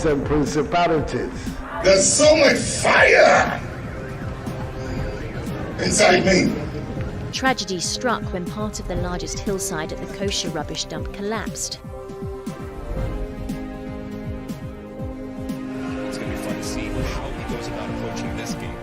powers and principalities. There's so much fire inside me. Tragedy struck when part of the largest hillside at the kosher rubbish dump collapsed. It's going to be fun to see how he goes about approaching this game.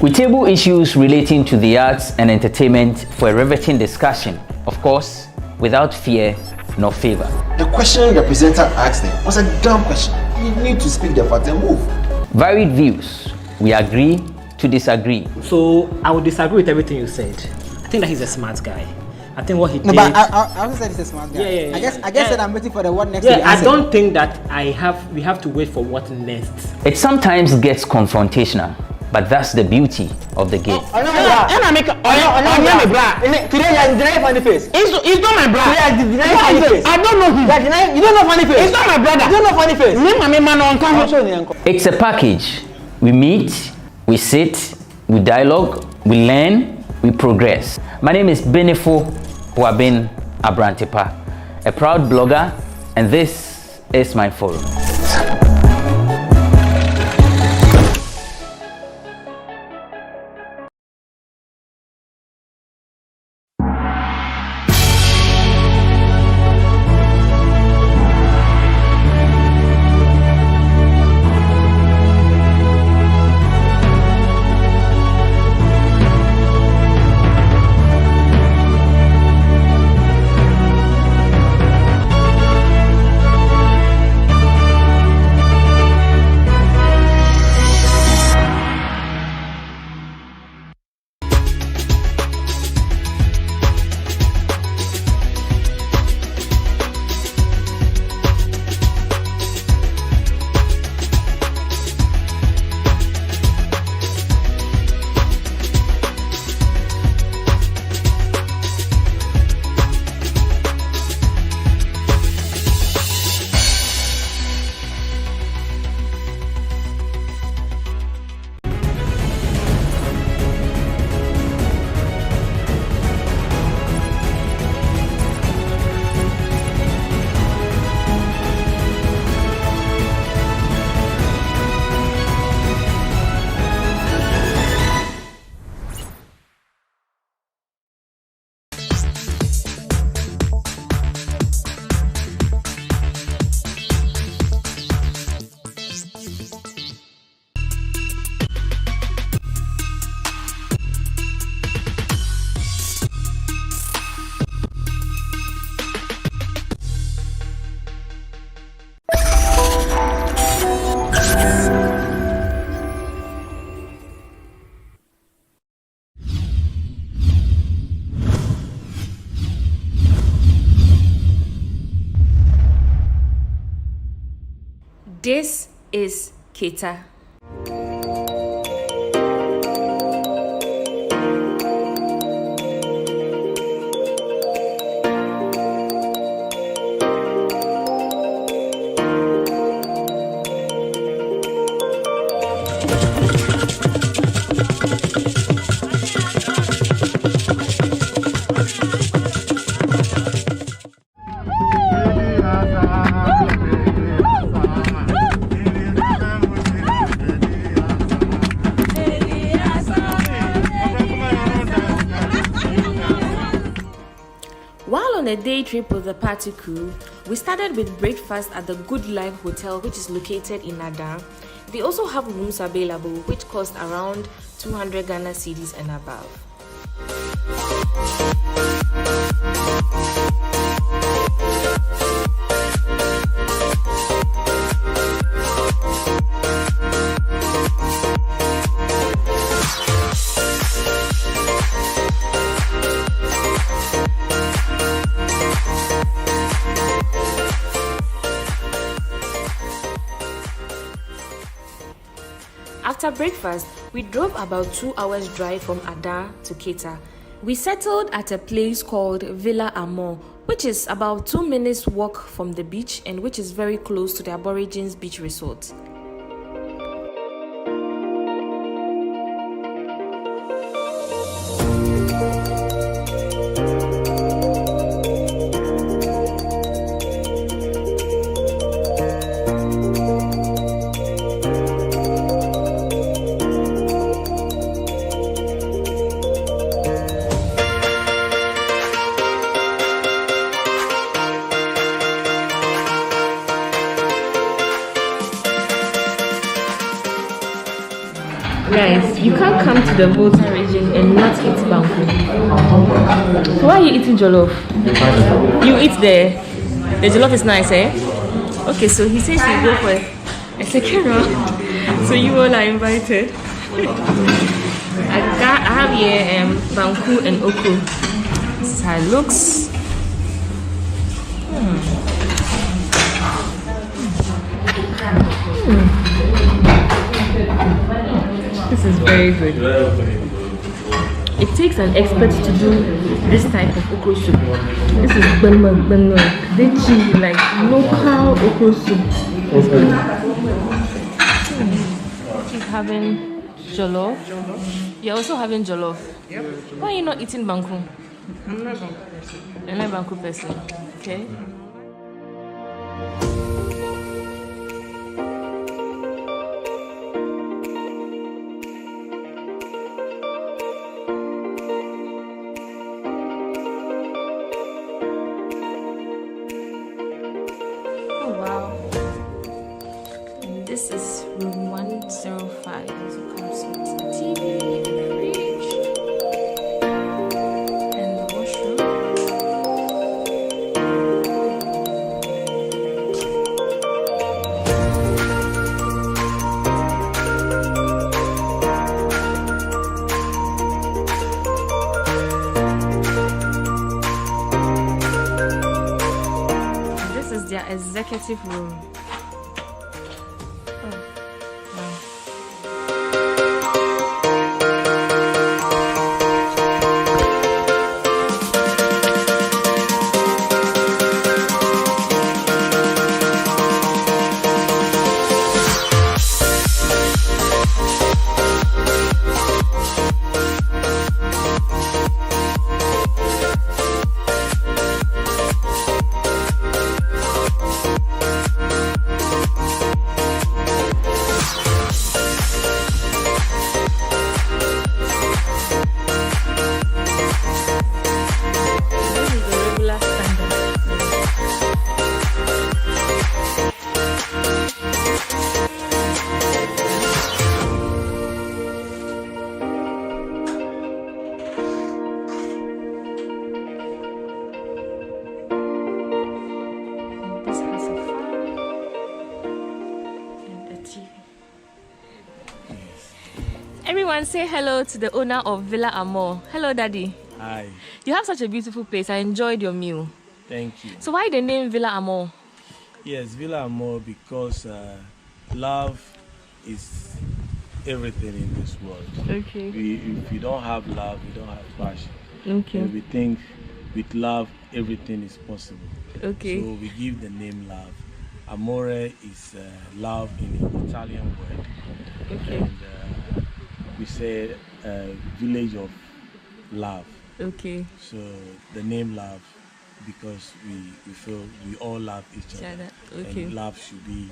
We table issues relating to the arts and entertainment for a riveting discussion, of course, without fear nor favor. The question the presenter asked them was a dumb question. You need to speak the fact and move. Varied views. We agree to disagree. So I would disagree with everything you said. I think that he's a smart guy. I think what he did. No, but I also said he's a smart guy. Yeah. I guess that I'm waiting for the what next. Yeah, I don't think that we have to wait for what next. It sometimes gets confrontational, but that's the beauty of the game. Today you deny funny face. It's not my brother. Funny face. I don't know him. You don't know funny face. It's not my brother. You don't know funny face. It's a package. We meet, we sit, we dialogue, we learn, we progress. My name is Benefo Huabin Abrantepa, a proud blogger, and this is my forum. This is Kita. While on a day trip with the party crew, we started with breakfast at the Good Life Hotel, which is located in Ada. They also have rooms available which cost around 200 Ghana cedis and above. After breakfast, we drove about 2 hours drive from Ada to Kita. We settled at a place called Villa Amor, which is about 2 minutes walk from the beach and which is very close to the Aborigines Beach Resort. Guys, you can't come to the Volta region and not eat banku. So why are you eating jollof? You eat the jollof is nice, eh? Okay, so he says you go for a second round. So you all are invited. I have here banku and oko. This is how it looks. This is very good. It takes an expert to do this type of okra soup. This is benma, dechi, like local okra soup. It's good. She's having jollof. You're also having jollof. Yep. Why are you not eating banku? I'm not banku person. You're not banku person. Okay. This is room 105. It comes with the TV and the fridge and the washroom. This is their executive room. Everyone say hello to the owner of Villa Amor. Hello, Daddy. Hi. You have such a beautiful place. I enjoyed your meal. Thank you. So why the name Villa Amor? Yes, Villa Amor because love is everything in this world. Okay. If you don't have love, you don't have passion. Okay. And we think with love, everything is possible. Okay. So we give the name love. Amore is love in the Italian word. Okay. And we say village of love. Okay. So the name love because we feel we all love each other. Okay. And love should be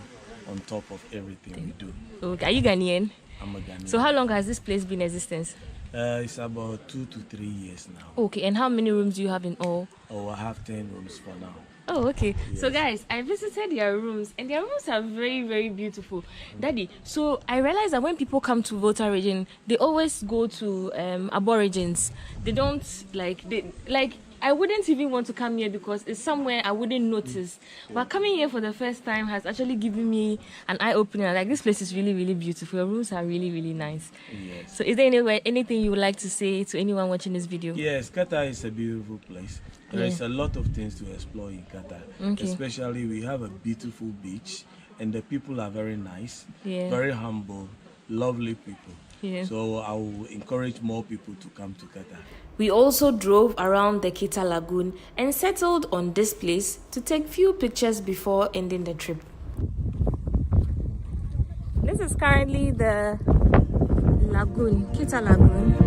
on top of everything we do. Okay. Are you Ghanaian? I'm a Ghanaian. So how long has this place been in existence? It's about 2 to 3 years now. Okay. And how many rooms do you have in all? Oh, I have 10 rooms for now. Oh, okay. Yes. So guys, I visited their rooms and their rooms are very, very beautiful. Daddy, so I realized that when people come to Volta region, they always go to Aborigines. They don't I wouldn't even want to come here because it's somewhere I wouldn't notice. But coming here for the first time has actually given me an eye-opener. Like, this place is really, really beautiful. Your rooms are really, really nice. Yes. So is there anything you would like to say to anyone watching this video? Yes, Qatar is a beautiful place. There is a lot of things to explore in Qatar. Okay. Especially we have a beautiful beach and the people are very nice, Yeah. very humble, lovely people. Yeah. So I will encourage more people to come to Keta. We also drove around the Keta Lagoon and settled on this place to take few pictures before ending the trip. This is currently the lagoon, Keta Lagoon.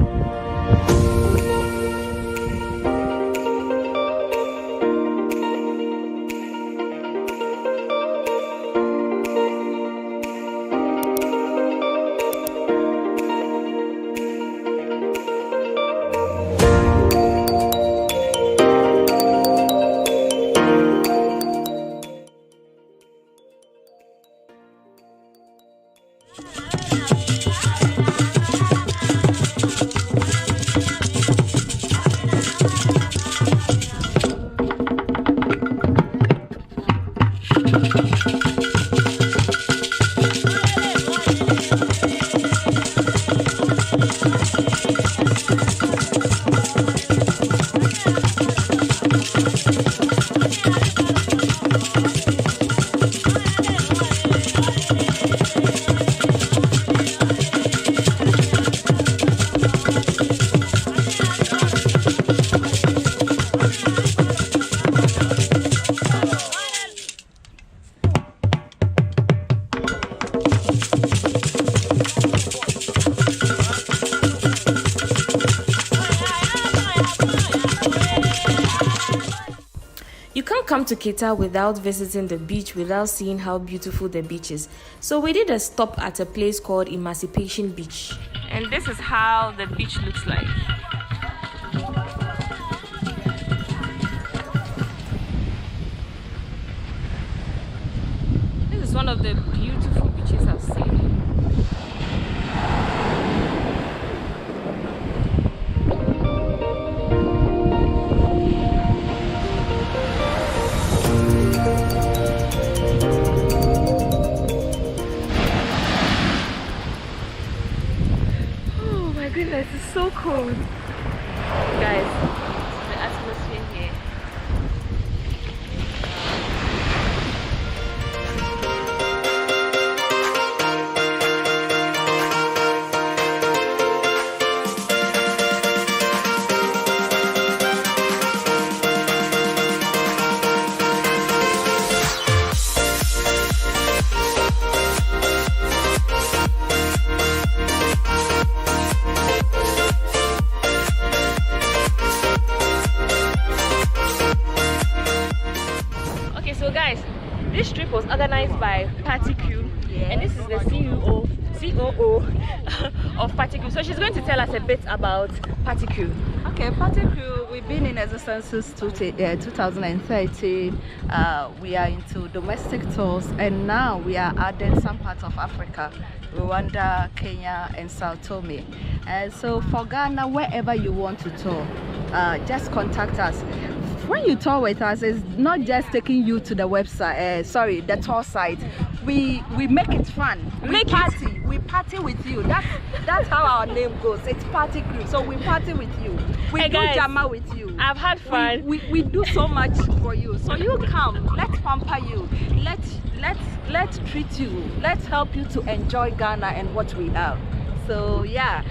Come to Keta without visiting the beach, without seeing how beautiful the beach is. So we did a stop at a place called Emancipation Beach, and this is how the beach looks like. This is one of the beautiful beaches I've seen. Goodness, it's so cold. Guys, the atmosphere here. This trip was organized by Party Crew, and this is the COO of Party Crew. So she's going to tell us a bit about Party Crew. Okay, Party Crew, we've been in existence since 2013. We are into domestic tours, and now we are adding some parts of Africa, Rwanda, Kenya, and Sao Tome. So for Ghana, wherever you want to tour, just contact us. When you tour with us, it's not just taking you to the website, the tour site. We make it fun. We party with you. That's how our name goes. It's Party Crew. So we party with you. We do jama with you. I've had fun. We do so much for you. So you come. Let's pamper you. Let's treat you. Let's help you to enjoy Ghana and what we have. So yeah,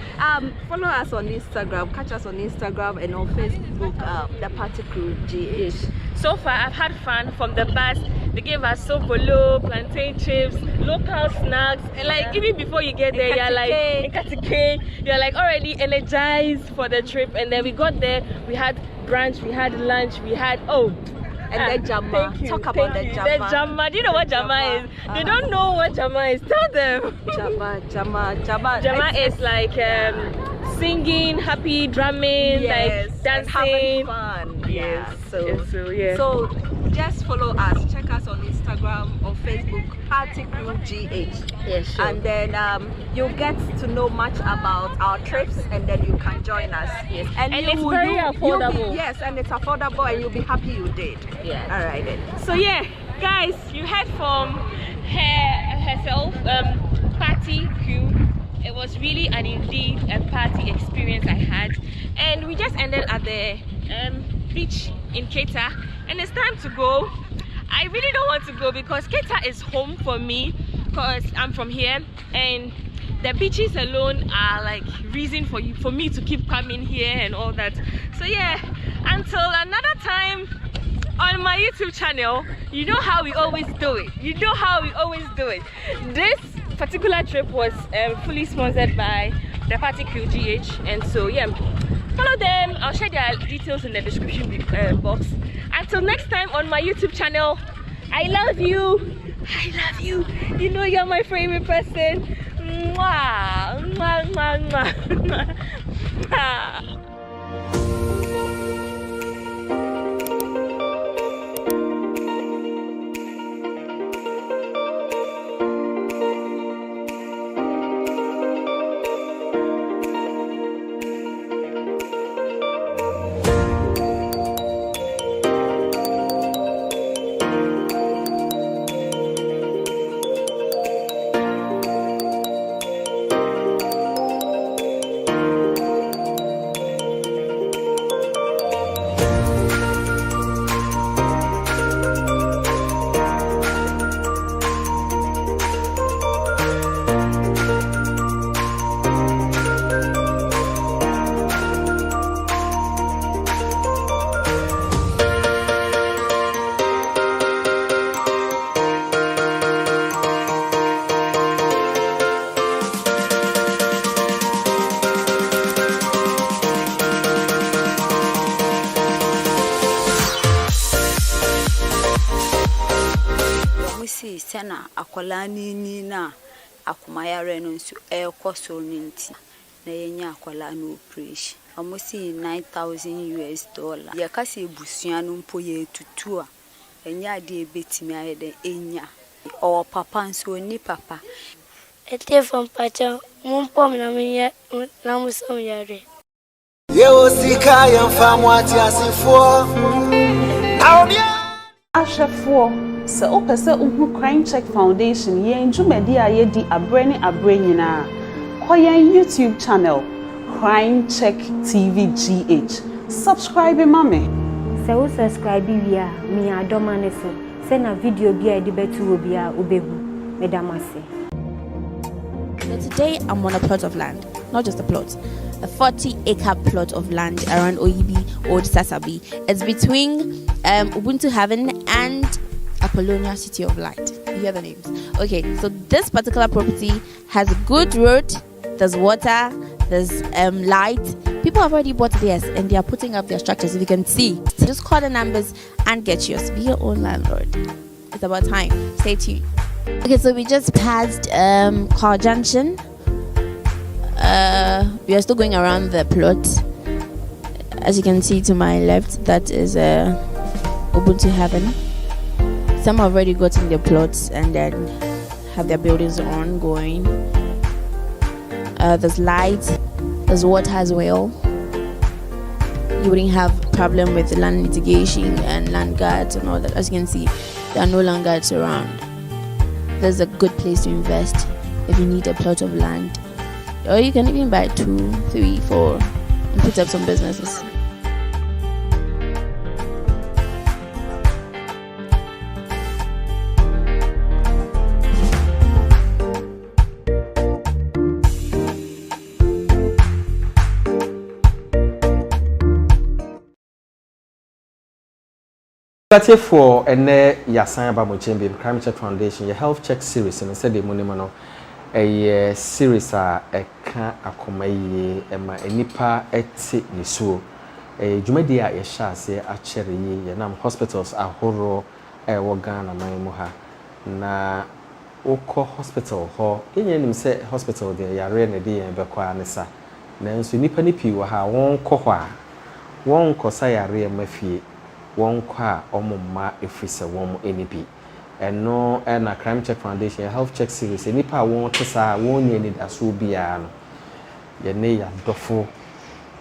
follow us on Instagram, catch us on Instagram and on Facebook, the Party Crew GH. So far I've had fun. From the bus, they gave us sopolo, plantain chips, local snacks, and like even before you get there, you're like already energized for the trip. And then we got there, we had brunch, we had lunch, we had and then Jama. Talk about the Jama. The Jama. Do you know what Jama is? They don't know what Jama is. Tell them. Jama is like singing, happy, drumming, like dancing, having fun. Yes. So just follow us. Check us on Instagram or Facebook, Party Crew GH. Yes, sure. And then you'll get to know much about our trips, and then you can join us. Yes. And it's very affordable. Yes, and it's affordable, and you'll be happy you did. Yeah. All right then. So yeah, guys, you heard from herself, Party Crew. It was really and indeed a party experience I had, and we just ended at the beach in Keta, and it's time to go. I really don't want to go because Keta is home for me because I'm from here, and the beaches alone are like reason for me to keep coming here and all that. So yeah, until another time on my YouTube channel, you know how we always do it. This particular trip was fully sponsored by the Party Crew GH, and so yeah, follow them. I'll share their details in the description box. Until next time on my YouTube channel, I love you. You know you're my favorite person. Mwah, mwah, mwah, mwah, mwah. Sena akwala ni na akumayare no nso ekoso ninti na yenya akwala no operation amosi $9,000 ya kase ebusua no mpo ye tutu a enya de ebetimi ayede enya o papa nso ni papa ete from pacha mumpom na menye na musom yare ye osika ya mfamu ati asifo Ashafo se opese uhu Crime Check Foundation ye njumedi a ye di abre nyina koyen YouTube channel Crime Check TV GH subscribe mame se wo subscribe bia mi adoma ne so se na video bia de betu obi a obehu medamase. So today I'm on a plot of land, not just a plot, a 40-acre plot of land around Oyibi, Old Sasabi. It's between Ubuntu Haven and Apollonia City of Light. You hear the names? Okay, so this particular property has a good road, there's water, there's light. People have already bought theirs and they are putting up their structures, if you can see. So just call the numbers and get yours. Be your own landlord. It's about time. Stay tuned. Okay, so we just passed Car Junction. We are still going around the plot. As you can see to my left, that is Ubuntu Haven. Some have already gotten their plots and then have their buildings ongoing. There's light, there's water as well. You wouldn't have problem with land litigation and land guards and all that. As you can see, there are no land guards around. There's a good place to invest if you need a plot of land, or you can even buy 2, 3, 4 and put up some businesses. For ene yasan ba mo chembe Crime Check Foundation your health check series and said the money no a series a ka akoma yi ema enipa eti ni so dwumadi a ye sha ase a chere yi ye nam hospitals ahoro wo Ghana man mu ha na okọ hospital ho yenye nim se hospital de yare na de yen be kwa anisa na nso nipa ni pi wo ha won kọ ho a won kọ sa yare mafie won kwa omumma efise won enibi eno na Crime Check Foundation health check series enipa won tesa won ni ni daso bia no ye ne ya dofo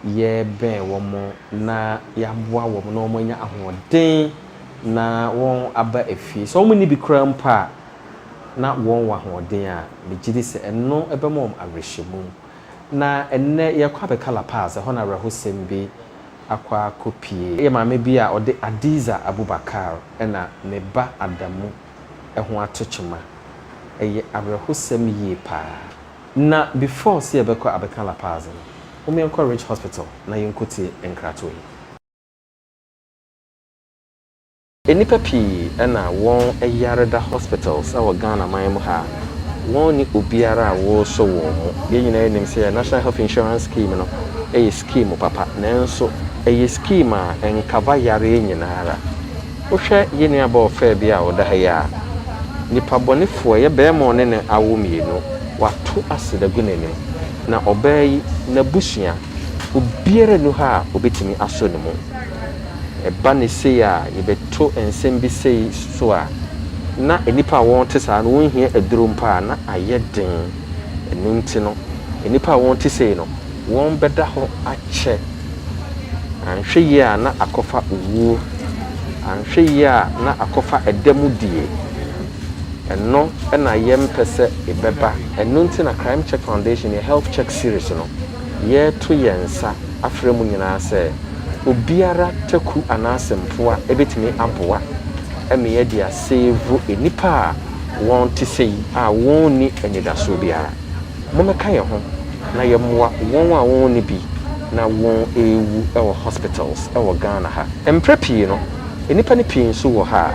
ye ben won na ya boa won na won nya ahoden na won aba efie so won ni bi krampa na won wa ahoden a me gidi se eno ebemom abrehemu na enne ye kwa be kala pass ho na rehosem bi akwa kopie ye maame bi a ode Adiza Abubakar ena ne ba Adamu eho atochema eye abrehosem yi pa na before see ebeko abeka La Paz no umienko Rich Hospital na yinkotie enkrato yi enipa pii na won eyareda hospitals awo Ghana man mu ha won ni obiara wo so wo mo ye nyina enim say National Health Insurance Scheme no eye scheme papa nanso eye scheme a enkava yare nyinaara wo hwe ye nua ba ofa bia wo da ha ya nipa bonefo ye be mo ne awo mienu watu aseda gunenim na obai na busua obiara no ha obetimi aso ne mu eba ne sei a yebeto ensem bi sei so a na enipa won te sa no won hia aduro mpa na ayeden enunti no enipa won te sei no won beda ho ache anhwe yi a na akofa owu anhwe yi a na akofa edemu die eno na yempese ebeba enunti na Crime Check Foundation Health Check Series no ye to yensa afremu nyina se obiara taku anasempoa ebetimi aboa eme dia save enipa won te sei a won ni enidaso biara momeka ye ho na ye moa won a won ni bi na won ewu ewo hospitals ewo Ghana ha emprepi no enipa ni pin so wo ha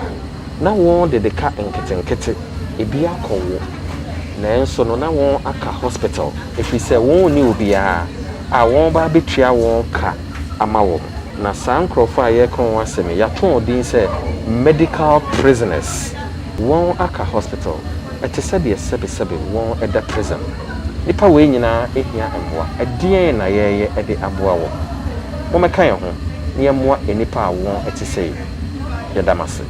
na won de ka enketenkete ebi akowo na enso no na won aka hospital efi se won ni obiara a won ba betua won ka amawo na sankrofo a ye kon waseme ya ton din se medical prisoners won aka hospital etese de sebe won eda prison nipa we nyina ehia emboa edien na ye ede aboa wo mo meka ye ho ne moa enipa won etese ye damase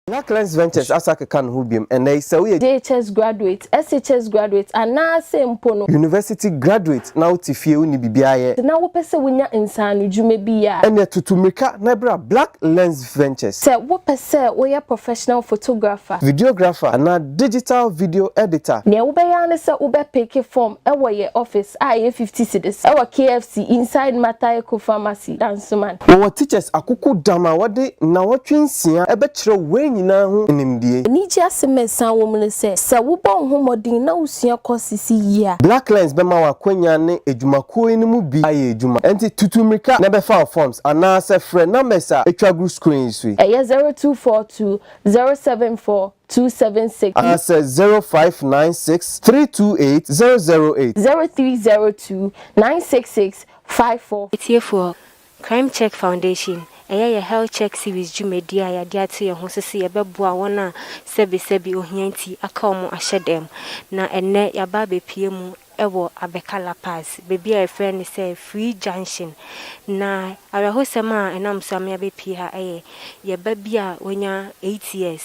Black Lens Ventures asaka kan ho biem and they say we JHS graduate, SHS graduate, and na sempo university graduate na utifie uni bibia ye. Na wo pese wonya insanu dwuma bia. Ene tutumika na bra Black Lens Ventures. Se wo pese wo ye professional photographer, videographer na digital video editor. Ne wo be ya ne se wo be pick form e wo ye office a 50 cedis. E wo KFC inside Matayeko Pharmacy dance man. Wo teachers akuku dama wode na wotwensia e be kire we nyina ho nimdie ni ji asemesan wo mun se wo bon ho modin na usua kosisi yia Black Lens be ma wa kwanya ne edwumakuo ni mu bi aye edwuma enti tutumrika na be fa forms ana se frɛ numbers a etwa group screen so 0242 074 276 as 0596 328 008 0302 966 54 Etiefo Crime Check Foundation Eye health check series jumedia ya dia to ye ho sese ye beboa wona sebi ohianti aka omo ahyedem na enne ya ba bepie mu ewo abeka La Paz bebi a friend say free junction na arahosema enam so am ya bepie ha ye ba bia wonya 8 years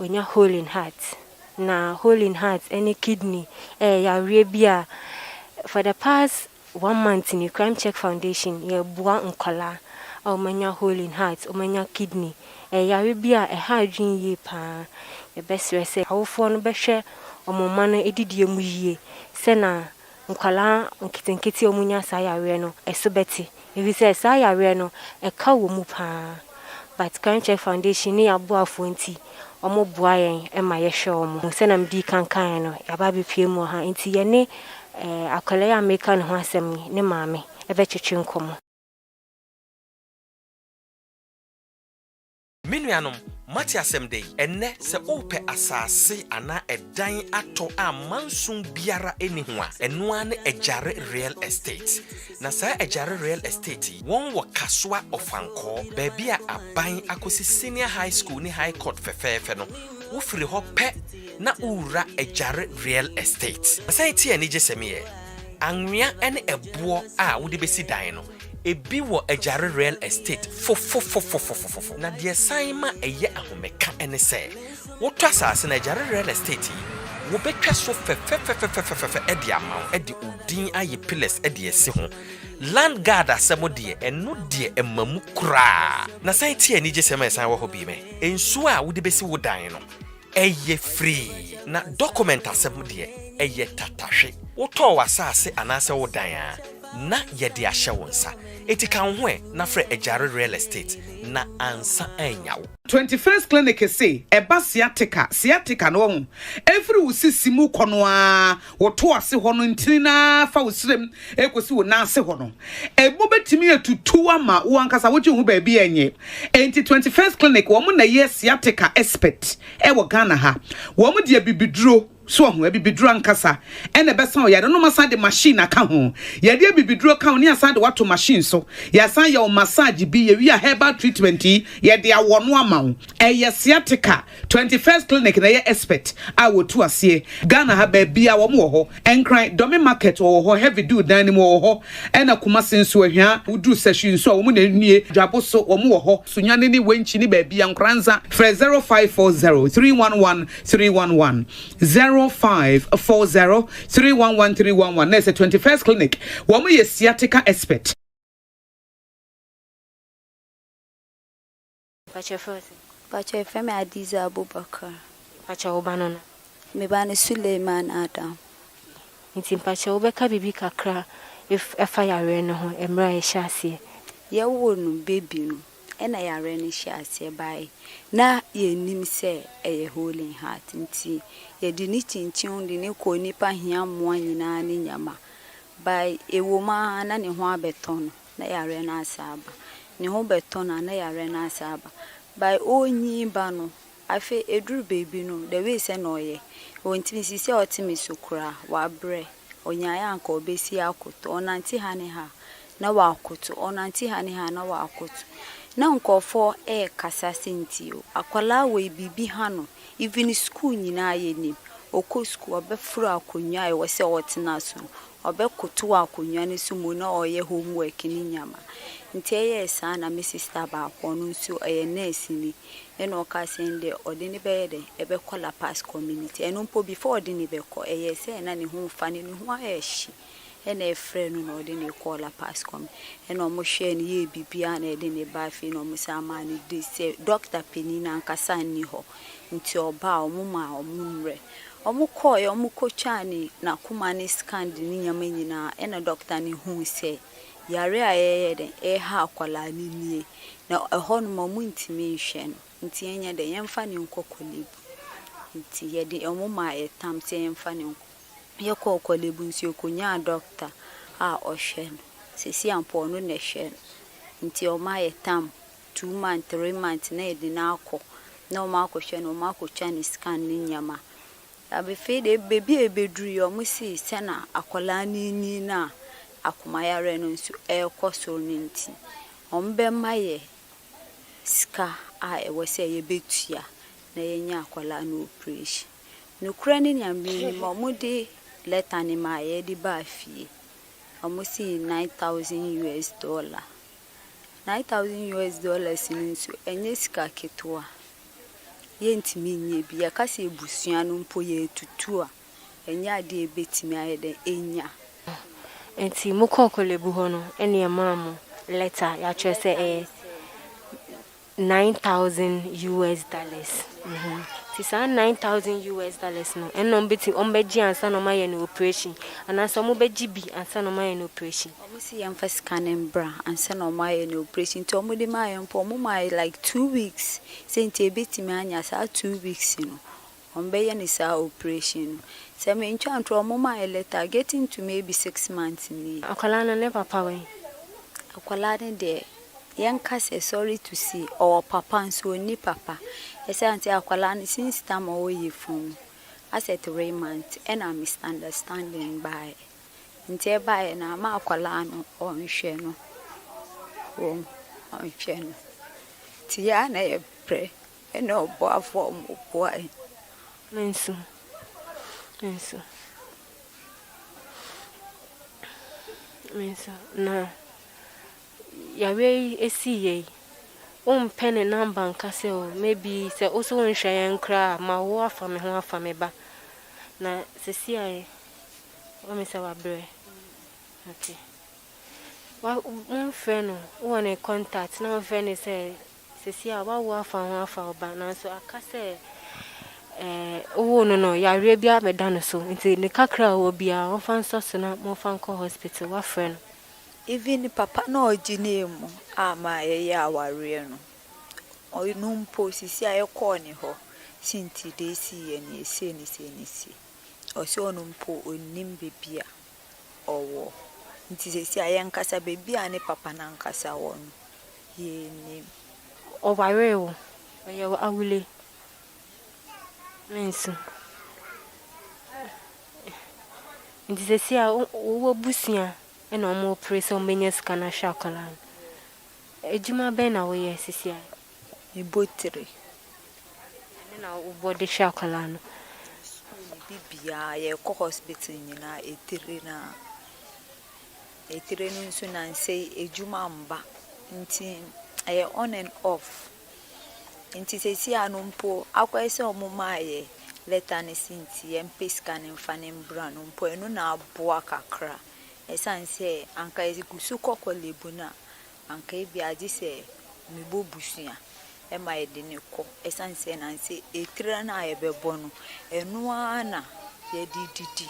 wonya hole in heart na hole in heart any kidney ya re bia for the past 1 month in Crime Check Foundation ye bua nkola omanya hole in heart omanya kidney yare bia ha adwin yi pa e besre se awofo no behwe omoma no edidie mu yie se na nkwala nkitenkiti omunya sa yare no esobeti ebi se sa yare no ka wo mu pa but Crime Check Foundation ni aboafo nti omo boa yen e ma ye hwe omo se na mdi kankan no ya ba be pie mu ha nti ye ne akola ya meka no ho asem ne maame e be twetwe nkomo Minuanom mati asem dey enne se ope asase ana edan ato a mansun biara eni ho a eno ane ejare real estate na sa ejare real estate won wo kasoa ofanko baby a aban akosi senior high school ni high court fefefe no wo firi ho pe na ura ejare real estate sai tie ni jesemiye anwea ene ebo a wo de besi dan no ebi wo ejare real estate fo na de san ma eye ahomeka ene se wo to asase na ejare real estate wo betwa so fe edi amaw edi odin aye pillars edi esi ho land guard asemo de eno de emamu kura na san tie ni jesema san wo ho bi me ensu a wo de besi wo dan no eye free na document asemo de eye tatahwe wo to wasase anase wo dan a na yɛde ahyɛ wo nsa. Eti kan ho na frɛ Ejare Real Estate na ansa anyawo. 21st clinic say eba sciatica no ho every wo sisimu kono a wo to ase ho no ntini na fa wo srem ekosi wo na ase ho no ebo betimi atutu ama wo ankasa wo gye ho ba bi enye enti 21st clinic wo mo na ye sciatica expert e wo Ghana ha wo mo de bibiduro so ho bibiduro ankasa ene besan o ya no masa de machine aka ho ya de bibiduro ka ho ne asan de wato machine so ya san ya o massage bi ya wi a herbal treatment ya de awono ama wo eye sciatica 21st clinic na ye expert a wo tu ase Ghana ha ba bia wo mo ho enkran domi market wo ho heavy do dan ni mo ho ena kuma senso ahia wudu session so wo mo na nue dwabo so wo mo ho sunyane ni wenchi ni ba bia nkranza 0540 311 311 0540 311 311 That's a 21st clinic. Woman is sciatica expert. Pacha first. Pacha femi Adiza Abubakar. Pacha obanana. Me bani Suleiman Adam. Nti pacha obeka bibi kakra if efa yare no ho emra e hyase. Ye wo no baby no. Ena yare ni hyase bai. Na ye nim se eye holy heart nti ye di ni chinchin di ni ko nipa hia mo anyina ni nyama. Bai ewo ma na ne ho abeton na yare na asaba. Ne ho beton na yare na asaba. Bai onyi ba no afi eduru baby no the way se no ye. O ntimi sisi otimi sukura wa bre. Onyaya anka obesi akoto onanti ha ne ha na wa akoto onanti ha ne ha na wa akoto. Na nkofo kasa sentio akwala we bibi ha no even school nyina ye nim oko school obefuru akonwa e wose wotena so obekoto akonwa ne sumu na oye homework ni nyama nti eye sa na me sister ba akono nso eye nurse ni eno ka sende odini be de ebekola pass community eno mpo before odini beko eye se na ne ho fa ne ho ahye ena efre no no de ne call pass com ena omo hwe ne ye bibia na de ne ba fi no musama ne de se doctor penina ankasa ni ho nti oba omo ma omo mre omo koy omo kochani na kuma ne scan ni nyama nyina ena doctor ne hu se yare ayeye de ha akwala ni nie na ehon mo ntimi hwe no nti enya de yemfa ne nkokolibu nti ye de omo ma etam se yemfa ne ye ko kolebu nsi okonya doctor a ohwe sisi ampo no ne hwe nti o ma ye tam 2 months 3 months na edi na akọ na o ma akọhwe no ma akọcha ni scan ni nyama abefe de bebi ebeduru yo musi se na akola ni na akoma yare no nso ekoso ni nti ombe maye ska a ewose ye betua na yenya akola no operation no kura ni nyambe ni mo de leta ni ma ye di ba fie almost $9,000 $9,000 nso enye sika ketua ye ntimi nye bi ya kase ebusua no mpo ye tutu a enye ade ebetimi ayede enya Enti mukokolebu hono eni amamu leta ya chese $9,000 Tisa $9,000 no eno mbeti ombeji ansa no maye no operation anasa mo beji bi ansa no maye no operation omusi yamfa scanning bra ansa no maye no operation to mo de maye mpo mo maye like 2 weeks senti ebeti mi anya sa 2 weeks no ombeye ni sa operation se me ntwantro mo maye later getting to maybe 6 months ni akwala na ne papa we akwala ne de yanka say sorry to see or papa nso ni papa ese anti akwala ni since time o ye phone as at 3 months and I misunderstanding by nti by na ma akwala no on hwe no on hwe no ti ya na ye pre and obo afọ mo boy mensu na yawe esiye pene number nkase o maybe se also nhwe yankra ma wo afa me ho afa me ba na sesi ai o me se wa bre okay wa friend no one contact na friend say sesi a wa wo afa ho afa oba na so akase owo no yawe bia me da no so nti ne kakra wo bia o fan so na mo fan ko hospital wa friend even papa no ginemu ama ya aware no oyinu mpo sisi ayekọ ne ho sinti desi ye ne ese ni osi onu mpo onim bebia owo nti sisi ayenkasa bebia ne papa na nkasa won ye ni Oware wo oye awule mensu nti sisi a wo busia e na mo press o menya scanner shakola ejuma be na wo ye sisi a ibotire na wo body shakola no bibia ye ko hospital nyina etire no nso na nse ejuma mba nti aye on and off nti sesi anumpo akwese omuma aye leta ne sinti empe scanning fanim bra no mpo enu na aboa kakra esanse anka ezigusu kokolebu na anka ebi agi se mebo busua e ma ede ne ko esanse na nse etira na ayebebo no enu ana ye dididi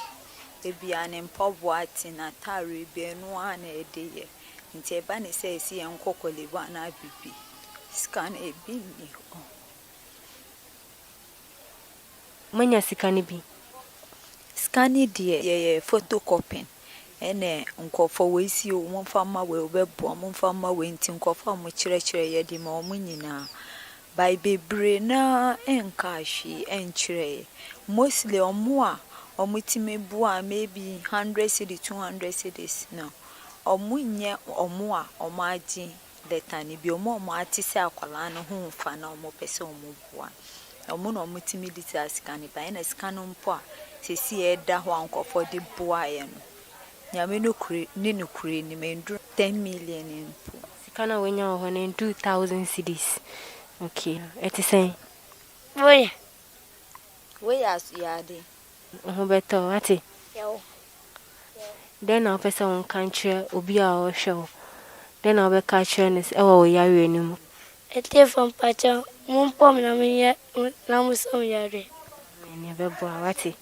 ebi ane mpobo ati na tare bi enu ana edeye nti eba ne se esi en kokolebu na bibi scan ebi ni manya sikani bi scanning die ye photocopy ene nkofo we si o mo fama we obebo mo fama we nti nkofo mo kyerɛkyerɛ ye di ma o nyina by bebre na enka hwi enkyerɛ mostly omo a omo timebu a maybe 100 cedis 200 cedis no omo nye omo a omo agi leta ni bi omo ati se akwala no ho fa na omo pese omo bua omo no omo timidity askani ba na skanu mpo a sesi eda ho ankofo de bua ye no nyame no kure ni no kure ni mendru 10 million mpo sikana wenya ho na 2000 cedis okay eti say we as yade ho beto ati Yo. then na pesa won kanche obi a o hwe then na be ka cheness e wo yare anim Ete from Pacha, Mumpom na me Lamusom yare. Ni be bo awati.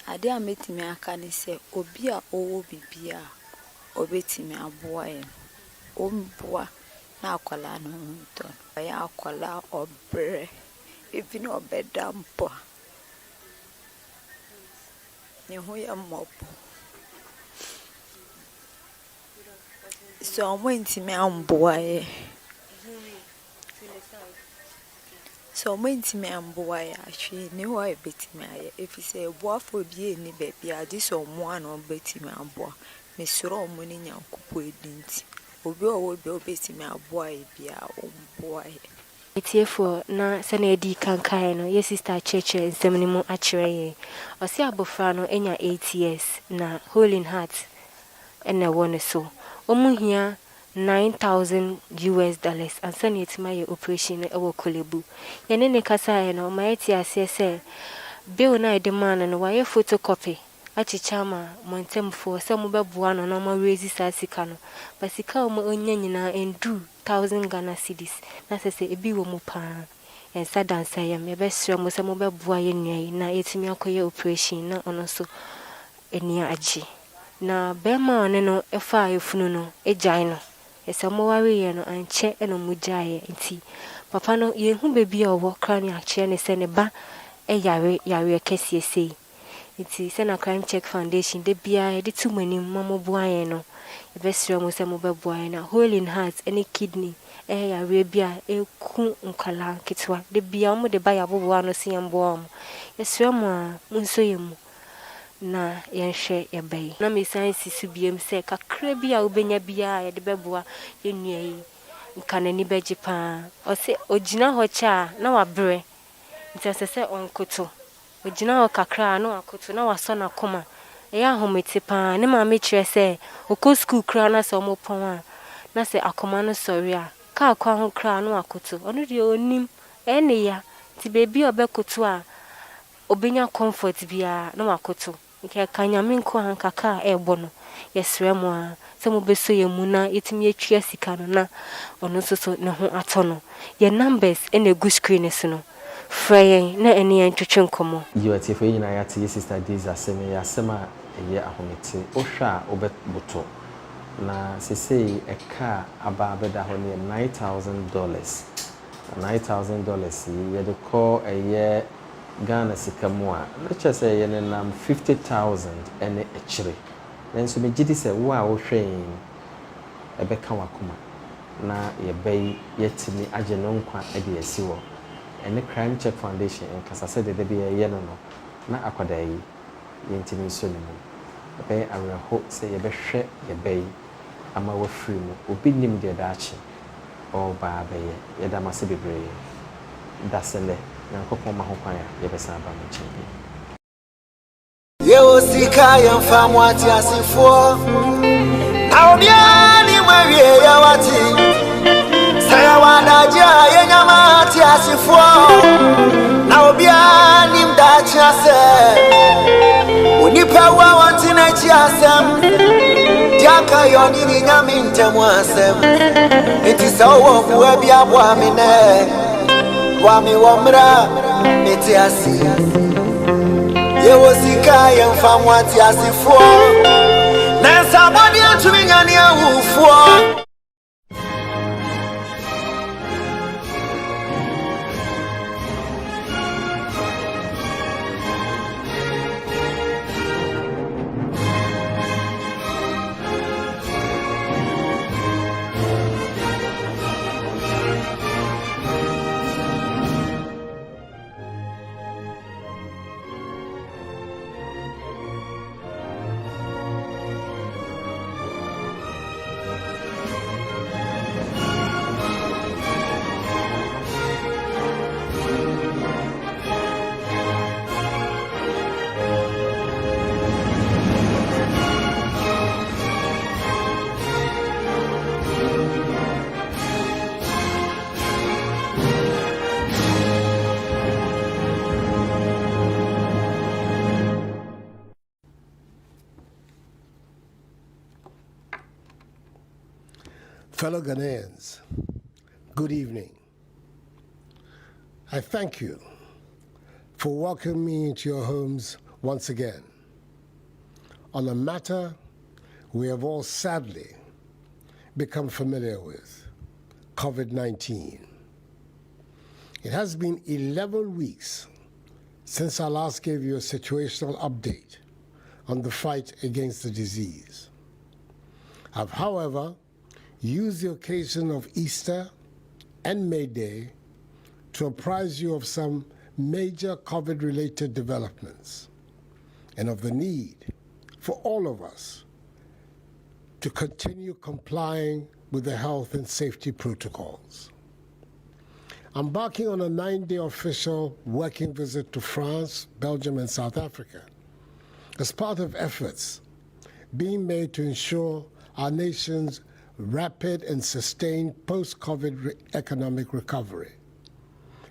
Ade a metimi aka ne se obi a owo bibia obetimi aboa ye. Omboa na akwala no nto. Ya akwala obre. Ebi no obeda mpo. Ni ho ya mopo. So mo ntimi amboa ye. So mentimi amboa ya hwe ne ho ebetimi aye efise ebuafo bi eni bebia adi so mo ana obetimi aboa mesuro mo ni nyankopo edinti obi owo bi obetimi aboa e bia omboa ye Etiefo na se na edi kankai no ye sister cheche nsem ni mu akire ye osi abofra no enya 8 years na Holy Heart ena wone so omuhia $9,000 and send it my operation ewo kolebu yene ne kasa ye no ma eti ase se bill na demand no why photocopy achicha ma montemfo se mo beboa no na ma raise sika no basika o mo onya nyina endu 1000 Ghana cedis na se ebi wo mu pa en sadansa ye me be sure mo se mo beboa ye nua na etimi akoye operation na ono so eni agi na bema one no efa efunu no ejai no esamo ware ye no anche eno mujaye nti papa no ye hu bebi owo krani ache ne se ne ba yare kesiese nti se na Crime Check Foundation de bia e de tumani mamo buaye no ebesiro mo se mo beboaye na Holy Heart any kidney yare bia eku nkala kitwa de bia mo de ba yaboboa no se yamboa mo yesiro mo munso yemu na yenhwe yebei na me science subiem se kakra bia obenya bia ye de beboa yenua yi nkanani beji pa o se ogina ho cha na wabre ntasese onkoto ogina ho kakra na wakoto na waso na koma ya homete pa ne ma me kire se oko school kra na se omopon a na se akoma no sori a ka akwa ho kra na wakoto onu de onim ene ya ti bebi obekoto a obenya comfort bia na wakoto nke kanyame nko hankaka ebo no yesre mo a se mo beso ye mu na yetimi atwa sika no na ono soso ne ho ato no ye numbers ene go screen so no frey na ene yan twetwe nkomo you ati fe nyina ya ti sister Daisy aseme ya asema ye ahomete ohwa obeboto na sesei eka aba beda ho ne $9,000. $9,000 ye de call eye Ghana sika mu a na che say ye nam 50,000 ene echire nanso me gidi se wo a wo hwen ebeka wakoma na ye bay yetimi age no nkwa ade asi wo ene Crime Check Foundation en kasa se de be ye no na akwada yi yentimi so ne mu be areho se ye behwe ye bay ama wo free mu obi nim de daachi o ba be ye da mase bebre dasele yankopon ma ho kwan ya ye besa ba mu chimbi ye osika ya famu ati asifo aobiani mwawie ya wati saya wadaja ye nyama ati asifo aobiani mdachi ase unipa wa wanti na chi asem diaka yoni ni nyami ntemu asem eti sawo kuwe bia bwa mine wami wamra meti asi ye wosika ye mfamu ati asifo na sabani atumi nyane awufo. Fellow Ghanaians, good evening. I thank you for welcoming me into your homes once again on a matter we have all sadly become familiar with, COVID-19. It has been 11 weeks since I last gave you a situational update on the fight against the disease. I've, however, used the occasion of Easter and May Day to apprise you of some major COVID-related developments and of the need for all of us to continue complying with the health and safety protocols. Embarking on a 9-day official working visit to France, Belgium, and South Africa as part of efforts being made to ensure our nation's rapid and sustained post-COVID economic recovery,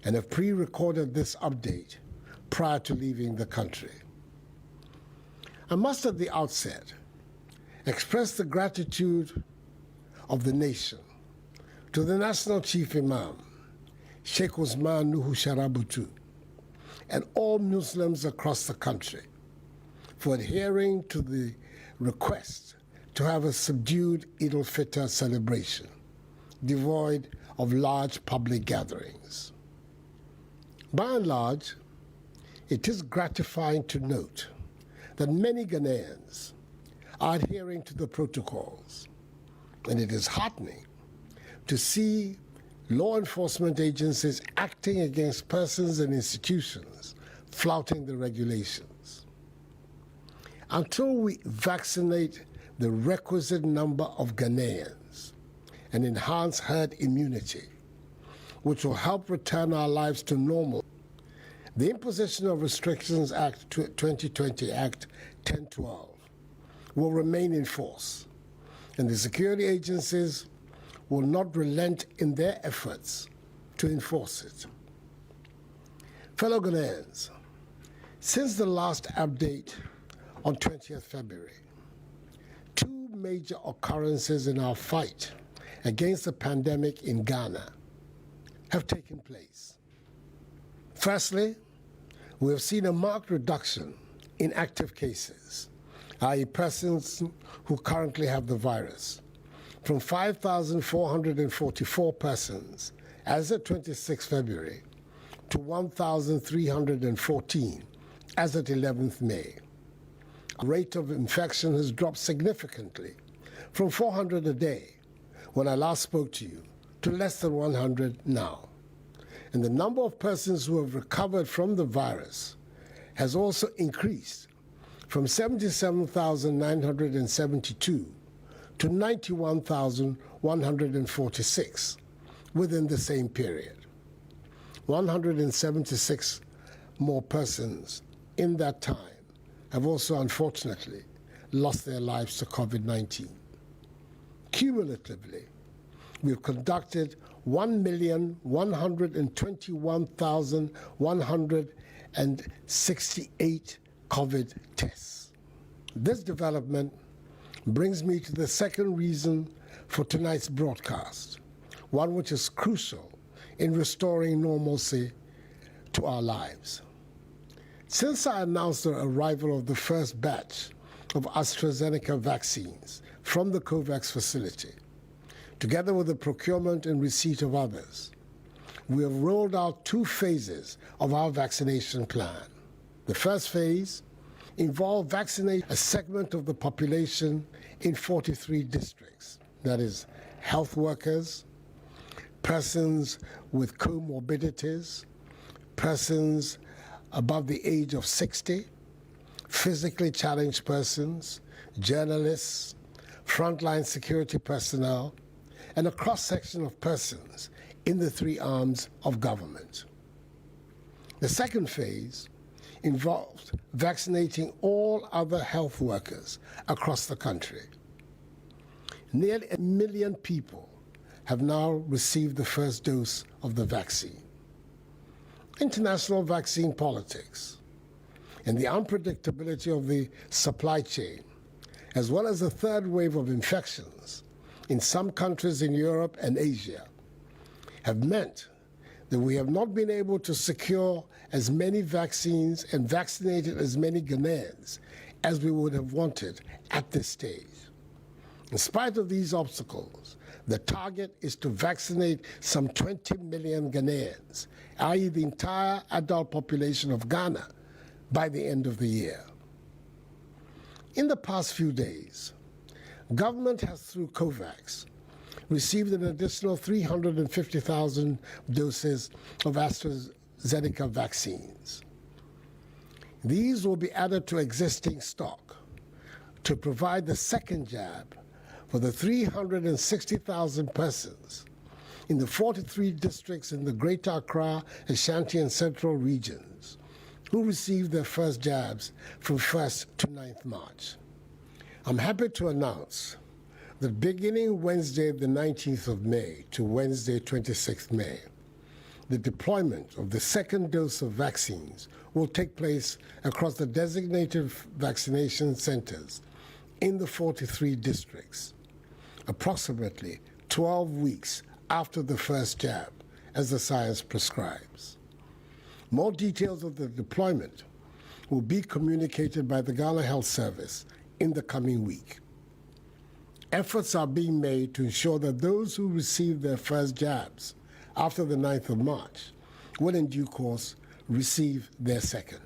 and have pre-recorded this update prior to leaving the country. I must at the outset express the gratitude of the nation to the National Chief Imam, Sheikh Usman Nuhu Sharabutu, and all Muslims across the country for adhering to the request to have a subdued Eid al-Fitr celebration, devoid of large public gatherings. By and large, it is gratifying to note that many Ghanaians are adhering to the protocols, and it is heartening to see law enforcement agencies acting against persons and institutions flouting the regulations. Until we vaccinate the requisite number of Ghanaians and enhance herd immunity, which will help return our lives to normal, the Imposition of Restrictions Act 2020 Act 1012 will remain in force, and the security agencies will not relent in their efforts to enforce it. Fellow Ghanaians, since the last update on 20th February, two major occurrences in our fight against the pandemic in Ghana have taken place. Firstly, we have seen a marked reduction in active cases i.e. persons who currently have the virus, from 5,444 persons as of 26 February to 1,314 as at 11th May. The rate of infection has dropped significantly from 400 a day when I last spoke to you to less than 100 now. And the number of persons who have recovered from the virus has also increased from 77,972 to 91,146 within the same period. 176 more persons in that time have also unfortunately lost their lives to COVID-19. Cumulatively, we've conducted 1,121,168 COVID tests. This development brings me to the second reason for tonight's broadcast, one which is crucial in restoring normalcy to our lives. Since I announced the arrival of the first batch of AstraZeneca vaccines from the COVAX facility, together with the procurement and receipt of others, we have rolled out 2 phases of our vaccination plan. The first phase involved vaccinating a segment of the population in 43 districts, that is, health workers, persons with comorbidities, persons above the age of 60, physically challenged persons, journalists, frontline security personnel, and a cross-section of persons in the 3 arms of government. The second phase involved vaccinating all other health workers across the country. Nearly 1 million people have now received the first dose of the vaccine. International vaccine politics and the unpredictability of the supply chain, as well as the third wave of infections in some countries in Europe and Asia, have meant that we have not been able to secure as many vaccines and vaccinated as many Ghanaians as we would have wanted at this stage. In spite of these obstacles, the target is to vaccinate some 20 million Ghanaians, i.e. the entire adult population of Ghana, by the end of the year. In the past few days, government has, through COVAX, received an additional 350,000 doses of AstraZeneca vaccines. These will be added to existing stock to provide the second jab for the 360,000 persons in the 43 districts in the Greater Accra, Ashanti, and Central regions who received their first jabs from 1st to 9th March. I'm happy to announce that beginning Wednesday, the 19th of May to Wednesday, 26th May, the deployment of the second dose of vaccines will take place across the designated vaccination centers in the 43 districts, approximately 12 weeks after the first jab, as the science prescribes. More details of the deployment will be communicated by the Ghana Health Service in the coming week. Efforts are being made to ensure that those who receive their first jabs after the 9th of March will in due course receive their second.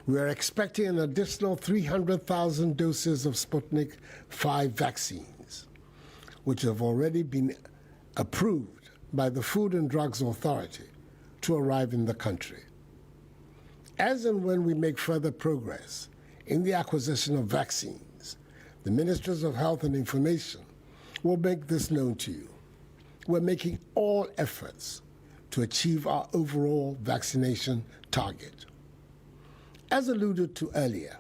We are expecting an additional 300,000 doses of Sputnik 5 vaccines, which have already been approved by the Food and Drugs Authority to arrive in the country. As and when we make further progress in the acquisition of vaccines, the Ministries of Health and Information will make this known to you. We're making all efforts to achieve our overall vaccination target. As alluded to earlier,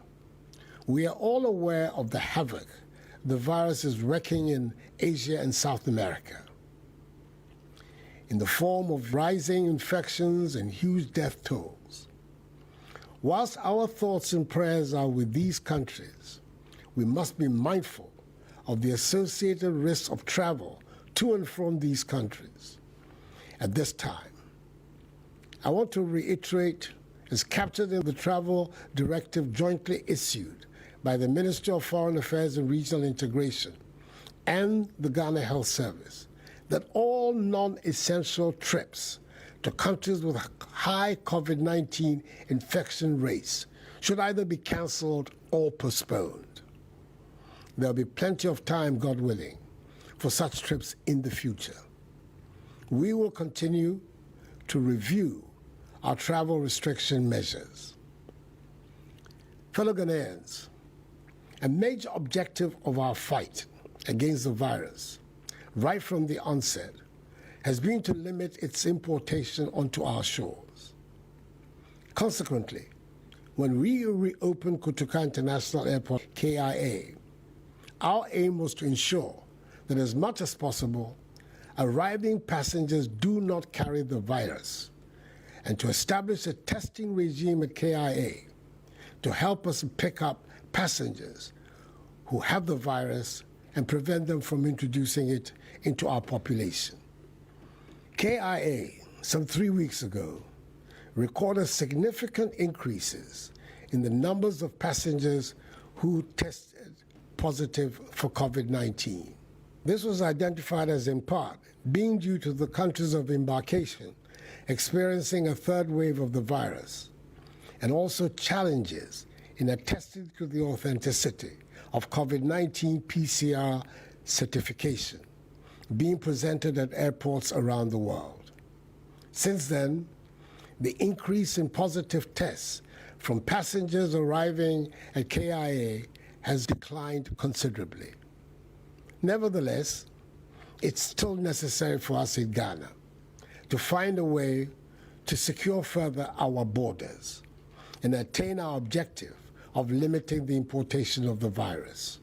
we are all aware of the havoc the virus is wreaking in Asia and South America, in the form of rising infections and huge death tolls. Whilst our thoughts and prayers are with these countries, we must be mindful of the associated risks of travel to and from these countries. At this time, I want to reiterate, as captured in the travel directive jointly issued by the Ministry of Foreign Affairs and Regional Integration and the Ghana Health Service that all non-essential trips to countries with high COVID-19 infection rates should either be cancelled or postponed. There'll be plenty of time, God willing, for such trips in the future. We will continue to review our travel restriction measures. Fellow Ghanaians, a major objective of our fight against the virus, right from the onset, has been to limit its importation onto our shores. Consequently, when we reopened Kotoka International Airport, KIA, our aim was to ensure that as much as possible, arriving passengers do not carry the virus, and to establish a testing regime at KIA to help us pick up passengers who have the virus and prevent them from introducing it into our population. KIA, some 3 weeks ago, recorded significant increases in the numbers of passengers who tested positive for COVID-19. This was identified as in part being due to the countries of embarkation experiencing a third wave of the virus, and also challenges in attesting to the authenticity of COVID-19 PCR certification being presented at airports around the world. Since then, the increase in positive tests from passengers arriving at KIA has declined considerably. Nevertheless, it's still necessary for us in Ghana to find a way to secure further our borders and attain our objective of limiting the importation of the virus.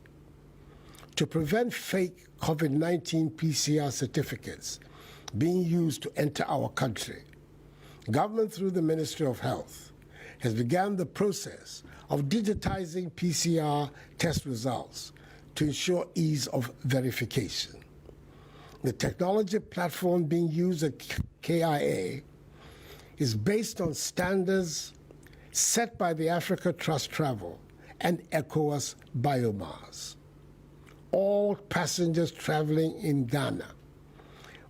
To prevent fake COVID-19 PCR certificates being used to enter our country, government through the Ministry of Health has begun the process of digitizing PCR test results to ensure ease of verification. The technology platform being used at KIA is based on standards set by the Africa Trust Travel and ECOWAS Biomars. All passengers traveling in Ghana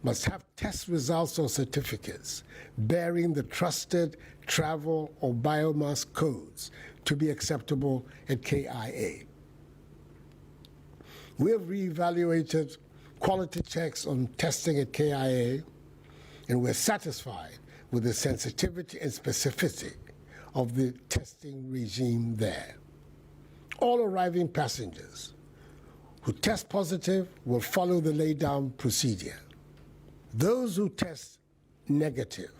must have test results or certificates bearing the trusted travel or biomass codes to be acceptable at KIA. We have reevaluated quality checks on testing at KIA, and we're satisfied with the sensitivity and specificity of the testing regime there. All arriving passengers who test positive will follow the laid-down procedure. Those who test negative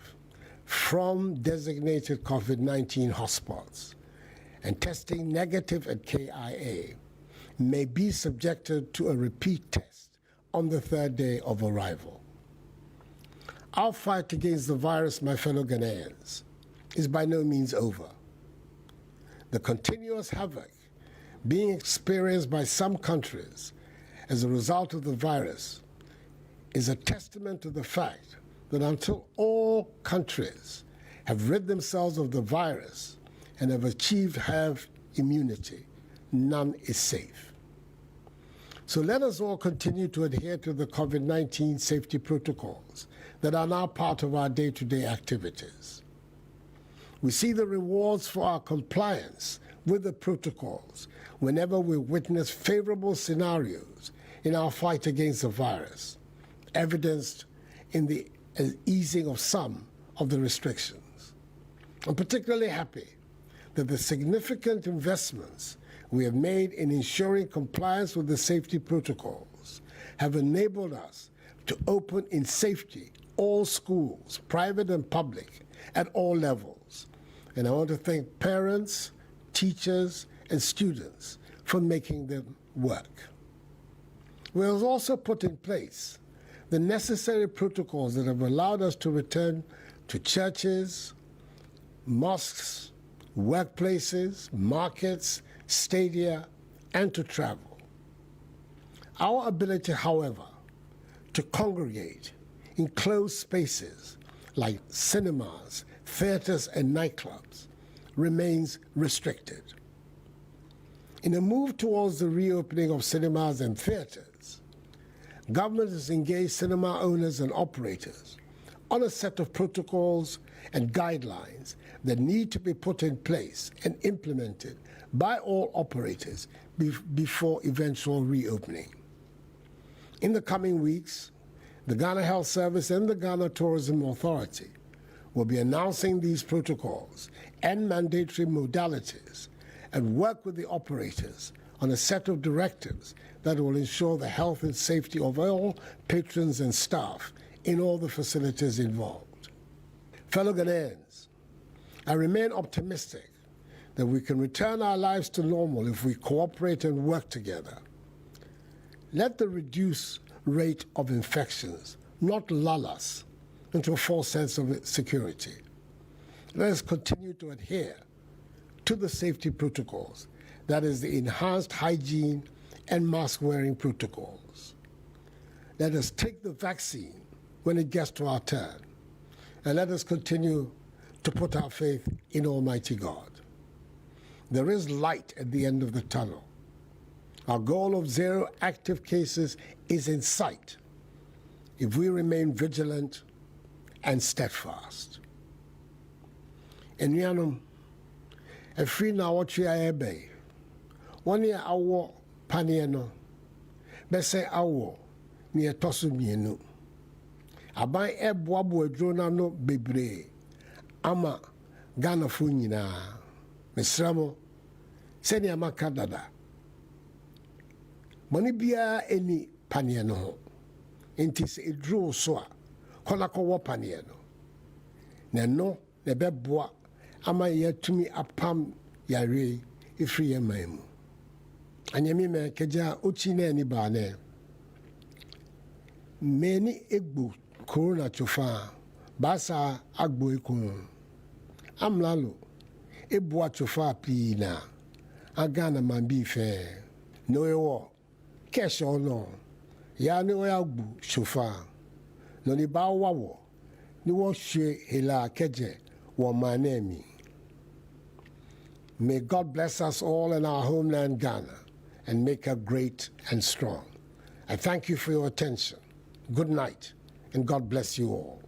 from designated COVID-19 hotspots and testing negative at KIA may be subjected to a repeat test on the third day of arrival. Our fight against the virus, my fellow Ghanaians, is by no means over. The continuous havoc being experienced by some countries as a result of the virus is a testament to the fact that until all countries have rid themselves of the virus and have achieved herd immunity, none is safe. So let us all continue to adhere to the COVID-19 safety protocols that are now part of our day-to-day activities. We see the rewards for our compliance with the protocols whenever we witness favorable scenarios in our fight against the virus, evidenced in the easing of some of the restrictions. I'm particularly happy that the significant investments we have made in ensuring compliance with the safety protocols have enabled us to open in safety all schools, private and public, at all levels. And I want to thank parents, teachers, and students for making them work. We have also put in place the necessary protocols that have allowed us to return to churches, mosques, workplaces, markets, stadia, and to travel. Our ability, however, to congregate in closed spaces like cinemas, theaters, and nightclubs remains restricted. In a move towards the reopening of cinemas and theatres, government has engaged cinema owners and operators on a set of protocols and guidelines that need to be put in place and implemented by all operators before eventual reopening. In the coming weeks, the Ghana Health Service and the Ghana Tourism Authority will be announcing these protocols and mandatory modalities and work with the operators on a set of directives that will ensure the health and safety of all patrons and staff in all the facilities involved. Fellow Ghanaians, I remain optimistic that we can return our lives to normal if we cooperate and work together. Let the reduced rate of infections not lull us into a false sense of security. Let us continue to adhere to the safety protocols, that is, the enhanced hygiene and mask-wearing protocols. Let us take the vaccine when it gets to our turn, and let us continue to put our faith in Almighty God. There is light at the end of the tunnel. Our goal of 0 active cases is in sight if we remain vigilant and steadfast. Enuanum, efiri na awotwe ayebe. One year awo panie no. Bese awo ni etosu mienu. Aban eboabo aduro na no bebre. Ama Ghana fo nyina. Mesramo seni amaka dada. Mani bia eni panie no ho. Enti se eduro so a kola ko wo panie no. Na no ne beboa ama yatumi apam yare ifri yemaimu. Anyami me keja ochi na ni ba ne. Many egbo corona chofa basa agbo ekun. Amlalo ebo chofa pi na agana mambi fe no ewo cash or no ya ni o agbo chofa no ni ba wawo ni wo hwe hela keje wo manemi. May God bless us all in our homeland Ghana and make her great and strong. I thank you for your attention. Good night, and God bless you all.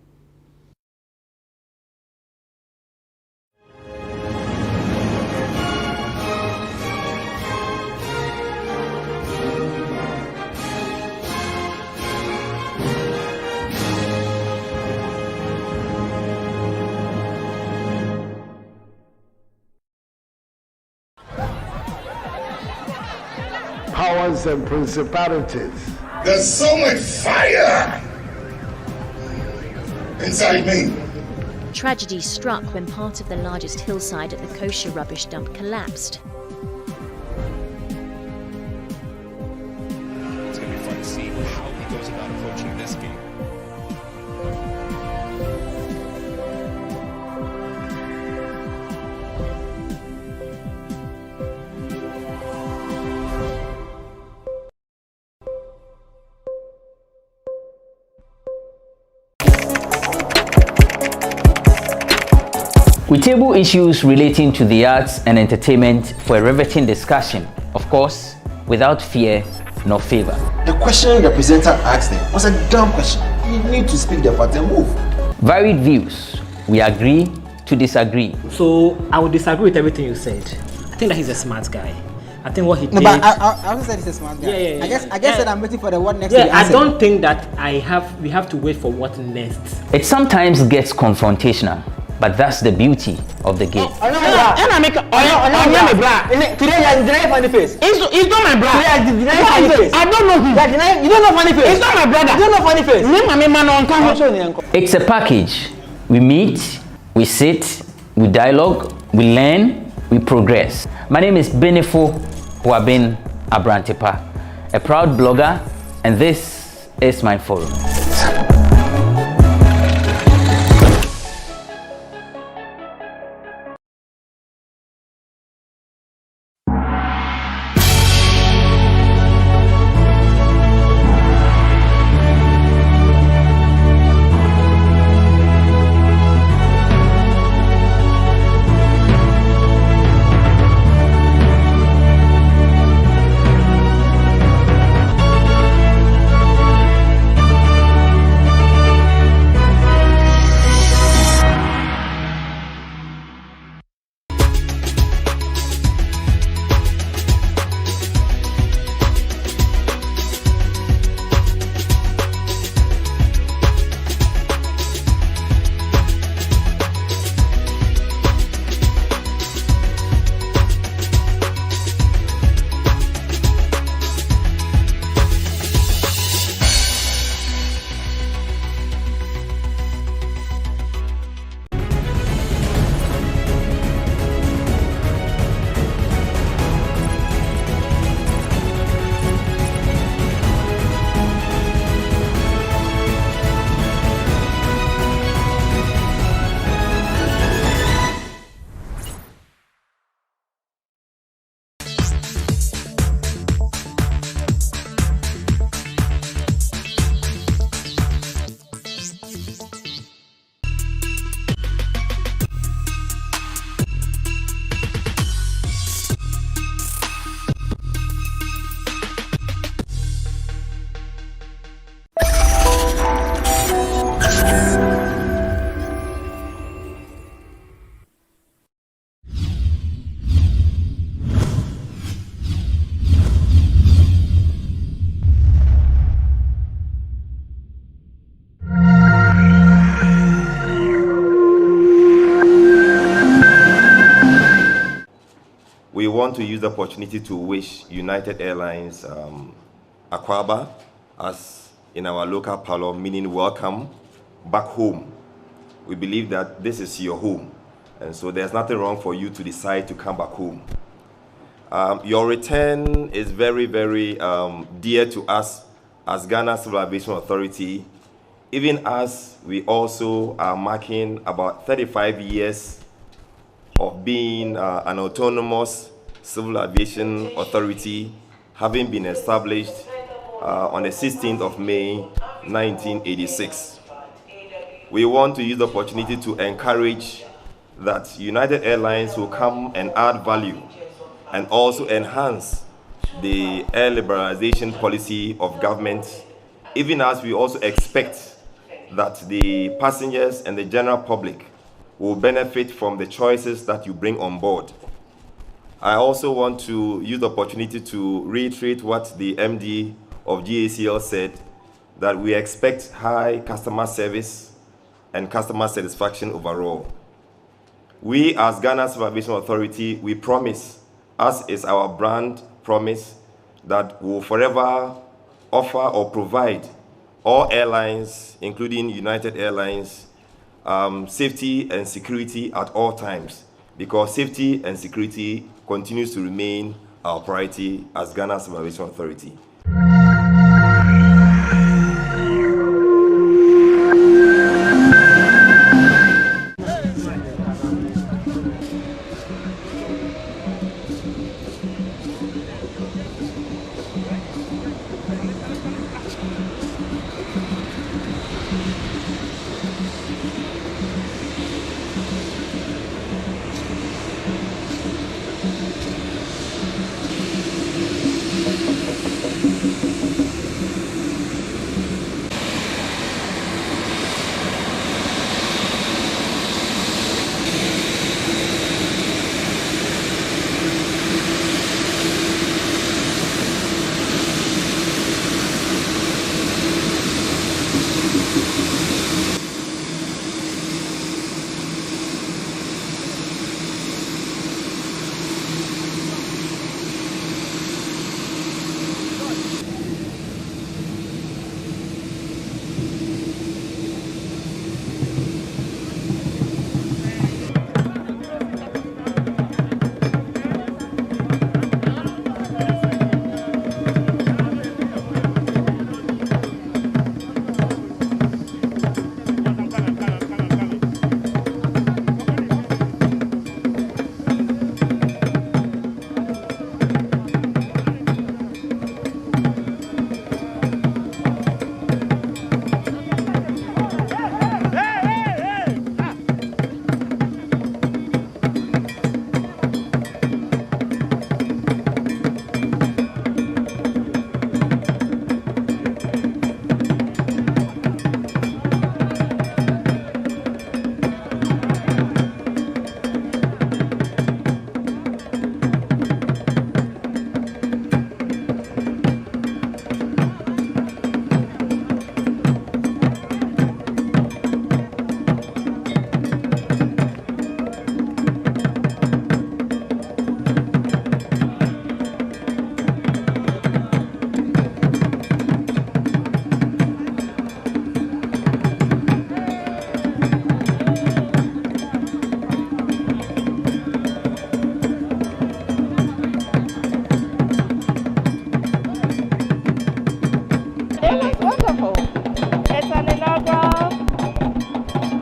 Powers and principalities. There's so much fire inside me. Tragedy struck when part of the largest hillside at the kosher rubbish dump collapsed. It's going to be fun to see how he goes about approaching this game. We table issues relating to the arts and entertainment for a riveting discussion, of course, without fear nor favor. The question the presenter asked them was a dumb question. You need to speak the part and move. Varied views. We agree to disagree. So I would disagree with everything you said. I think that he's a smart guy. I think what he did. No, but I also said he's a smart guy. Yeah. I guess that I'm waiting for the what next. Yeah, I don't think that we have to wait for what next. It sometimes gets confrontational, but that's the beauty of the game. Today you deny funny face. It's not my brother. Today you deny funny face. I don't know him. You don't know funny face. It's not my brother. You don't know funny face. It's a package. We meet, we sit, we dialogue, we learn, we progress. My name is Benefo Abrantepa, a proud blogger, and this is my forum. want to use the opportunity to wish United Airlines Akwaba, as in our local parlor, meaning welcome back home. We believe that this is your home, and so there's nothing wrong for you to decide to come back home. Your return is very, very dear to us as Ghana Civil Aviation Authority, even as we also are marking about 35 years of being an autonomous civil aviation authority, having been established on the 16th of May, 1986. We want to use the opportunity to encourage that United Airlines will come and add value and also enhance the air liberalization policy of government, even as we also expect that the passengers and the general public will benefit from the choices that you bring on board. I also want to use the opportunity to reiterate what the MD of GACL said, that we expect high customer service and customer satisfaction overall. We as Ghana Civil Aviation Authority, we promise, as is our brand promise, that we will forever offer or provide all airlines, including United Airlines, safety and security at all times, because safety and security continues to remain our priority as Ghana Civil Aviation Authority.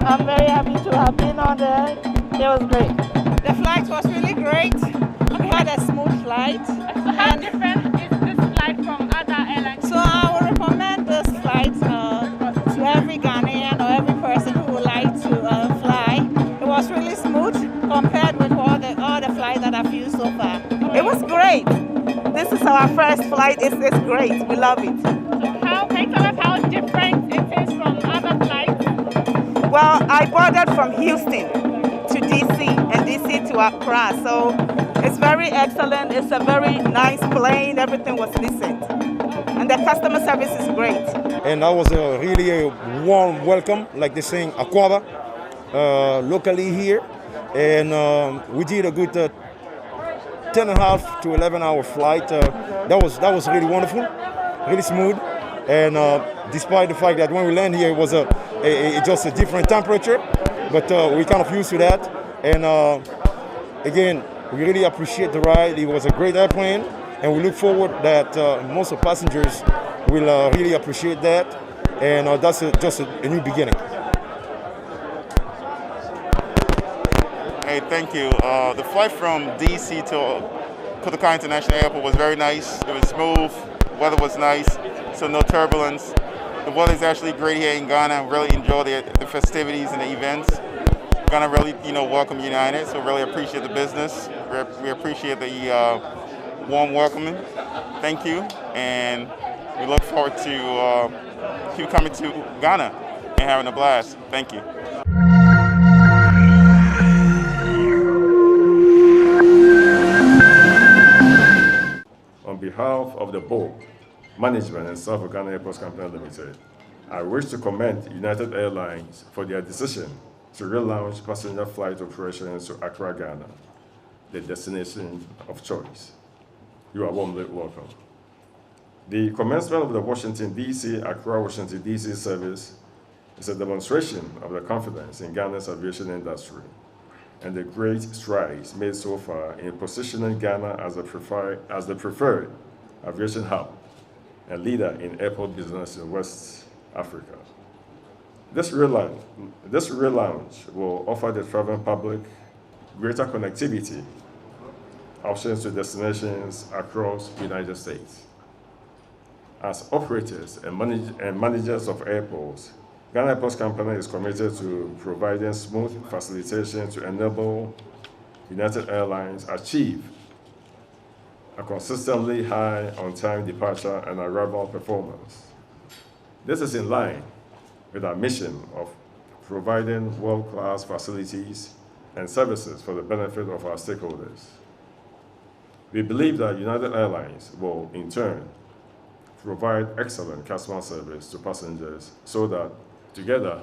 I'm very happy to have been on there. It was great. The flight was really great. We had a smooth flight. So how different is this flight from other airlines? So I would recommend this flight to every Ghanaian or every person who would like to fly. It was really smooth compared with all the flights that I've used so far. It was great. This is our first flight. It's great. We love it. So can you tell us how different it is from other flights? Well, I boarded from Houston to DC and DC to Accra, so it's very excellent. It's a very nice plane. Everything was decent, and the customer service is great. And that was really a warm welcome, like they say in Akwaba, locally here, and we did a good 10.5 to 11-hour flight. That was really wonderful, really smooth. And despite the fact that when we land here, it was just a different temperature, but we kind of used to that. And again, we really appreciate the ride. It was a great airplane, and we look forward that most of passengers will really appreciate that. And that's just a new beginning. Hey, thank you. The flight from DC to Kotoka International Airport was very nice. It was smooth. Weather was nice, so no turbulence. The weather is actually great here in Ghana. Really enjoy the festivities and the events. Ghana really, welcome United, so really appreciate the business. We appreciate the warm welcoming. Thank you, and we look forward to keep coming to Ghana and having a blast. Thank you. On behalf of the board, management, and staff of Ghana Airports Company Limited, I wish to commend United Airlines for their decision to relaunch passenger flight operations to Accra, Ghana, the destination of choice. You are warmly welcome. The commencement of the Washington, D.C., Accra, Washington, D.C. service is a demonstration of the confidence in Ghana's aviation industry and the great strides made so far in positioning Ghana as the preferred aviation hub and leader in airport business in West Africa. This relaunch will offer the traveling public greater connectivity options to destinations across the United States. As operators and managers of airports, Ghana Airports Company is committed to providing smooth facilitation to enable United Airlines achieve a consistently high on-time departure and arrival performance. This is in line with our mission of providing world-class facilities and services for the benefit of our stakeholders. We believe that United Airlines will, in turn, provide excellent customer service to passengers so that together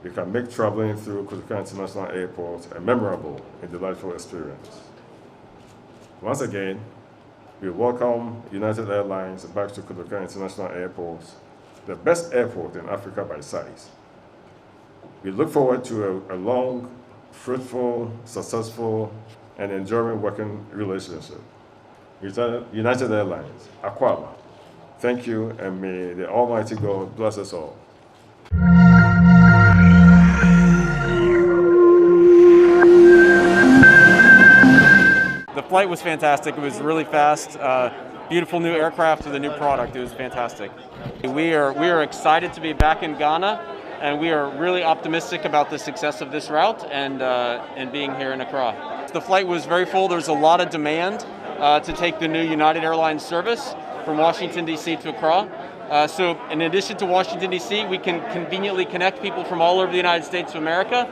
we can make traveling through Kotoka International Airport a memorable and delightful experience. Once again, we welcome United Airlines back to Kotoka International Airport, the best airport in Africa by size. We look forward to a long, fruitful, successful, and enduring working relationship. United Airlines, Akwaba. Thank you, and may the Almighty God bless us all. The flight was fantastic. It was really fast. Beautiful new aircraft with a new product. It was fantastic. We are excited to be back in Ghana, and we are really optimistic about the success of this route and being here in Accra. The flight was very full. There's a lot of demand to take the new United Airlines service from Washington, D.C. to Accra. So in addition to Washington, D.C., we can conveniently connect people from all over the United States of America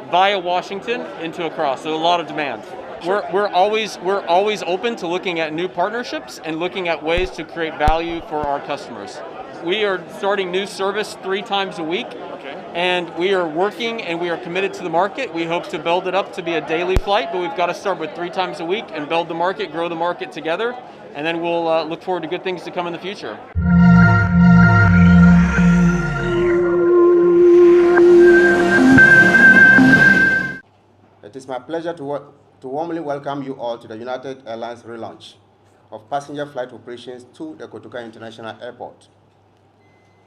via Washington into Accra. So a lot of demand. We're always open to looking at new partnerships and looking at ways to create value for our customers. We are starting new service 3 times a week, and we are working and we are committed to the market. We hope to build it up to be a daily flight, but we've got to start with 3 times a week and build the market, grow the market together, and then we'll look forward to good things to come in the future. It is my pleasure to warmly welcome you all to the United Airlines relaunch of passenger flight operations to the Kotoka International Airport.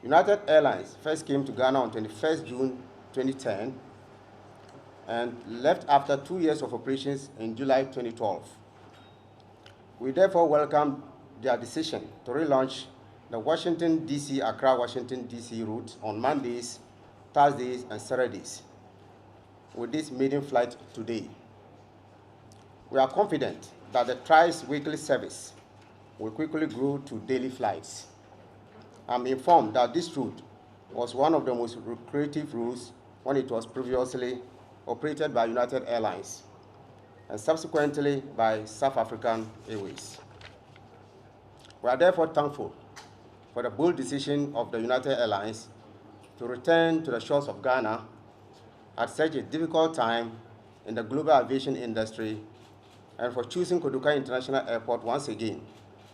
United Airlines first came to Ghana on 21st June 2010 and left after 2 years of operations in July 2012. We therefore welcome their decision to relaunch the Washington, D.C., Accra, Washington, D.C. route on Mondays, Thursdays, and Saturdays with this maiden flight today. We are confident that the thrice weekly service will quickly grow to daily flights. I'm informed that this route was one of the most lucrative routes when it was previously operated by United Airlines and subsequently by South African Airways. We are therefore thankful for the bold decision of the United Airlines to return to the shores of Ghana at such a difficult time in the global aviation industry and for choosing Kotoka International Airport once again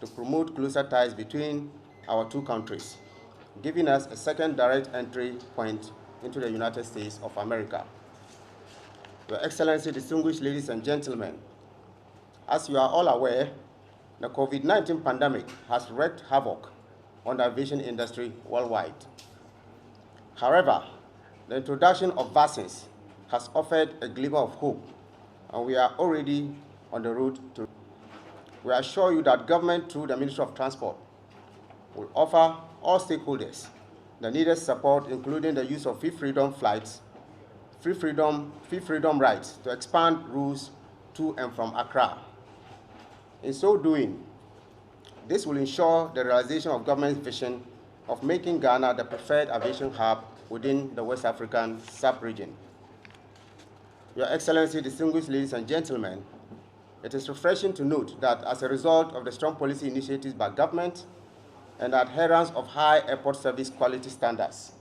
to promote closer ties between our two countries, giving us a second direct entry point into the United States of America. Your Excellency, distinguished ladies and gentlemen, as you are all aware, the COVID-19 pandemic has wreaked havoc on the aviation industry worldwide. However, the introduction of vaccines has offered a glimmer of hope, and we are already on the road to. We assure you that government, through the Ministry of Transport, will offer all stakeholders the needed support, including the use of free freedom flights, free freedom rights to expand routes to and from Accra. In so doing, this will ensure the realization of government's vision of making Ghana the preferred aviation hub within the West African sub-region. Your Excellency, distinguished ladies and gentlemen, it is refreshing to note that as a result of the strong policy initiatives by government and the adherence of high airport service quality standards,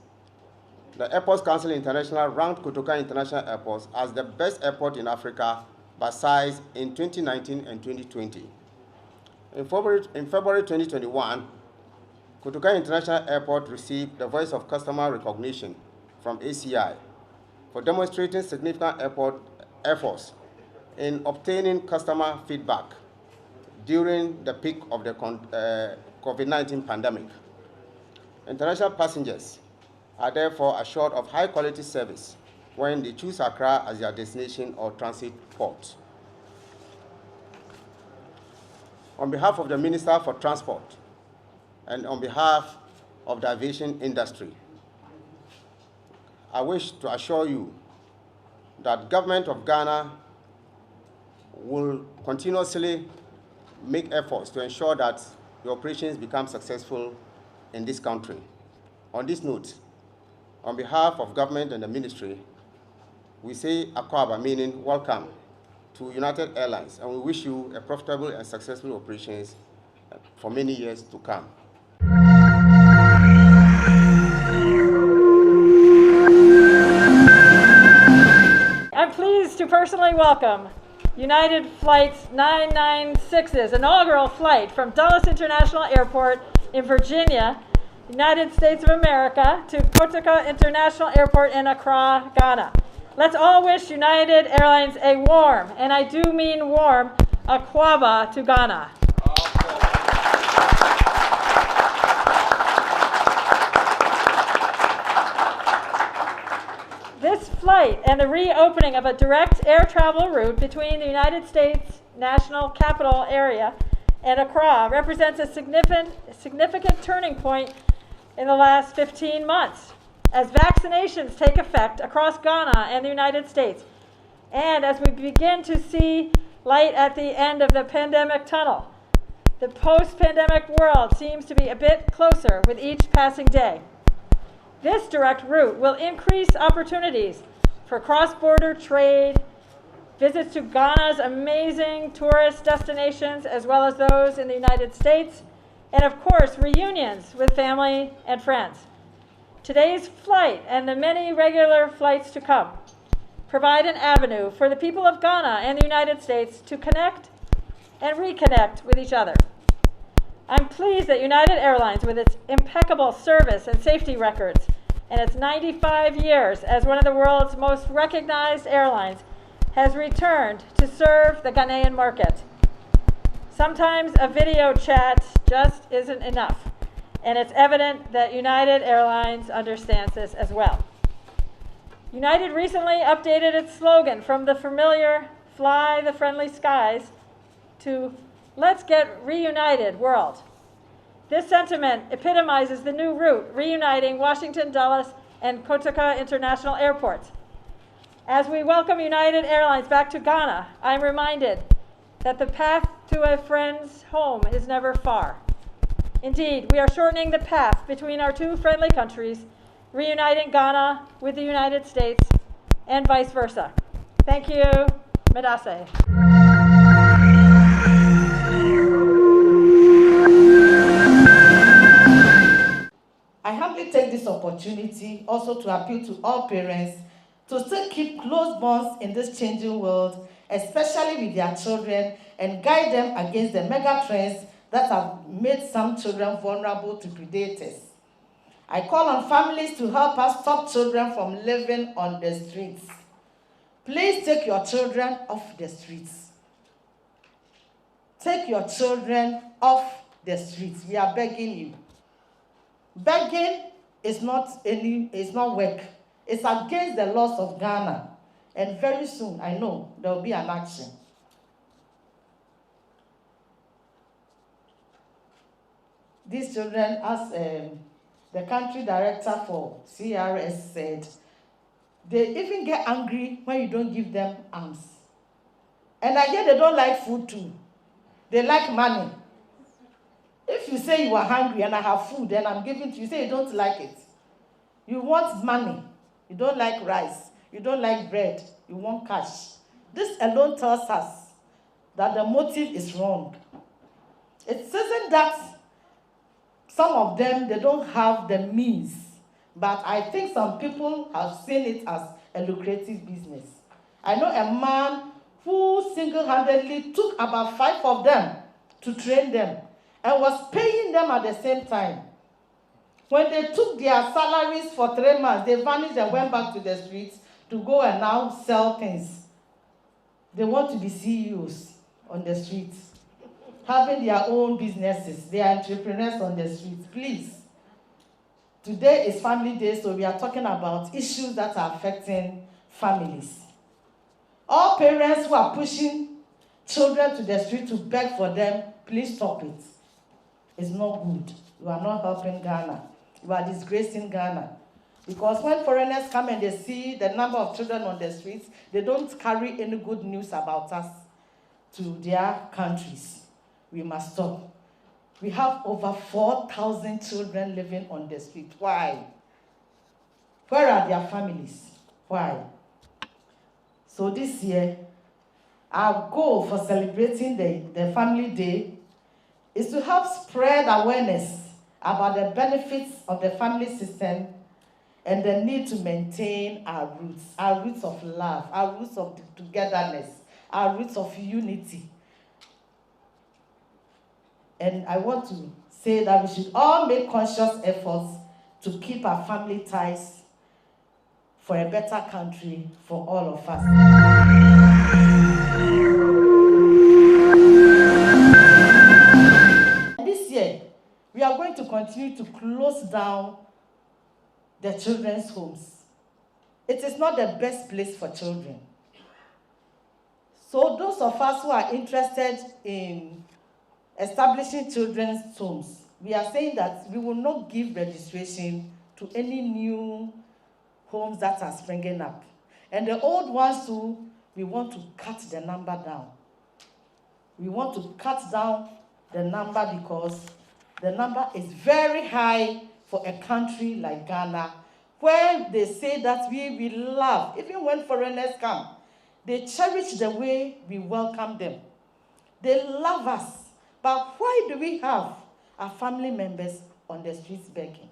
the Airports Council International ranked Kotoka International Airport as the best airport in Africa by size in 2019 and 2020. In February 2021, Kotoka International Airport received the Voice of Customer recognition from ACI for demonstrating significant airport efforts in obtaining customer feedback during the peak of the COVID-19 pandemic. International passengers are therefore assured of high-quality service when they choose Accra as their destination or transit port. On behalf of the Minister for Transport and on behalf of the aviation industry, I wish to assure you that Government of Ghana will continuously make efforts to ensure that the operations become successful in this country. On this note, on behalf of government and the ministry, we say Akwaba, meaning welcome to United Airlines, and we wish you a profitable and successful operations for many years to come. I'm pleased to personally welcome United Flight's 996's inaugural flight from Dulles International Airport in Virginia, United States of America, to Kotoka International Airport in Accra, Ghana. Let's all wish United Airlines a warm, and I do mean warm, Akwaba to Ghana. This flight and the reopening of a direct air travel route between the United States National Capital Area and Accra represents a significant turning point in the last 15 months as vaccinations take effect across Ghana and the United States, and as we begin to see light at the end of the pandemic tunnel. The post-pandemic world seems to be a bit closer with each passing day. This direct route will increase opportunities for cross-border trade, visits to Ghana's amazing tourist destinations, as well as those in the United States, and of course, reunions with family and friends. Today's flight and the many regular flights to come provide an avenue for the people of Ghana and the United States to connect and reconnect with each other. I'm pleased that United Airlines, with its impeccable service and safety records and its 95 years as one of the world's most recognized airlines, has returned to serve the Ghanaian market. Sometimes a video chat just isn't enough, and it's evident that United Airlines understands this as well. United recently updated its slogan from the familiar "Fly the Friendly Skies" to "Let's Get Reunited World." This sentiment epitomizes the new route reuniting Washington Dulles and Kotoka International Airports. As we welcome United Airlines back to Ghana, I'm reminded that the path to a friend's home is never far. Indeed, we are shortening the path between our two friendly countries, reuniting Ghana with the United States, and vice versa. Thank you. Medase. I humbly take this opportunity also to appeal to all parents to still keep close bonds in this changing world especially with their children, and guide them against the mega trends that have made some children vulnerable to predators. I call on families to help us stop children from living on the streets. Please take your children off the streets. Take your children off the streets. We are begging you. Begging is not work. It's against the laws of Ghana. And very soon, I know, there will be an action. These children, as the country director for CRS said, they even get angry when you don't give them arms. And I hear they don't like food too. They like money. If you say you are hungry and I have food and I'm giving to you, say you don't like it. You want money. You don't like rice. You don't like bread. You want cash. This alone tells us that the motive is wrong. It isn't that some of them, they don't have the means, but I think some people have seen it as a lucrative business. I know a man who single-handedly took about 5 of them to train them and was paying them at the same time. When they took their salaries for 3 months, they vanished and went back to the streets to go and now sell things. They want to be CEOs on the streets, having their own businesses. They are entrepreneurs on the streets. Please, today is Family Day, so we are talking about issues that are affecting families. All parents who are pushing children to the street to beg for them, please stop it. It's not good. You are not helping Ghana. You are disgracing Ghana. Because when foreigners come and they see the number of children on the streets, they don't carry any good news about us to their countries. We must stop. We have over 4,000 children living on the street. Why? Where are their families? Why? So this year, our goal for celebrating the Family Day is to help spread awareness about the benefits of the family system and the need to maintain our roots of love, our roots of togetherness, our roots of unity. And I want to say that we should all make conscious efforts to keep our family ties for a better country for all of us. This year, we are going to continue to close down the children's homes. It is not the best place for children. So those of us who are interested in establishing children's homes, we are saying that we will not give registration to any new homes that are springing up. And the old ones too, we want to cut the number down. We want to cut down the number because the number is very high for a country like Ghana, where they say that we love, even when foreigners come, they cherish the way we welcome them. They love us. But why do we have our family members on the streets begging?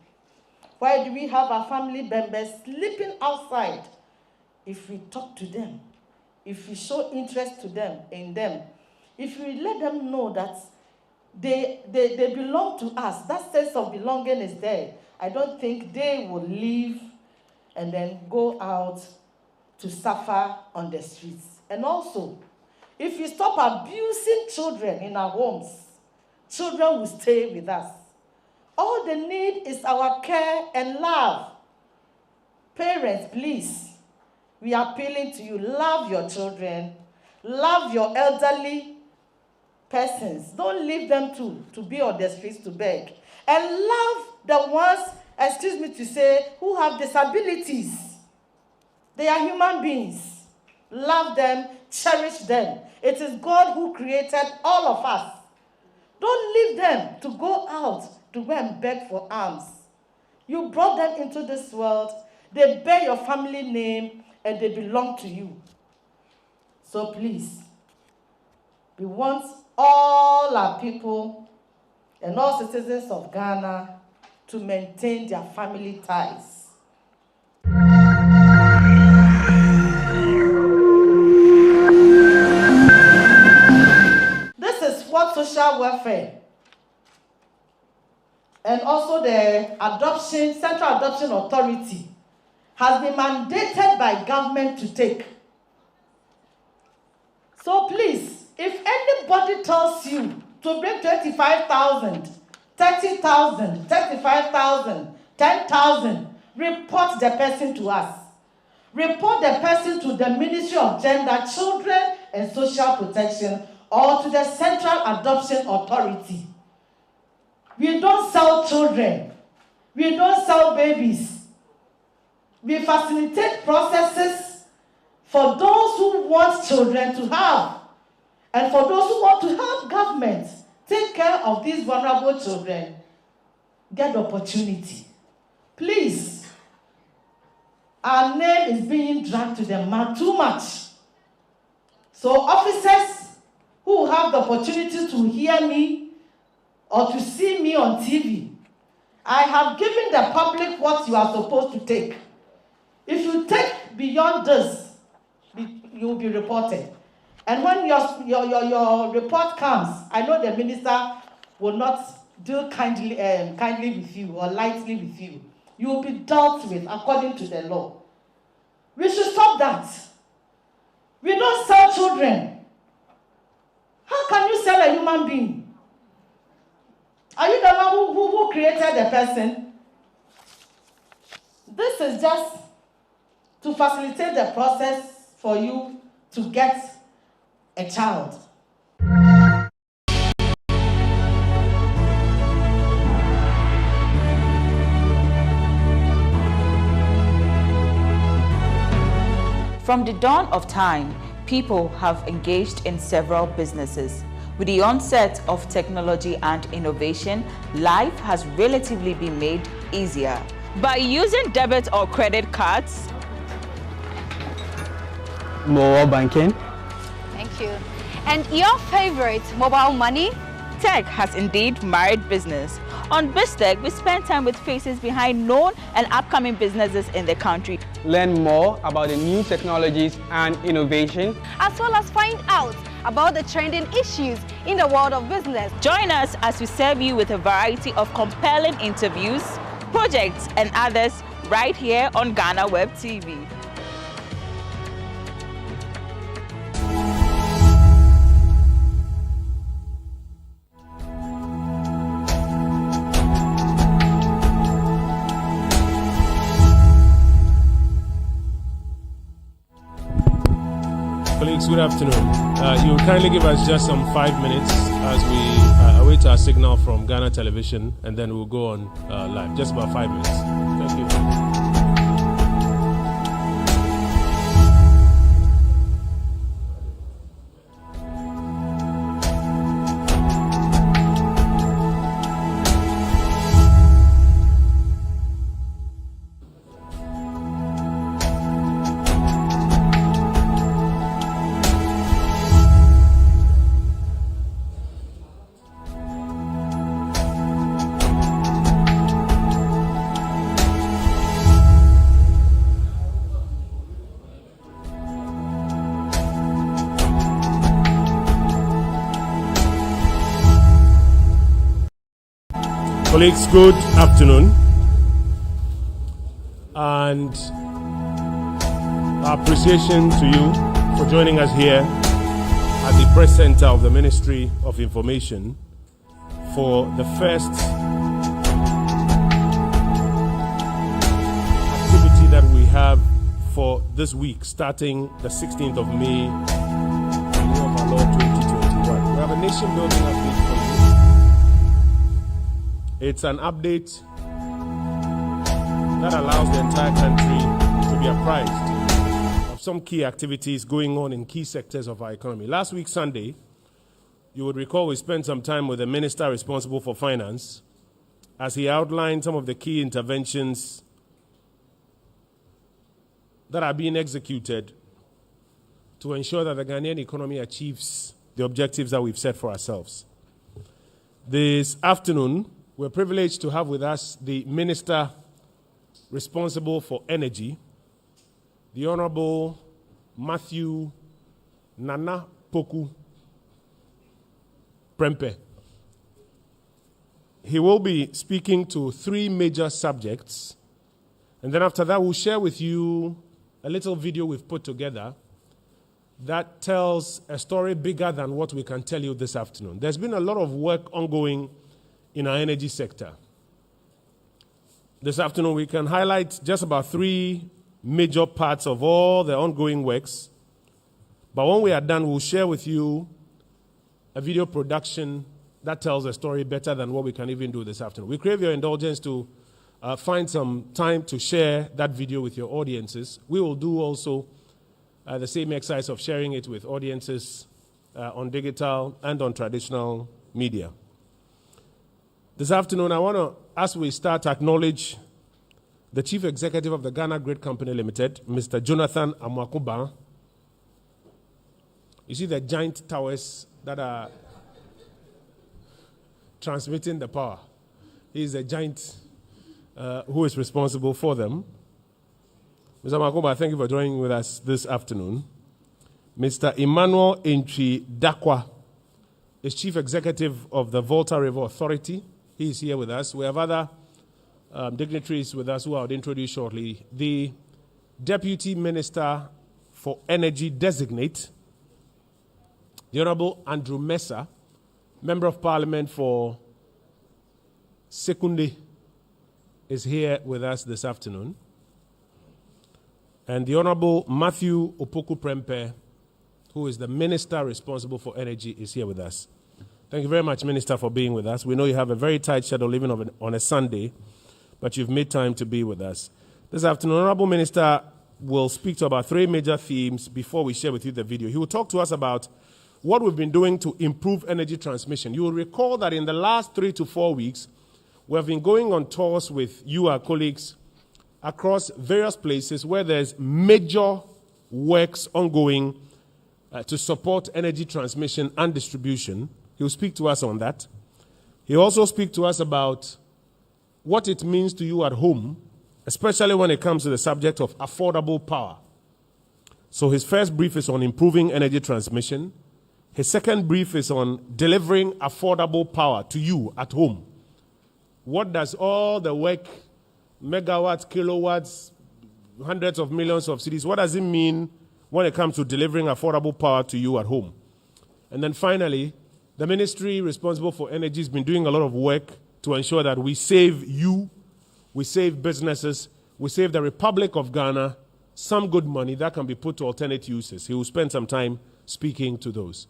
Why do we have our family members sleeping outside? If we talk to them, if we show interest to them, if we let them know that they belong to us, that sense of belonging is there, I don't think they will leave and then go out to suffer on the streets. And also, if we stop abusing children in our homes, children will stay with us. All they need is our care and love. Parents, please, we are appealing to you. Love your children. Love your elderly persons. Don't leave them to be on the streets to beg. And love the ones, excuse me to say, who have disabilities. They are human beings. Love them, cherish them. It is God who created all of us. Don't leave them to go out to go and beg for alms. You brought them into this world. They bear your family name and they belong to you. So please, we want all our people and all citizens of Ghana to maintain their family ties. Social Welfare, and also the Central Adoption Authority has been mandated by government to take. So please, if anybody tells you to bring 25,000, 30,000, 35,000, 10,000, report the person to us. Report the person to the Ministry of Gender, Children and Social Protection or to the Central Adoption Authority. We don't sell children. We don't sell babies. We facilitate processes for those who want children to have, and for those who want to help government take care of these vulnerable children, get the opportunity. Please, our name is being dragged to the mat too much. So officers who have the opportunity to hear me or to see me on TV, I have given the public what you are supposed to take. If you take beyond this, you will be reported. And when your report comes, I know the minister will not deal kindly with you or lightly with you. You will be dealt with according to the law. We should stop that. We don't sell children. How can you sell a human being? Are you the one who created the person? This is just to facilitate the process for you to get a child. From the dawn of time, people have engaged in several businesses. With the onset of technology and innovation, life has relatively been made easier. By using debit or credit cards, mobile banking. Thank you. And your favorite, mobile money? Tech has indeed married business. On BizTech, we spend time with faces behind known and upcoming businesses in the country. Learn more about the new technologies and innovation, as well as find out about the trending issues in the world of business. Join us as we serve you with a variety of compelling interviews, projects, and others right here on GhanaWeb TV. Colleagues, good afternoon. You will kindly give us just some 5 minutes as we await our signal from Ghana Television, and then we'll go on live. Just about 5 minutes. Thank you. Colleagues, good afternoon, and our appreciation to you for joining us here at the Press Center of the Ministry of Information for the first activity that we have for this week, starting the 16th of May, year of our Lord 2021. We have a nation building update for you. It's an update that allows the entire country to be apprised of some key activities going on in key sectors of our economy. Last week, Sunday, you would recall we spent some time with the minister responsible for finance as he outlined some of the key interventions that are being executed to ensure that the Ghanaian economy achieves the objectives that we've set for ourselves. This afternoon, we're privileged to have with us the Minister responsible for energy, the Honorable Matthew Nana Poku, Prempe. He will be speaking to 3 major subjects, and then after that we'll share with you a little video we've put together that tells a story bigger than what we can tell you this afternoon. There's been a lot of work ongoing in our energy sector. This afternoon we can highlight just about 3 major parts of all the ongoing works, but when we are done we'll share with you a video production that tells a story better than what we can even do this afternoon. We crave your indulgence to find some time to share that video with your audiences. We will do also the same exercise of sharing it with audiences on digital and on traditional media. This afternoon, I want to, as we start, acknowledge the Chief Executive of the Ghana Grid Company Limited, Mr. Jonathan Amwakuba. You see the giant towers that are transmitting the power. He is a giant who is responsible for them. Mr. Makoba, thank you for joining with us this afternoon. Mr. Emmanuel Entry Dakwa is Chief Executive of the Volta River Authority. He is here with us. We have other dignitaries with us who I will introduce shortly. The Deputy Minister for Energy Designate, the Honorable Andrew Mesa, Member of Parliament for Sekunde, is here with us this afternoon. And the Honorable Matthew Opoku Prempe, who is the Minister responsible for energy, is here with us. Thank you very much, Minister, for being with us. We know you have a very tight schedule even on a Sunday, but you've made time to be with us. This afternoon, Honorable Minister will speak to about 3 major themes before we share with you the video. He will talk to us about what we've been doing to improve energy transmission. You will recall that in the last 3 to 4 weeks, we have been going on tours with you, our colleagues, across various places where there's major works ongoing to support energy transmission and distribution. He'll speak to us on that. He'll also speak to us about what it means to you at home, especially when it comes to the subject of affordable power. So his first brief is on improving energy transmission. His second brief is on delivering affordable power to you at home. What does all the work, megawatts, kilowatts, hundreds of millions of cities, what does it mean when it comes to delivering affordable power to you at home? And then finally, the ministry responsible for energy has been doing a lot of work to ensure that we save you, we save businesses, we save the Republic of Ghana some good money that can be put to alternate uses. He will spend some time speaking to those.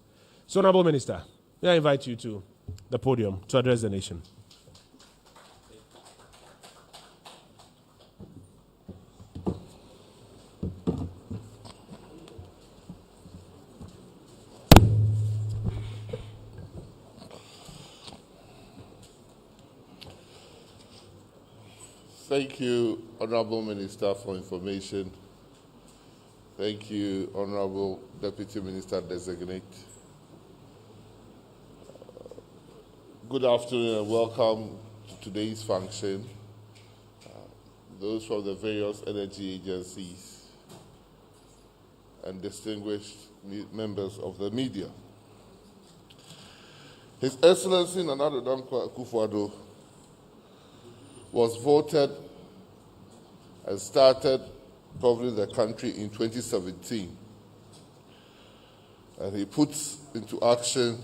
So, Honorable Minister, may I invite you to the podium to address the nation. Thank you, Honorable Minister, for information. Thank you, Honorable Deputy Minister Designate. Good afternoon and welcome to today's function. Those from the various energy agencies and distinguished members of the media. His Excellency Nana Addo Dankwa Akufo-Addo was voted and started governing the country in 2017. And he puts into action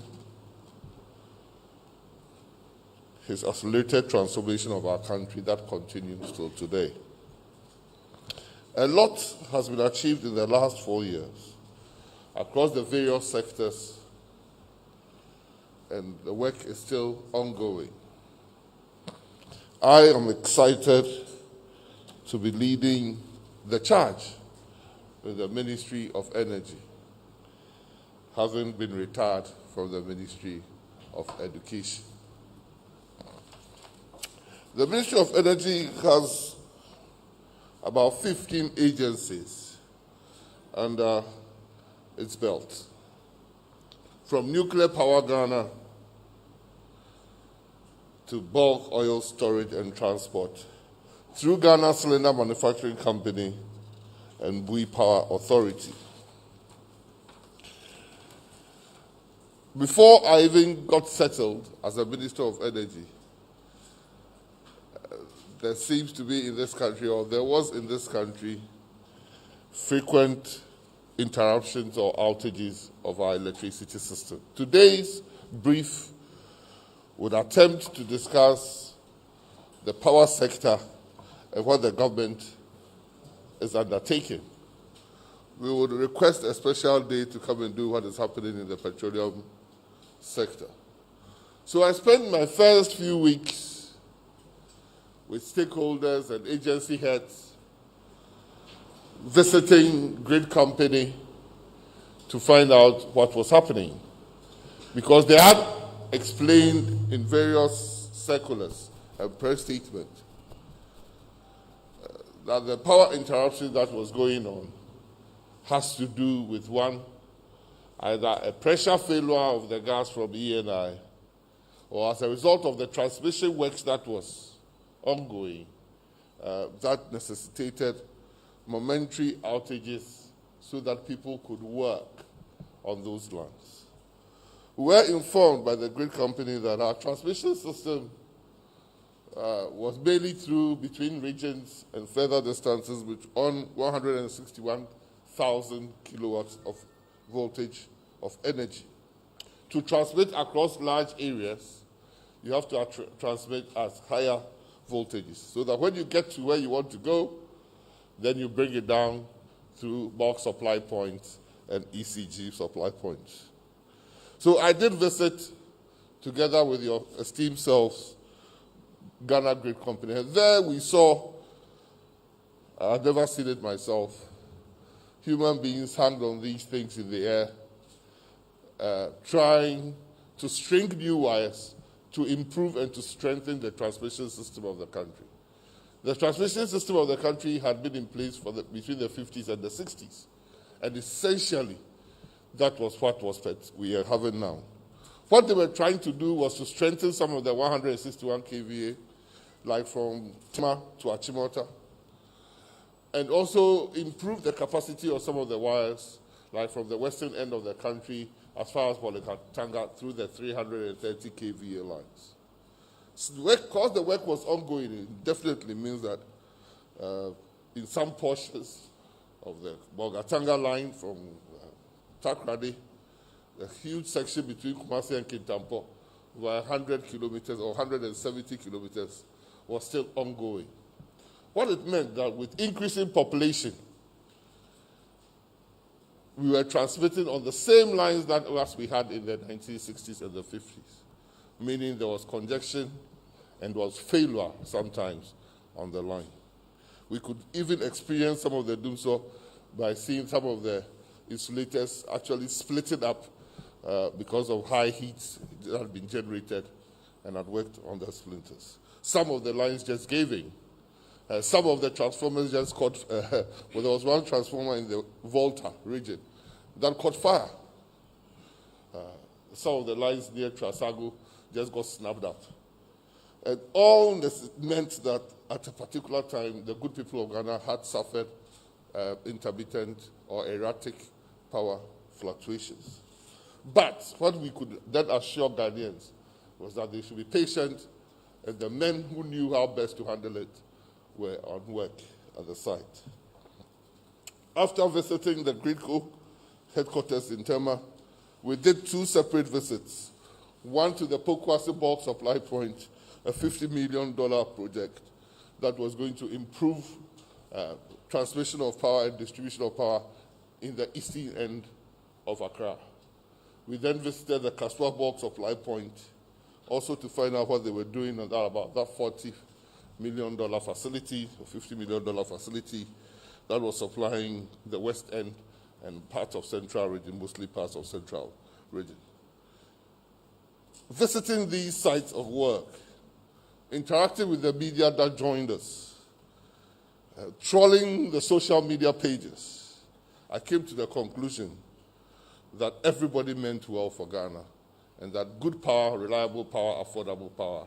his accelerated transformation of our country that continues till today. A lot has been achieved in the last 4 years across the various sectors, and the work is still ongoing. I am excited to be leading the charge with the Ministry of Energy, having been retired from the Ministry of Education. The Ministry of Energy has about 15 agencies under its belt, from Nuclear Power Ghana to bulk oil storage and transport, through Ghana Cylinder Manufacturing Company and Bui Power Authority. Before I even got settled as a Minister of Energy, there seems to be in this country, or there was in this country, frequent interruptions or outages of our electricity system. Today's brief would attempt to discuss the power sector and what the government is undertaking. We would request a special day to come and do what is happening in the petroleum sector. So I spent my first few weeks with stakeholders and agency heads visiting grid company to find out what was happening, because they had explained in various circulars and press statements that the power interruption that was going on has to do with one, either a pressure failure of the gas from ENI, or as a result of the transmission works that was ongoing, that necessitated momentary outages so that people could work on those lines. We were informed by the grid company that our transmission system was mainly through between regions and further distances on 161,000 kilowatts of voltage of energy. To transmit across large areas, you have to transmit at higher voltages, so that when you get to where you want to go, then you bring it down through bulk supply points and ECG supply points. So I did visit, together with your esteemed selves, Ghana Grid Company, and there we saw, I've never seen it myself, human beings hanged on these things in the air, trying to string new wires to improve and to strengthen the transmission system of the country. The transmission system of the country had been in place for between the 50s and the 60s, and essentially that was what we are having now. What they were trying to do was to strengthen some of the 161 kVA, like from Tuma to Achimota, and also improve the capacity of some of the wires, like from the western end of the country as far as Bolekatanga through the 330 kVA lines. So because the work was ongoing, it definitely means that in some portions of the Bolekatanga line from Takrady, the huge section between Kumasi and Kintampo, were 100 kilometers or 170 kilometers, was still ongoing. What it meant that with increasing population, we were transmitting on the same lines that as we had in the 1960s and the 50s, meaning there was congestion and was failure sometimes on the line. We could even experience some of the doomsday by seeing some of the insulators actually splitting up because of high heat that had been generated and had worked on the splinters. Some of the lines just gave in. Some of the transformers just caught, well, there was one transformer in the Volta region that caught fire. Some of the lines near Trasago just got snapped up. And all this meant that at a particular time, the good people of Ghana had suffered intermittent or erratic power fluctuations. But what we could then assure Ghanaians was that they should be patient, and the men who knew how best to handle it were on work at the site. After visiting the Gridco headquarters in Tema, we did two separate visits. One to the Pokwasi bulk supply point, a $50 million project that was going to improve transmission of power and distribution of power in the eastern end of Accra. We then visited the Kaswa bulk supply point, also to find out what they were doing about that $40 million facility, or $50 million facility that was supplying the west end and part of central region, mostly parts of central region. Visiting these sites of work, interacting with the media that joined us, trawling the social media pages, I came to the conclusion that everybody meant well for Ghana, and that good power, reliable power, affordable power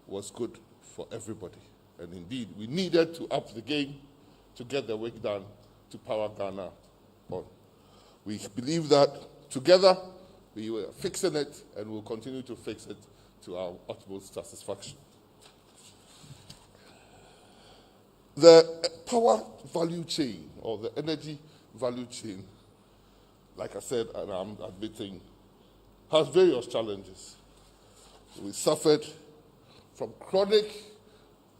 was good for everybody. And indeed, we needed to up the game to get the work done to power Ghana on. We believe that together We were fixing it, and we'll continue to fix it to our utmost satisfaction. The power value chain, or the energy value chain, like I said, and I'm admitting, has various challenges. We suffered from chronic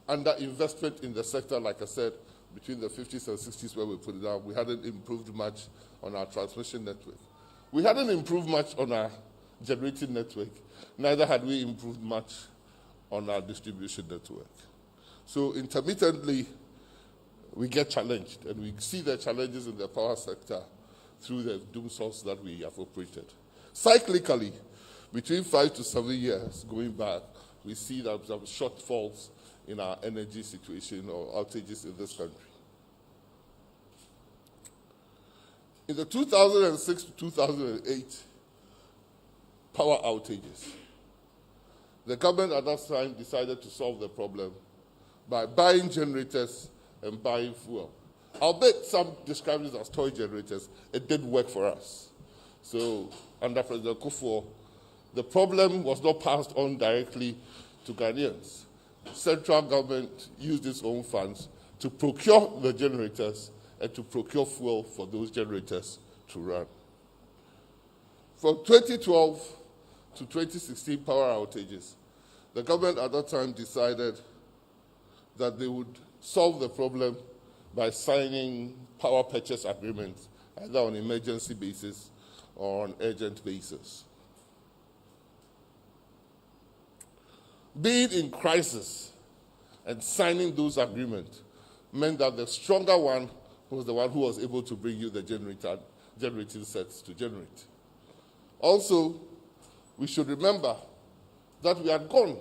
underinvestment in the sector, like I said, between the 50s and 60s where we put it down. We hadn't improved much on our transmission network. We hadn't improved much on our generating network. Neither had we improved much on our distribution network. So intermittently, we get challenged, and we see the challenges in the power sector through the doom source that we have operated. Cyclically, between 5 to 7 years going back, we see that some shortfalls in our energy situation or outages in this country. In the 2006 to 2008 power outages, the government at that time decided to solve the problem by buying generators and buying fuel. Albeit some describe this as toy generators, it did work for us. So under President Kufuor, the problem was not passed on directly to Ghanaians. The central government used its own funds to procure the generators and to procure fuel for those generators to run. From 2012 to 2016 power outages, the government at that time decided that they would solve the problem by signing power purchase agreements, either on emergency basis or on urgent basis. Being in crisis and signing those agreements meant that the stronger one was the one who was able to bring you the generating sets to generate. Also, we should remember that we had gone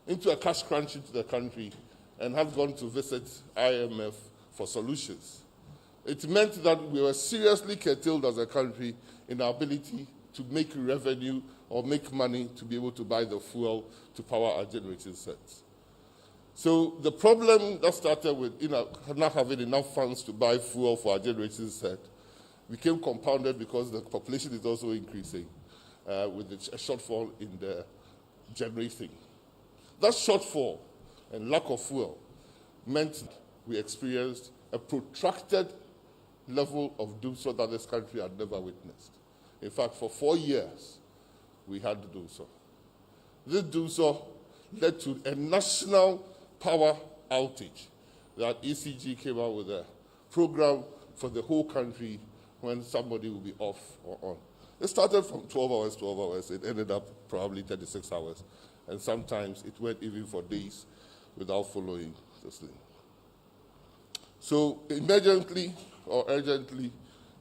into a cash crunch into the country and had gone to visit IMF for solutions. It meant that we were seriously curtailed as a country in our ability to make revenue or make money to be able to buy the fuel to power our generating sets. So the problem that started with not having enough funds to buy fuel for our generating set became compounded because the population is also increasing with a shortfall in the generating. That shortfall and lack of fuel meant we experienced a protracted level of doomsday that this country had never witnessed. In fact, for 4 years, we had to do so. This doomsday led to a national power outage that ECG came out with a program for the whole country when somebody will be off or on. It started from 12 hours. It ended up probably 36 hours. And sometimes it went even for days without following this thing. So emergently or urgently,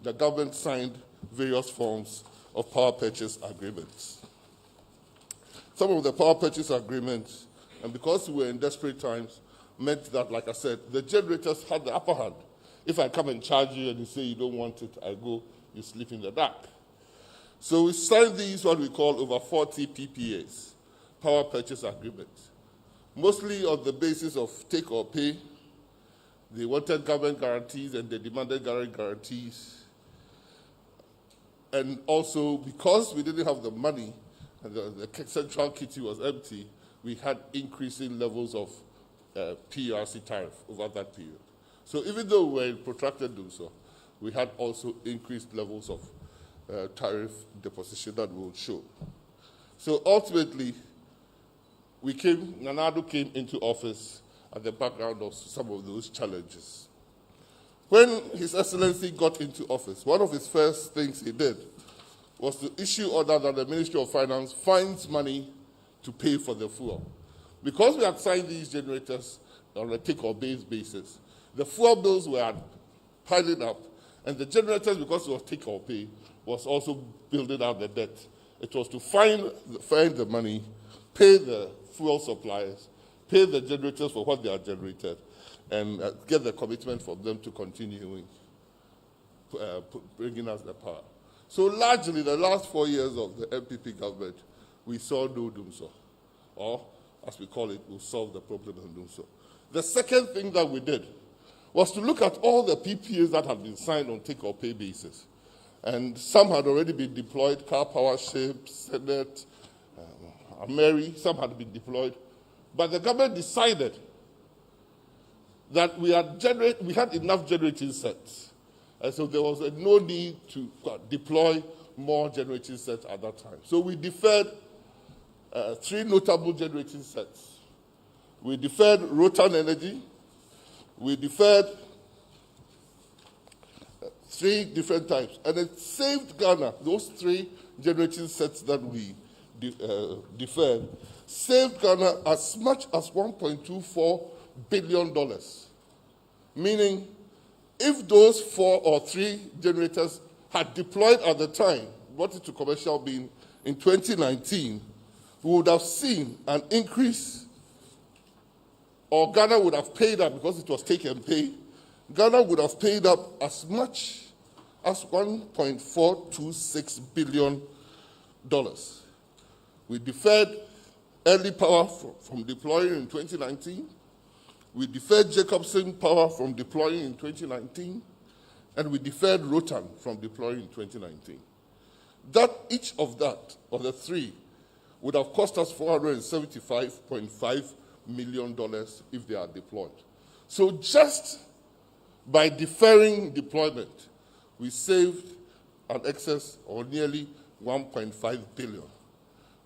the government signed various forms of power purchase agreements. Some of the power purchase agreements, and because we were in desperate times, meant that, like I said, the generators had the upper hand. If I come and charge you and you say you don't want it, I go, you sleep in the dark. So we signed these, what we call over 40 PPAs, power purchase agreements, mostly on the basis of take or pay. They wanted government guarantees and they demanded government guarantees. And also, because we didn't have the money and the central kitty was empty, we had increasing levels of PRC tariff over that period. So even though we were in protracted doom, so we had also increased levels of tariff deposition that we will show. So ultimately, Nana-Addo came into office at the background of some of those challenges. When His Excellency got into office, one of his first things he did was to issue order that the Ministry of Finance finds money to pay for the fuel. Because we had signed these generators on a take-or-pay basis, the fuel bills were piling up, and the generators, because it was take-or-pay, was also building out the debt. It was to find the money, pay the fuel suppliers, pay the generators for what they are generated, and get the commitment from them to continue bringing us the power. So largely, the last 4 years of the MPP government, we saw no doomsday, or as we call it, we solved the problem of doomsday. The second thing that we did was to look at all the PPAs that had been signed on take-or-pay basis And some had already been deployed, car power ships, Senate, Mary, some had been deployed. But the government decided that we had enough generating sets. And so there was no need to deploy more generating sets at that time. So we deferred 3 notable generating sets. We deferred Rotan Energy. We deferred 3 different types. And it saved Ghana, those 3 generating sets that we deferred, saved Ghana as much as $1.24 billion. Meaning, if those 4 or 3 generators had deployed at the time, brought it to commercial being in 2019, we would have seen an increase, or Ghana would have paid up because it was take and pay. Ghana would have paid up as much as $1.426 billion. We deferred early power from deploying in 2019. We deferred Jacobson power from deploying in 2019. And we deferred Rotan from deploying in 2019. Each of that, or the 3, would have cost us $475.5 million if they are deployed. So just by deferring deployment, we saved an excess or nearly $1.5 billion.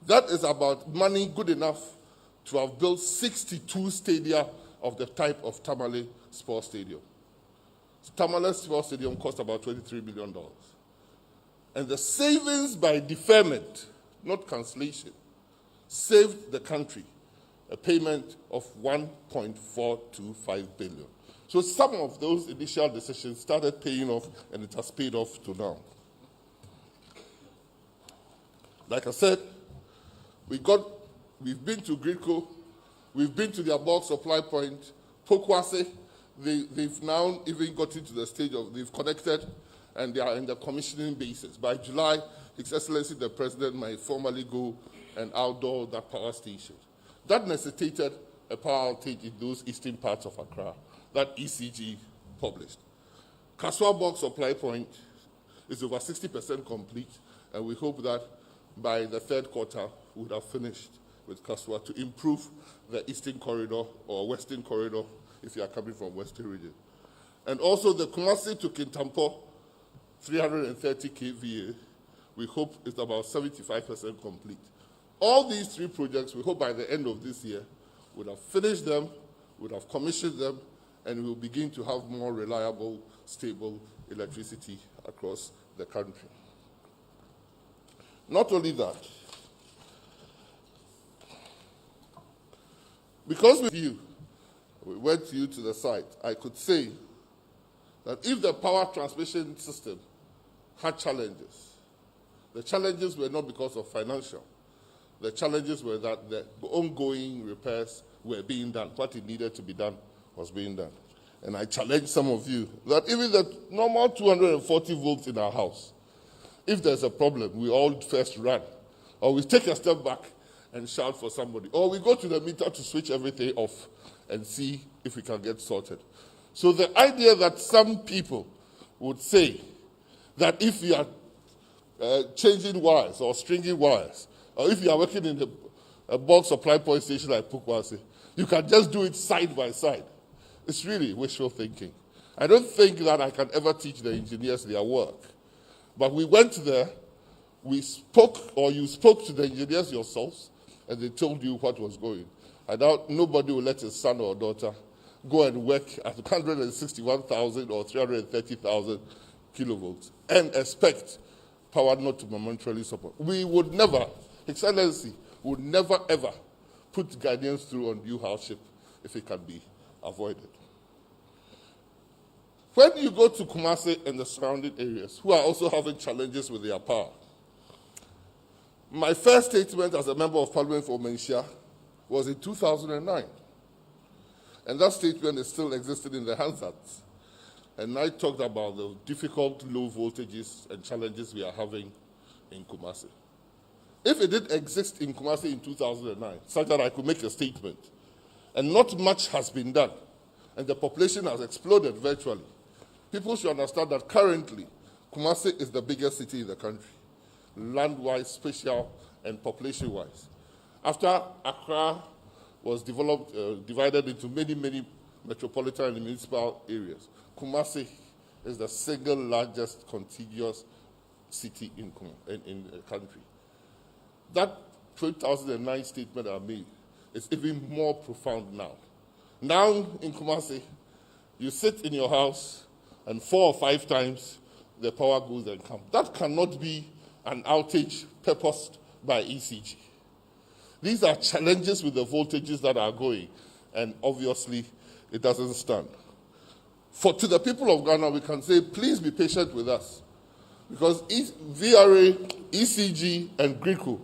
That is about money good enough to have built 62 stadia of the type of Tamale Sports Stadium. Tamale Sports Stadium cost about $23 million. And the savings by deferment, not cancellation, saved the country a payment of $1.425 billion. So some of those initial decisions started paying off, and it has paid off to now. Like I said, we've been to Gridco, we've been to their bulk supply point, Pokwase. They've now even gotten to the stage of they've connected, and they are in the commissioning basis. By July, His Excellency the President might formally go and outdoor that power station. That necessitated a power outage in those eastern parts of Accra that ECG published. Kaswa bulk supply point is over 60% complete, and we hope that by the 3rd quarter, we would have finished with Kaswa to improve the eastern corridor or western corridor if you are coming from western region. And also the Kumasi to Kintampo, 330 kVA, we hope is about 75% complete. All these 3 projects, we hope by the end of this year, would have finished them, would have commissioned them, and we'll begin to have more reliable, stable electricity across the country. Not only that, because we went to the site, I could say that if the power transmission system had challenges, the challenges were not because of financial. The challenges were that the ongoing repairs were being done. What it needed to be done was being done. And I challenge some of you that even the normal 240 volts in our house, if there's a problem, we all first run. Or we take a step back and shout for somebody. Or we go to the meter to switch everything off and see if we can get sorted. So the idea that some people would say that if you are changing wires or stringing wires, or if you are working in a bulk supply point station like Pukwase, you can just do it side by side. It's really wishful thinking. I don't think that I can ever teach the engineers their work. But we went there, we spoke, or you spoke to the engineers yourselves, and they told you what was going. I doubt nobody will let his son or daughter go and work at 161,000 or 330,000 kilovolts and expect power not to momentarily support. We would never, Excellency, would never ever put Ghanaians through undue hardship if it can be avoided. When you go to Kumasi and the surrounding areas, who are also having challenges with their power, my first statement as a member of Parliament for Menchia was in 2009. And that statement is still existing in the Hansards. And I talked about the difficult low voltages and challenges we are having in Kumasi. If it did exist in Kumasi in 2009, such that I could make a statement, and not much has been done, and the population has exploded virtually, people should understand that currently, Kumasi is the biggest city in the country, land-wise, spatial, and population-wise. After Accra was divided into many metropolitan and municipal areas, Kumasi is the single largest contiguous city in the country. That 2009 statement I made is even more profound now. Now in Kumasi, you sit in your house and 4 or 5 times the power goes and comes. That cannot be an outage purposed by ECG. These are challenges with the voltages that are going, and obviously it doesn't stand. To the people of Ghana, we can say, please be patient with us, because VRA, ECG, and GRICO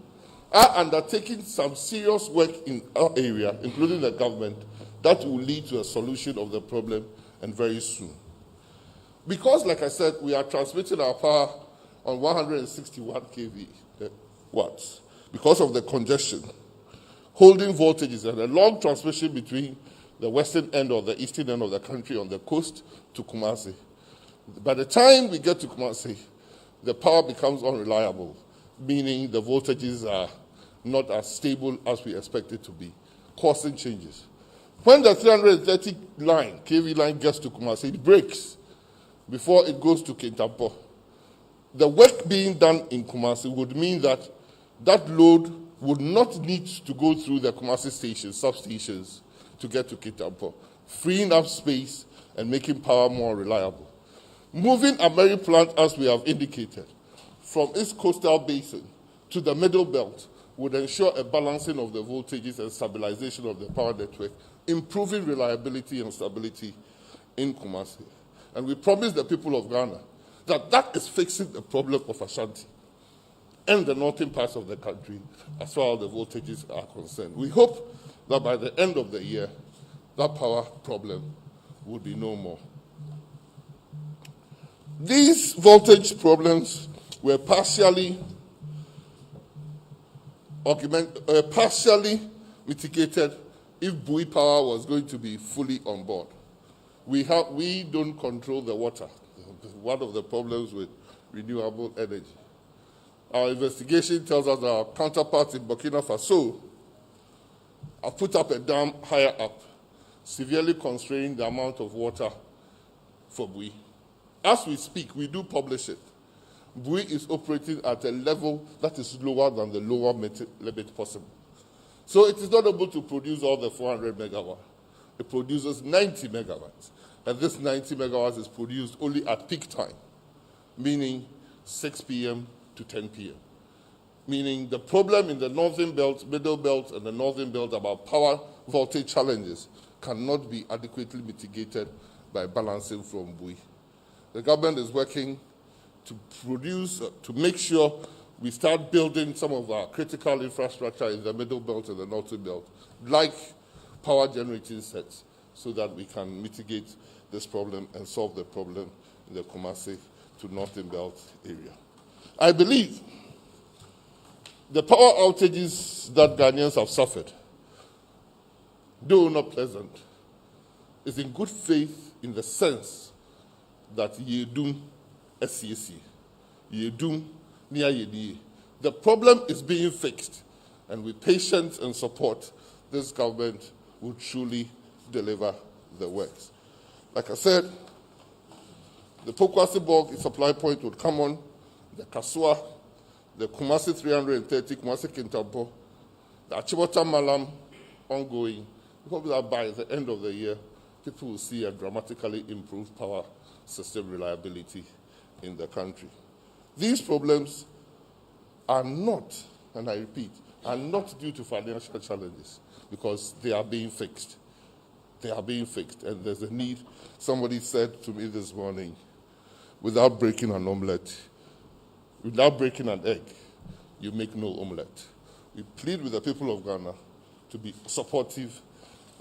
are undertaking some serious work in our area, including the government, that will lead to a solution of the problem, and very soon. Because, like I said, we are transmitting our power on 161 kV watts, because of the congestion, holding voltages and a long transmission between the western end or the eastern end of the country on the coast to Kumasi. By the time we get to Kumasi, the power becomes unreliable, meaning the voltages are not as stable as we expect it to be, causing changes. When the 330 kV line gets to Kumasi, it breaks before it goes to Kintampo. The work being done in Kumasi would mean that that load would not need to go through the Kumasi stations, substations, to get to Kintampo, freeing up space and making power more reliable. Moving a Mary plant, as we have indicated, from its coastal basin to the middle belt would ensure a balancing of the voltages and stabilization of the power network, improving reliability and stability in Kumasi. And we promise the people of Ghana that that is fixing the problem of Ashanti and the northern parts of the country as far as the voltages are concerned. We hope that by the end of the year, that power problem will be no more. These voltage problems were partially mitigated if Bui Power was going to be fully on board. We don't control the water, one of the problems with renewable energy. Our investigation tells us that our counterparts in Burkina Faso have put up a dam higher up, severely constraining the amount of water for Bui. As we speak, we do publish it. Bui is operating at a level that is lower than the lower limit possible. So it is not able to produce all the 400 megawatts. It produces 90 megawatts. And this 90 megawatts is produced only at peak time, meaning 6 p.m. to 10 p.m. Meaning the problem in the northern belt, middle belt, and the northern belt about power voltage challenges cannot be adequately mitigated by balancing from Bui. The government is working to to make sure we start building some of our critical infrastructure in the middle belt and the northern belt, like power generating sets, so that we can mitigate this problem and solve the problem in the Kumasi to northern belt area. I believe the power outages that Ghanaians have suffered, though not pleasant, is in good faith in the sense that Yedum SCAC, Yedum Nia Yedi. The problem is being fixed, and with patience and support, this government will truly deliver the works. Like I said, the Pokwasi Borg supply point would come on, the Kasua, the Kumasi 330, Kumasi Kintampo, the Achibota Malam ongoing. We hope that by the end of the year, people will see a dramatically improved power system reliability in the country. These problems are not, and I repeat, are not due to financial challenges, because they are being fixed. They are being fixed, and there's a need. Somebody said to me this morning, without breaking an omelette, without breaking an egg, you make no omelette. We plead with the people of Ghana to be supportive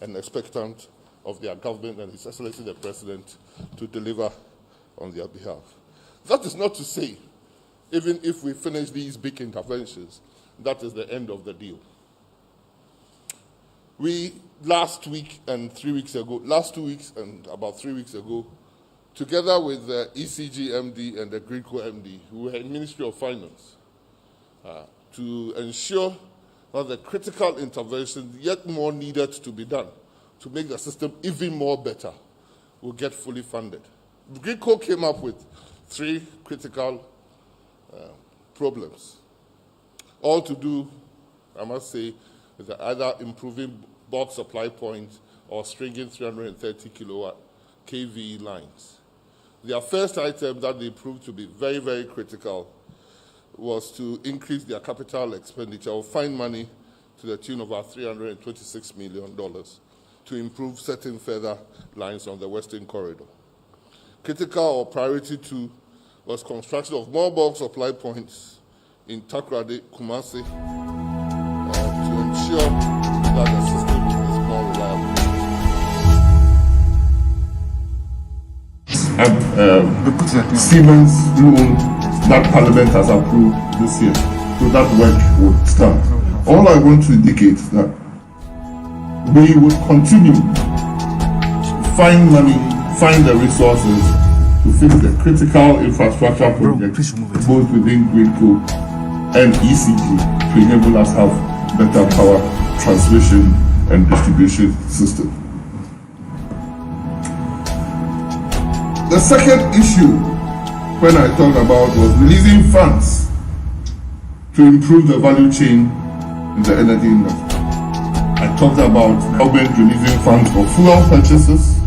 and expectant of their government and His Excellency the President to deliver on their behalf. That is not to say, even if we finish these big interventions, that is the end of the deal. We, last week and 3 weeks ago, last 2 weeks and about 3 weeks ago, Together with the ECG MD and the Greco MD, who were in Ministry of Finance, to ensure that the critical interventions yet more needed to be done to make the system even more better will get fully funded. Greco came up with 3 critical problems, all to do, I must say, with either improving bulk supply points or stringing 330 kilowatt kV lines. Their first item that they proved to be very, very critical was to increase their capital expenditure or find money to the tune of about $326 million to improve certain further lines on the Western Corridor. Critical or priority 2 was construction of more bulk supply points in Takoradi, Kumasi, to ensure that the system is more reliable. Siemens loan that Parliament has approved this year, so that work would start. All I want to indicate is that we would continue to find money, find the resources to fix the critical infrastructure projects, both within Greco and ECG, to enable us to have better power transmission and distribution system. The second issue when I talked about was releasing funds to improve the value chain in the energy industry. I talked about government releasing funds for fuel purchases.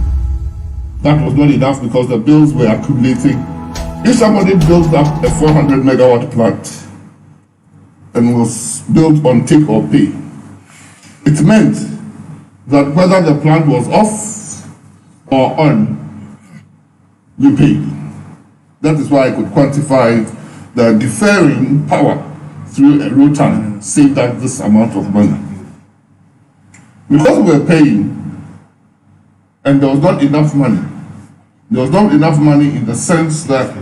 That was not enough because the bills were accumulating. If somebody built up a 400 megawatt plant and was built on take or pay, it meant that whether the plant was off or on, you paid. That is why I could quantify the deferring power through a rotor saved us this amount of money. Because we were paying and there was not enough money, there was not enough money in the sense that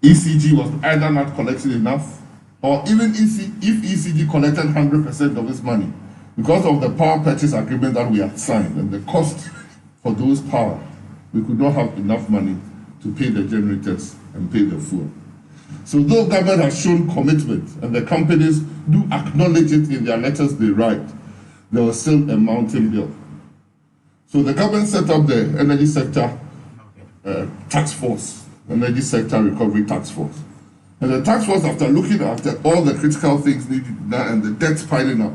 ECG was either not collecting enough, or even if ECG collected 100% of its money, because of the power purchase agreement that we had signed and the cost for those power, we could not have enough money to pay the generators and pay the fuel. So though government has shown commitment and the companies do acknowledge it in their letters they write, there was still a mountain bill. So the government set up the energy sector task force, energy sector recovery task force. And the task force, after looking after all the critical things needed done and the debts piling up,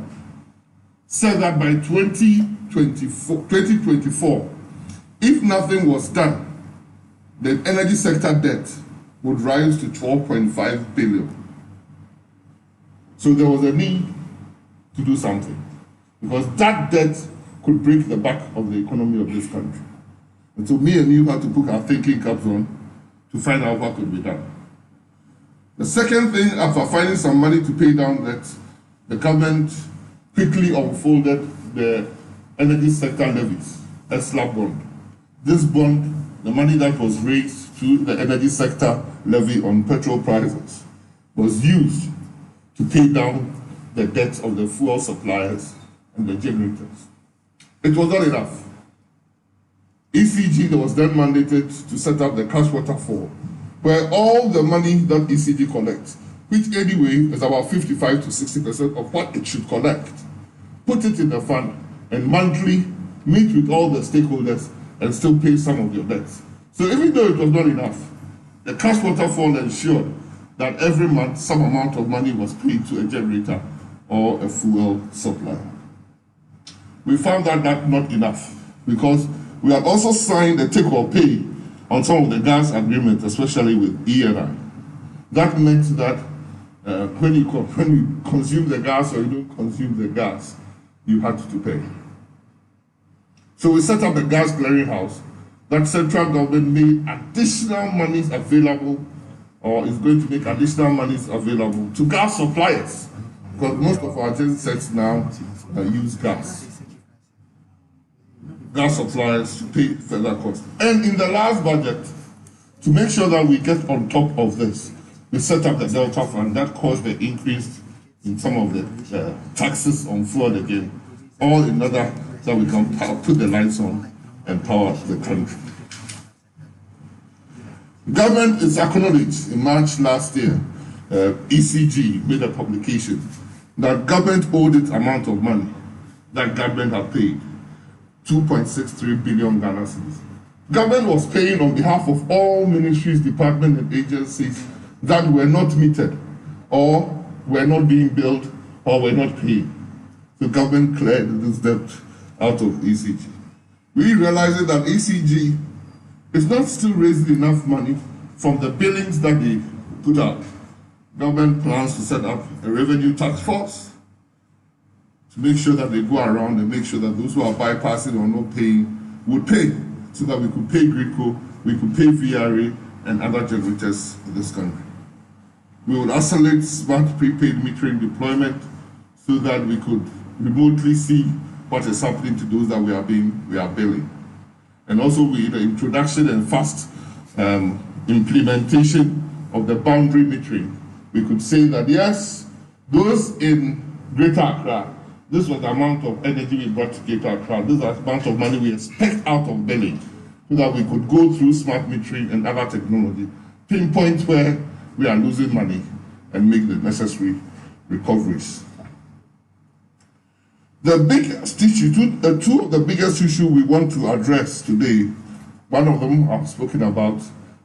said that by 2024, if nothing was done, the energy sector debt would rise to 12.5 billion. So there was a need to do something, because that debt could break the back of the economy of this country. And so me and you had to put our thinking caps on to find out what could be done. The second thing, after finding some money to pay down debt, the government quickly unfolded the energy sector levies, a slab bond. This bond, the money that was raised through the energy sector levy on petrol prices, was used to pay down the debts of the fuel suppliers and the generators. It was not enough. ECG was then mandated to set up the cash waterfall, where all the money that ECG collects, which anyway is about 55 to 60% of what it should collect, put it in the fund and monthly meet with all the stakeholders and still pay some of your debts. So even though it was not enough, the cash waterfall ensured that every month some amount of money was paid to a generator or a fuel supplier. We found that not enough, because we had also signed a take or pay on some of the gas agreements, especially with ENI. That meant that when you consume the gas or you don't consume the gas, you had to pay. So we set up a gas clearinghouse that central government made additional monies available, or is going to make additional monies available to gas suppliers, because most of our gen sets now use gas. Gas suppliers to pay further costs. And in the last budget, to make sure that we get on top of this, we set up the Delta Fund that caused the increase in some of the taxes on fuel again, all in order that we can put the lights on and power the country. Government is acknowledged in March last year, ECG made a publication that government owed its amount of money that government had paid, 2.63 billion Ghana cedis. Government was paying on behalf of all ministries, departments, and agencies that were not metered, or were not being billed, or were not paid. The government cleared this debt out of ECG. We realized that ECG is not still raising enough money from the billings that they put out. Government plans to set up a revenue task force to make sure that they go around and make sure that those who are bypassing or not paying would pay, so that we could pay GRICO, we could pay VRA and other generators in this country. We would accelerate smart prepaid metering deployment so that we could remotely see what is happening to those that we are billing. And also with the introduction and fast implementation of the boundary metering, we could say that yes, those in Greater Accra, this was the amount of energy we brought to Greater Accra, this is the amount of money we expect out of billing, so that we could go through smart metering and other technology, pinpoint where we are losing money and make the necessary recoveries. The biggest issue, two of the biggest issues we want to address today, one of them I've spoken about,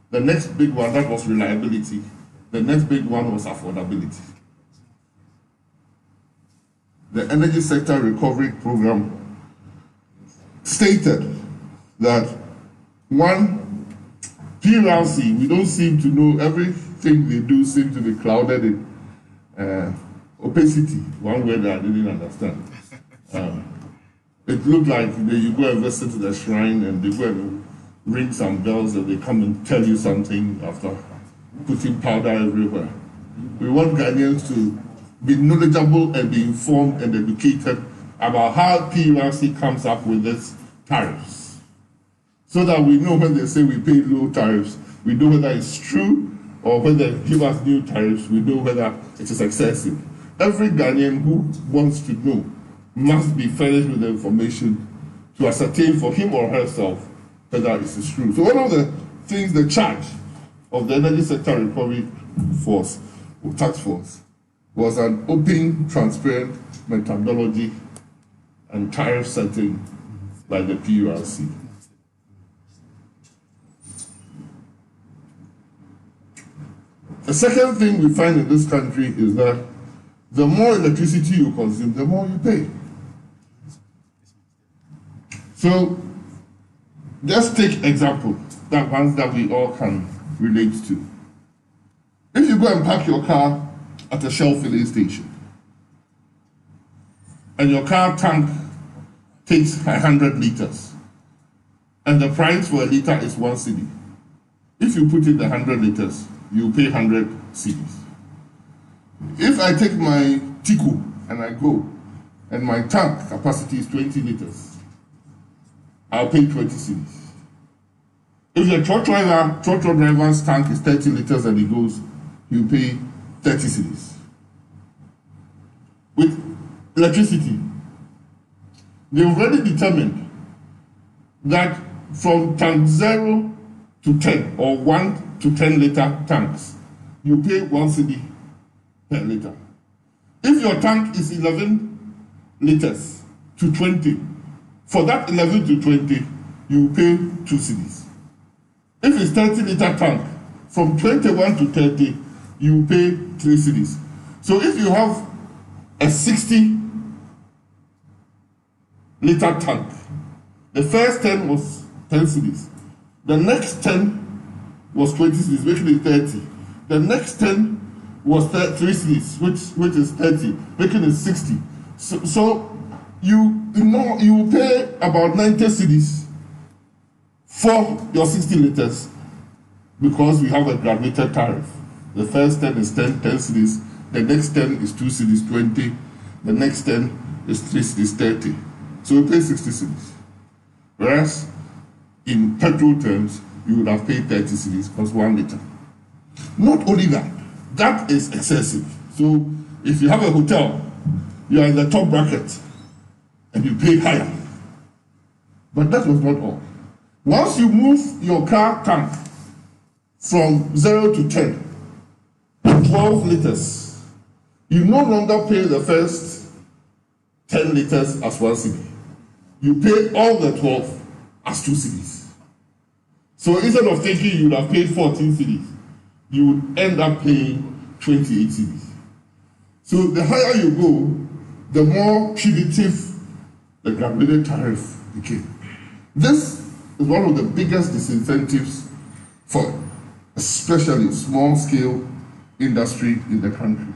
the next big one, that was reliability. The next big one was affordability. The Energy Sector Recovery Program stated that one, PRC, we don't seem to know, everything they do seems to be clouded in opacity, one word that I didn't understand. It looked like you go and visit the shrine and they go and ring some bells and they come and tell you something after putting powder everywhere. We want Ghanaians to be knowledgeable and be informed and educated about how PURC comes up with its tariffs, so that we know when they say we pay low tariffs, we know whether it's true, or when they give us new tariffs, we know whether it is excessive. Every Ghanaian who wants to know must be furnished with the information to ascertain for him or herself whether it is true. So one of the things, the charge of the Energy Sector Recovery Force, or Task Force, was an open, transparent methodology and tariff setting by the PURC. The second thing we find in this country is that the more electricity you consume, the more you pay. So just take example, that ones that we all can relate to. If you go and park your car at a Shell filling station, and your car tank takes 100 liters, and the price for a liter is 1 cedi. If you put in the 100 liters, you pay 100 cedis. If I take my Tico and I go, and my tank capacity is 20 liters, I'll pay 20 cedis. If the truck driver's tank is 30 liters and he goes, you pay 30 cedis. With electricity, they've already determined that from tank 0 to 10, or 1 to 10 liter tanks, you pay 1 cedi per liter. If your tank is 11 liters to 20, for that 11 to 20, you pay 2 cedis. If it's 30 liter tank, from 21 to 30, you pay 3 cedis. So if you have a 60 liter tank, the first 10 was 10 cedis. The next 10 was 20 cedis, making it 30. The next 10 was 3 cedis, which is 30, making it 60. So you pay about 90 cedis for your 60 liters because we have a graduated tariff. The first 10 is 10 cedis, the next 10 is 2 cedis, 20, the next 10 is 3 cedis, 30. So you pay 60 cedis. Whereas in petrol terms, you would have paid 30 cedis because 1 liter. Not only that, that is excessive. So if you have a hotel, you are in the top bracket and you pay higher. But that was not all. Once you move your car tank from 0 to 10, 12 liters, you no longer pay the first 10 liters as 1 cedi. You pay all the 12 as 2 cedis. So instead of thinking you would have paid 14 cedis, you would end up paying 28 cedis. So the higher you go, the more punitive the graduated tariff became. This is one of the biggest disincentives for especially small-scale industry in the country.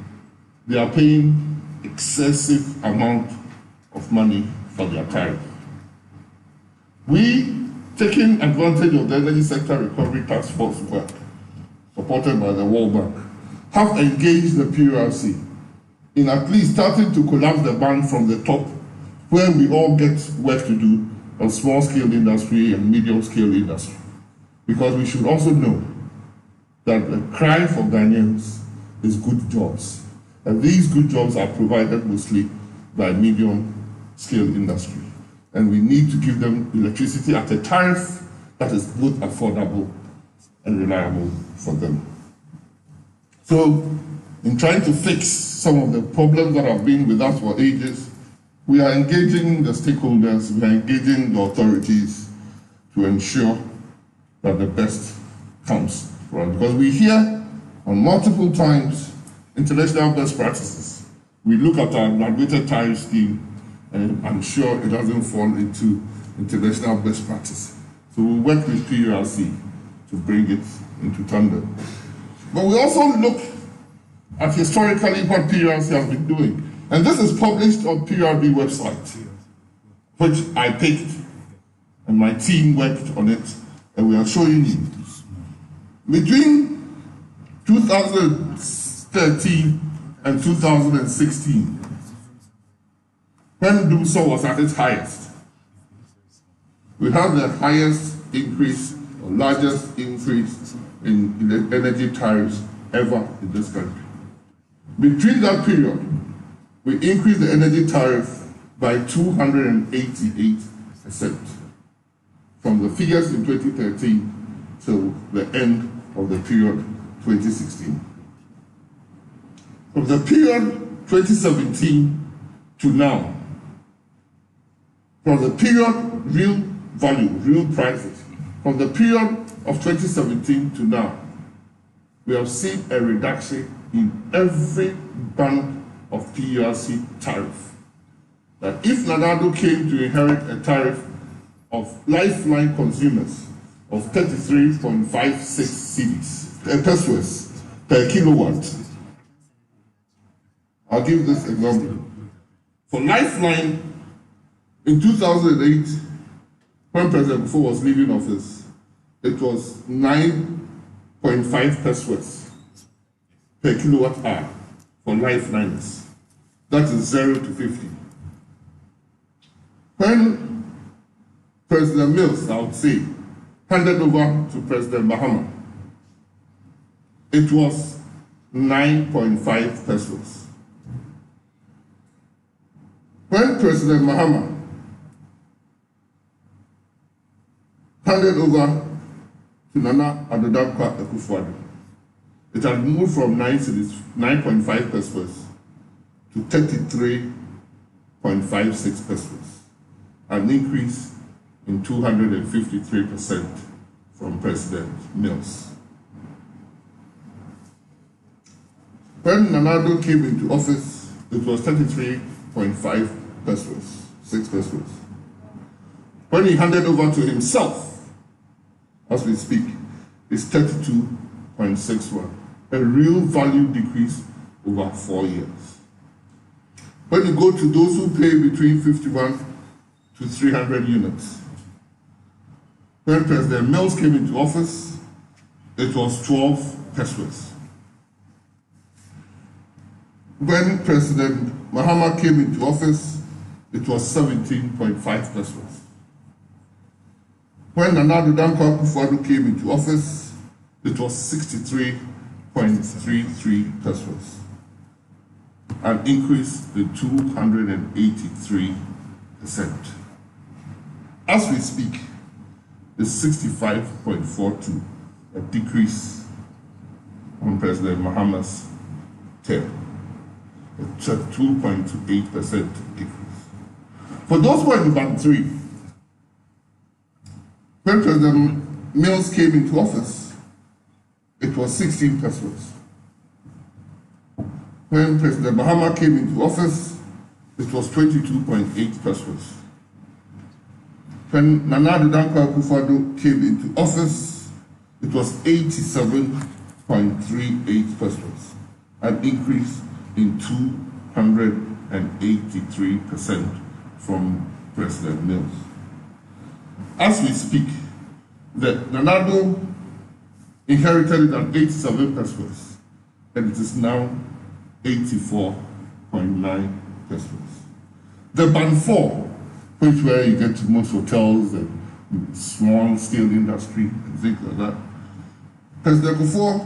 They are paying excessive amount of money for their tariff. We, taking advantage of the Energy Sector Recovery Task Force work, supported by the World Bank, have engaged the PRC in at least starting to collapse the band from the top, where we all get work to do on small-scale industry and medium-scale industry. Because we should also know that the cry for Ghanaians is good jobs. And these good jobs are provided mostly by medium-scale industry. And we need to give them electricity at a tariff that is both affordable and reliable for them. So, in trying to fix some of the problems that have been with us for ages, we are engaging the stakeholders, we are engaging the authorities to ensure that the best comes from it. Because we hear on multiple times international best practices. We look at our graduated tariff scheme, and I'm sure it doesn't fall into international best practice. So we work with PRC to bring it into tandem. But we also look at historically what PRC has been doing. And this is published on PRB website, which I picked, and my team worked on it, and we are showing you. Between 2013 and 2016, when DUSO was at its highest, we had the highest increase, or largest increase in the energy tariffs ever in this country. Between that period, we increased the energy tariff by 288%, from the figures in 2013 till the end of the period 2016. From the period 2017 to now, from the period real value, real prices, from the period of 2017 to now, we have seen a reduction in every band of PRC tariff. That if Nanado came to inherit a tariff of lifeline consumers of 33.56 cedis, pesos per kilowatt, I'll give this example. For lifeline, in 2008, when President Bufo was leaving office, it was 9.5 pesos per kilowatt hour for lifelines. That is 0 to 50. When President Mills, I would say, handed over to President Mahama, it was 9.5 pesos. When President Mahama handed over to Nana Addo Dankwa Akufo-Addo, it had moved from 9.5 pesos to 33.56 pesos, an increase in 253% from President Mills. When Nanado came into office, it was 33.5 pesos, 6 pesos. When he handed over to himself, as we speak, it's 32.61, a real value decrease over 4 years. When you go to those who pay between 51 to 300 units, when President Mills came into office, it was 12 pesos. When President Mahama came into office, it was 17.5 pesos. When Nana Addo Dankwa Akufo-Addo came into office, it was 63.33 pesos, an increase in 283%. As we speak, it's 65.42, a decrease on President Mahama's term, a 2.8% decrease. For those who are in band 3, when President Mills came into office, it was 16 pesos. When President Mahama came into office, it was 22.8 pesos. When Nana Addo Dankwa Akufo-Addo came into office, it was 87.38 pesos, an increase in 283% from President Mills. As we speak, the Nana Addo inherited it at 87 pesos, and it is now 84.9 pesos. The band 4, which where you get to most hotels and small steel industry and things like that, President Akufo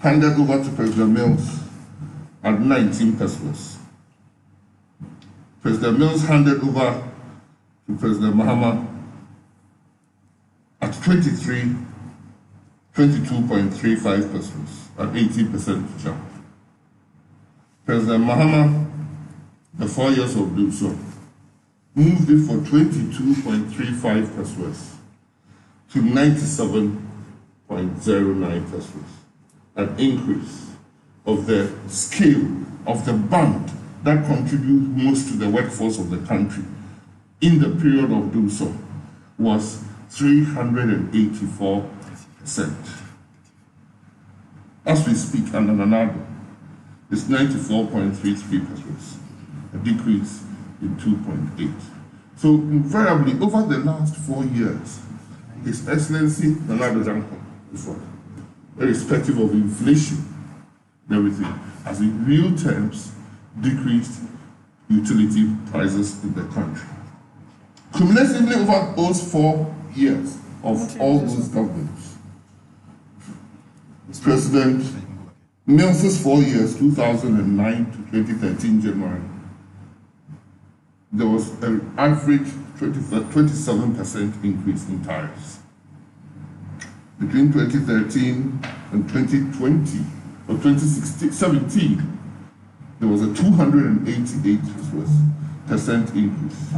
handed over to President Mills at 19 pesos. President Mills handed over to President Mahama at 22.35 pesos, an 18% jump. President Mahama, the 4 years of doing so, moved it for 22.35 pesos to 97.09 pesos, an increase of the scale of the band that contributes most to the workforce of the country in the period of doing so was 384%. As we speak, under Nana Addo, it's 94.33 pesos, a decrease in 2.8. So invariably, over the last 4 years, His Excellency Nana Addo Dankwa Akufo-Addo, irrespective of inflation and everything, has in real terms decreased utility prices in the country. Cumulatively over those 4 years of all those governments, President Mills' 4 years, 2009 to 2013 January, there was an average 27% increase in tariffs. Between 2013 and 2020, or 2017, there was a 288% increase.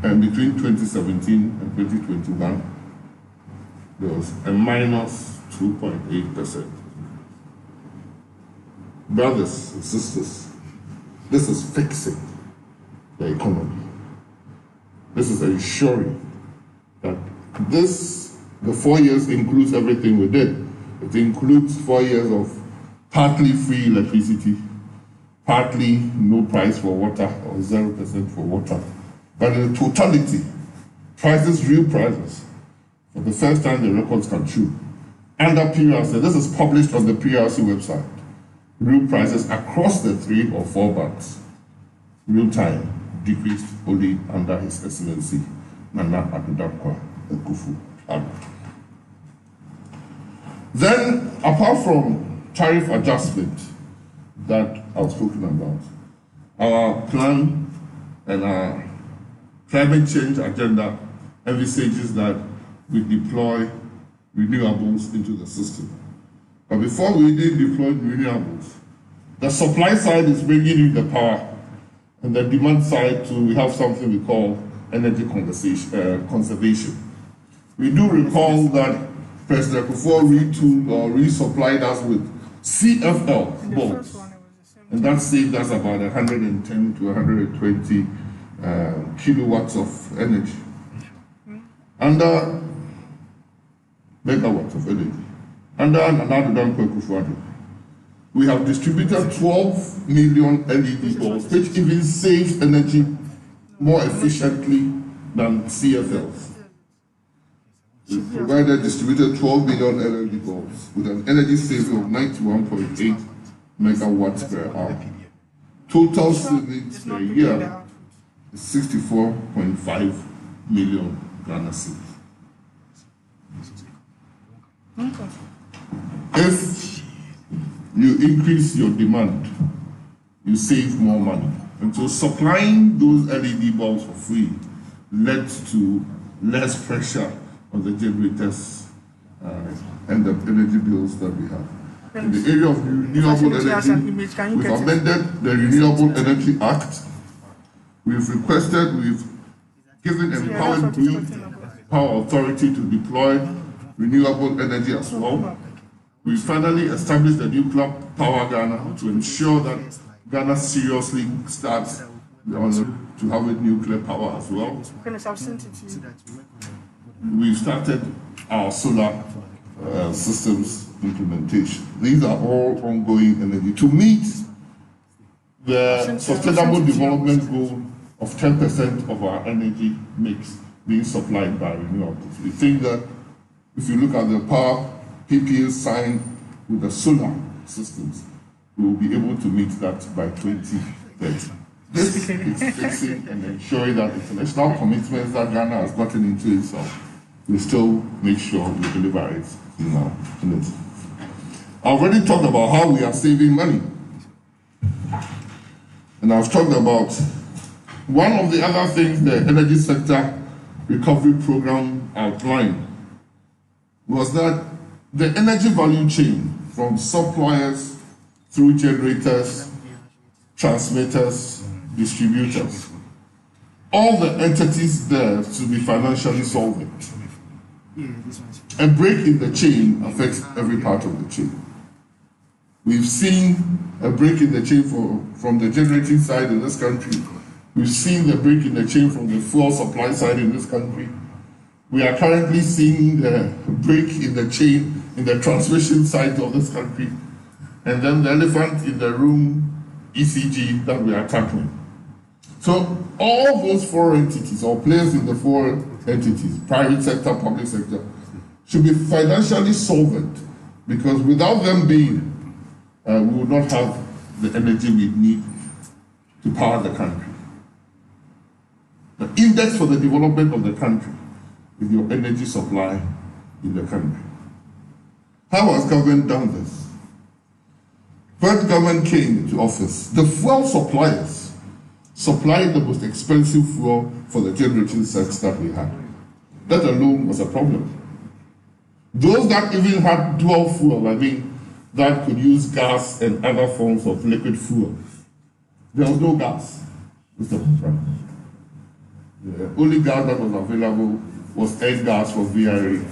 And between 2017 and 2021, there was a minus 2.8%. Brothers and sisters, this is fixing the economy. This is ensuring that the 4 years includes everything we did. It includes 4 years of partly free electricity, partly no price for water or 0% for water. But in totality, prices, real prices, for the first time the records can show. Under PRC, this is published on the PRC website. Real prices across the 3 or 4 banks, real time, decreased only under His Excellency Nana Addo Dankwa Akufo-Addo. Then, apart from tariff adjustment that I've spoken about, our plan and our climate change agenda envisages that we deploy renewables into the system. But before we did deploy renewables, the supply side is bringing in the power, and the demand side too, we have something we call energy conservation. We do recall that President Akufo retooled or resupplied us with CFL bulbs, and that saved us about 110 to 120 kilowatts of energy. Under megawatts of energy. Under Nana Addo Dankwa Akufo-Addo, we have distributed 12 million LED bulbs, which even saves energy more efficiently than CFLs. We distributed 12 million LED bulbs with an energy saving of 91.8 megawatts per hour. Total savings per year is 64.5 million Ghana cedis. If you increase your demand, you save more money. And so supplying those LED bulbs for free led to less pressure of the generators and the energy bills that we have. In the area of renewable energy, we've amended the Renewable Energy Act. We've given empowered grid power authority to deploy renewable energy as well. We finally established the Nuclear Power Ghana to ensure that Ghana seriously starts to have a nuclear power as well. We've started our solar systems implementation. These are all ongoing energy to meet the sustainable development goal of 10% of our energy mix being supplied by renewables. We think that if you look at the power PPAs signed with the solar systems, we will be able to meet that by 2030. This is fixing and ensuring that international commitments that Ghana has gotten into itself, we still make sure we deliver it now. I already talked about how we are saving money. And I've talked about one of the other things the energy sector recovery program outlined was that the energy value chain from suppliers through generators, transmitters, distributors, all the entities there to be financially solvent. A break in the chain affects every part of the chain. We've seen a break in the chain from the generating side in this country. We've seen the break in the chain from the fuel supply side in this country. We are currently seeing the break in the chain in the transmission side of this country. And then the elephant in the room, ECG, that we are tackling. So all those four entities, or players in the four entities, private sector, public sector, should be financially solvent, because without them being, we will not have the energy we need to power the country. The index for the development of the country is your energy supply in the country. How has government done this? When government came into office, the fuel suppliers supplied the most expensive fuel for the generating sets that we had. That alone was a problem. Those that even had dual fuel, that could use gas and other forms of liquid fuel, there was no gas. The only gas that was available was air gas for VRA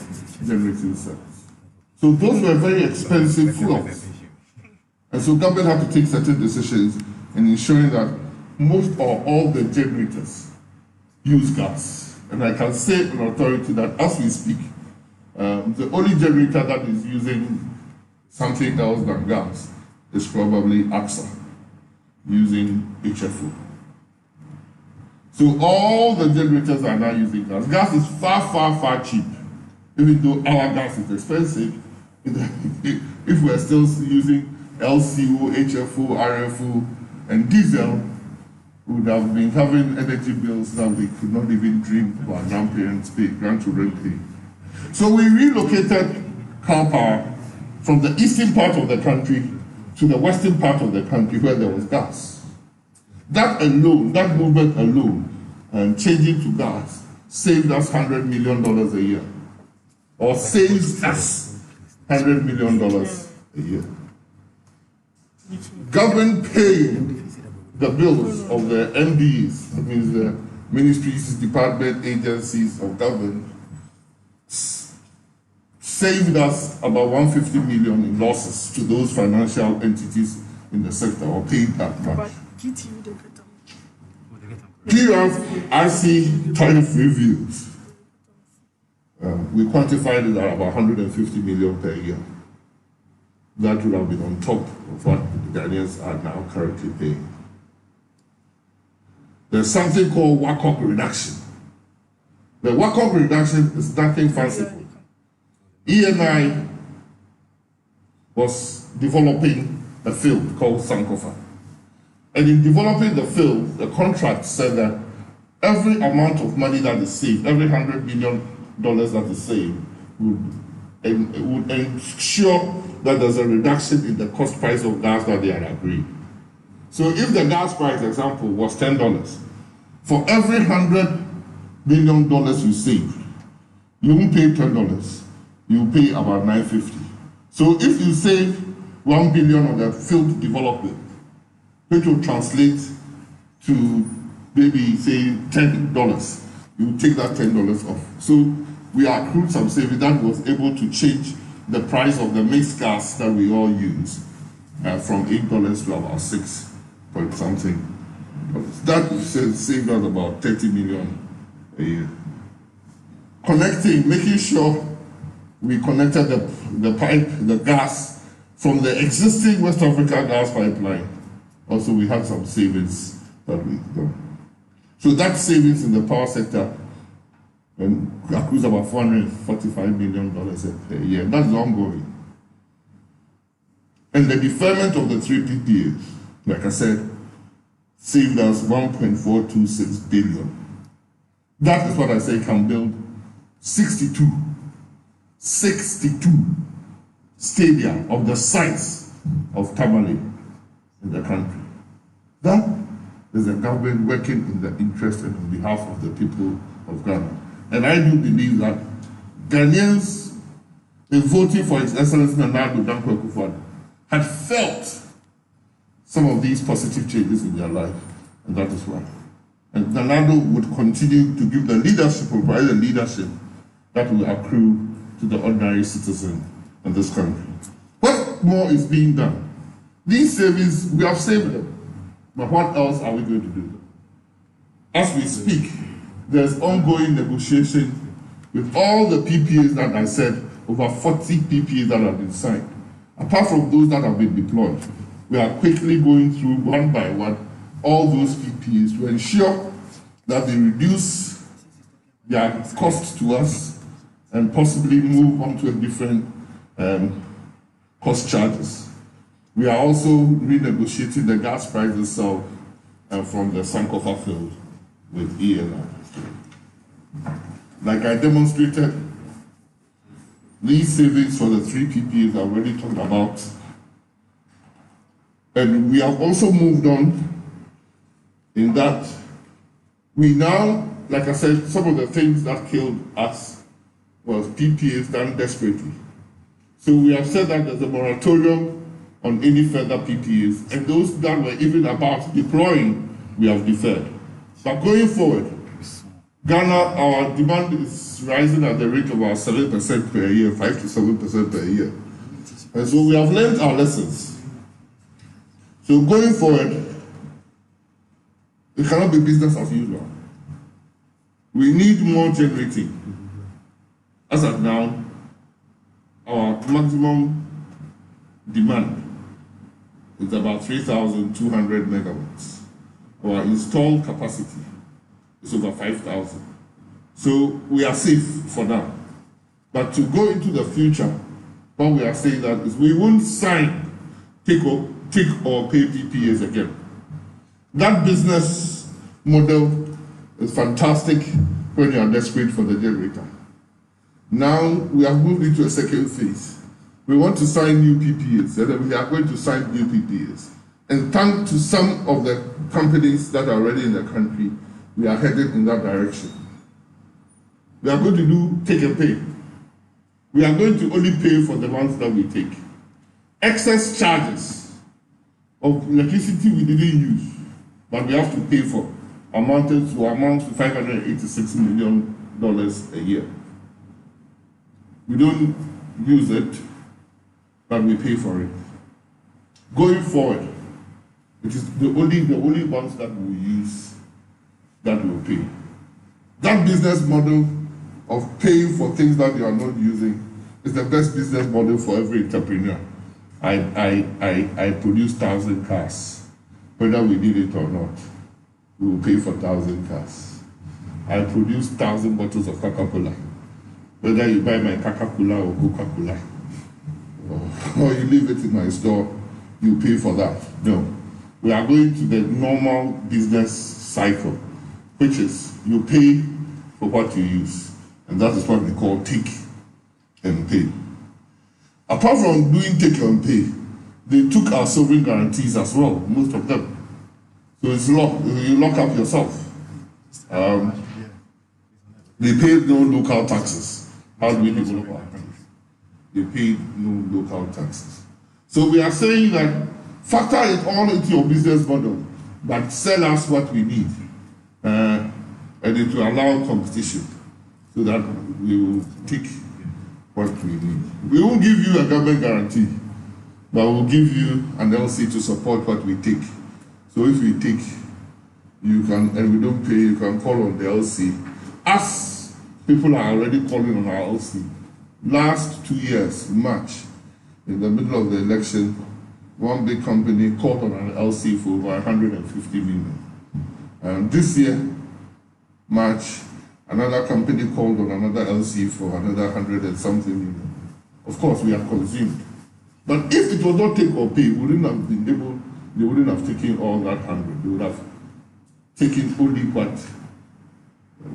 generating sets. So those were very expensive fuels. And so government had to take certain decisions in ensuring that most or all the generators use gas. And I can say on authority that as we speak, the only generator that is using something else than gas is probably AXA, using HFO. So all the generators are now using gas. Gas is far, far, far cheap. Even though our gas is expensive, if we're still using LCO, HFO, RFO, and diesel, we would have been having energy bills that we could not even dream of our grandparents pay, grandchildren pay. So we relocated car power from the eastern part of the country to the western part of the country where there was gas. That alone, that movement alone, and changing to gas, saved us $100 million a year. Or saves us $100 million a year. Government paying the bills of the MDs, that means the ministries, department, agencies of government, saved us about $150 million in losses to those financial entities in the sector, or paid that much. PRC tariff reviews, we quantified it at about $150 million per year. That would have been on top of what the Ghanaians are now currently paying. There's something called WACOG reduction. The WACOG reduction is nothing fanciful. ENI was developing a field called Sankofa. And in developing the field, the contract said that every amount of money that is saved, every $100 million that is saved, would ensure that there's a reduction in the cost price of gas that they are agreeing. So if the gas price, example, was $10, for every $100 million you save, you won't pay $10. You pay about $9.50. So if you save 1 billion on the field development, which will translate to maybe say $10, you take that $10 off. So we accrued some savings that was able to change the price of the mixed gas that we all use from $8 to about 6 point something. That saved us about 30 million a year. Connecting, making sure we connected the pipe, the gas from the existing West Africa gas pipeline. Also, we had some savings that we done. So that savings in the power sector accrues about $445 million a year. That's ongoing. And the deferment of the 3 PPAs, like I said, saved us $1.426 billion. That is what I say can build 62 stadium of the size of Tamale in the country. That is a government working in the interest and on behalf of the people of Ghana. And I do believe that Ghanaians, in voting for His Excellency Nana Addo Dankwa Akufo-Addo, had felt some of these positive changes in their life, and that is why. And Nana Addo would continue to give the leadership, provide the leadership that will accrue to the ordinary citizen in this country. What more is being done? These savings, we have saved them, but what else are we going to do? As we speak, there's ongoing negotiation with all the PPAs that I said, over 40 PPAs that have been signed. Apart from those that have been deployed, we are quickly going through one by one all those PPAs to ensure that they reduce their cost to us and possibly move on to a different cost charges. We are also renegotiating the gas price itself from the Sankofa field with ENI. Like I demonstrated, these savings for the 3 PPAs I already talked about. And we have also moved on in that we now, like I said, some of the things that killed us was PPAs done desperately. So we have said that there's a moratorium on any further PPAs, and those that were even about deploying, we have deferred. But going forward, Ghana, our demand is rising at the rate of about 7% per year, 5 to 7% per year. And so we have learned our lessons. So going forward, it cannot be business as usual. We need more generating. As of now, our maximum demand is about 3,200 megawatts. Our installed capacity is over 5,000. So we are safe for now. But to go into the future, what we are saying that is we won't sign take or pay PPAs again. That business model is fantastic when you are desperate for the generator. Now we have moved into a second phase. We want to sign new PPAs, and then we are going to sign new PPAs. And thanks to some of the companies that are already in the country, we are headed in that direction. We are going to do take and pay. We are going to only pay for the ones that we take. Excess charges of electricity we didn't use, but we have to pay for, amount to $586 million a year. We don't use it, but we pay for it. Going forward, it is the only ones that we use that will pay. That business model of paying for things that you are not using is the best business model for every entrepreneur. I produce 1,000 cars. Whether we did it or not, we will pay for 1,000 cars. I produce 1,000 bottles of Coca-Cola. Whether you buy my Coca-Cola or Coca-Cola, or you leave it in my store, you pay for that. No. We are going to the normal business cycle, which is you pay for what you use. And that is what we call take and pay. Apart from doing take and pay, they took our sovereign guarantees as well, most of them. So it's you lock up yourself. They paid no local taxes. How do we develop our country? They paid no local taxes. So we are saying that factor it all into your business model, but sell us what we need. And it will allow competition so that we will take what we need. We won't give you a government guarantee, but we'll give you an LC to support what we take. So if we take, you can, and we don't pay, you can call on the LC. As people are already calling on our LC. Last 2 years, March, in the middle of the election, one big company called on an LC for over 150 million. And this year, March, another company called on another LC for another 100 and something million. Of course, we have consumed. But if it was not take or pay, we wouldn't have been able, they wouldn't have taken all that 100. They would have taken only what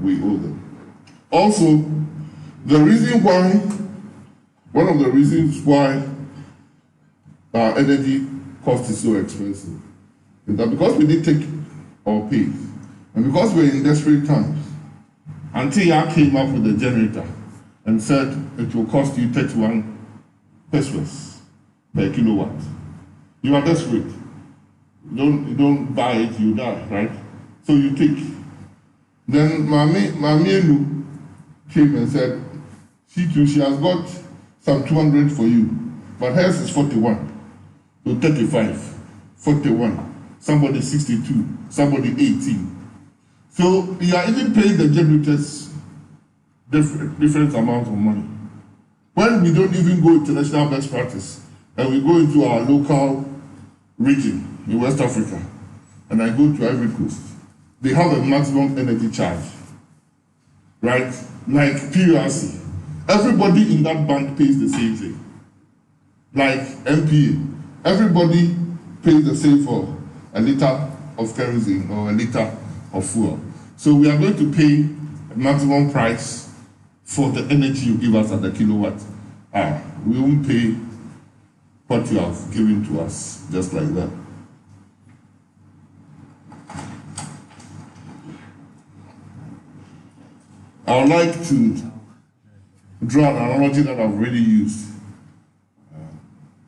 we owe them. Also, the reason why, one of the reasons why our energy cost is so expensive is that because we didn't take or pay, and because we're in desperate times, until y'all came up with a generator and said it will cost you 31 pesos per kilowatt. You are desperate. You don't buy it, you die, right? So you take. Then Mamienu came and said, she has got some 200 for you, but hers is 41. So 35, 41, somebody 62, somebody 18. So we are even paying the generators different amounts of money. When we don't even go international best practice, and we go into our local region in West Africa, and I go to Ivory Coast, they have a maximum energy charge, right? Like PRC. Everybody in that bank pays the same thing. Like MPA. Everybody pays the same for a liter of kerosene or a liter of fuel. So we are going to pay a maximum price for the energy you give us at the kilowatt hour. We won't pay what you have given to us, just like that. I would like to draw an analogy that I've already used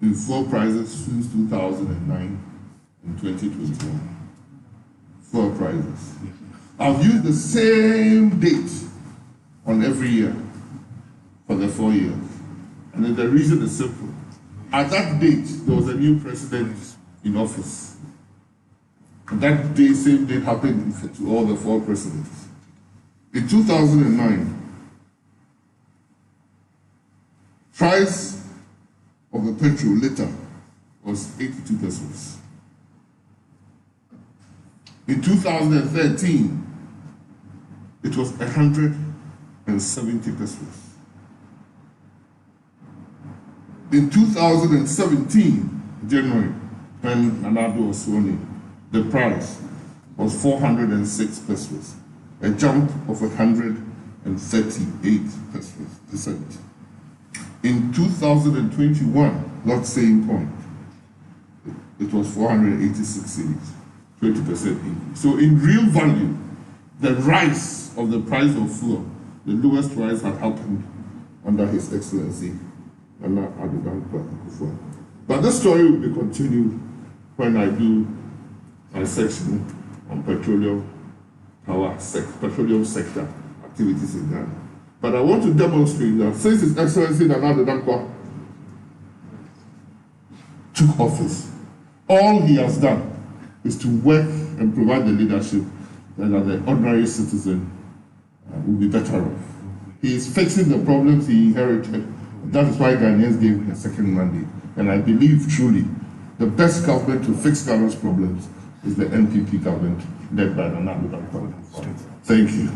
in fuel prices since 2009 and 2021. Fuel prices. I've used the same date on every year for the 4 years. And the reason is simple. At that date, there was a new president in office. And that day, same date happened to all the 4 presidents. In 2009, price of the petrol liter was 82 pesos. In 2013, it was 170 pesos. In 2017, January, when Nanado was sworn in, the price was 406 pesos, a jump of 138 percent. In 2021, that same point, it was 486 cities, 20% increase. So in real value, the rise of the price of fuel, the lowest rise had happened under His Excellency, Nana Addo Dankwa Akufo-Addo. But this story will be continued when I do my section on petroleum sector activities in Ghana. But I want to demonstrate that since His Excellency Nana Addo Dankwa took office, all he has done is to work and provide the leadership that the ordinary citizen will be better off. He is fixing the problems he inherited. That is why Ghanaians gave him a second mandate. And I believe truly the best government to fix Ghana's problems is the NPP government led by Nana Addo Dankwa. Thank you.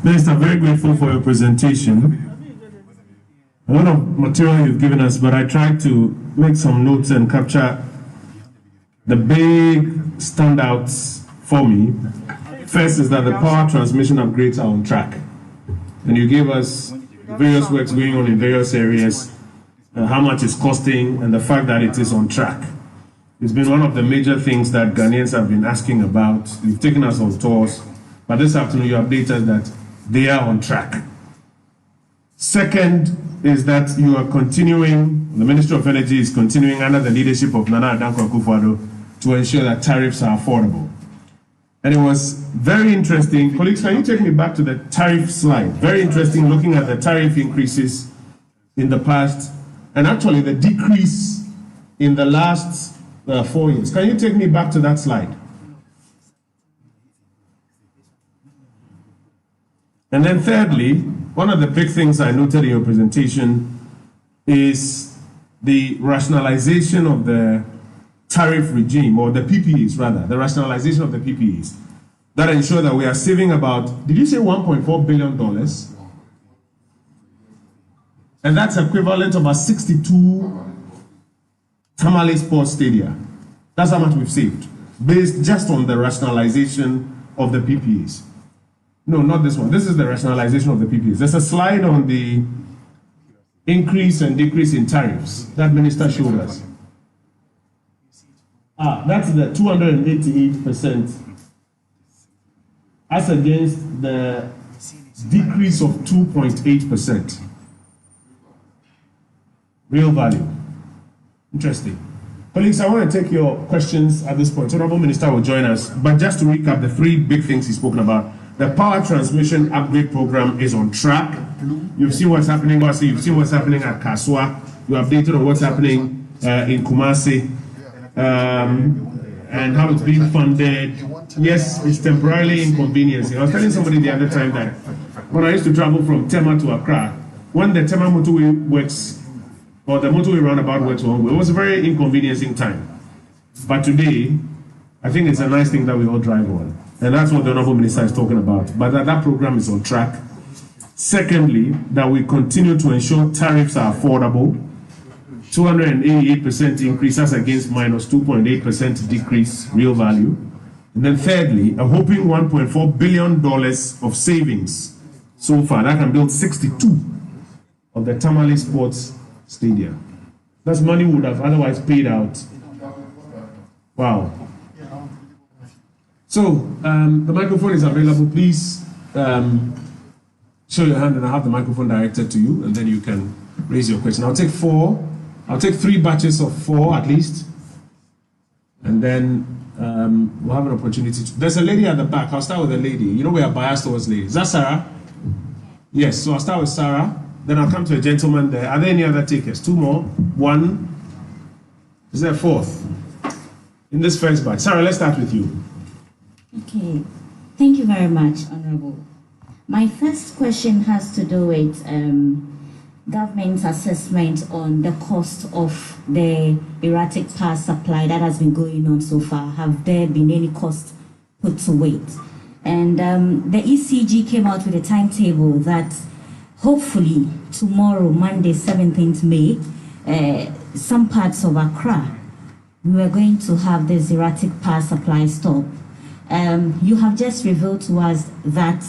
Minister, very grateful for your presentation. A lot of material you've given us, but I tried to make some notes and capture the big standouts for me. First is that the power transmission upgrades are on track. And you gave us various works going on in various areas, how much it's costing, and the fact that it is on track. It's been one of the major things that Ghanaians have been asking about. You've taken us on tours, but this afternoon you updated that they are on track. Second is that you are continuing, the Ministry of Energy is continuing under the leadership of Nana Adanko Akufo-Addo to ensure that tariffs are affordable. And it was very interesting. Colleagues, can you take me back to the tariff slide? Very interesting looking at the tariff increases in the past and actually the decrease in the last 4 years. Can you take me back to that slide? And then thirdly, one of the big things I noted in your presentation is the rationalization of the tariff regime, or the PPAs rather, the rationalization of the PPAs that ensure that we are saving about, did you say $1.4 billion? And that's equivalent of about 62 Tamale Sports Stadia. That's how much we've saved, based just on the rationalization of the PPAs. No, not this one. This is the rationalization of the PPAs. There's a slide on the increase and decrease in tariffs that Minister showed us. That's the 288% as against the decrease of 2.8%. Real value. Interesting. Colleagues, I want to take your questions at this point. Honorable Minister will join us. But just to recap the three big things he's spoken about. The power transmission upgrade program is on track. You've seen what's happening. You've seen what's happening at Kaswa. You updated on what's happening in Kumasi. And how it's being funded. Yes, it's temporarily inconveniencing. I was telling somebody the other time that when I used to travel from Tema to Accra, when the Tema motorway works, or the motorway roundabout works one way, it was a very inconveniencing time. But today, I think it's a nice thing that we all drive on. And that's what the Honorable Minister is talking about. But that program is on track. Secondly, that we continue to ensure tariffs are affordable. 288% increase as against minus 2.8% decrease, real value. And then thirdly, a whopping $1.4 billion of savings so far. That can build 62 of the Tamale Sports Stadium. That's money we would have otherwise paid out. Wow. So, the microphone is available. Please show your hand and I'll have the microphone directed to you and then you can raise your question. I'll take 3 batches of 4 at least. And then we'll have an opportunity to... There's a lady at the back. I'll start with a lady. You know we are biased towards ladies. Is that Sarah? Yes, so I'll start with Sarah. Then I'll come to a gentleman there. Are there any other takers? 2 more? 1? Is there a 4th? In this first batch. Sarah, let's start with you. Okay. Thank you very much, Honorable. My first question has to do with government's assessment on the cost of the erratic power supply that has been going on so far. Have there been any costs put to it? And the ECG came out with a timetable that hopefully tomorrow, Monday, 17th May, some parts of Accra, we are going to have this erratic power supply stop. You have just revealed to us that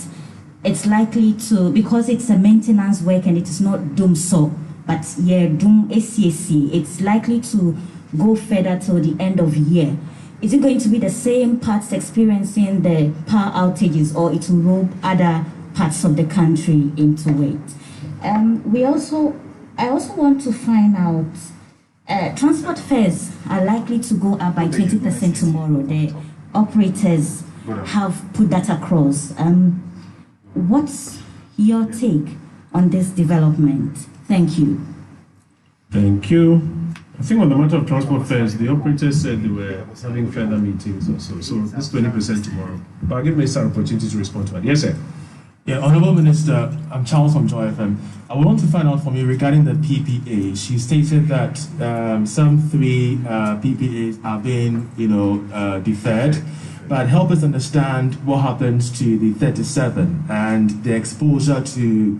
it's likely to, because it's a maintenance work and it is not doom so, but yeah, doom ACAC, it's likely to go further till the end of the year. Is it going to be the same parts experiencing the power outages, or it will roll other parts of the country into it? I also want to find out, transport fares are likely to go up by 20% tomorrow. The operators have put that across. What's your take on this development? Thank you. Thank you. I think on the matter of transport fares, the operators said they were having further meetings also. So this 20% tomorrow. But I'll give Minister an opportunity to respond to that. Yes, sir. Yeah, Honourable Minister, I'm Charles from Joy FM. I want to find out from you regarding the PPA. She stated that some 3 PPAs are being, deferred. But help us understand what happens to the 37 and the exposure to,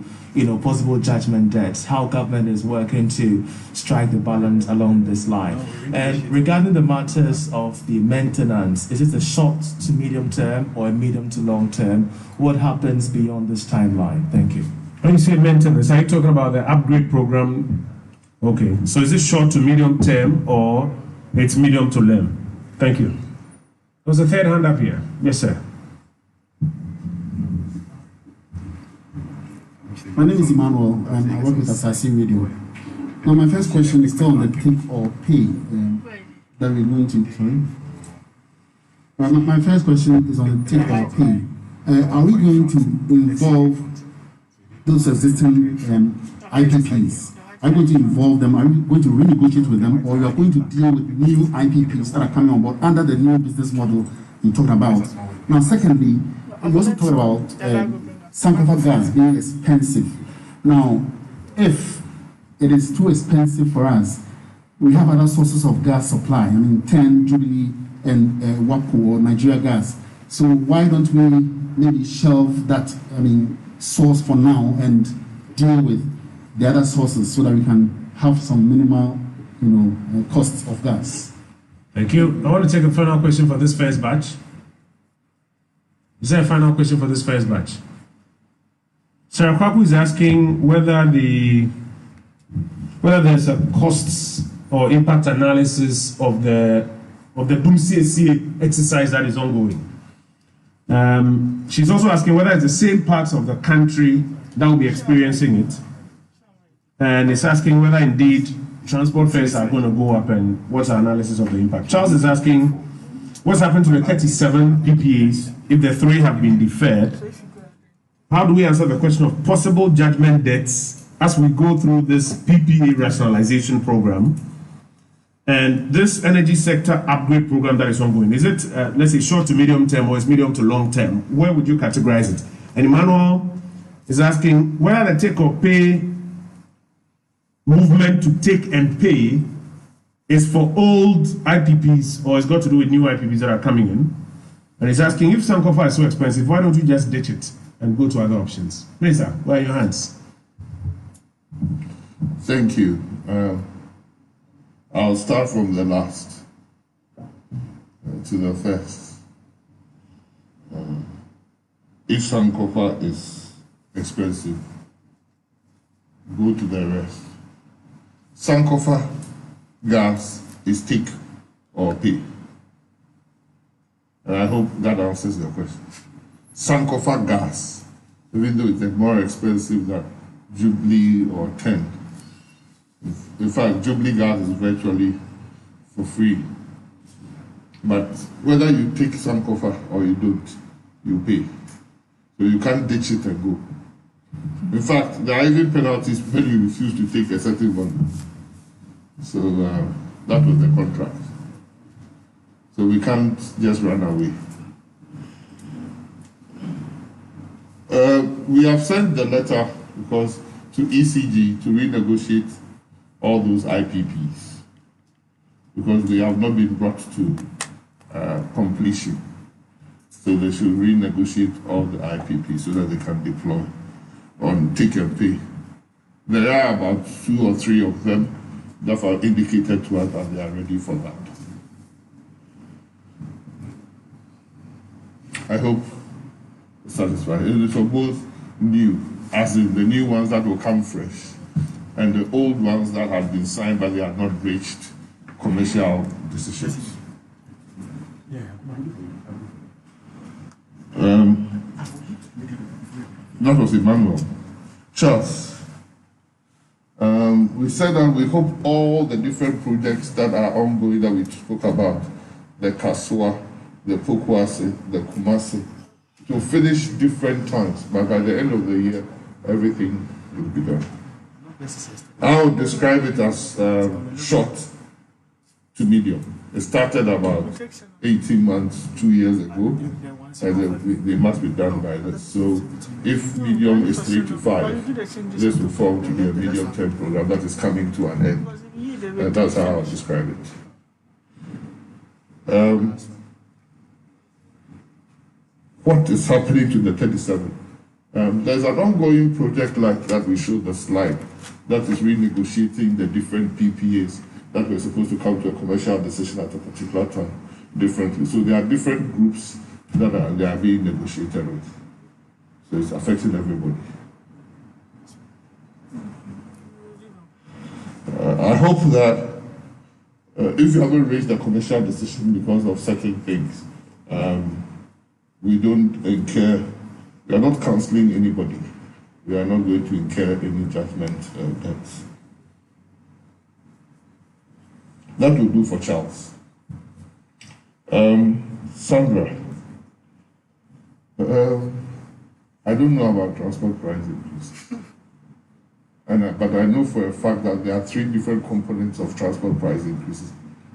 possible judgment debts, how government is working to strike the balance along this line. And regarding the matters of the maintenance, is it a short to medium term or a medium to long term? What happens beyond this timeline? Thank you. When you say maintenance, are you talking about the upgrade program? Okay, so is it short to medium term or it's medium to lame. Thank you. There's a third hand up here. Yes, sir. My name is Emmanuel, and I work with Asasi Radio. Now, my first question is still on the take or pay that we're going to. Sorry. My first question is on the take or pay. Are we going to involve those existing IPPs? Are we going to involve them? Are we going to renegotiate with them, or you are going to deal with new IPPs that are coming on board under the new business model you talked about? Now, secondly, you also talked about Sankofa gas being expensive. Now, if it is too expensive for us, we have other sources of gas supply. I mean, 10, Jubilee, and WAPCO or Nigeria Gas. So why don't we maybe shelve that, source for now and deal with the other sources so that we can have some minimal, costs of gas? Thank you. I want to take a final question for this first batch. Is there a final question for this first batch? Sarah Kwaku is asking whether there's a costs or impact analysis of the Boom CAC exercise that is ongoing. She's also asking whether it's the same parts of the country that will be experiencing it. And it's asking whether indeed transport fares are going to go up and what's our analysis of the impact. Charles is asking what's happened to the 37 PPAs if the 3 have been deferred. How do we answer the question of possible judgment debts as we go through this PPA rationalization program and this energy sector upgrade program that is ongoing? Is it, let's say, short to medium term, or is medium to long term? Where would you categorize it? And Emmanuel is asking whether the take or pay movement to take and pay is for old IPPs or it's got to do with new IPPs that are coming in. And he's asking if Sankofa is so expensive, why don't you just ditch it and go to other options? Please, sir, where are your hands? Thank you. I'll start from the last to the first. If Sankofa is expensive, go to the rest. Sankofa gas is take or pay. And I hope that answers your question. Sankofa gas, even though it's more expensive than Jubilee or 10. In fact, Jubilee gas is virtually for free. But whether you take Sankofa or you don't, you pay. So you can't ditch it and go. In fact, there are even penalties when you refuse to take a certain one. So that was the contract. So we can't just run away. We have sent the letter because to ECG to renegotiate all those IPPs because they have not been brought to completion. So they should renegotiate all the IPPs so that they can deploy on take and pay. There are about 2 or 3 of them that are indicated to us and they are ready for that. I hope it's satisfied. It is for both new, as in the new ones that will come fresh, and the old ones that have been signed but they have not reached commercial decisions. That was Emmanuel. Charles, we said that we hope all the different projects that are ongoing that we spoke about, the Kasua, the Pokwase, the Kumasi, to finish different times, but by the end of the year, everything will be done. I would describe it as short to medium. It started about 18 months, 2 years ago, and they must be done by this. So if medium is 3 to 5, this will form to be a medium-term program that is coming to an end. And that's how I would describe it. What is happening to the 37? There's an ongoing project like that we showed the slide that is renegotiating the different PPAs that were supposed to come to a commercial decision at a particular time differently. So there are different groups that they are being negotiated with. So it's affecting everybody. I hope that If you haven't reached a commercial decision because of certain things, we don't incur, we are not counseling anybody. We are not going to incur any judgment debts. That will do for Charles. Sandra, I don't know about transport price increase, but I know for a fact that there are 3 different components of transport price increases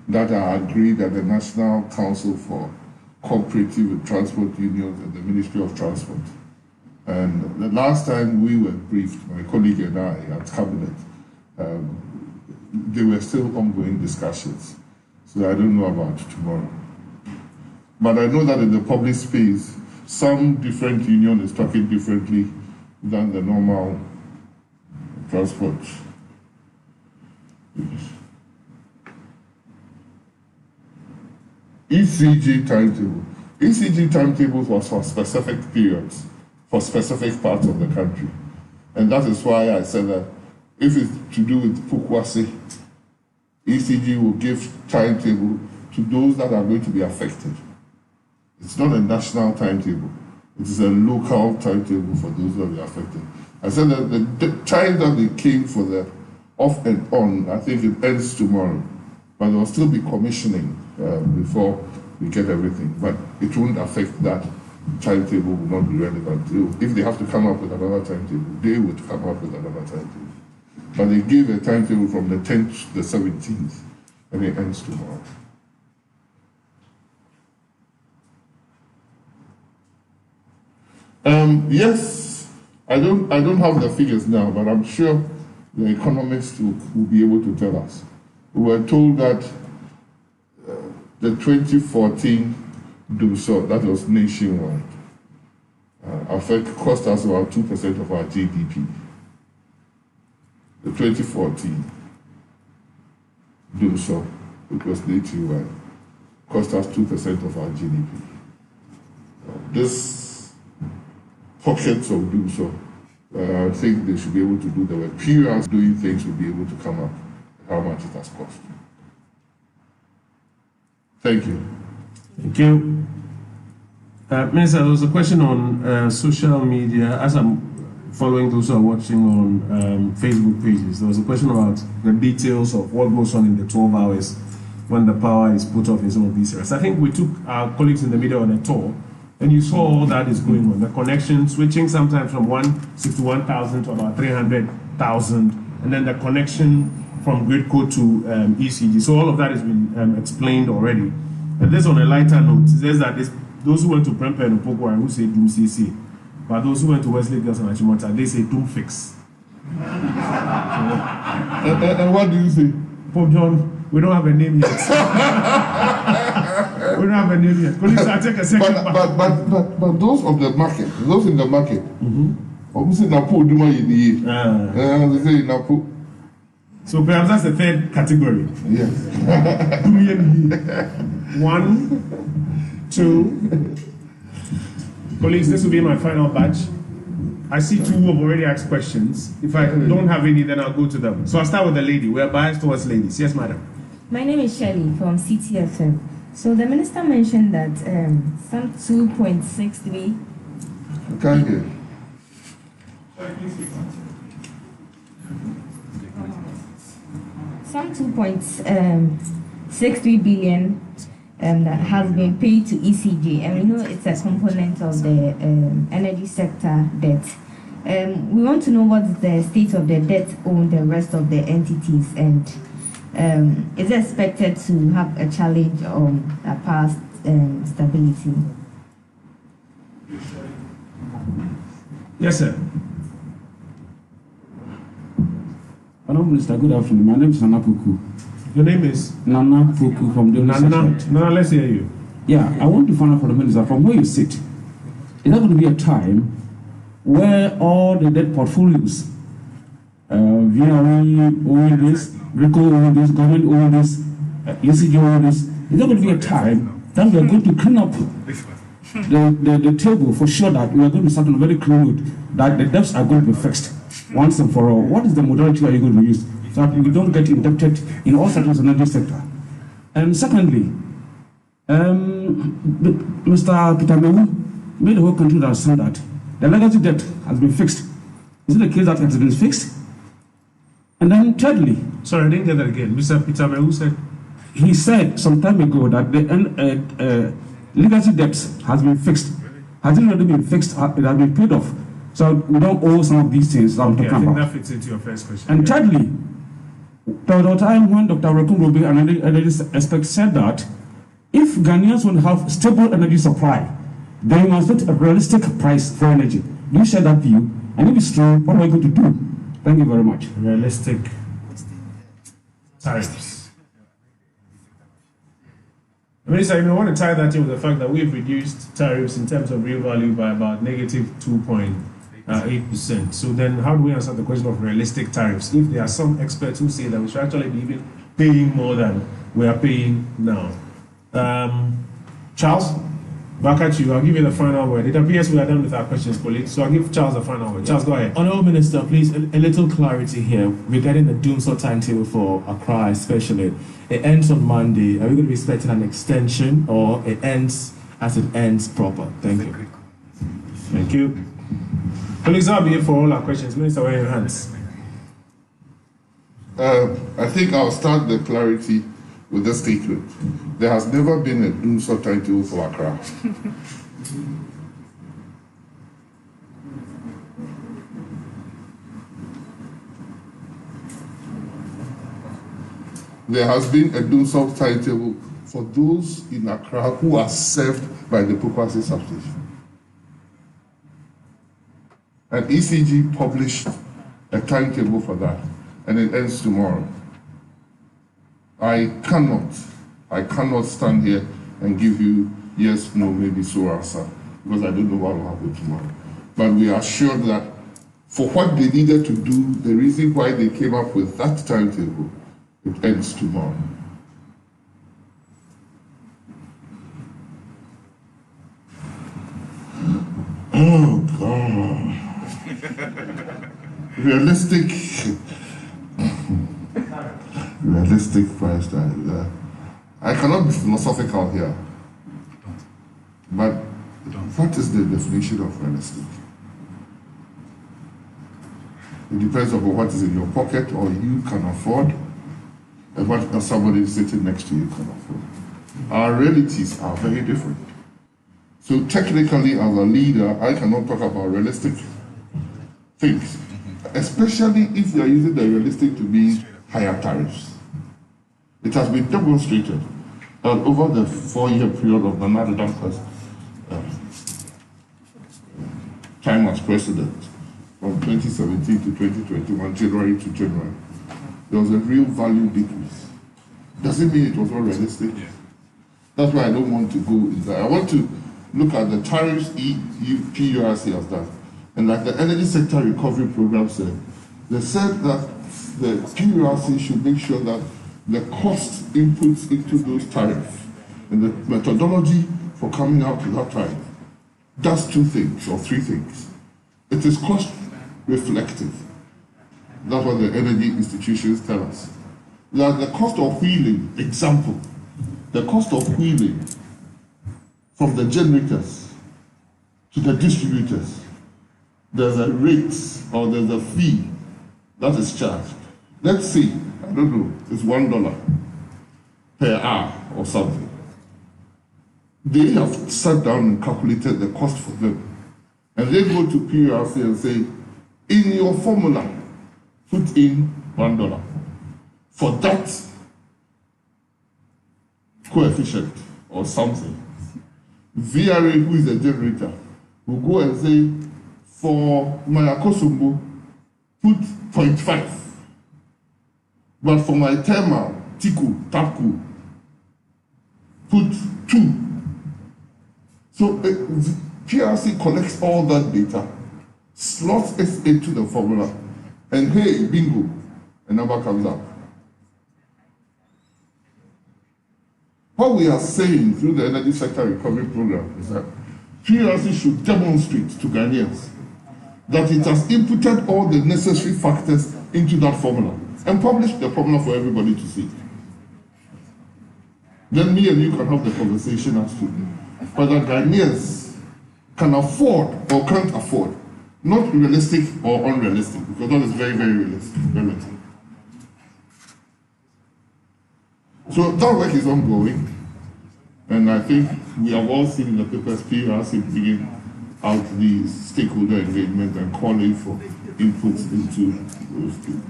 that are agreed at the National Council for Cooperative and Transport Unions and the Ministry of Transport. And the last time we were briefed, my colleague and I at Cabinet, there were still ongoing discussions. So I don't know about tomorrow. But I know that in the public space, some different union is talking differently than the normal transport. ECG timetable. ECG timetables was for specific periods, for specific parts of the country. And that is why I said that if it's to do with Pukwasi, ECG will give timetable to those that are going to be affected. It's not a national timetable. It is a local timetable for those that will be affected. I said that the time that they came for the off and on, I think it ends tomorrow. But there will still be commissioning before we get everything. But it won't affect that. Timetable will not be relevant. If they have to come up with another timetable, they would come up with another timetable. But they gave a timetable from the 10th to the 17th, and it ends tomorrow. Yes, I don't have the figures now, but I'm sure the economists will be able to tell us. We were told that the 2014 DUSO, that was nationwide, cost us about 2% of our GDP. The 2014 DUSO, which was nationwide, cost us 2% of our GDP. This pockets of DUSO, I think they should be able to do. There were periods doing things will be able to come up how much it has cost. Thank you. Thank you. Minister, there was a question on social media. As I'm following those who are watching on Facebook pages, there was a question about the details of what goes on in the 12 hours when the power is put off in some of these areas. I think we took our colleagues in the media on a tour, and you saw all that is going on. The connection switching sometimes from 161,000 to about 300,000, and then the connection from Gridco to ECG. So all of that has been explained already. And this on a lighter note, it says that those who went to Prempeh and Opoku who say Doom CC, but those who went to Wesley Girls and Achimota, they say Doom Fix. And what do you say? Pope John, we don't have a name yet. We don't have a name yet. Colleagues, I'll take a second. But those of the market, those in the market, obviously Napo Duma they say Napo. So perhaps that's the third category. Yes. 1, 2. Colleagues, this will be my final batch. I see 2 who have already asked questions. If I don't have any, then I'll go to them. So I'll start with the lady. We're biased towards ladies. Yes, madam. My name is Shelley from CTFM. So the minister mentioned that some 2.63. Thank you. Some 2.63 billion that has been paid to ECG, and we know it's a component of the energy sector debt. We want to know what's the state of the debt on the rest of the entities, and is it expected to have a challenge on past stability? Yes, sir. Hello, Minister. Good afternoon. My name is Nana Puku. Your name is? Nana Puku from the Nana, let's hear you. Yeah, I want to find out from the Minister, from where you sit, is there going to be a time where all the debt portfolios, VRE, all this, RICO, all this, government, all this, ECG, all this, is there going to be a time that we are going to clean up the table for sure that we are going to start on a very clean route, that the debts are going to be fixed once and for all? What is the modality are you going to use so that we don't get indebted in all sectors of the energy sector? And secondly, Mr. Peter Mewu made the whole country understand that the legacy debt has been fixed. Is it the case that it has been fixed? And then thirdly... Sorry, I didn't get that again. Mr. Peter Mewu said... He said some time ago that the legacy debt has been fixed. Has it already been fixed? It has been paid off. So we don't owe some of these things that I'm talking about. I think that fits into your first question. And thirdly, there was a time when Dr. Rekumrobe, an energy expert, said that if Ghanaians want to have stable energy supply, then we must get a realistic price for energy. Do you share that view? And if it's true, what are we going to do? Thank you very much. Realistic tariffs. Minister, you want to tie that in with the fact that we've reduced tariffs in terms of real value by about -2.8%. So then how do we answer the question of realistic tariffs if there are some experts who say that we should actually be even paying more than we are paying now? Charles, back at you. I'll give you the final word. It appears we are done with our questions, colleagues. So I'll give Charles the final word. Charles, go ahead. Honourable Minister, please, a little clarity here regarding the doomsday timetable for Accra especially. It ends on Monday. Are we going to be expecting an extension or it ends as it ends proper? Thank you. Thank you. Colleagues, I'll be here for all our questions. Minister, where are your hands? I think I'll start the clarity with this statement. There has never been a doomsday timetable for Accra. There has been a doomsday timetable for those in Accra who are served by the Pokwase substation. And ECG published a timetable for that, and it ends tomorrow. I cannot stand here and give you yes, no, maybe so answer, because I don't know what will happen tomorrow. But we are sure that for what they needed to do, the reason why they came up with that timetable, it ends tomorrow. Oh, God. Realistic price tag. I cannot be philosophical here, but what is the definition of realistic? It depends on what is in your pocket or you can afford, and what somebody sitting next to you can afford. Our realities are very different. So technically, as a leader, I cannot talk about realistic things, especially if you are using the realistic to mean higher tariffs. It has been demonstrated that over the 4-year period of Nana Addo Dankwa's time as president, from 2017 to 2021, January to January, there was a real value decrease. Doesn't mean it was not realistic. That's why I don't want to go in there. I want to look at the tariffs PURC has done. And like the Energy Sector Recovery Program said, they said that the PURC should make sure that the cost inputs into those tariffs and the methodology for coming out with that tariff does 2 things or 3 things. It is cost reflective. That's what the energy institutions tell us. That the cost of wheeling, example, the cost of wheeling from the generators to the distributors, there's a rate or there's a fee that is charged. Let's say, I don't know, it's $1 per hour or something. They have sat down and calculated the cost for them. And they go to PURC and say, in your formula, put in $1. For that coefficient or something, VRA, who is a generator, will go and say, for my Akosumbo, put 0.5. But for my thermal, TAPCO, put 2. So PRC collects all that data, slots it into the formula, and hey, bingo, a number comes up. What we are saying through the Energy Sector Recovery Program is that PRC should demonstrate to Ghanaians that it has inputted all the necessary factors into that formula and publish the formula for everybody to see. Then me and you can have the conversation as to whether Ghanaians can afford or can't afford. Not realistic or unrealistic, because that is very, very realistic, relative. So that work is ongoing, and I think we have all seen in the papers PRC bringing out the stakeholder engagement and calling for inputs into those things.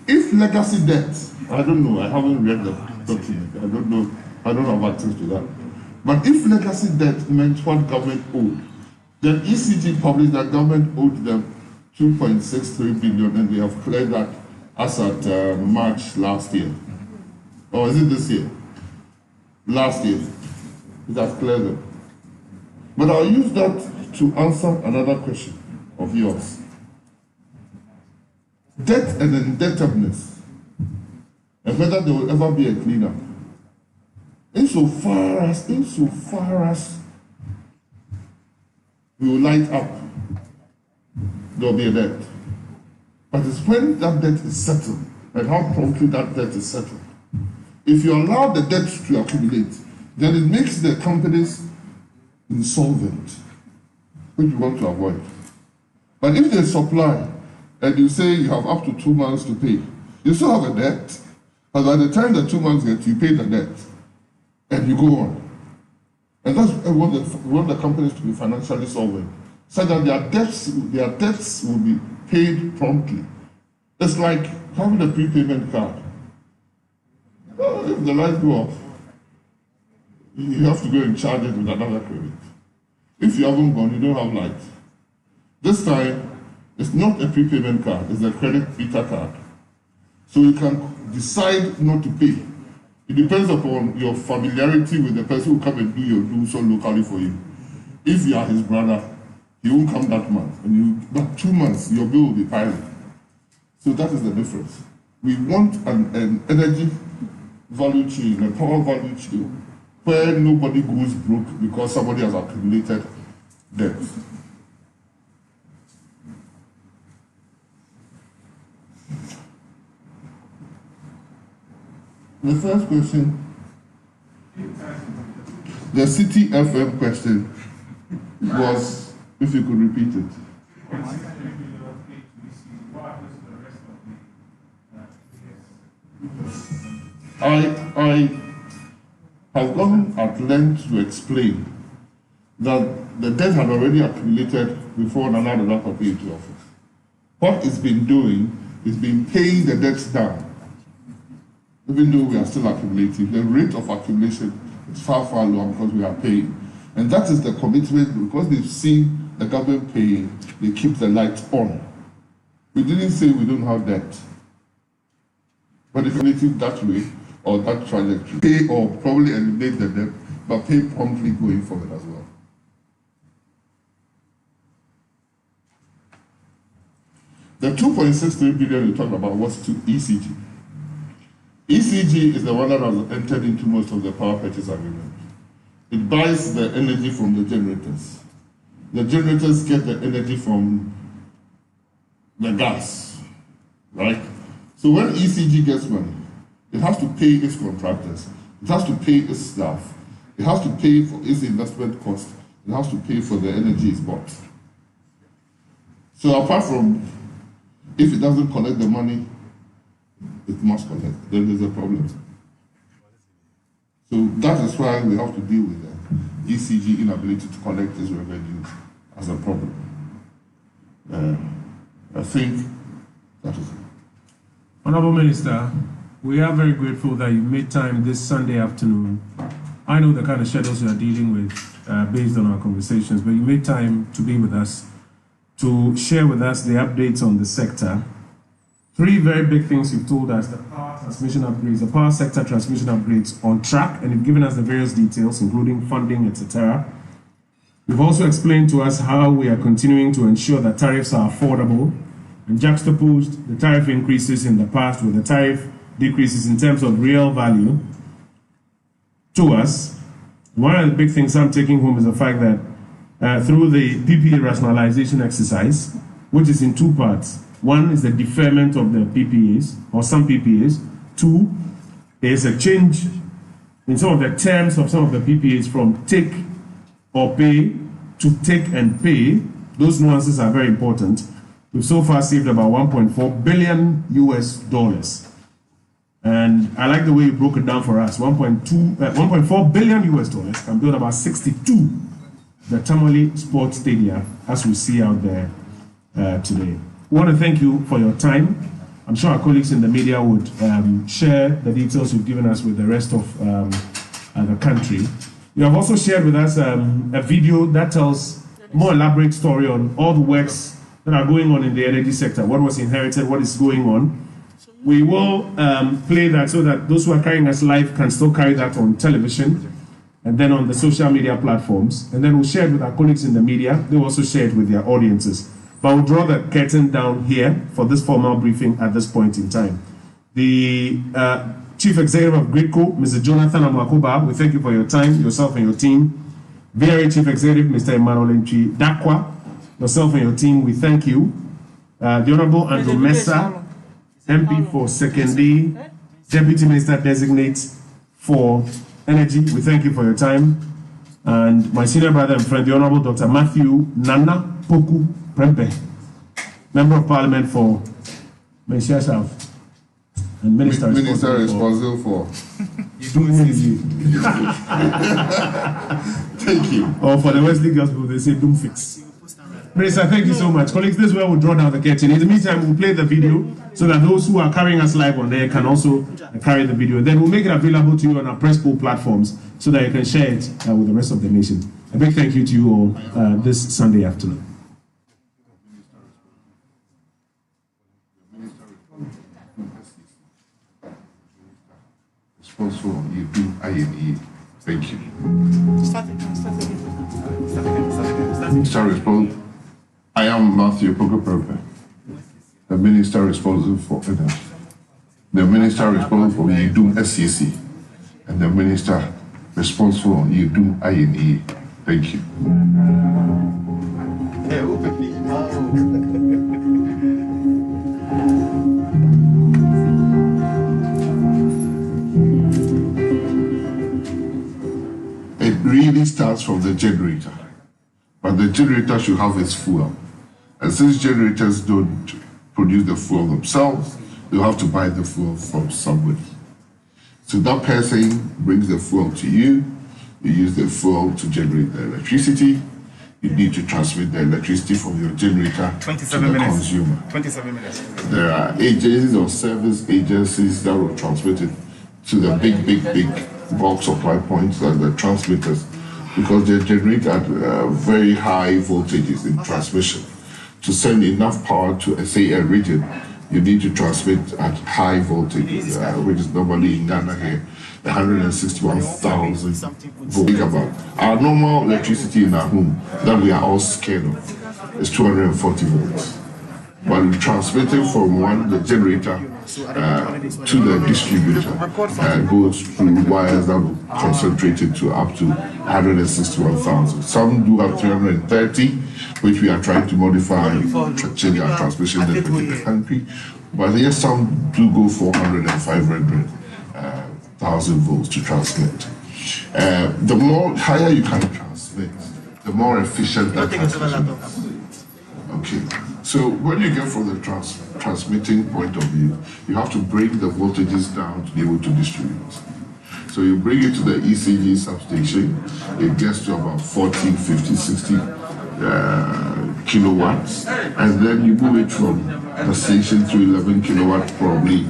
If legacy debt, I don't know, I haven't read the document, I don't have access to that. But if legacy debt meant what government owed, then ECG published that government owed them 2.63 billion, and they have cleared that as at March last year. Or is it this year? Last year. It has cleared them. But I'll use that to answer another question of yours. Debt and indebtedness, and whether there will ever be a cleanup. Insofar as we will light up, there will be a debt. But it's when that debt is settled, and how promptly that debt is settled. If you allow the debt to accumulate, then it makes the companies insolvent, which we want to avoid. But if there's supply, and you say you have up to 2 months to pay, you still have a debt, but by the time the 2 months get, you pay the debt, and you go on. And that's we want the companies to be financially solvent, so that their debts will be paid promptly. It's like having a prepayment card. Well, if the lights go off, you have to go and charge it with another credit. If you haven't gone, you don't have light. This time, it's not a prepayment card, it's a credit meter card. So you can decide not to pay. It depends upon your familiarity with the person who come and do your dues locally for you. If you are his brother, he won't come that month. But 2 months, your bill will be piling. So that is the difference. We want an energy value chain, a power value chain, where nobody goes broke because somebody has accumulated debt. The first question, the City FM question was, if you could repeat it. I have gone at length to explain that the debt had already accumulated before Nana Addo came into office. What it's been doing is been paying the debts down. Even though we are still accumulating, the rate of accumulation is far, far lower because we are paying. And that is the commitment, because they've seen the government paying, they keep the lights on. We didn't say we don't have debt. But if anything that way, or that trajectory, pay or probably eliminate the debt, but pay promptly going forward as well. The 2.63 billion you talked about was to ECG. ECG is the one that has entered into most of the power purchase agreement. It buys the energy from the generators. The generators get the energy from the gas, right? So when ECG gets money, it has to pay its contractors, it has to pay its staff, it has to pay for its investment cost, it has to pay for the energy it's bought. So apart from, if it doesn't collect the money, it must collect, then there's a problem. So that is why we have to deal with the ECG inability to collect its revenues as a problem. I think that is it. Honorable Minister, we are very grateful that you made time this Sunday afternoon. I know the kind of schedules you are dealing with based on our conversations, but you made time to be with us, to share with us the updates on the sector. 3 very big things you've told us: the power transmission upgrades, the power sector transmission upgrades on track, and you've given us the various details, including funding, etc. You've also explained to us how we are continuing to ensure that tariffs are affordable, and juxtaposed the tariff increases in the past with the tariff decreases in terms of real value to us. One of the big things I'm taking home is the fact that through the PPA rationalization exercise, which is in 2 parts. 1 is the deferment of the PPAs, or some PPAs. 2 there is a change in some of the terms of some of the PPAs from take or pay to take and pay. Those nuances are very important. We've so far saved about $1.4 billion US. And I like the way you broke it down for us. $1.4 billion US can build about 62 the Tamale Sports Stadium as we see out there today. We want to thank you for your time. I'm sure our colleagues in the media would share the details you've given us with the rest of the country. You have also shared with us a video that tells a more elaborate story on all the works that are going on in the energy sector, what was inherited, what is going on. We will play that so that those who are carrying us live can still carry that on television and then on the social media platforms. And then we'll share it with our colleagues in the media. They'll also share it with their audiences. But we'll draw the curtain down here for this formal briefing at this point in time. The Chief Executive of GRIDCO, Mr. Jonathan Amwakoba, we thank you for your time, yourself and your team. VRA Chief Executive, Mr. Emmanuel Nchi Dakwa, yourself and your team, we thank you. The Honorable Andrew Mesa, MP for Secondary, Deputy Minister Designate for Energy, we thank you for your time. And my senior brother and friend, the Honorable Dr. Matthew Nana Poku Prempe, Member of Parliament for Malaysia South and Minister responsible for Thank you. Or for the Wesley Girls, they say Doom Fix. Minister, thank you so much. Colleagues, this is where we'll draw down the curtain. In the meantime, we'll play the video so that those who are carrying us live on there can also carry the video. Then we'll make it available to you on our press poll platforms so that you can share it with the rest of the nation. A big thank you to you all this Sunday afternoon. Responsible, you do INE. Thank you. Minister responsible. I am Matthew Poku-Prempe, the Minister responsible for Energy, the Minister responsible for Yidum SCC, and the Minister responsible for Yidum INE. Thank you. It really starts from the generator, but the generator should have its fuel. And since generators don't produce the fuel themselves, they'll have to buy the fuel from somebody. So that person brings the fuel to you, you use the fuel to generate the electricity, you need to transmit the electricity from your generator to the consumer. 27 minutes. There are agencies or service agencies that will transmit it to the big bulk supply points and the transmitters, because they generate at very high voltages in transmission. To send enough power to, say, a region, you need to transmit at high voltage, which is normally in Ghana here, 161,000 volts. Think about our normal electricity in our home that we are all scared of is 240 volts. But we transmit it from the generator to the distributor, goes through wires that will concentrate it to up to 161,000. Some do have 330, which we are trying to modify and change our transmission network in the country. But yes, some do go 400 and 500,000 volts to transmit. The more higher you can transmit, the more efficient the transmission is. Okay. So when you get from the transmitting point of view, you have to bring the voltages down to be able to distribute. So you bring it to the ECG substation, it gets to about 40, 50, 60 kilowatts, and then you move it from the station to 11 kilowatts, probably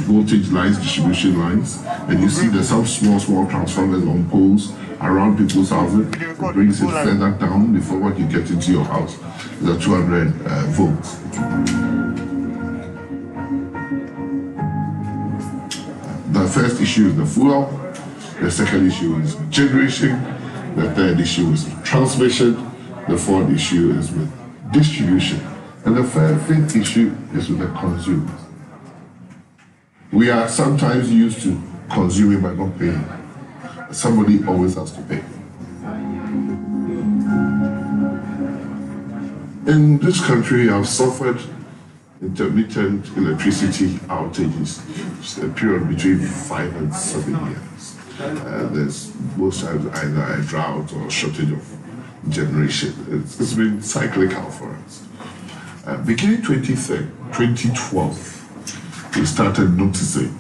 voltage lines, distribution lines, and you see there's some small transformers on poles around people's houses. It brings it further down before what you get into your house. The 200 volts. The first issue is the fuel, the second issue is generation, the third issue is transmission, the fourth issue is with distribution, and the fifth issue is with the consumer. We are sometimes used to consuming by not paying. Somebody always has to pay. In this country, I've suffered intermittent electricity outages, a period between 5 and 7 years. There's most times either a drought or shortage of generation. It's been cyclical for us. Beginning 2012, we started noticing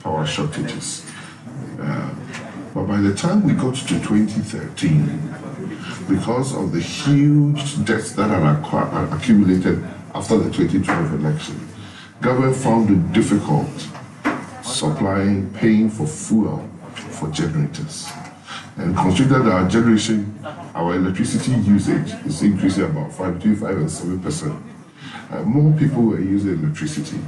power shortages. But by the time we got to 2013, because of the huge debts that had accumulated after the 2012 election, government found it difficult paying for fuel for generators. And consider that our electricity usage is increasing about between 5 and 7%. More people were using electricity,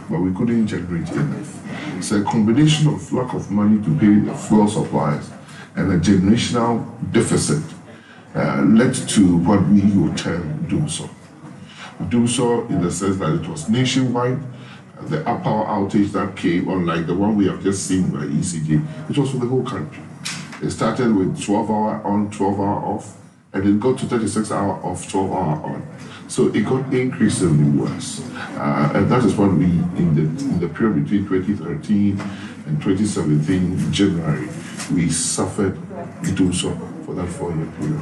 but we couldn't generate enough. So a combination of lack of money to pay the fuel supplies and a generational deficit led to what we would term doomsday. Doomsday in the sense that it was nationwide. The power outage that came, unlike the one we have just seen by ECG, it was for the whole country. It started with 12-hour on, 12-hour off, and it got to 36-hour off, 12-hour on. So it got increasingly worse. And that is what we, in the period between 2013 and 2017, January, we suffered doomsday for that 4-year period.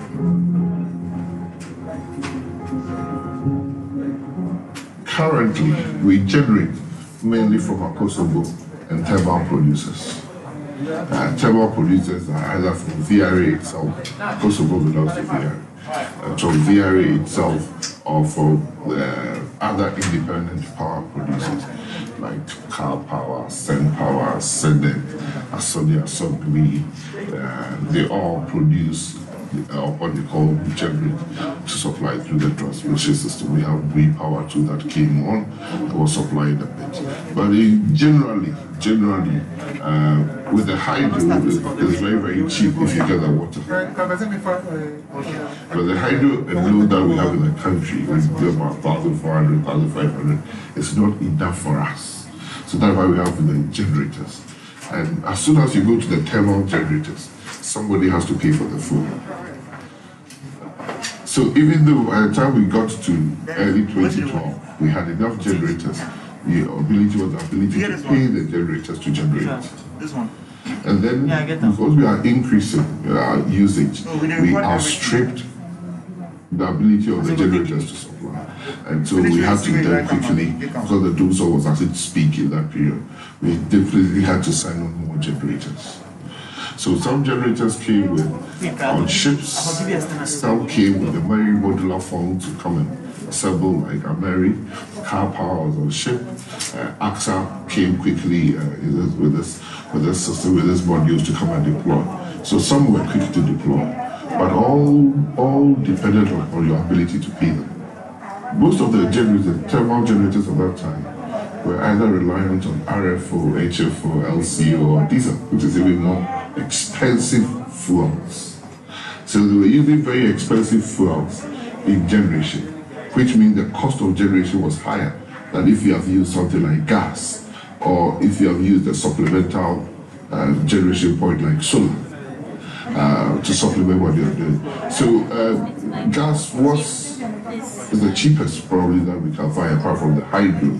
Currently, we generate mainly from our Kosovo and thermal producers. Thermal producers are either from VRA itself, Kosovo belongs to VRA, from VRA itself, or from other independent power producers like Cal Power, Sen Power, Senet, Asonia, Sogli. They all produce what they call generate to supply through the transmission system. We have green power too that came on that was supplying a bit. But generally, with the hydro, it's very, very cheap if you get the water. But the hydro load that we have in the country is about 1,400, 1,500. It's not enough for us. So that's why we have the generators. And as soon as you go to the thermal generators, somebody has to pay for the fuel. So even though by the time we got to early 2012, we had enough generators, the ability to pay the generators to generate. This one. And then, because we are increasing our usage, we outstripped the ability of the generators to supply. And so we had to then quickly, because the doomsday was at its peak in that period, we definitely had to sign on more generators. So some generators came on ships, some came with the very modular form to come and assemble, like Ameri, Car Power was on ship, AXA came quickly with this system, with this modules to come and deploy. So some were quick to deploy, but all depended on your ability to pay them. Most of the generators, thermal generators at that time, were either reliant on RFO, HFO, LCO, or diesel, which is even more expensive fuels. So they were using very expensive fuels in generation, which means the cost of generation was higher than if you have used something like gas, or if you have used a supplemental generation point like solar to supplement what you're doing. So gas is the cheapest probably that we can find apart from the hydro.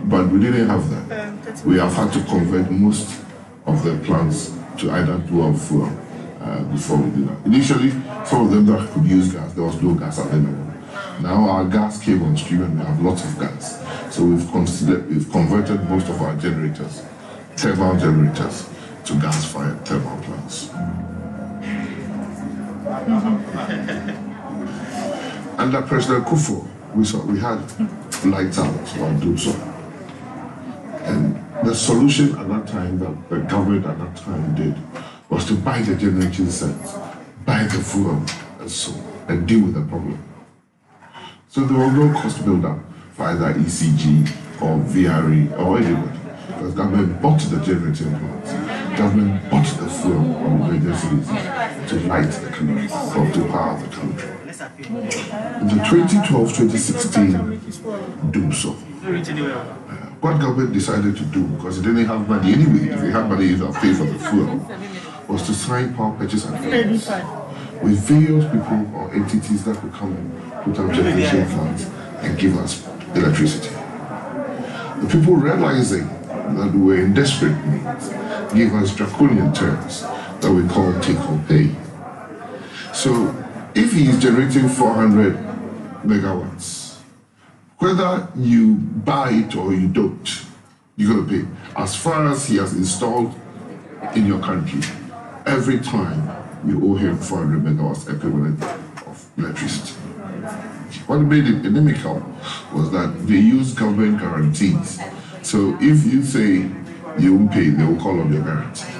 But we didn't have that. We have had to convert most of the plants to either dual fuel before we did that. Initially, some of them that could use gas, there was no gas available. Now our gas came on stream and we have lots of gas. So we've converted most of our generators, thermal generators, to gas-fired thermal plants. Under President Kufuor, we had lights out on doomsday. And the solution at that time that the government at that time did was to buy the generation sets, buy the fuel and deal with the problem. So there was no cost build-up for either ECG or VRE or anybody, because government bought the generating plants, government bought the fuel on emergencies to light the country or to power the country. In the 2012-2016 doomsday, what government decided to do, because it didn't have money anyway, if they had money it would have paid for the fuel, was to sign power purchase agreements with various people or entities that could come and put up generation plants and give us electricity. The people realizing that we were in desperate need gave us draconian terms that we call take or pay. So if he is generating 400 megawatts, whether you buy it or you don't, you're going to pay. As far as he has installed in your country, every time you owe him 400 megawatts equivalent of electricity. What made it inimical was that they use government guarantees. So if you say you won't pay, they will call on your guarantee.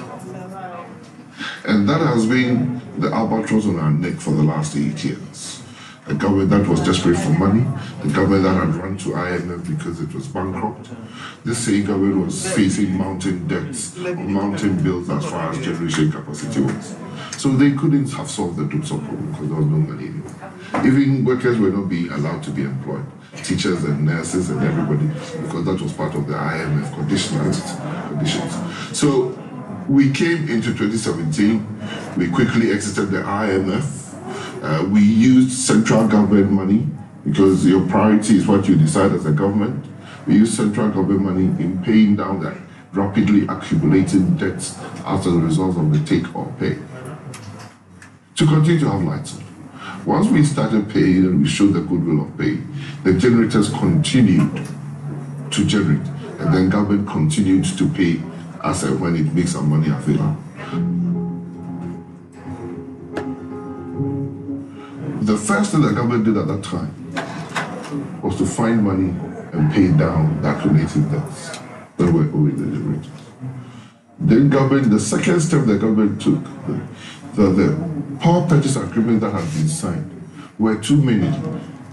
And that has been the albatross on our neck for the last 8 years. A government that was desperate for money, the government that had run to IMF because it was bankrupt. This same government was facing mountain debts, mountain bills as far as generation capacity was. So they couldn't have solved the DUPSO problem because there was no money anymore. Even workers were not being allowed to be employed, teachers and nurses and everybody, because that was part of the IMF conditions. So we came into 2017, we quickly exited the IMF. We used central government money because your priority is what you decide as a government. We used central government money in paying down the rapidly accumulating debts as a result of the take or pay, to continue to have lights on. Once we started paying and we showed the goodwill of pay, the generators continued to generate, and then government continued to pay as and when it makes some money available. The first thing the government did at that time was to find money and pay down the accumulated debts that were owing the generators. Then the second step the government took, the power purchase agreement that had been signed were too many,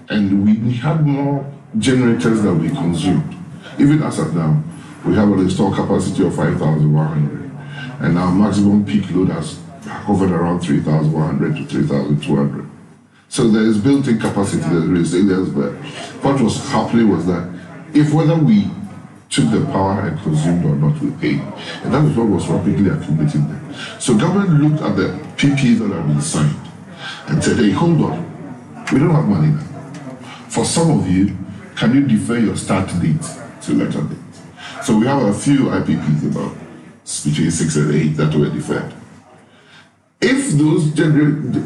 and we had more generators than we consumed. Even as of now, we have an installed capacity of 5,100, and our maximum peak load has hovered around 3,100 to 3,200. So there is built-in capacity, there's resilience, but what was happening was that if whether we took the power and consumed or not, we paid. And that was what was rapidly accumulating there. So government looked at the PPAs that have been signed and said, hey, hold on, we don't have money now. For some of you, can you defer your start date to later date? So we have a few IPPs, about between 6 and 8, that were deferred. If those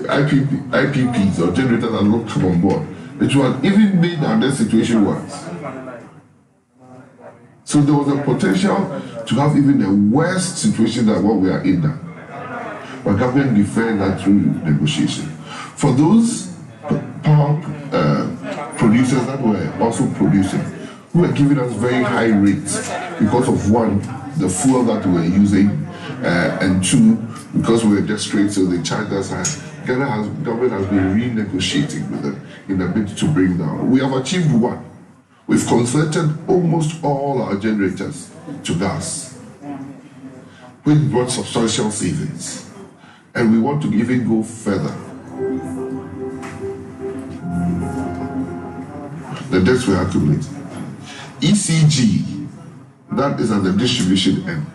IPPs or generators had not come on board, it would have even made our situation worse. So there was a potential to have even a worse situation than what we are in now. But government deferred that through negotiation. For those power producers that were also producing, who were giving us very high rates because of one, the fuel that we were using, and two, because we were desperate, so they charged us high. Government has been renegotiating with them in a bid to bring down. We have achieved one. We've converted almost all our generators to gas, which brought substantial savings. And we want to even go further. The debts were accumulated. ECG, that is at the distribution end,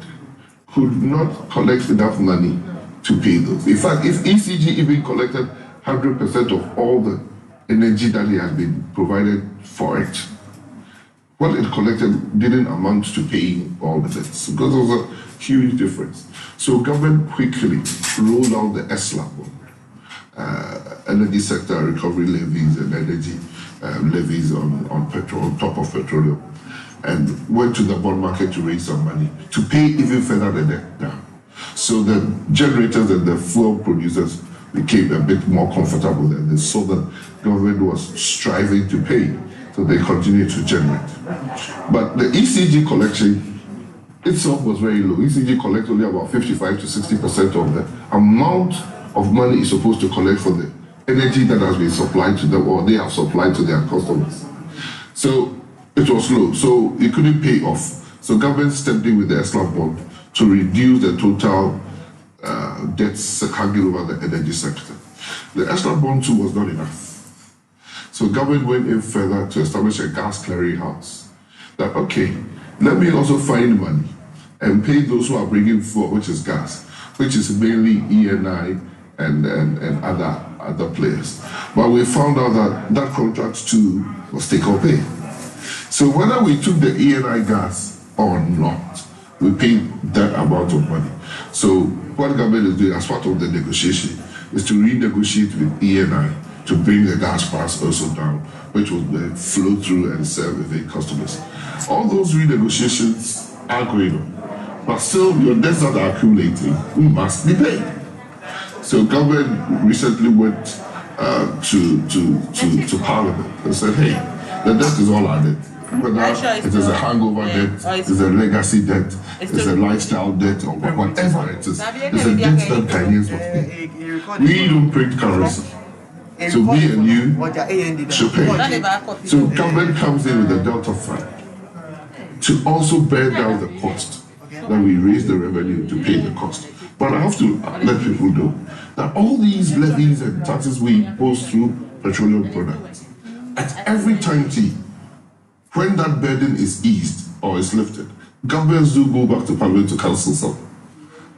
could not collect enough money to pay those. In fact, if ECG even collected 100% of all the energy that it has been provided for it, what it collected didn't amount to paying all the debts, because there was a huge difference. So government quickly rolled out the ESLA, energy sector recovery levies and energy levies on petrol, on top of petroleum, and went to the bond market to raise some money to pay even further the debt down. So the generators and the fuel producers became a bit more comfortable, and they saw that government was striving to pay, so they continued to generate. But the ECG collection itself was very low. ECG collects only about 55 to 60% of the amount of money it's supposed to collect for the energy that has been supplied to them, or they have supplied to their customers. So it was low, so it couldn't pay off. So government stepped in with the ESLA bond to reduce the total debts hanging over the energy sector. The ESLA bond too was not enough. So government went in further to establish a gas clearing house. That, okay, let me also find money and pay those who are bringing fuel, which is gas, which is mainly ENI and other players. But we found out that that contract too was take or pay. So whether we took the ENI gas or not, we paid that amount of money. So what the government is doing as part of the negotiation is to renegotiate with ENI to bring the gas price also down, which will then flow through and serve the customers. All those renegotiations are going on, but still your debts that are accumulating must be paid. So government recently went to Parliament and said, hey, the debt is all our debt. Whether it is a hangover debt, it's a legacy debt, it's a lifestyle debt, or whatever it is, it's a debt that Ghanaians must pay. We don't print currency, so me and you should pay. So government comes in with the Delta Fund to also bear down the cost, that we raise the revenue to pay the cost. But I have to let people know that all these levies and taxes we impose through petroleum products, at every time when that burden is eased or is lifted, governments do go back to Parliament to cancel some.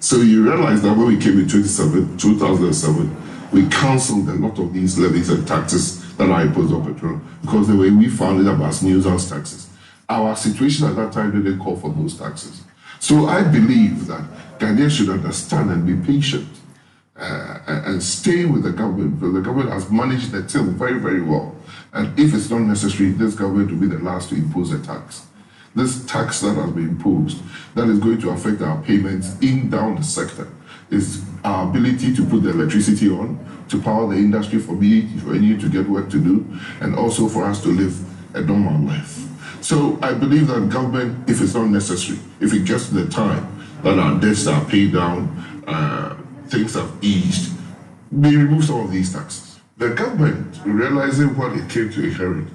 So you realize that when we came in 2007, we cancelled a lot of these levies and taxes that are imposed on petrol because the way we found it as nuisance taxes. Our situation at that time didn't call for those taxes. So I believe that Ghanaians should understand and be patient and stay with the government, because the government has managed the till very, very well. And if it's not necessary, this government will be the last to impose a tax. This tax that has been imposed, that is going to affect our payments in down the sector, is our ability to put the electricity on, to power the industry for me, for you to get work to do, and also for us to live a normal life. So I believe that government, if it's not necessary, if it gets to the time that our debts are paid down, things have eased, may remove some of these taxes. The government, realizing what it came to inherit,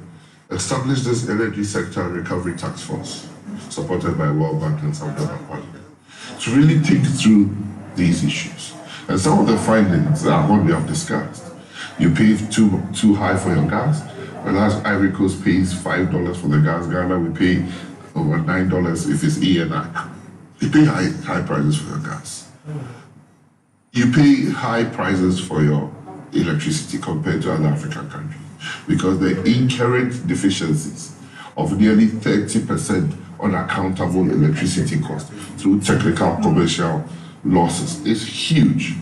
established this Energy Sector Recovery Task Force, supported by World Bank and South African Parliament, to really think through these issues. And some of the findings are what we have discussed. You pay too high for your gas, whereas Ivory Coast pays $5 for the gas. Ghana, we pay over $9 if it's ENI. You pay high prices for your gas. You pay high prices for your electricity compared to other African countries because the inherent deficiencies of nearly 30% unaccountable electricity cost through technical commercial losses is huge.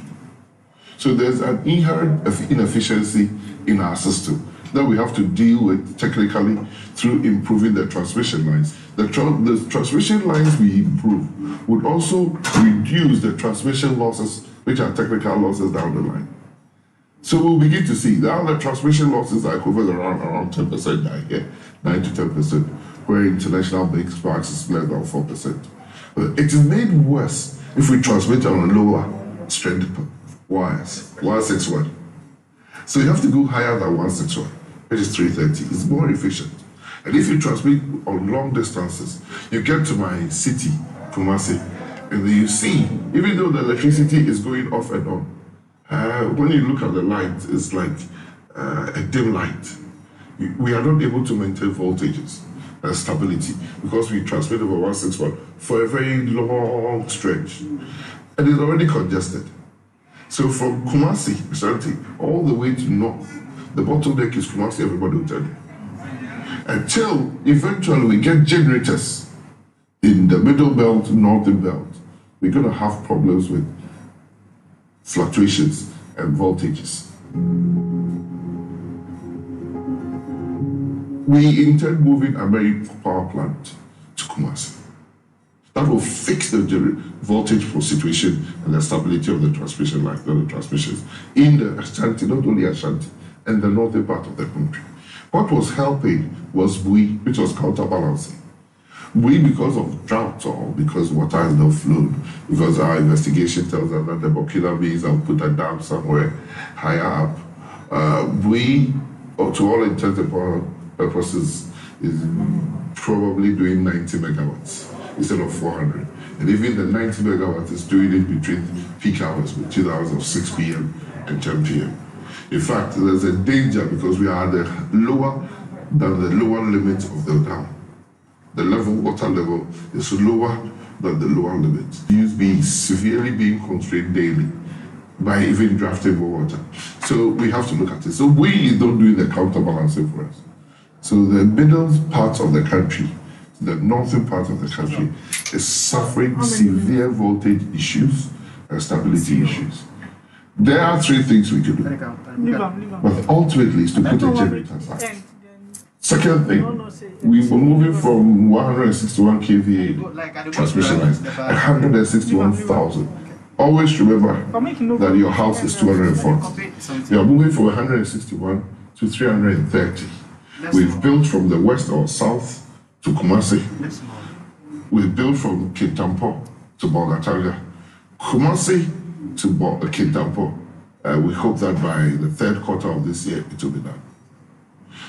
So there's an inherent inefficiency in our system that we have to deal with technically through improving the transmission lines. The transmission lines we improve would also reduce the transmission losses, which are technical losses down the line. So we'll begin to see now the transmission losses are equivalent around 10% here, 9 to 10%, where international benchmarks is less than 4%. But it is made worse if we transmit on lower strength wires, 161. So you have to go higher than 161, which is 330. It's more efficient. And if you transmit on long distances, you get to my city, Kumasi, and then you see, even though the electricity is going off and on, when you look at the light, it's like a dim light. We are not able to maintain voltages and stability because we transmit over 161 for a very long stretch. And it's already congested. So from Kumasi, Ashanti, all the way to north, the bottleneck is Kumasi, everybody will tell you. Until eventually we get generators in the middle belt, northern belt, we're going to have problems with fluctuations and voltages. We intend moving American power plant to Kumasi. That will fix the voltage situation and the stability of the transmission line, the transmissions in the Ashanti, not only Ashanti, and the northern part of the country. What was helping was Bui, which was counterbalancing. We, because of drought or because water has not flowed, because our investigation tells us that the Burkina means I'll put a dam somewhere higher up. We, to all intents and purposes, is probably doing 90 megawatts instead of 400. And even the 90 megawatts is doing it between peak hours, between hours of 6 p.m. and 10 p.m. In fact, there's a danger because we are lower than the lower limit of the dam. The water level is lower than the lower limit. Use being severely being constrained daily by even drafting more water. So we have to look at it. So we don't do the counterbalancing for us. So the middle part of the country, the northern part of the country, is suffering severe voltage issues and stability issues. There are three things we can do, but ultimately is to put a generator back. Second thing, we were moving from 161 kVA transmission lines, 161,000. Always remember that your house is 240. We are moving from 161 to 330. We've built from the west or south to Kumasi. We've built from Kintampo to Bolgatanga. Kumasi to Kintampo. We hope that by the third quarter of this year, it will be done.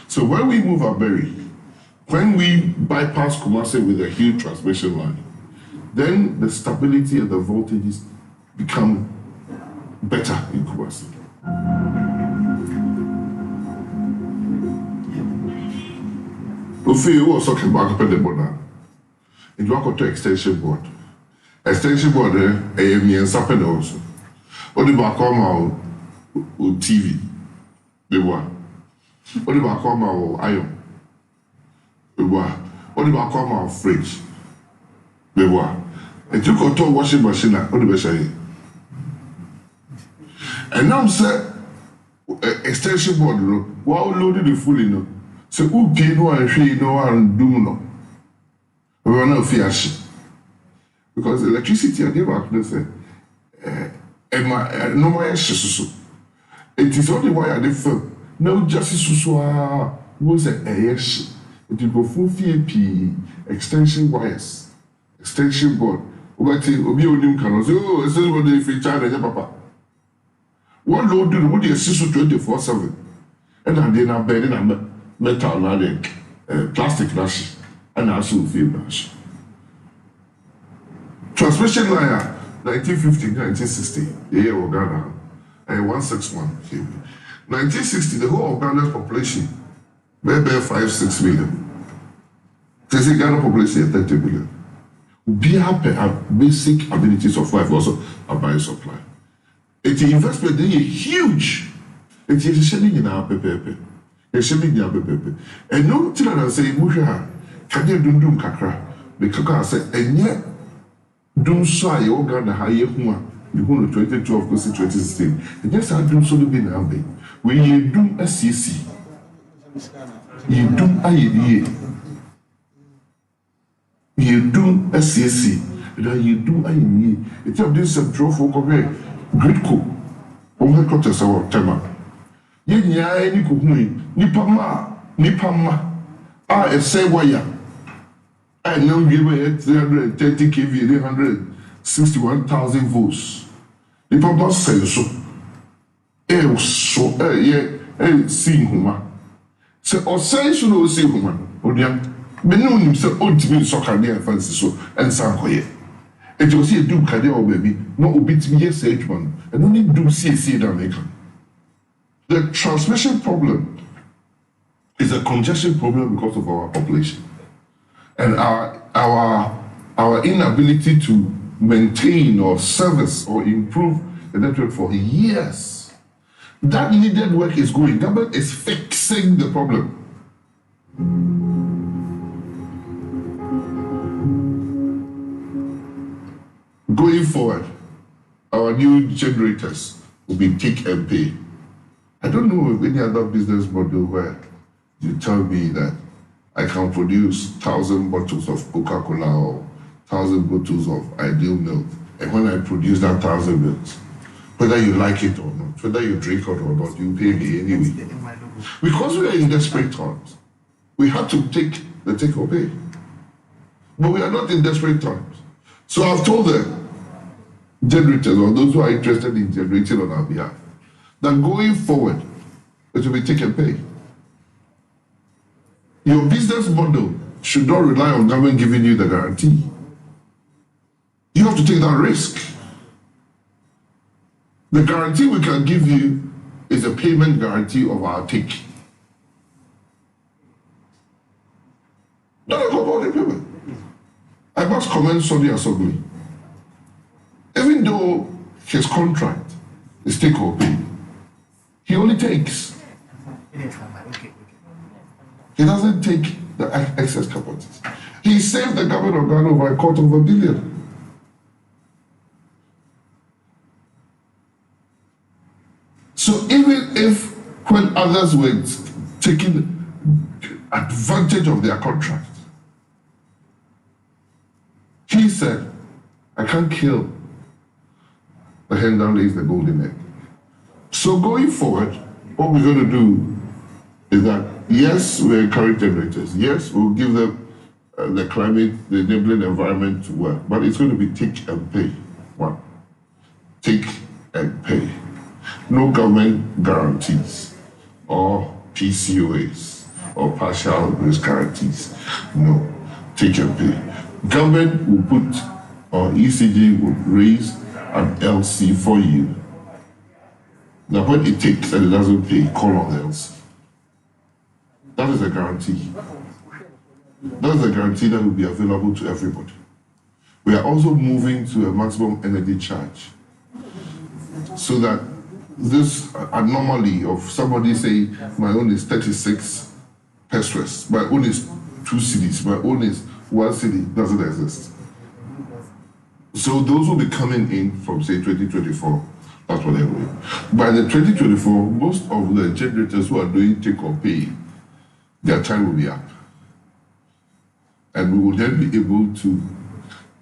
So when we move Aberi, when we bypass Kumasi with a huge transmission line, then the stability and the voltages become better in Kumasi. Ofi was talking about the border. It was to extension board. Extension board, me and Sapen also. What about come out TV? They were. What about come out iron? They were. What about come out fridge? They were. And you go to washing machine. What do they say? And now say extension board. Wow, loaded the full you know. So who pay no and she no and do no. We are not fear because electricity are never say no more so. It is only why I differ. No justice so was a yes. It will go full FP extension wires, extension board. What obi onim can say oh this is what they feature the papa. What load do what you see 24/7 and I did not bed in metal like plastic lash and also film lash. Transmission line 1950, 1960, the year of Ghana, 161 kV. 1960, the whole of Ghana's population, maybe 5-6 million. They say Ghana population is 30 million. We have basic abilities of life also about supply. It's an investment, they are huge. It's a shilling in our PPP. And no till I say, Musha, can you do kakra? Because I said, and yet, do so I organ high one, you go to 2012 goes to 2016. And yes, I do so to be now. When you do a CC, you do IEDA, you do a CC, then you do IEDA. It's of this draw for great cook. On the quarters of Tema. Yenya ni kuhui nipa ma a say wire I know give it 330 kV 161,000 volts nipa ma say so see huma se o say so no see huma odia me no nim se o timi so ka dey fancy so ensan koye e jo see do ka dey o baby no obi timi yes say one and no need do see down there. The transmission problem is a congestion problem because of our population and our inability to maintain or service or improve the network for years. That needed work is going. Government is fixing the problem. Going forward, our new generators will be take and pay. I don't know of any other business model where you tell me that I can produce 1,000 bottles of Coca-Cola or 1,000 bottles of Ideal milk, and when I produce that 1,000 milks, whether you like it or not, whether you drink it or not, you pay me anyway. Because we are in desperate times, we have to take the take or pay. But we are not in desperate times. So I've told the generators or those who are interested in generating on our behalf, that going forward, it will be take and pay. Your business model should not rely on government giving you the guarantee. You have to take that risk. The guarantee we can give you is a payment guarantee of our take. Don't go about the payment. I must commend Sonny Asogli. Even though his contract is take or pay, he only takes. He doesn't take the excess capacities. He saved the government of Ghana over $250 million. So even if when others were taking advantage of their contract, he said, I can't kill the hen that lays the golden egg. So going forward, what we're going to do is that, yes, we encourage generators. Yes, we'll give them the climate, the enabling environment to work. But it's going to be take and pay. One, take and pay. No government guarantees or PCOAs or partial risk guarantees. No, take and pay. Government will put, or ECG will raise an LC for you. Now when it takes and it doesn't pay, call on the LC. That is a guarantee. That is a guarantee that will be available to everybody. We are also moving to a maximum energy charge so that this anomaly of somebody saying my own is 36 pesos, my own is 2 cedis, my own is 1 cedi doesn't exist. So those will be coming in from say 2024. That's what they're doing. By the 2024, most of the generators who are doing take or pay, their time will be up. And we will then be able to,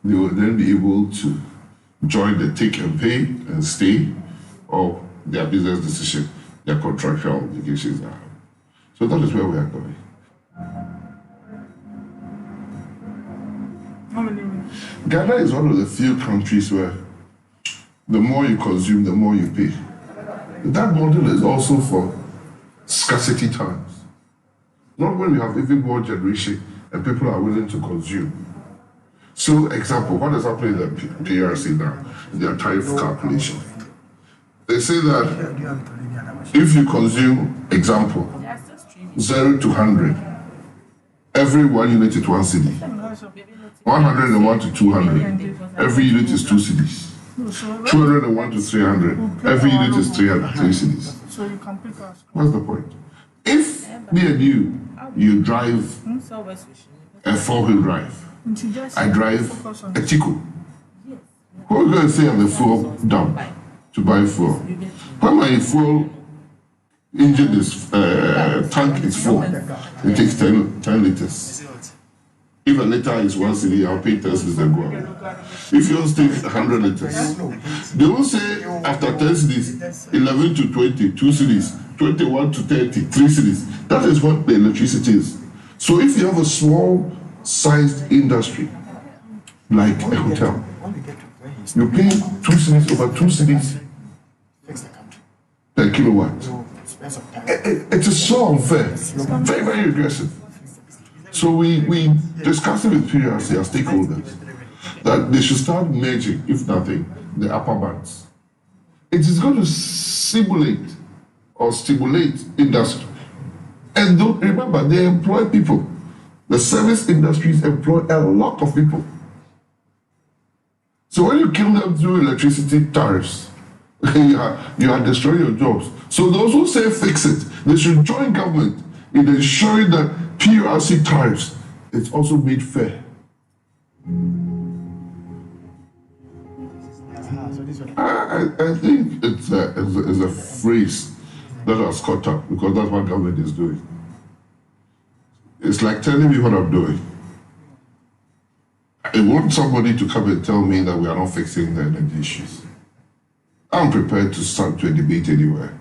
they will then be able to join the take and pay and stay, or their business decision, their contractual obligations are. So that is where we are going. Ghana is one of the few countries where the more you consume, the more you pay. That model is also for scarcity times. Not when we have even more generation and people are willing to consume. So, example, what is happening in the PRC now, in their tariff calculation? They say that if you consume, example, 0 to 100, every 1 unit is 1 cedi. 101 to 200, every unit is 2 cedis. 201 to 300, every unit is 3 cedis. What's the point? If me and you drive a 4-wheel drive, I drive a Tico. What are we going to say on the fuel dump to buy fuel? When my fuel engine is, tank is full, it takes 10 liters. If a liter is 1 cedi, I'll pay 10 cedis and go out. If yours takes 100 liters, they will say after 10 cedis, 11 to 20, 2 cedis, 21 to 30, 3 cedis. That is what the electricity is. So if you have a small-sized industry, like a hotel, you pay 2 cedis over 2 cedis per kilowatt. It is so unfair, very, very aggressive. So we discussed it with PRC as stakeholders that they should start merging, if nothing, the upper bands. It is going to simulate or stimulate industry. And don't remember, they employ people. The service industries employ a lot of people. So when you kill them through electricity tariffs, you are destroying your jobs. So those who say fix it, they should join government in ensuring that PRC tariffs is also made fair. I think it's a phrase that has caught up because that's what government is doing. It's like telling me what I'm doing. I want somebody to come and tell me that we are not fixing the energy issues. I'm prepared to start to a debate anywhere.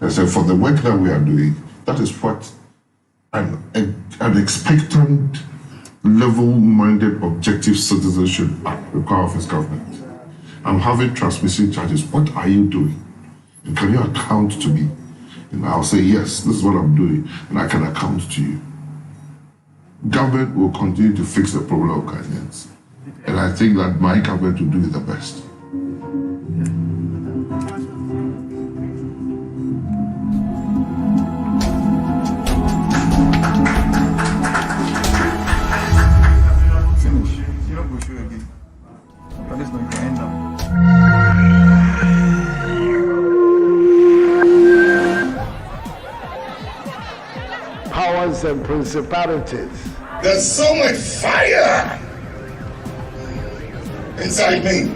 And so for the work that we are doing, that is what an expectant, level-minded, objective citizen should require of his government. I'm having transmission charges. What are you doing? And can you account to me? And I'll say, yes, this is what I'm doing, and I can account to you. Government will continue to fix the problem of Ghanaians. And I think that my government will do it the best. powers and principalities. There's so much fire inside me.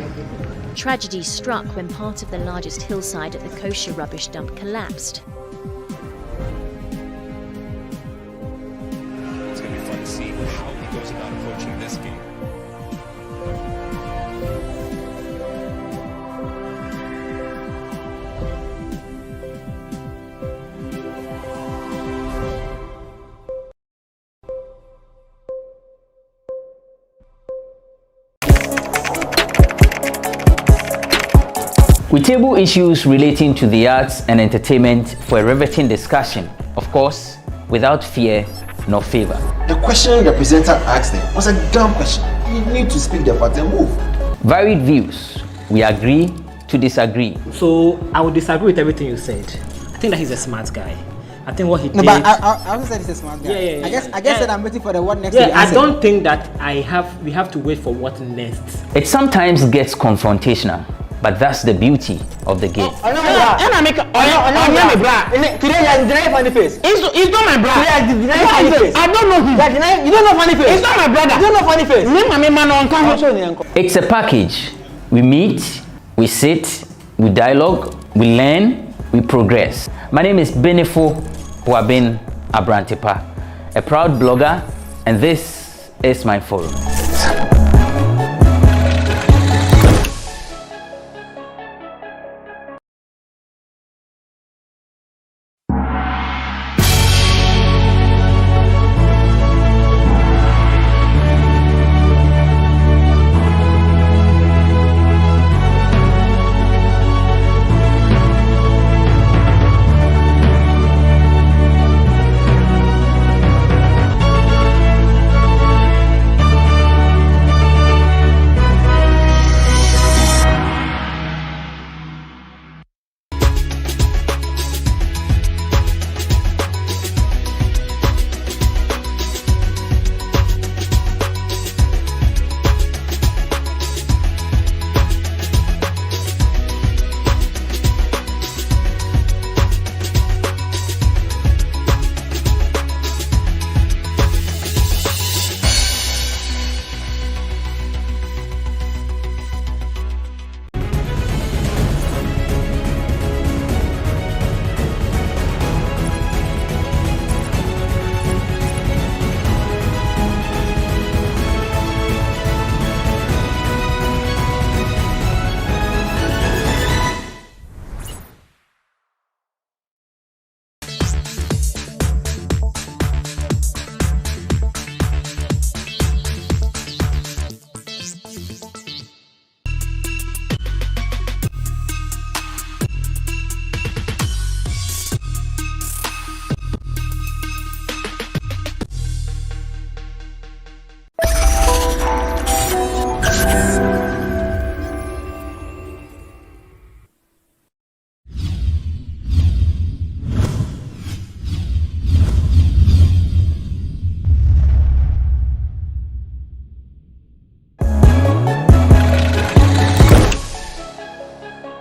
Tragedy struck when part of the largest hillside at the kosher rubbish dump collapsed. It's going to be fun to see how he goes about approaching this game. We table issues relating to the arts and entertainment for a riveting discussion, of course, without fear nor favor. The question the presenter asked them was a dumb question. You need to speak their part and move. Varied views. We agree to disagree. So I would disagree with everything you said. I think that he's a smart guy. I think what he did. No, but I also said he's a smart guy. Yeah. I guess that I'm waiting for the what next. Yeah, I don't think that we have to wait for what next. It sometimes gets confrontational, but that's the beauty of the game. Today you're funny face. It's not my brother. I don't know him. You don't know funny face. It's not my brother. You don't know funny face. It's a package. We meet, we sit, we dialogue, we learn, we progress. My name is Benefo Huabin Abrantepa, a proud blogger, and this is my forum.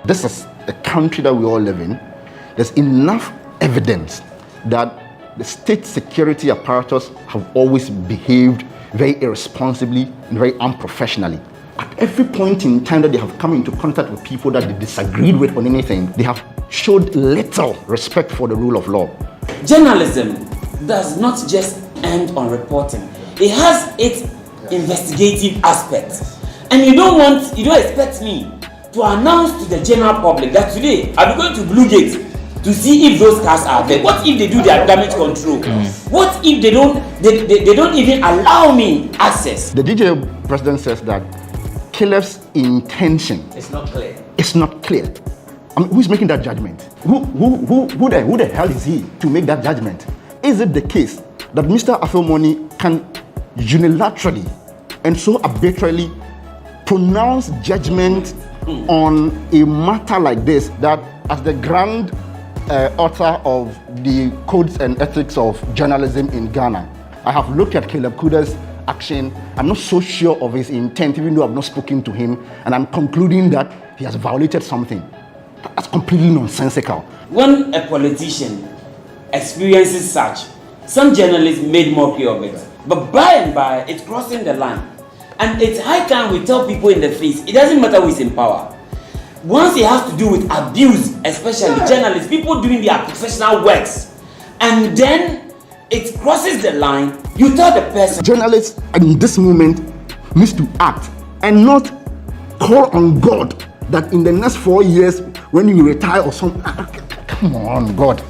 This is the country that we all live in. There's enough evidence that the state security apparatus have always behaved very irresponsibly and very unprofessionally. At every point in time that they have come into contact with people that they disagreed with on anything, they have showed little respect for the rule of law. Journalism does not just end on reporting. It has its investigative aspects. And you don't expect me to announce to the general public that today I'm going to Blue Gate to see if those cars are there. What if they do their damage control? What if they don't even allow me access? The DJ president says that Caleb's intention It's not clear. It's not clear. I mean, who's making that judgment? Who the hell is he to make that judgment? Is it the case that Mr. Afilmoni can unilaterally and so arbitrarily pronounce judgment on a matter like this, that as the grand author of the codes and ethics of journalism in Ghana, I have looked at Caleb Kuda's action. I'm not so sure of his intent, even though I've not spoken to him, and I'm concluding that he has violated something. That's completely nonsensical. When a politician experiences such, Some journalists made mockery of it. But by and by, it's crossing the line. And it's high time we tell people in the face, it doesn't matter who is in power. Once it has to do with abuse, especially journalists, people doing their professional works, and then it crosses the line, you tell the person. Journalists in this moment needs to act and not call on God that in the next 4 years when you retire or something. Come on, God.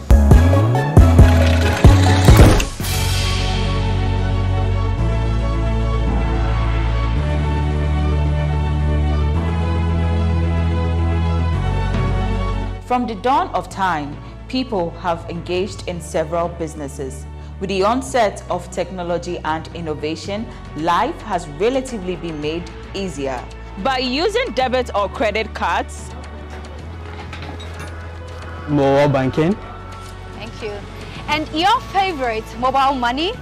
From the dawn of time, people have engaged in several businesses. With the onset of technology and innovation, life has relatively been made easier. By using debit or credit cards, Mobile banking. Thank you. And your favorite, mobile money?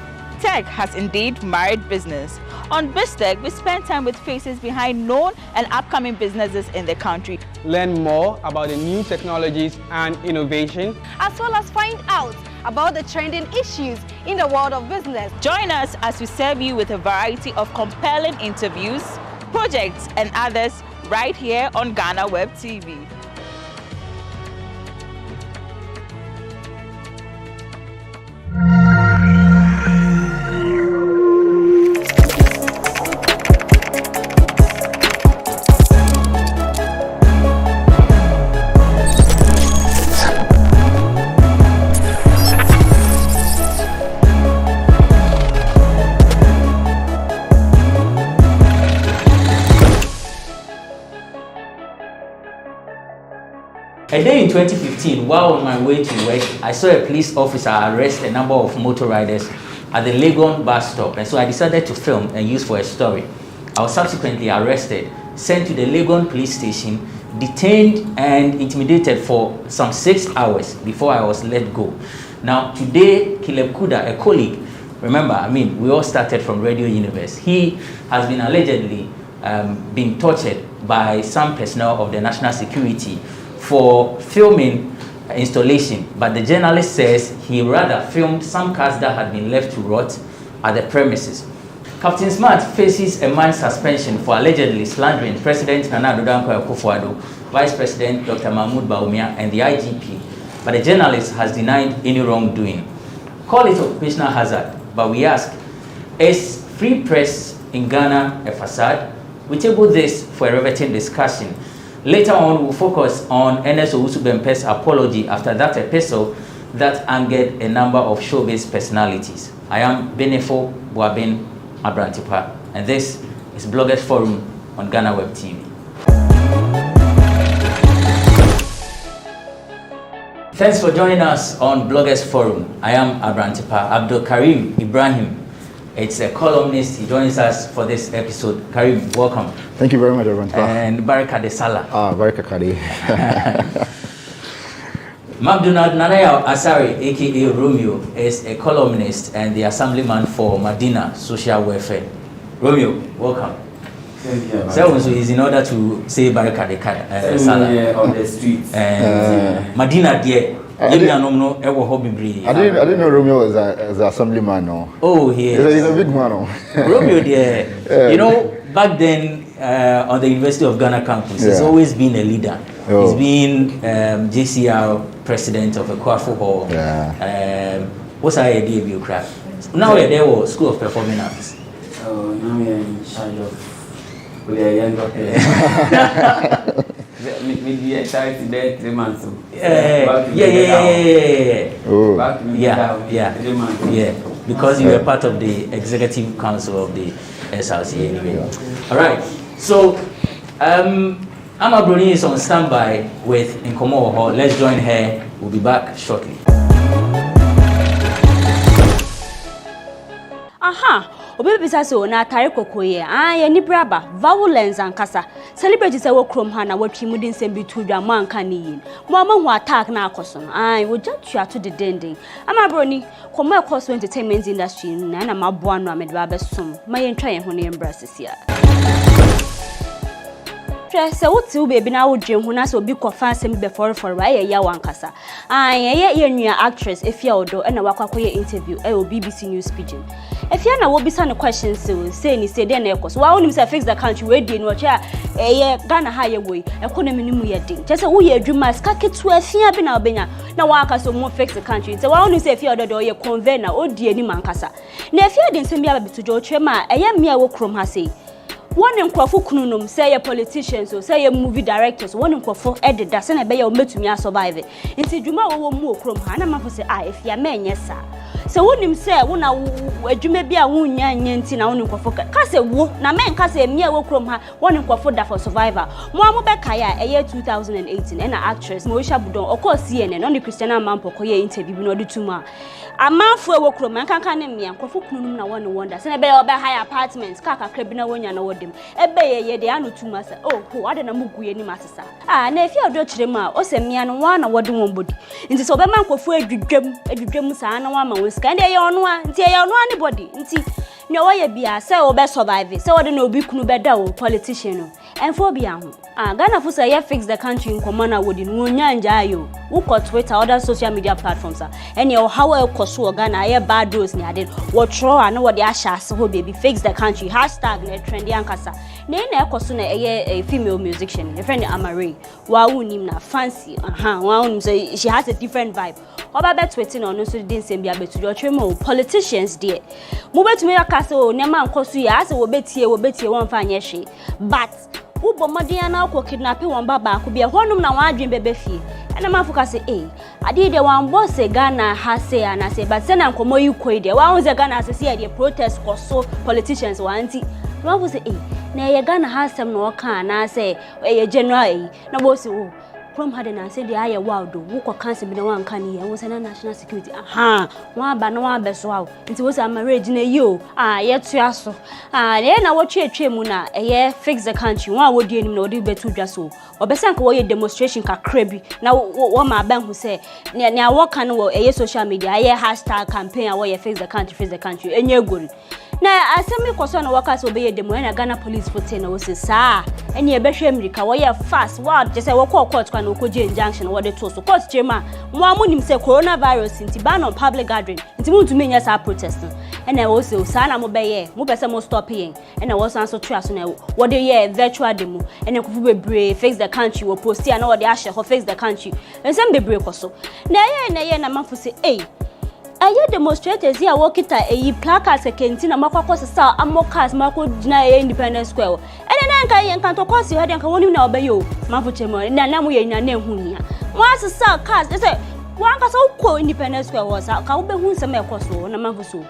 tech has indeed married business. On BizTech, we spend time with faces behind known and upcoming businesses in the country. Learn more about the new technologies and innovation, as well as find out about the trending issues in the world of business. Join us as we serve you with a variety of compelling interviews, projects and others right here on GhanaWeb TV. A day in 2015, while on my way to work, I saw a police officer arrest a number of motor riders at the Legon bus stop, and so I decided to film and use for a story. I was subsequently arrested, sent to the Legon police station, detained and intimidated for some 6 hours before I was let go. Now today, Caleb Kuda, a colleague, remember, we all started from Radio Universe. He has been allegedly being tortured by some personnel of the national security for filming installation, but the journalist says he rather filmed some cars that had been left to rot at the premises. Captain Smart faces a month suspension for allegedly slandering President Nana Addo Dankwa Akufo-Addo, Vice President Dr. Mahmoud Bawumia, and the IGP, but the journalist has denied any wrongdoing. Call it occupational hazard, but we ask, is free press in Ghana a facade? We table this for a riveting discussion. Later on, we'll focus on Ernest Owusu Bempeh's apology after that episode that angered a number of showbiz personalities. I am Benefo Boabin Abrantipa, and this is Bloggers Forum on GhanaWeb TV. Thanks for joining us on Bloggers Forum. I am Abrantipa. Abdul Karim Ibrahim, it's a columnist. He joins us for this episode. Karim, welcome. Thank you very much, Abrantipa. And Baraka de Salah. Baraka Kadi. Mabdunad Nanaya Asari, aka Romeo, is a columnist and the assemblyman for Medina Social Welfare. Romeo, welcome. Thank you. So is in order to say Baraka de Salah on the streets. Medina dear. I didn't know Romeo is an assemblyman. No. Oh, he's a big man. No. Romeo, dear. You know, back then on the University of Ghana campus, he's always been a leader. Oh. He's been JCR president of Ekwafu Hall. What's our idea of your craft? Now we're there with School of Performing Arts. Oh, now we're in charge of the young doctor. Maybe excited there 3 months. Yeah. Because you were part of the executive council of the SRC anyway. All right. So, Ama Bruni is on standby with Nkomo Hall. Let's join her. We'll be back shortly. Aha. Obebisa so na atare kokoye ya ni braba violence ankasa celebrities wo krom ha na watwi mu din sem bi tu dwa man kan yin mo ama hu attack na akoso wo jatwa to the dending ama broni komo akoso entertainment industry na maboa no amede ba besom ma ye ntwa ye ho ne embraces ya se wote wo baby na wo dwem ho na se obi kofa asem be for right ya wankasa ye nua actress Efia Odo na wakwakoye interview o BBC News Pidgin Efia na wo bisa no questions say ni say den na ekos wa wonim say fix the country we dey no cha ye Ghana ha ye boy economy ni mu ye din che say wo ye adwuma ska ketu afia bi na obenya na wakasa mo fix the country say wa wonim say Efia Odo ye convey na odi ani mankasa na Efia din sem bia betujo twema eye me a wo krom ha say one nkrofo kununum say ye politicians so say ye movie directors one nkrofo edida say na be ye o metumi survive nti dwuma wo mu okrom ha na mafo say Efia ma enye sa se wonim say wo na adwuma bi a wo nya nti na wo nkrofo ka say wo na men ka say me a wo krom ha one nkrofo da for survivor mo am be kaya eye 2018 na actress Moisha Budon okọ CNN no Christiana Mampo koye interview bi no de tuma amanfo wo krom nkanka ne me nkrofo kununum na one wonder say na be ye high apartments kaka krabi na wonya na wodem ebe ye de anu tuma say oh ade na muguye ni masesa na Efia Odo kirema o se mia no wa na wode won body nti so be man nkrofo adwudwam saa na wa ma wosika nde ye ono a nti ye ono anybody nti ne wo ye bia say wo be survive say wode na obi kunu be da wo politician no enfo bia ho Ghana fo say ye fix the country nkomo na wodi no nya nja ayo wo ko Twitter other social media platforms ene o how e koso Ghana ye bad news ni ade wo tro ana wo de ahase ho baby fix the country hashtag na trend yankasa na e koso na a female musician a friend Amare wa wunim na fancy wa wunim say she has a different vibe oba bet tweeting on so din sem bia betu jo twemo politicians there mo betumi yakase o ne man koso ya ase wo betie won fa anye hwe but ubo modern na ko kidnap won baba ko bia honum na wan adwen bebe fie na mafuka say ade de wan boss Ghana ha say ana say but say na nkomo yi koi de wan ze Ghana say say de protest koso politicians wanti mafu say na ye Ghana ha sem no ka na say general na boss from had and said the aye wild wo ko cancel bi na wan kan ye wo say na national security wan ba na wan be so aw nti wo say Amare na yo ye to aso ye na wo twetwe mu na fix the country wan wo die nim na wo de betu dwa so obesan ka wo ye demonstration kakra bi na wo ma ban hu say ne wo kan wo social media ye hashtag campaign wo ye fix the country enye gori na asemi koso na waka obeye demo na Ghana police fote na wo say sa ene e behwe America wo ye fast wa je say wo call court kwa na okoje injunction wo de to so court chema mo amunim say coronavirus nti ban on public gathering nti muntu menya sa protest ene wo say sa na mo be say mo stop yen ene wo san so twa so na wo de ye virtual demo ene kofu bebre fix the country wo post ya na wo de ahye ho fix the country ensem bebre koso na ye na mafo say aye demonstrators here walkita placards ekenti na makwakọ sesa amokas mako dina Independence Square ene na nka ye nka to kosi he de nka wonim na obeyo mafuchemo na mu ye nya na ehunnia mo asesa cars say wan ka so ko Independence Square was ka wo be hu nsem ekoso na mafuso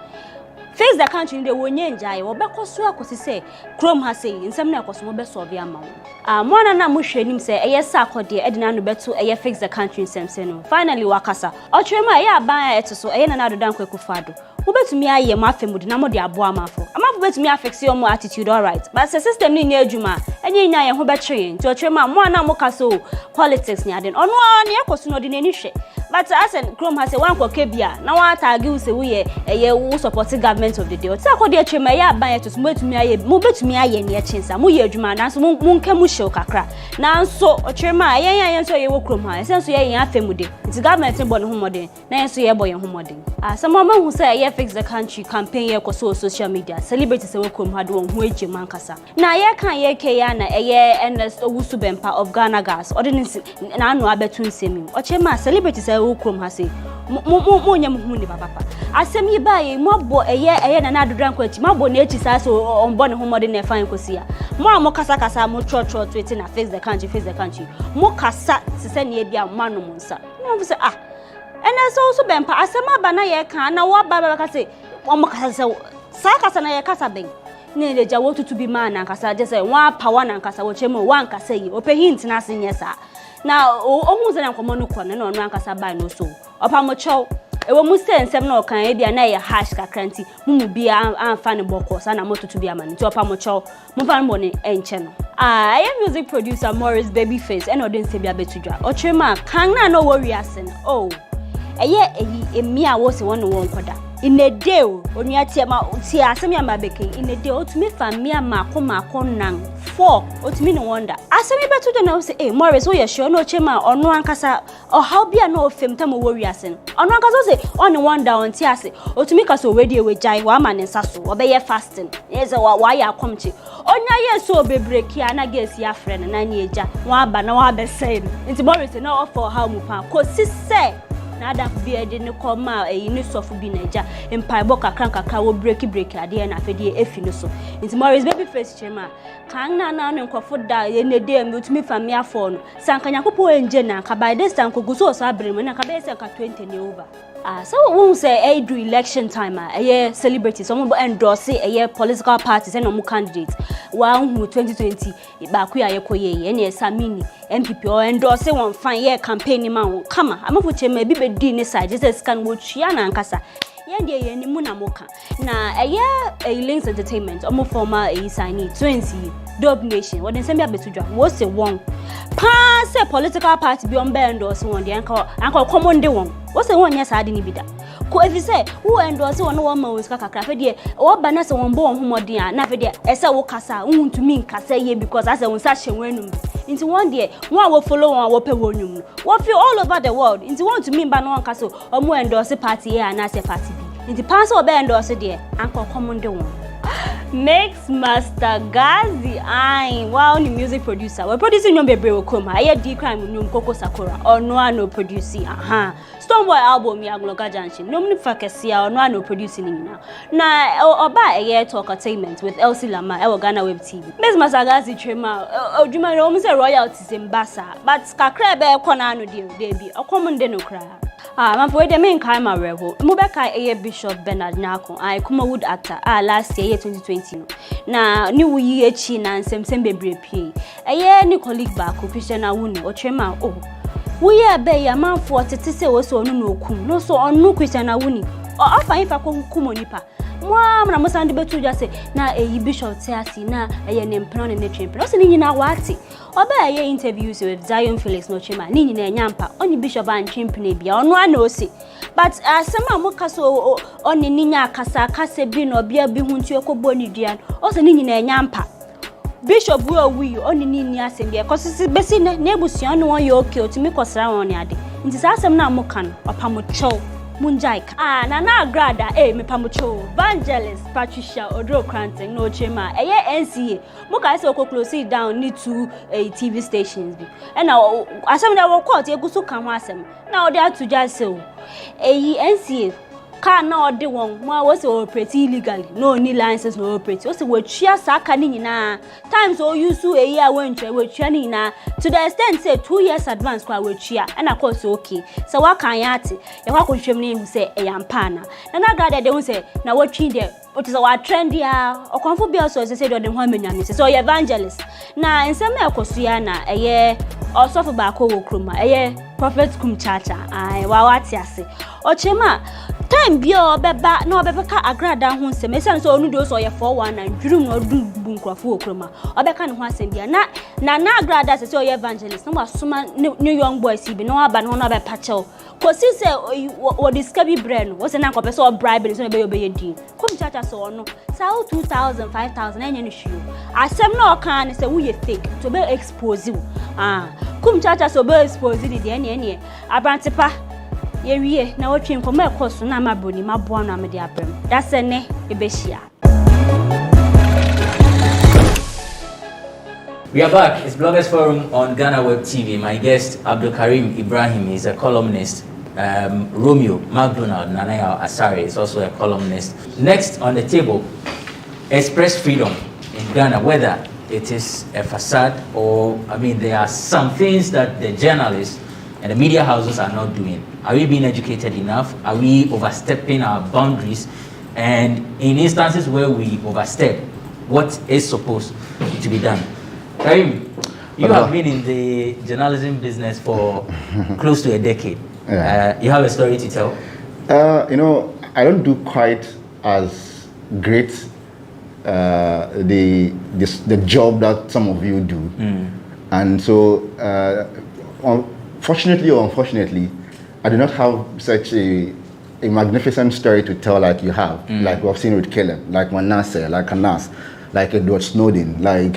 face the country nde wonye njaye wo be koso akosi say chrome ha say nsem na ekoso mo be solve ama wo mo na mo hwenim say eye sa akode edina no beto eye fix the country nsem say no finally wakasa ochwema eye aban eto eye na adodan kwekufado wo betumi aye mo afemudi na mo de abo amafo amafo betumi affect your mo attitude all right but the system ni adwuma enye nya ye ho be twe nti ochwema mo na mo kaso politics ni aden ono na ekoso no de nani hwe but asen chrome ha say wan koke bia na wan tag you say we eye wo support government of the day oti akodi achema ya aban eto mo betumi aye ne echinsa mo ye adwuma na so mo nka mu hyew kakra na so ochema yen so ye wo chrome ha esen so ye afemude nti government bo ne ho modern na yen so ye bo ye ho modern some man who say ye fix the country campaign ye koso social media celebrities say wo chrome ha do ho ejema nkasa na ye kan ye ke ya na eye NS Owusu Bempa of Ghana Gas ordinance na anu abetu nsemi ochema celebrities say wo chrome ha say mo nyam hu ni papa asem yi bae mo bo eye na adodran kwachi mo bo na echi sa so onbo ne ho modern na fan kosia mo kasa mo trotro tweet na fix the country mo kasa se ne bia manu mo nsa mo say ene so Bempa asem aba na ye kan na wo ba ka say mo kasa sa kasa na ye kasa ben ne le jawo tutu bi man na kasa je say wa power na kasa wo chemo wan kasa yi ope hint na senye sa na ohun ze na nkomo no kɔ na ɔno ankasa ba no so opa mo chow ewo mu se nsɛm na ɔkan e bia na ye hash kakranti mu bia amfa ne bɔkɔ sa na mototo bia ma nti opa mo chow mo fa mo ne enche no I am music producer Morris Babyface and odin se bia betudwa ɔtwema kan na no worry asen emi a wo se won won koda in a day onua tie asem ya ma beke in a day otumi fa me amako nan before otimi no wonder asemi beto do na say eh Morris we sure no chema ono ankasa or how bia no fem tam wo wiase no ono ankasa say on wonder on ti ase otimi kasa wedi ewejai wa ma ne nsa so obeye fasting yes wa ya akomchi onya yeso bebreki ana gesi afre na na eja wa aba na wa be say nti Morris na offer how mu pa ko sise na ada bia de ne koma ni sofu bi na eja empaibo kakra wo break ade na afedie efi no so nti Morris baby face chema kan na no nkofo da ye ne de me utumi fami afo no sankanya kopo enje na ka by this time ko guso so abrem na ka be say ka 20 ne over. So we say do election time celebrities some endorse political parties and no candidates one who 2020 ba ku ya koye na Samini MPP or endorse one fine campaign man kama amafo chema bi be di ne side just scan wo twia na nkasa ye ni mu na moka na Links Entertainment omo former signing 20 Dub Nation what dem say me abetudwa wo say one pa say political party bi on be endorse one dey anka common dey one wo say one nya saade ni bida ko if say who endorse one no ma wos kakra fe dey wo ba na say one bo homodin a na fe dey ese wo kasa untumi nkasa ye because as won sa hwenwenu into one day one will follow one will pay one what feel all over the world into one to me ba no one kasa omo endorse party here and as a party B into pass or be endorse there anka common dey one Mix Master Gazi wow ni music producer we producing nyom bebre okom aye di crime nyom Koko Sakura ono no producing Stoneboy album ya Gloga Junction nyom ni fakesia ono no producing na oba talk entertainment with Elsie Lama e GhanaWeb TV Mix Master Gazi trema odwuma no say royalties in Basa but kakra be kona no dey bi okom de no kra man for the main kind my revo Mubeka Bishop Bernard Nako Kuma Wood actor last year 2020 na ni wuyi echi na nsem bebre pie ni colleague back Christian Awuni ochema wuyi be ya manfo tete se wo so onu no okum no so onu Christian Awuni afa ifa ko kumo nipa mwa na musande betu ja se na Bishop Tiasi na ne mpno ne twempno so ni nyina wati oba interviews with Zion Felix no chema ni nyina nyampa oni Bishop an twempne bia ono ana osi but asema amoka so oni ninya kasa bi no bia bi huntu ekobɔ ni duan o se ni nyina nyampa Bishop wi oni ni asem bia kosisi besi ne ebusuan no won ye okay otumi kosra won ne ade nti sa asem na amoka no opamocho Munjaik na grada me pamucho Evangelist Patricia Odro Cranting no chema NCA muka say we close down need to TV stations bi and now asem na we court egusu kan ho asem na odi atu just say NCA car na odi won mo we say operate illegally no ni license no operate we say we twia saka ni nyina times o use a year we twia ni nyina to the extent say 2 years advance kwa we twia and of course okay so what kan ya ate ye kwa konhwem ni hu say yampa na grade de hu say na we twi de what is our trend ya okonfo bia so say de ho amanyame so evangelist na nsem na ekoso na osofu ba ko wo kroma prophet kum chacha wa wati ase ochema time bio beba na obebeka agrada ho nsem ese so onu do so ye 419 dwurum no du bunkrofo wo kroma obeka ne ho asem bia na agrada se so evangelist no wasoma new young boys bi no aba no na be pachel kosi se wo discover brain wo se na ko so bribe so be obeye din kum chacha so no sa 2000 5000 enye no hwio asem na okan ne se wo ye fake to be expose you kum chacha so be expose di de ene abrantepa ye wie na wotwe nkomo ekoso na maboni maboa no amede abrem that's ene ebehia. We are back. It's Bloggers Forum on GhanaWeb TV. My guest, Abdul Karim Ibrahim, is a columnist. Romeo McDonald Nanaya Asare is also a columnist. Next on the table, express freedom in Ghana, whether it is a facade or, there are some things that the journalists and the media houses are not doing. Are we being educated enough? Are we overstepping our boundaries? And in instances where we overstep, what is supposed to be done? Karim, you have been in the journalism business for close to a decade. Yeah. You have a story to tell? I don't do quite as great the job that some of you do. And so, fortunately or unfortunately, I do not have such a magnificent story to tell like you have, like we've seen with Caleb, like Manasseh, like Anas. like Edward Snowden, like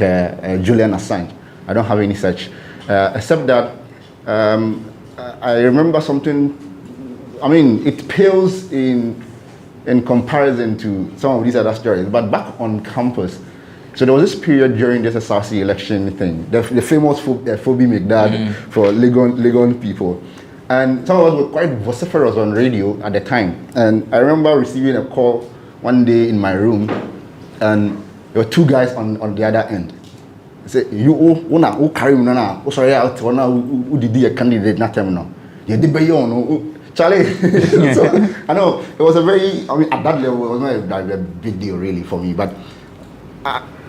Julian Assange. I don't have any such, except that I remember something. I mean, it pales in comparison to some of these other stories. But back on campus, so there was this period during this SRC election thing, the famous Phoebe McDad for Legon people. And some of us were quite vociferous on radio at the time. And I remember receiving a call one day in my room, and there were two guys on the other end. They said, "You carry me now? Oh, sorry, who did a candidate not tell me now? You did be Charlie." So, I know it was a very, I mean, at that level, it was not a big deal really for me. But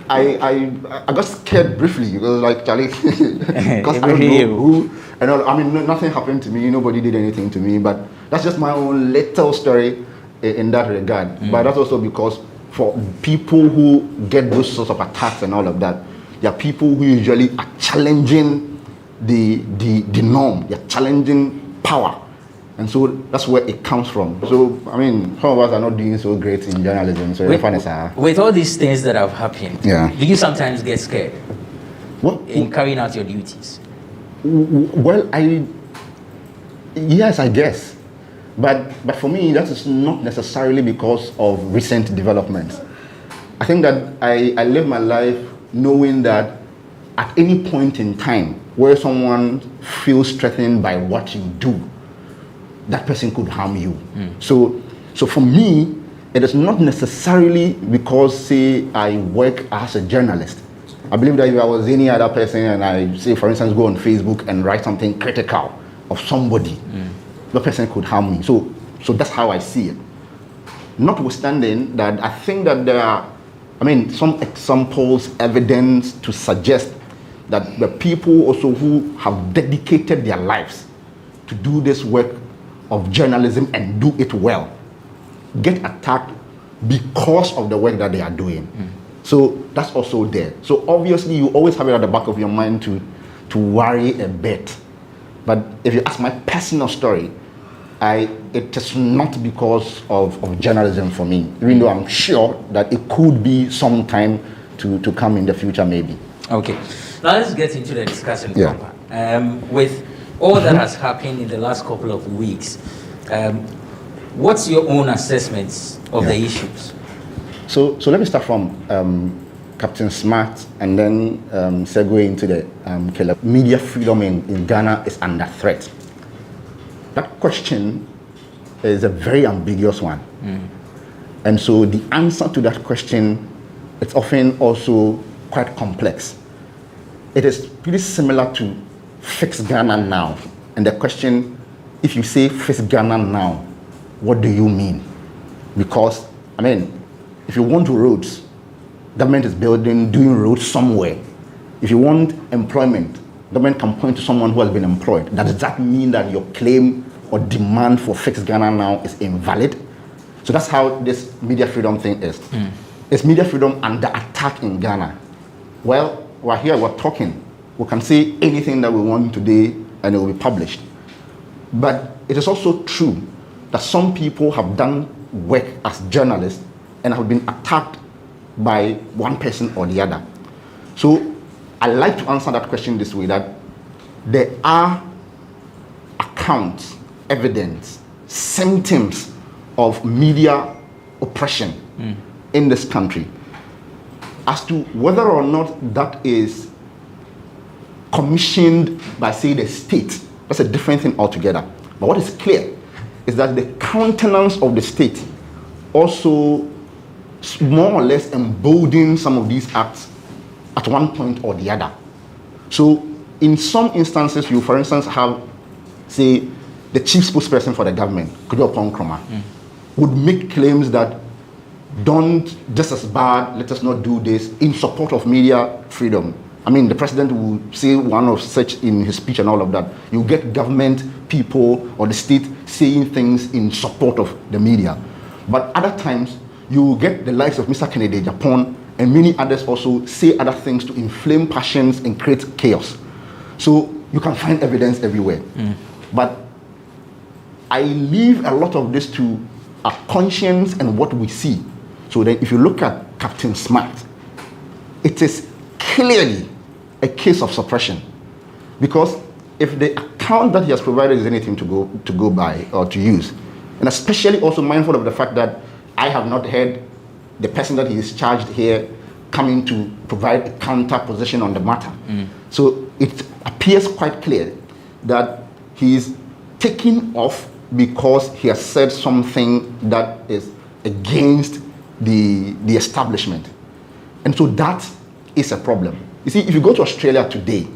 I got scared briefly because, like, Charlie, because I don't know who, and all, I mean, nothing happened to me, nobody did anything to me, but that's just my own little story in that regard. But that's also because for people who get those sorts of attacks and all of that, there are people who usually are challenging the norm, they're challenging power. And so that's where it comes from. So, I mean, some of us are not doing so great in journalism. So with all these things that have happened, do you sometimes get scared in carrying out your duties? Well, yes, I guess. But for me, that is not necessarily because of recent developments. I think that I live my life knowing that at any point in time where someone feels threatened by what you do, that person could harm you. So for me, it is not necessarily because, say, I work as a journalist. I believe that if I was any other person and I, say, for instance, go on Facebook and write something critical of somebody, the person could harm me. So that's how I see it. Notwithstanding that, I think that there are, I mean, some examples, evidence to suggest that the people also who have dedicated their lives to do this work of journalism and do it well get attacked because of the work that they are doing. So that's also there. So obviously you always have it at the back of your mind to worry a bit. But if you ask my personal story, it is not because of journalism for me, even though I'm sure that it could be sometime to come in the future maybe. Okay, now let's get into the discussion proper. With all that has happened in the last couple of weeks, what's your own assessments of the issues? So let me start from Captain Smart and then segue into the media freedom in Ghana is under threat. That question is a very ambiguous one. And so the answer to that question, it's often also quite complex. It is pretty similar to fix Ghana now. And the question, if you say fix Ghana now, what do you mean? Because, I mean, if you want roads, government is doing roads somewhere. If you want employment, government can point to someone who has been employed. Does that mean that your claim or demand for fix Ghana now is invalid? So that's how this media freedom thing is. Is media freedom under attack in Ghana? Well, we're here, we're talking. We can say anything that we want today and it will be published. But it is also true that some people have done work as journalists and have been attacked by one person or the other. So I like to answer that question this way, that there are accounts, evidence, symptoms of media oppression in this country. As to whether or not that is commissioned by, say, the state, that's a different thing altogether. But what is clear is that the countenance of the state also more or less embolden some of these acts at one point or the other. So in some instances, you, for instance, have, say, the chief spokesperson for the government, Kujo Nkrumah, would make claims that don't, just as bad, let us not do this, in support of media freedom. I mean, the president will say one of such in his speech and all of that. You get government people or the state saying things in support of the media. But other times, you will get the likes of Mr. Kennedy Japan and many others also say other things to inflame passions and create chaos. So you can find evidence everywhere. But I leave a lot of this to our conscience and what we see. So that if you look at Captain Smart, it is clearly a case of suppression. Because if the account that he has provided is anything to go by or to use, and especially also mindful of the fact that I have not heard the person that he is charged here coming to provide a counter position on the matter. So it appears quite clear that he is taking off because he has said something that is against the establishment. And so that is a problem. You see, if you go to Australia today,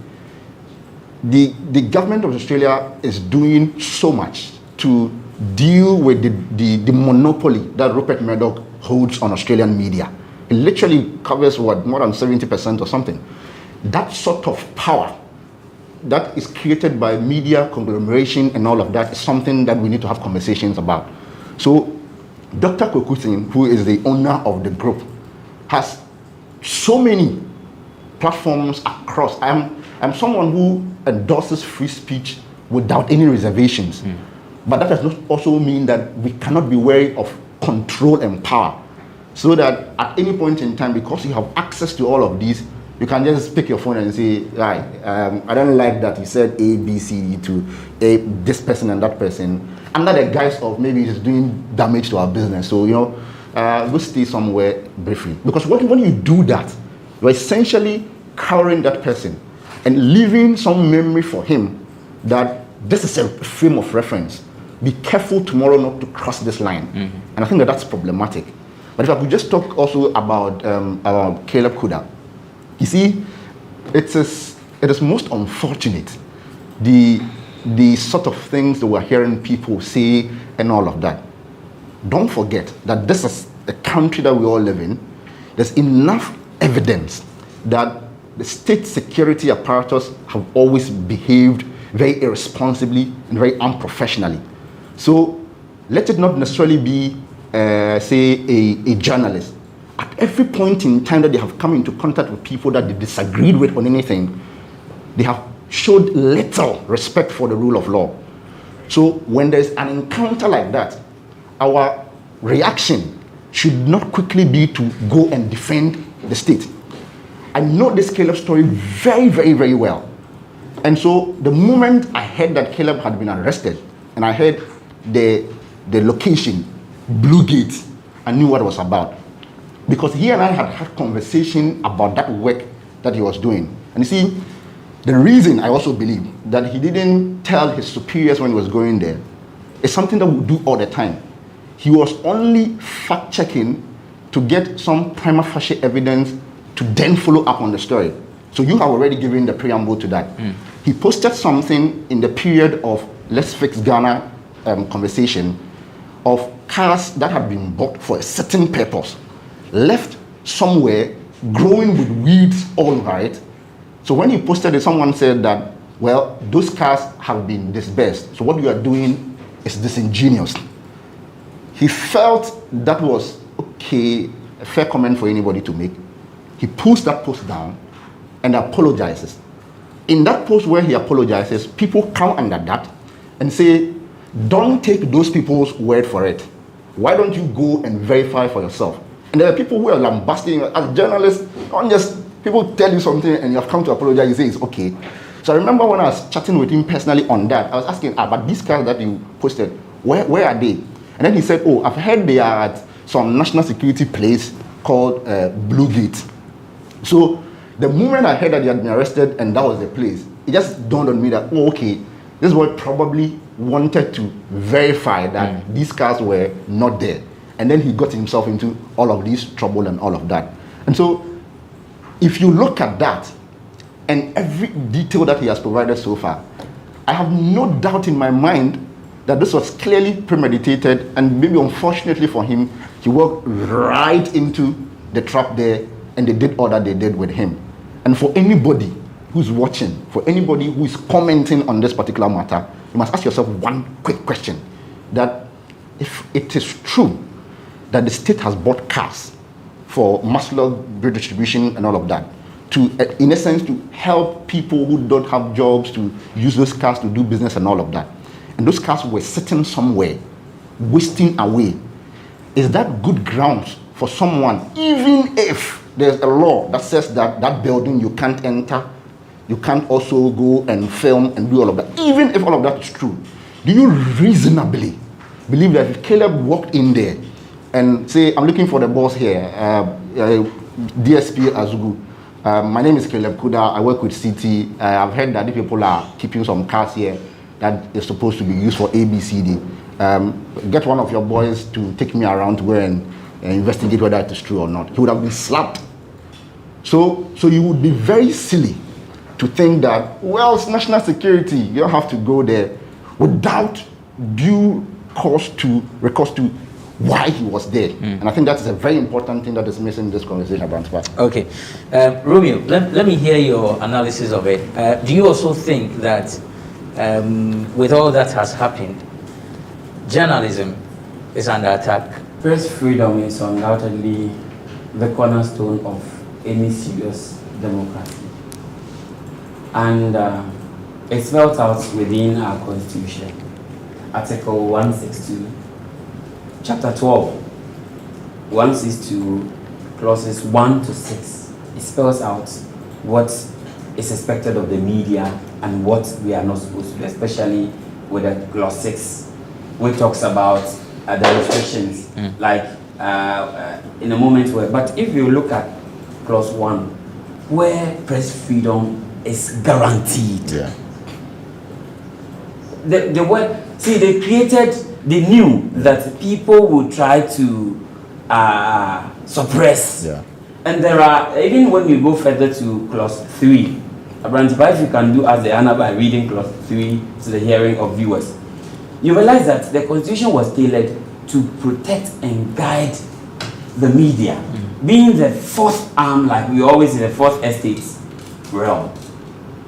the government of Australia is doing so much to deal with the monopoly that Rupert Murdoch holds on Australian media. It literally covers what, more than 70% or something. That sort of power that is created by media conglomeration and all of that is something that we need to have conversations about. So Dr. Kokutin, who is the owner of the group, has so many platforms across. I'm someone who endorses free speech without any reservations. But that does not also mean that we cannot be wary of control and power. So that at any point in time, because you have access to all of these, you can just pick your phone and say, right, I don't like that you said A, B, C to this person and that person, under the guise of maybe it's doing damage to our business. So, go stay somewhere briefly. Because when you do that, you're essentially cowering that person and leaving some memory for him that this is a frame of reference. Be careful tomorrow not to cross this line. And I think that that's problematic. But if I could just talk also about Caleb Kuda. You see, it is most unfortunate, the sort of things that we're hearing people say and all of that. Don't forget that this is a country that we all live in. There's enough evidence that the state security apparatus have always behaved very irresponsibly and very unprofessionally. So let it not necessarily be, say, a journalist. At every point in time that they have come into contact with people that they disagreed with on anything, they have showed little respect for the rule of law. So when there's an encounter like that, our reaction should not quickly be to go and defend the state. I know this Caleb story very, very, very well. And so the moment I heard that Caleb had been arrested, and I heard the location, Blue Gate, I knew what it was about. Because he and I had conversation about that work that he was doing. And you see, the reason I also believe that he didn't tell his superiors when he was going there is something that we do all the time. He was only fact-checking to get some prima facie evidence to then follow up on the story. So you have already given the preamble to that. He posted something in the period of Let's Fix Ghana conversation of cars that had been bought for a certain purpose, left somewhere, growing with weeds all right. So when he posted it, someone said that, well, those cars have been disbursed. So what you are doing is disingenuous. He felt that was, okay, a fair comment for anybody to make. He pulls that post down and apologizes. In that post where he apologizes, people come under that and say, don't take those people's word for it. Why don't you go and verify for yourself? And there are people who are lambasting as journalists. Don't just people tell you something and you have come to apologize, you say it's okay. So I remember when I was chatting with him personally on that, I was asking, but these cars that you posted, where are they? And then he said, oh, I've heard they are at some national security place called Blue Gate. So the moment I heard that he had been arrested and that was the place, it just dawned on me that, oh, okay, this boy probably wanted to verify that these cars were not there. And then he got himself into all of this trouble and all of that. And so if you look at that and every detail that he has provided so far, I have no doubt in my mind that this was clearly premeditated, and maybe unfortunately for him, he walked right into the trap there and they did all that they did with him. And for anybody who's watching, for anybody who is commenting on this particular matter, you must ask yourself one quick question, that if it is true that the state has bought cars for muscular redistribution and all of that, to, in essence, to help people who don't have jobs to use those cars to do business and all of that, and those cars were sitting somewhere, wasting away, is that good grounds for someone, even if there's a law that says that that building you can't enter, you can't also go and film and do all of that. Even if all of that is true, do you reasonably believe that if Caleb walked in there and say, I'm looking for the boss here, DSP Azugu, my name is Caleb Kuda, I work with CT, I've heard that the people are keeping some cars here that is supposed to be used for ABCD. Get one of your boys to take me around to go and investigate whether it is true or not. He would have been slapped. So you would be very silly to think that, well, it's national security, you don't have to go there without due recourse to why he was there. And I think that is a very important thing that is missing in this conversation about Spark. Okay. Romeo, let me hear your analysis of it. Do you also think that with all that has happened, journalism is under attack? Press freedom is undoubtedly the cornerstone of any serious democracy. And it's spelled out within our constitution. Article 162, Chapter 12, 162, clauses 1 to 6. It spells out what is expected of the media and what we are not supposed to do, especially with the clause 6, which talks about the restrictions, like in a moment where, but if you look at clause 1, where press freedom is guaranteed. Yeah. The word, see, they knew that people would try to suppress. Yeah. And there are, even when you go further to clause 3, Abrantipa, if you can do as the Anna by reading clause 3 to the hearing of viewers, you realize that the constitution was tailored to protect and guide the media, being the fourth arm, like we always in the fourth estate realm.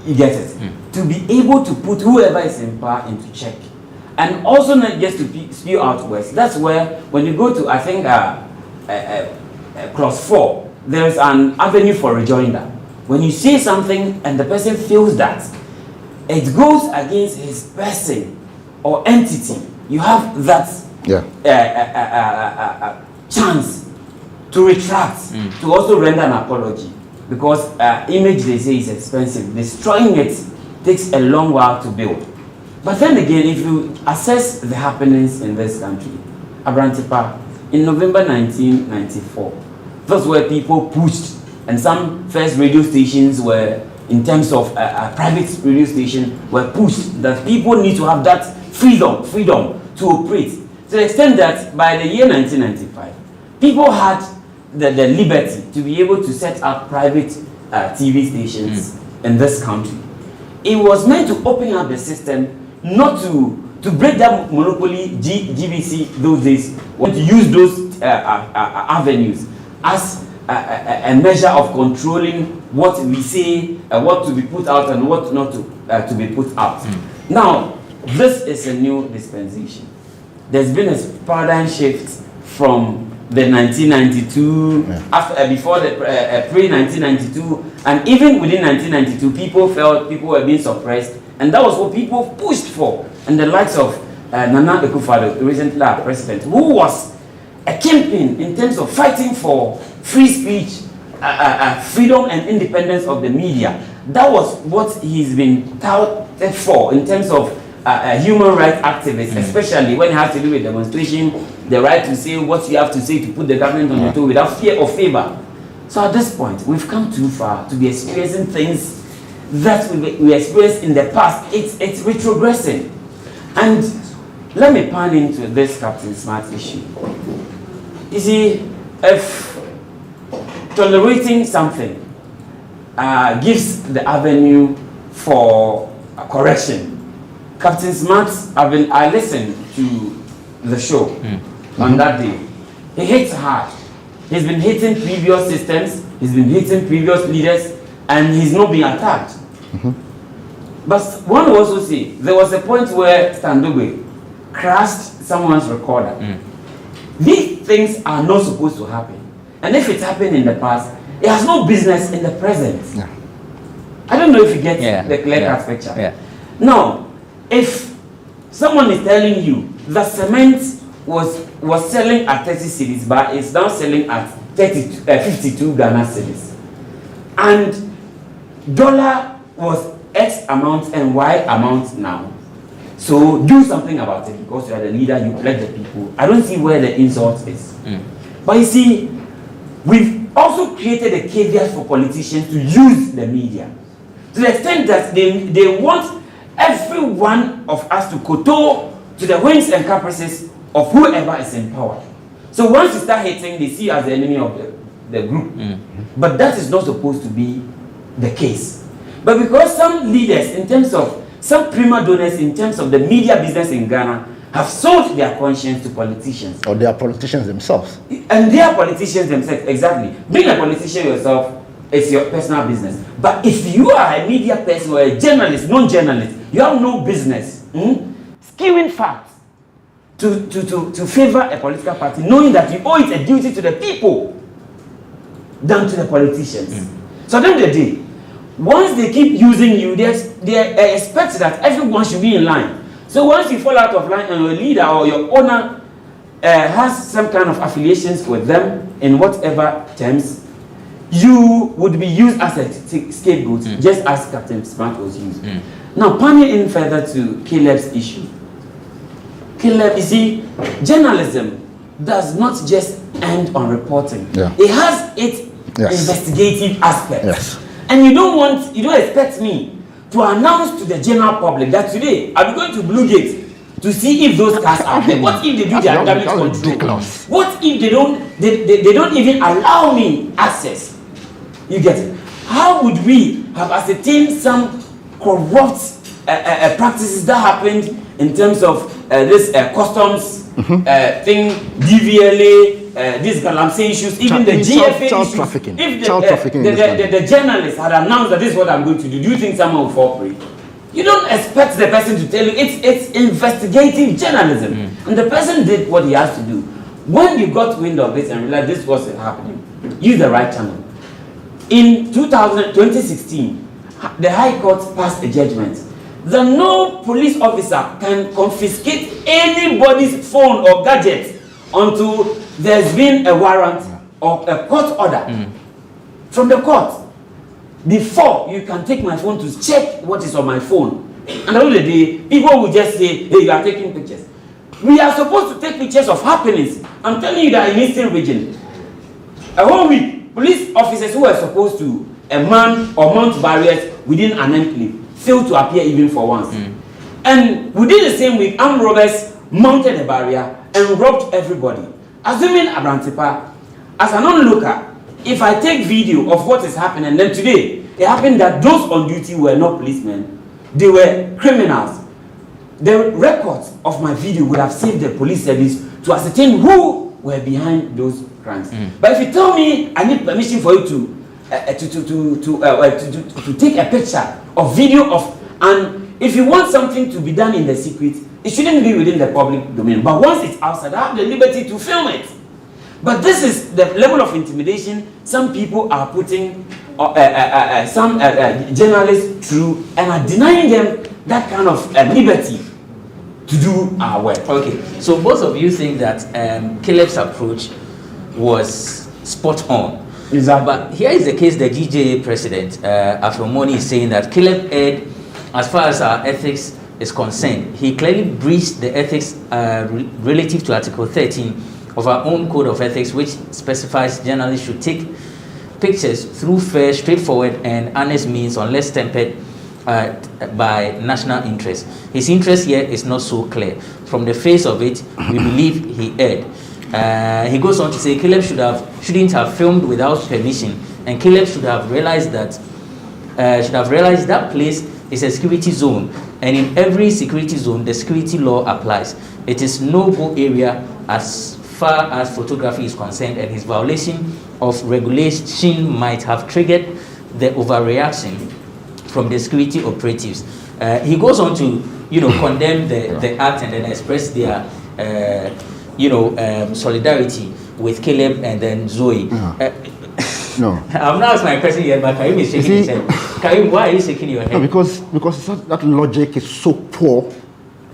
You get it? To be able to put whoever is in power into check. And also not just to spew out words. That's where, when you go to, I think, clause 4, there's an avenue for rejoinder. When you say something and the person feels that it goes against his person or entity, you have that chance to retract, to also render an apology. Because image, they say, is expensive. Destroying it takes a long while to build. But then again, if you assess the happenings in this country, Abrantipa, in November 1994, that's where people pushed, and some first radio stations were, in terms of a private radio station, were pushed that people need to have that freedom to operate. To the extent that by the year 1995, people had the liberty to be able to set up private TV stations in this country. It was meant to open up the system, not to break that monopoly. GBC those days want to use those avenues as a measure of controlling what we say, what to be put out and what not to be put out. Now, this is a new dispensation. There's been a paradigm shift from the 1992, before the pre-1992, and even within 1992, people felt people were being suppressed, and that was what people pushed for. And the likes of Nana Akufo-Addo, recently our president, who was a kingpin in terms of fighting for free speech, freedom and independence of the media. That was what he's been touted for in terms of human rights activists, especially when it has to do with demonstration, the right to say what you have to say to put the government on the toe without fear or favor. So at this point, we've come too far to be experiencing things that we experienced in the past. It's retrogressing. And let me pan into this Captain Smart issue. You see, if tolerating something gives the avenue for correction, Captain Smart, I listened to the show on that day. He hits hard. He's been hitting previous systems, he's been hitting previous leaders, and he's not being attacked. But one will also say, there was a point where Standobe crashed someone's recorder. These things are not supposed to happen. And if it happened in the past, it has no business in the present. I don't know if you get the clear-cut picture. Now, if someone is telling you that cement was selling at 30 cedis, but it's now selling at 52 Ghana cedis. And dollar was X amount and Y amount now. So do something about it because you are the leader, you elect the people. I don't see where the insult is. But you see, we've also created a caveat for politicians to use the media. To the extent that they want every one of us to kowtow to the whims and caprices of whoever is in power. So once you start hating, they see you as the enemy of the group. But that is not supposed to be the case. But because some leaders, in terms of some prima donors, in terms of the media business in Ghana, have sold their conscience to politicians. Or they are politicians themselves. And they are politicians themselves, exactly. Being a politician yourself, it's your personal business. But if you are a media person or a journalist, non-journalist, you have no business skewing facts to favor a political party, knowing that you owe it a duty to the people than to the politicians. So at the end of the day, once they keep using you, they expect that everyone should be in line. So once you fall out of line and your leader or your owner has some kind of affiliations with them in whatever terms, you would be used as a scapegoat, just as Captain Smart was used. Now, panning in further to Caleb's issue. Caleb, you see, journalism does not just end on reporting. It has its investigative aspect. And you don't expect me to announce to the general public that today I'll be going to Blue Gate to see if those cars are there. What if they do their damage control? What if they don't even allow me access? You get it? How would we have ascertained some corrupt practices that happened in terms of this customs thing, DVLA, these galamsey issues, even the GFA child issues? trafficking. If Child trafficking the journalist had announced that this is what I'm going to do, do you think someone will fall for it? You don't expect the person to tell you. It's investigative journalism. And the person did what he has to do. When you got wind of it and realized this was happening, use the right channel. In 2016, the High Court passed a judgment that no police officer can confiscate anybody's phone or gadget until there's been a warrant or a court order from the court. Before you can take my phone to check what is on my phone. And at the end of the day, people will just say, hey, you are taking pictures. We are supposed to take pictures of happenings. I'm telling you that in Eastern region, a whole week, police officers who were supposed to man or mount barriers within an enclave failed to appear even for once. And within the same week, armed robbers mounted a barrier and robbed everybody. Assuming Abrantepa, as an onlooker, if I take video of what is happening, and then today, it happened that those on duty were not policemen, they were criminals. The records of my video would have saved the police service to ascertain who were behind those crimes. But if you tell me I need permission for you to take a picture or video of, and if you want something to be done in the secret, it shouldn't be within the public domain. But once it's outside, I have the liberty to film it. But this is the level of intimidation some people are putting some journalists through and are denying them that kind of liberty to do our work. Okay, so both of you think that Caleb's approach was spot on. Exactly. But here is the case: the GJA president, Afromoni, is saying that Caleb erred as far as our ethics is concerned. He clearly breached the ethics relative to Article 13 of our own Code of Ethics, which specifies journalists should take pictures through fair, straightforward, and honest means unless tempered by national interest. His interest here is not so clear. From the face of it, we believe he erred. He goes on to say Caleb shouldn't have filmed without permission, and Caleb should have realized that place is a security zone, and in every security zone, the security law applies. It is no-go area as far as photography is concerned, and his violation of regulation might have triggered the overreaction from the security operatives. He goes on to, condemn the act and then express their, solidarity with Caleb and then Zoe. No. I'm not asking my question yet, but Karim is shaking his head. Karim, why are you shaking your head? No, because that logic is so poor.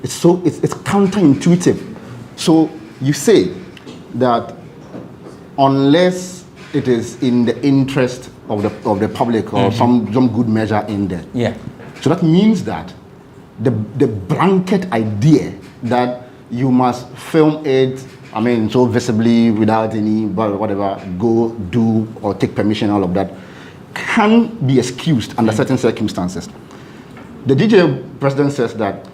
It's counterintuitive. So you say that unless it is in the interest of the public or some good measure in there. Yeah. So that means that the blanket idea that you must film it, I mean, so visibly without any whatever, go do or take permission, all of that, can be excused under certain circumstances. The DJ president says that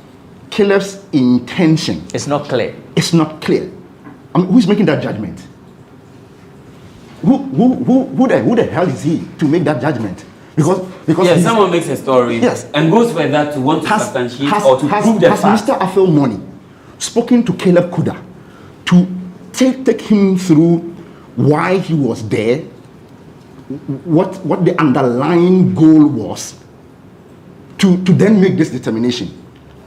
Caleb's intention it's not clear. It's not clear. I mean, who's making that judgment? Who the hell is he to make that judgment? Because yes, someone makes a story and goes further to want to substantiate or to prove the fact. Mr. Afel Money spoken to Caleb Kuda to take him through why he was there, what the underlying goal was, to then make this determination?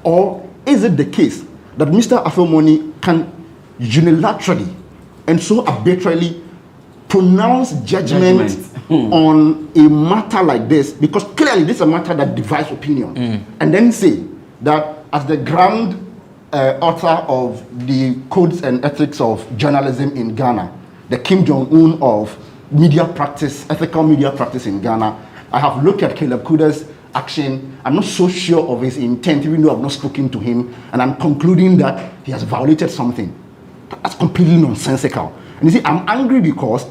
Or is it the case that Mr. Afel Money can unilaterally and so arbitrarily pronounce judgment on a matter like this, because clearly this is a matter that divides opinion, and then say that as the grand author of the codes and ethics of journalism in Ghana, the Kim Jong-un of media practice, ethical media practice in Ghana, I have looked at Caleb Kuda's action. I'm not so sure of his intent, even though I've not spoken to him, and I'm concluding that he has violated something. That's completely nonsensical. And you see, I'm angry because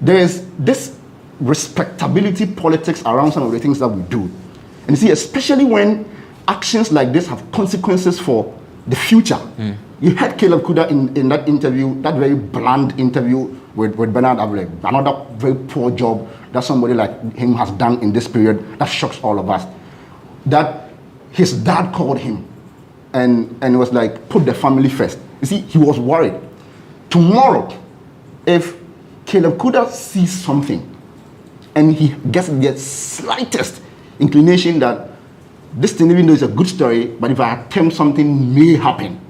there's this respectability politics around some of the things that we do. And you see, especially when actions like this have consequences for the future. You heard Caleb Kuda in that interview, that very bland interview with Bernard Avile, another very poor job that somebody like him has done in this period. That shocks all of us. That his dad called him and was like, put the family first. You see, he was worried. Tomorrow, if Caleb Kuda sees something and he gets the slightest inclination that this thing, even though it's a good story, but if I attempt something may happen,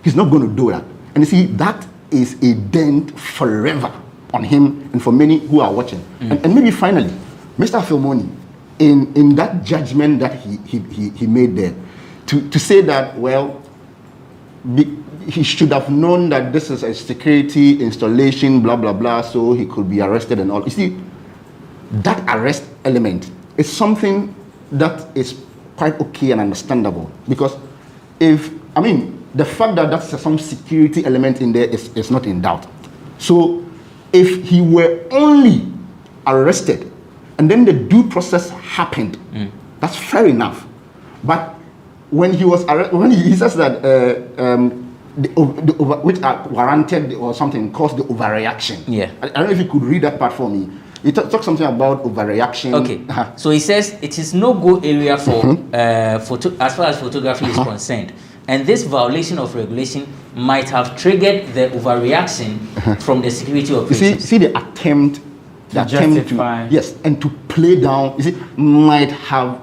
he's not going to do that. And you see, that is a dent forever on him and for many who are watching. And maybe finally, Mr. Filmoni, in that judgment that he made there, to say that, well, he should have known that this is a security installation, blah, blah, blah, so he could be arrested and all. You see, that arrest element is something that is quite okay and understandable. Because the fact that that's some security element in there is not in doubt. So if he were only arrested and then the due process happened, that's fair enough. But when he was arrested, when he says that which are warranted or something caused the overreaction. Yeah. I don't know if you could read that part for me. He talks something about overreaction. Okay. So he says it is no go area for as far as photography is concerned. And this violation of regulation might have triggered the overreaction from the security operations. See the attempt to justify. Yes, and to play down, you see, might have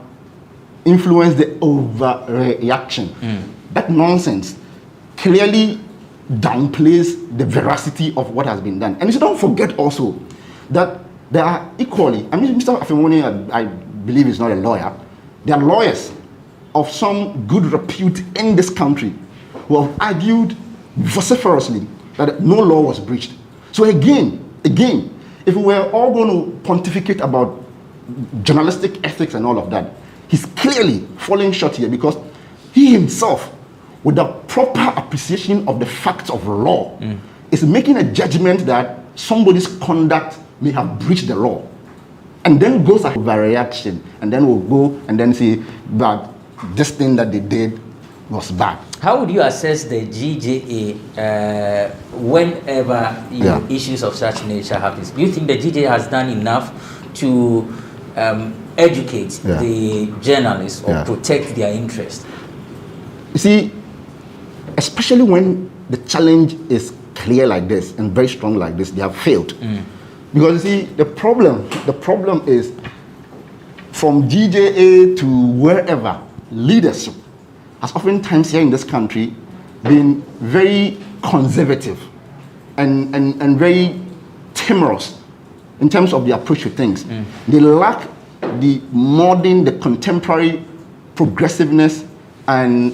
influenced the overreaction. That nonsense clearly downplays the veracity of what has been done. And you don't forget also that there are equally, Mr. Afemoni, I believe, is not a lawyer. There are lawyers of some good repute in this country who have argued vociferously that no law was breached. So again, if we were all going to pontificate about journalistic ethics and all of that, he's clearly falling short here because he himself, with the proper appreciation of the facts of law, is making a judgment that somebody's conduct may have breached the law. And then goes a overreaction, and then we'll go and then say that this thing that they did was bad. How would you assess the GJA whenever issues of such nature happens? Do you think the GJA has done enough to educate the journalists or protect their interest? You see, especially when the challenge is clear like this and very strong like this, they have failed. Because you see, the problem is from GJA to wherever, leadership has oftentimes here in this country been very conservative and very timorous in terms of the approach to things. They lack the modern, the contemporary progressiveness and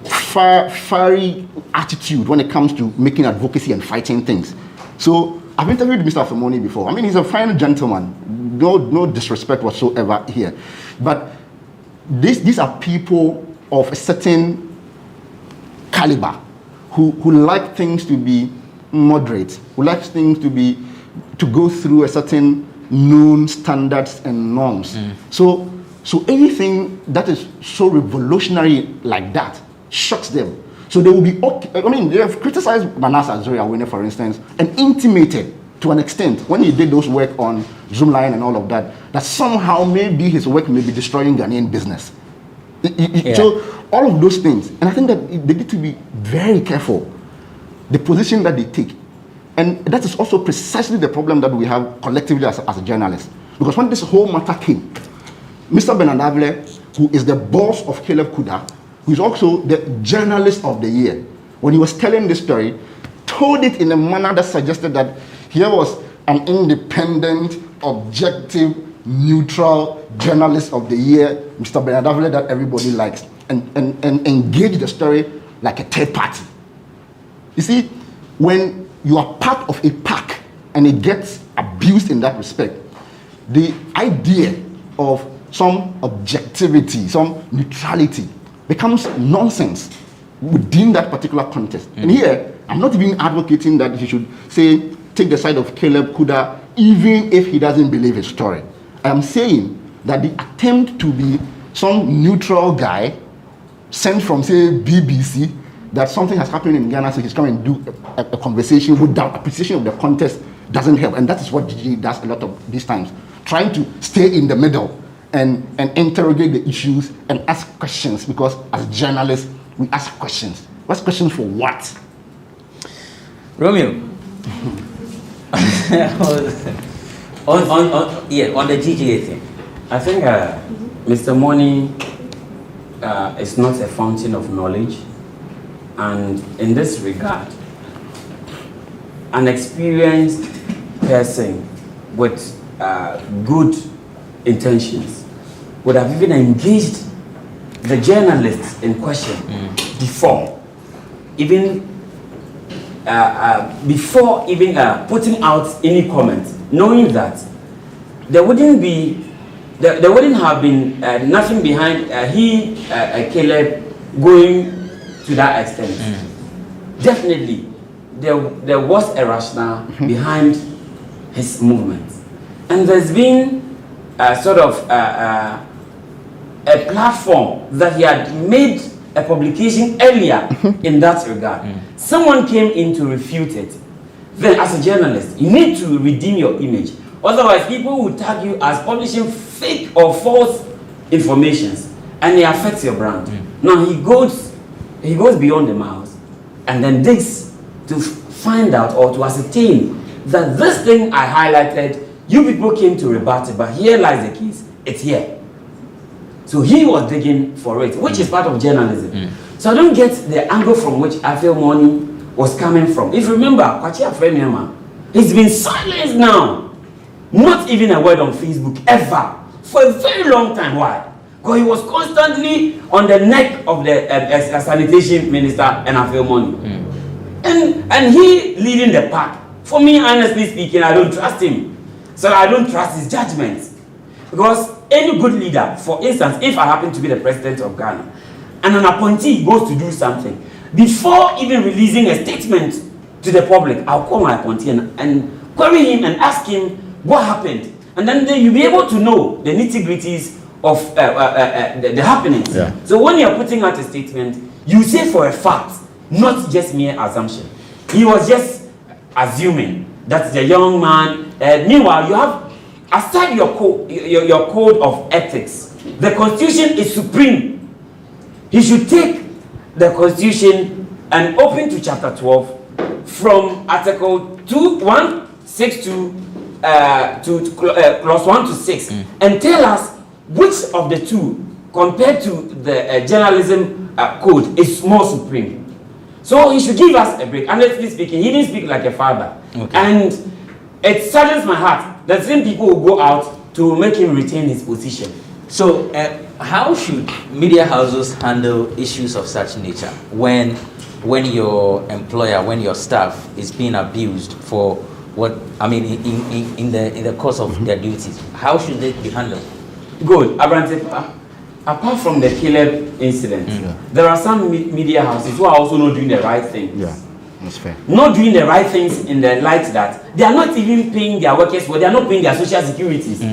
fiery attitude when it comes to making advocacy and fighting things. So I've interviewed Mr. Afemoni before. I mean, he's a fine gentleman. No disrespect whatsoever here. But these are people of a certain caliber who like things to be moderate, who like things to go through a certain known standards and norms. So anything that is so revolutionary like that shocks them. So they will be okay. I mean, they have criticized Manasa Azuri, for instance, and intimated to an extent when he did those work on Zoomline and all of that, that somehow maybe his work may be destroying Ghanaian business. So all of those things, and I think that they need to be very careful the position that they take. And that is also precisely the problem that we have collectively as a journalist. Because when this whole matter came, Mr. Benadable, who is the boss of Caleb Kuda, who is also the journalist of the year, when he was telling this story, told it in a manner that suggested that here was an independent, objective, neutral journalist of the year, Mr. Benadable, that everybody likes, and engaged the story like a third party. You see, when you are part of a pack and it gets abused in that respect, the idea of some objectivity, some neutrality becomes nonsense within that particular context. And here, I'm not even advocating that he should say, take the side of Caleb Kuda, even if he doesn't believe his story. I am saying that the attempt to be some neutral guy sent from, say, BBC, that something has happened in Ghana, so he's coming and do a conversation without appreciation of the context doesn't help. And that is what GG does a lot of these times, trying to stay in the middle and interrogate the issues and ask questions, because as journalists, we ask questions. Ask questions for what? Romeo, on the GGA thing, I think Mr. Money is not a fountain of knowledge. And in this regard, an experienced person with good intentions would have even engaged the journalists in question before even putting out any comments, knowing that there wouldn't have been nothing behind Caleb going to that extent. Definitely, there was a rationale behind his movement, and there's been sort of a platform that he had made a publication earlier in that regard. Someone came in to refute it. Then, as a journalist, you need to redeem your image. Otherwise, people will tag you as publishing fake or false informations, and it affects your brand. Now he goes beyond the mouse and then digs to find out or to ascertain that this thing I highlighted, you people came to rebut it, but here lies the case. It's here. So he was digging for it, which is part of journalism. So I don't get the angle from which I feel money was coming from. If you remember, Kwachi Afreniama, he's been silenced now. Not even a word on Facebook ever for a very long time. Why? Because he was constantly on the neck of the sanitation minister and I feel money. And he leading the pack. For me, honestly speaking, I don't trust him. So I don't trust his judgments. Because any good leader, for instance, if I happen to be the president of Ghana, and an appointee goes to do something, before even releasing a statement to the public, I'll call my appointee and query him and ask him what happened. And then you'll be able to know the nitty-gritties of the happenings. So when you're putting out a statement, you say for a fact, not just mere assumption. He was just assuming that the young man. Meanwhile, you have, aside your code of ethics, the Constitution is supreme. He should take the Constitution and open to chapter 12 from Article 162 to clause 1 to 6 and tell us which of the two, compared to the journalism code, is more supreme. So he should give us a break. Honestly speaking, he didn't speak like a father. And it saddens my heart that same people will go out to make him retain his position. So, how should media houses handle issues of such nature when your employer, when your staff is being abused for what I mean in the course of their duties? How should they be handled? Good. Abrantepa, apart from the Caleb incident, there are some media houses who are also not doing the right things. Yeah, that's fair. Not doing the right things in the light that they are not even paying their workers, but they are not paying their social securities.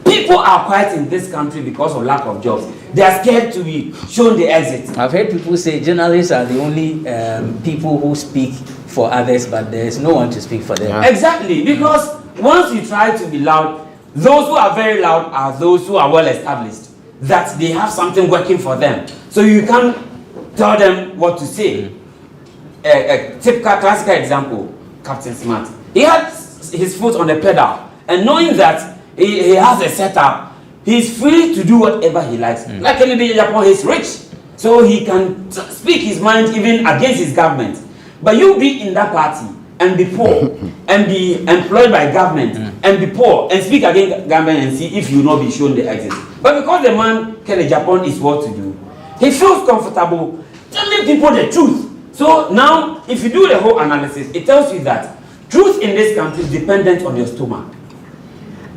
People are quiet in this country because of lack of jobs. They are scared to be shown the exit. I've heard people say journalists are the only people who speak for others, but there is no one to speak for them. Yeah. Exactly, because once you try to be loud, those who are very loud are those who are well established, that they have something working for them. So you can't tell them what to say. A typical classical example, Captain Smart. He had his foot on the pedal, and knowing that he has a setup, he's free to do whatever he likes. Like anybody in Japan, he's rich, so he can speak his mind even against his government. But you be in that party and be poor and be employed by government and be poor and speak against government and see if you will not be shown the exit. But because the man Kelly Japan is what to do, he feels comfortable telling people the truth. So now, if you do the whole analysis, it tells you that truth in this country is dependent on your stomach.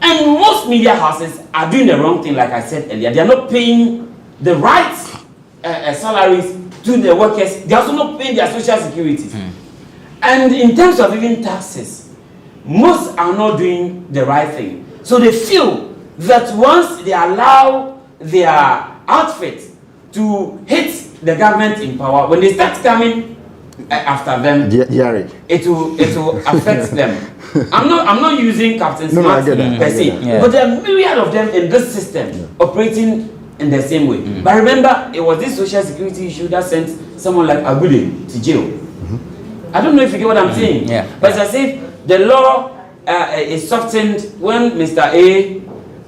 And most media houses are doing the wrong thing, like I said earlier. They are not paying the right salaries to the workers. They are also not paying their social security. And in terms of even taxes, most are not doing the right thing. So they feel that once they allow their outfit to hit the government in power, when they start coming after them, it will affect them. I'm not using Captain Smart per se, but there are myriad of them in this system operating in the same way. But remember, it was this social security issue that sent someone like Agude to jail. I don't know if you get what I'm saying. But as I said, the law is softened when Mr. A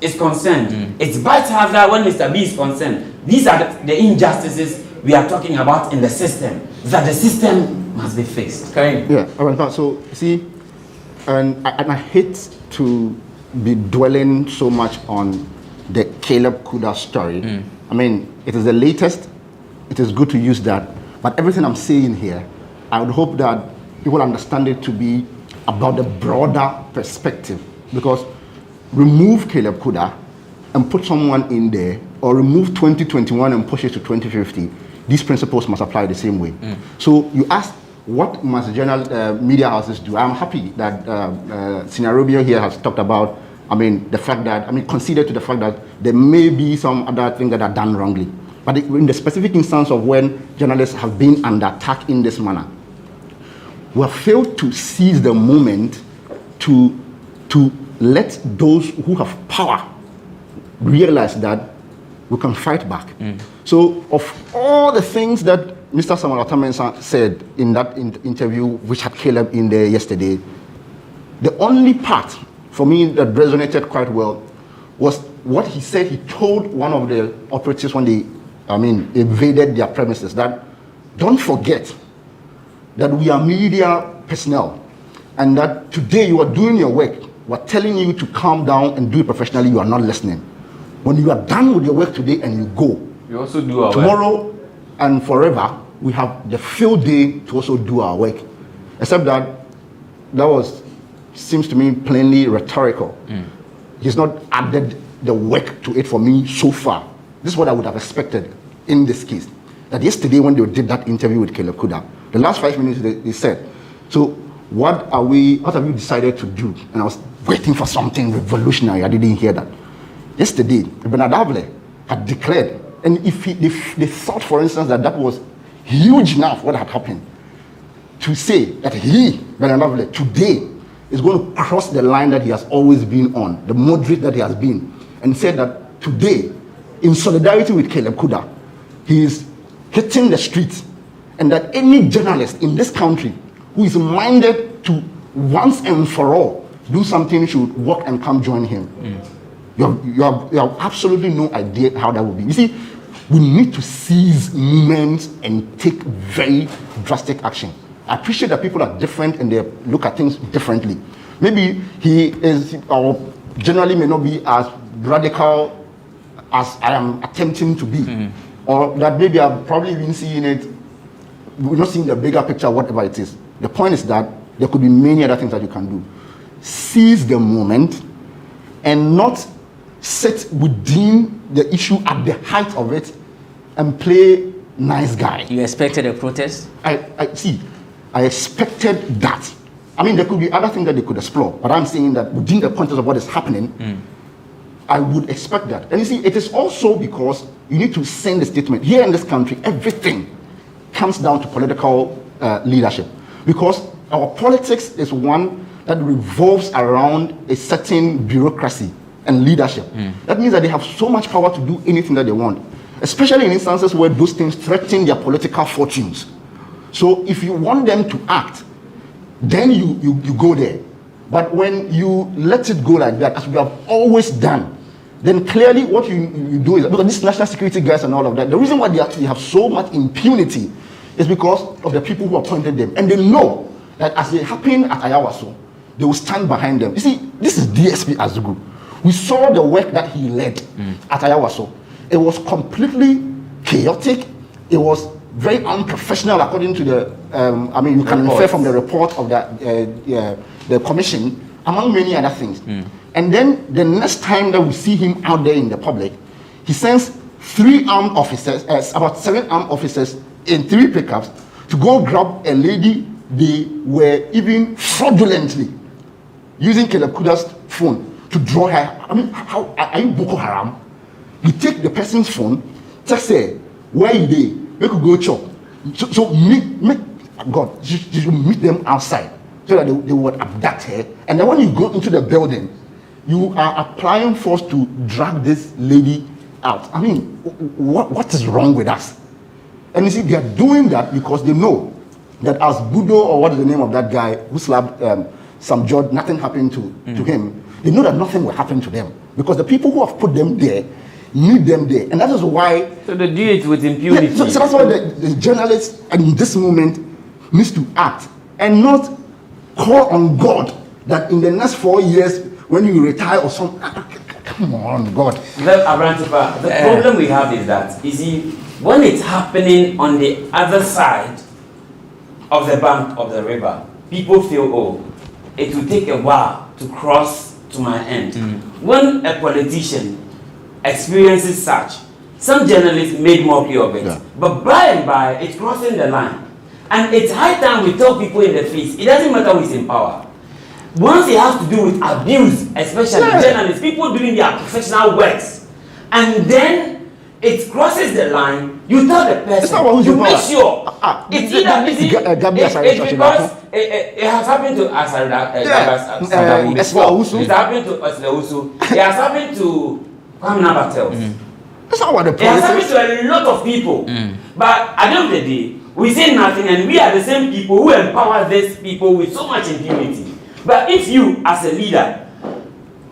is concerned. It's bites harder when Mr. B is concerned. These are the injustices we are talking about in the system, that the system must be fixed. Yeah, so see, and I hate to be dwelling so much on the Caleb Kuda story. I mean, it is the latest, it is good to use that, but everything I'm saying here, I would hope that people understand it to be about the broader perspective, because remove Caleb Kuda and put someone in there, or remove 2021 and push it to 2050, these principles must apply the same way. So you ask, what must general media houses do? I'm happy that Senior Robio here has talked about, the fact that, conceded to the fact that there may be some other things that are done wrongly. But in the specific instance of when journalists have been under attack in this manner, we have failed to seize the moment to let those who have power realize that we can fight back. So of all the things that Mr. Samuel Atamensa said in that interview, which had Caleb in there yesterday, the only part for me that resonated quite well was what he said. He told one of the operatives when they, invaded their premises, that don't forget that we are media personnel, and that today you are doing your work. We're telling you to calm down and do it professionally. You are not listening. When you are done with your work today and you go, we also do our tomorrow work. And forever, we have the field day to also do our work. Except that seems to me plainly rhetorical. He's not added the work to it for me so far. This is what I would have expected in this case. That yesterday when they did that interview with Caleb Kuda, the last 5 minutes they said, so what have you decided to do? And I was waiting for something revolutionary. I didn't hear that. Yesterday, Bernard Avle had declared, and if they thought, for instance, that was huge enough what had happened, to say that Bernard Avle, today is going to cross the line that he has always been on, the moderate that he has been, and said that today, in solidarity with Caleb Kuda, he is hitting the streets, and that any journalist in this country who is minded to once and for all do something should walk and come join him. You have absolutely no idea how that will be. You see, we need to seize moments and take very drastic action. I appreciate that people are different and they look at things differently. Maybe he is, or generally may not be as radical as I am attempting to be. Or that maybe I've probably been seeing it, we're not seeing the bigger picture, whatever it is. The point is that there could be many other things that you can do. seize the moment and not sit within the issue at the height of it and play nice guy. You expected a protest? I expected that. I mean, there could be other things that they could explore, but I'm saying that within the context of what is happening, I would expect that. And you see, it is also because you need to send a statement. Here in this country, everything comes down to political leadership, because our politics is one that revolves around a certain bureaucracy and leadership. That means that they have so much power to do anything that they want, especially in instances where those things threaten their political fortunes. So if you want them to act, then you go there. But when you let it go like that, as we have always done, then clearly what you do is, because these national security guys and all of that, the reason why they have so much impunity is because of the people who appointed them. And they know that as it happened at Ayawaso, they will stand behind them. You see, this is DSP Azugu. We saw the work that he led at Ayawaso. It was completely chaotic. It was very unprofessional according to the, I mean, you can infer from the report of the commission, among many other things. And then the next time that we see him out there in the public, he sends 3 armed officers, about 7 armed officers in 3 pickups to go grab a lady. They were even fraudulently using Caleb Kuda's phone to draw her. I mean, how are you Boko Haram? You take the person's phone, just say, where are they? We could go chop. So meet God, you meet them outside so that they would abduct her. And then when you go into the building, you are applying force to drag this lady out. I mean, what is wrong with us? And you see, they are doing that because they know that as Budo, or what is the name of that guy who slapped some judge, nothing happened to him. They know that nothing will happen to them because the people who have put them there need them there. And that is why... So they do it with impunity. Yeah, so that's why the journalists in this moment needs to act and not call on God that in the next 4 years when you retire or something. Come on, God. The problem we have is that, you see, when it's happening on the other side of the bank of the river, people feel, oh, it will take a while to cross to my end. When a politician experiences such, some journalists made mockery of it. But by and by, it's crossing the line. And it's high time we tell people in the face, it doesn't matter who is in power. Once it has to do with abuse, especially journalists, people doing their professional works, and then it crosses the line, you tell the person, you make sure it's either it's because it has happened to Asarda, it has happened to Oslewusu, it has happened to Kwame Batels. That's not what the policy. It has happened to a lot of people. But at the end of the day, we say nothing, and we are the same people who empower these people with so much impunity. But if you, as a leader,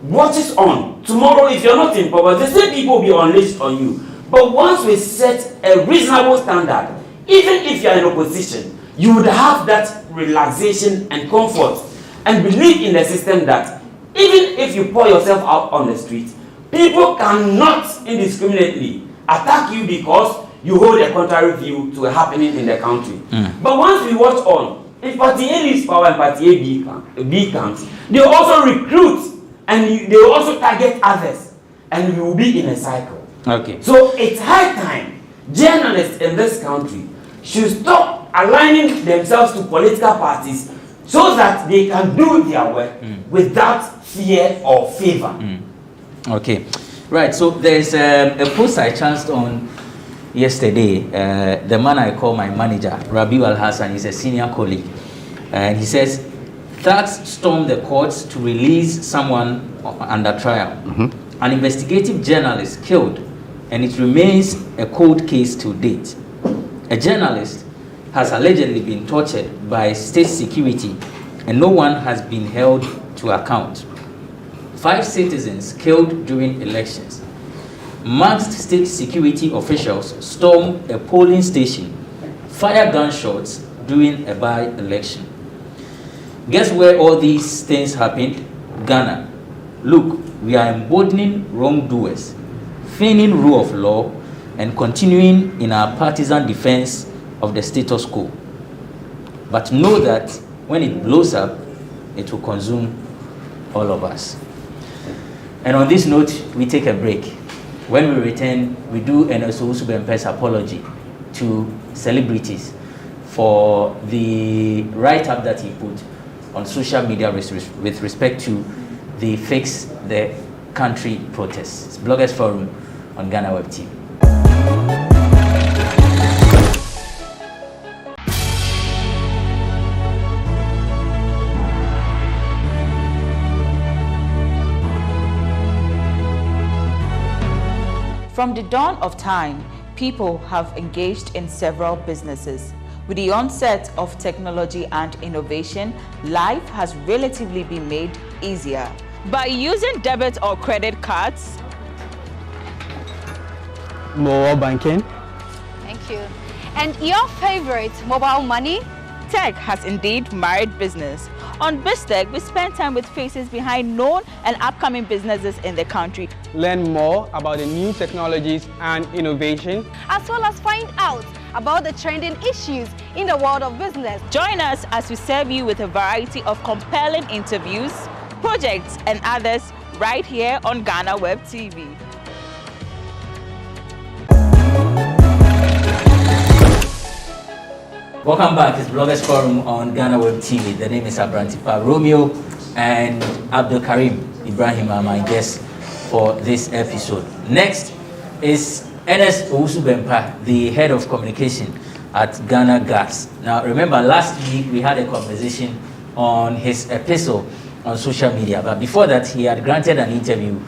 watches on, tomorrow if you're not in power, the same people will be unleashed on you. But once we set a reasonable standard, even if you're in opposition, you would have that relaxation and comfort and believe in the system that even if you pour yourself out on the street, people cannot indiscriminately attack you because you hold a contrary view to a happening in the country. But once we watch on, if Party A leaves power and Party A B comes, they also recruit and they will also target others, and we will be in a cycle. Okay. So it's high time journalists in this country should stop aligning themselves to political parties so that they can do their work without fear or favor. Okay. Right. So there's a post I chanced on yesterday. The man I call my manager, Rabiu Al-Hassan, is a senior colleague. And he says, thugs stormed the courts to release someone under trial. An investigative journalist killed, and it remains a cold case to date. A journalist has allegedly been tortured by state security, and no one has been held to account. 5 citizens killed during elections. Masked state security officials stormed a polling station, fired gunshots during a by-election. Guess where all these things happened? Ghana. Look, we are emboldening wrongdoers, feigning rule of law, and continuing in our partisan defense of the status quo. But know that when it blows up, it will consume all of us. And on this note, we take a break. When we return, we do an Osubempe's apology to celebrities for the write-up that he put on social media with respect to the Fix the Country protests. It's Bloggers Forum on GhanaWeb TV. From the dawn of time, people have engaged in several businesses. With the onset of technology and innovation, life has relatively been made easier. By using debit or credit cards, mobile banking. Thank you. And your favorite, mobile money? Tech has indeed married business. On BizTech, we spend time with faces behind known and upcoming businesses in the country. Learn more about the new technologies and innovation, as well as find out about the trending issues in the world of business. Join us as we serve you with a variety of compelling interviews, projects, and others right here on GhanaWeb TV. Welcome back. It's Bloggers Forum on GhanaWeb TV. The name is Abrantipa. Romeo and Abdul Karim Ibrahim are my guests for this episode. Next is Ernest Owusu-Bempah, the head of communication at Ghana Gas. Now, remember, last week we had a conversation on his epistle on social media, but before that, he had granted an interview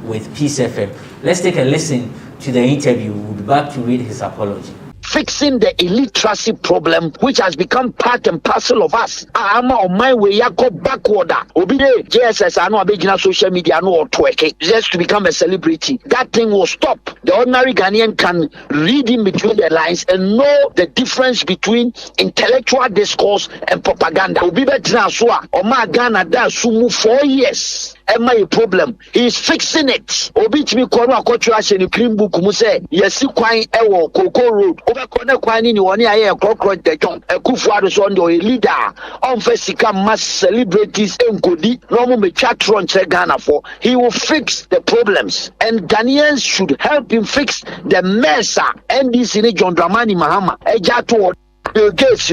with Peace FM. Let's take a listen to the interview. We'll be back to read his apology. Fixing the illiteracy problem, which has become part and parcel of us. I'm on my way, I go backward. Obide, JSS, I know about social media, I know or twerk just to become a celebrity. That thing will stop. The ordinary Ghanaian can read in between the lines and know the difference between intellectual discourse and propaganda. Obibe Jinasua, Oma Ghana, da sumu 4 years. Am I a problem? He's fixing it. Obi to me kono akotua in the clean book mu say yesi kwan ewo Koko Road. Oba kone kwan ni woni aye krokro de jon. Ekufuado so ndo a leader. On sika mass celebrities enkodi. No mo me chatron che Ghana for. He will fix the problems. And Ghanaians should help him fix the mess. NDC ni John Dramani Mahama. Eja to this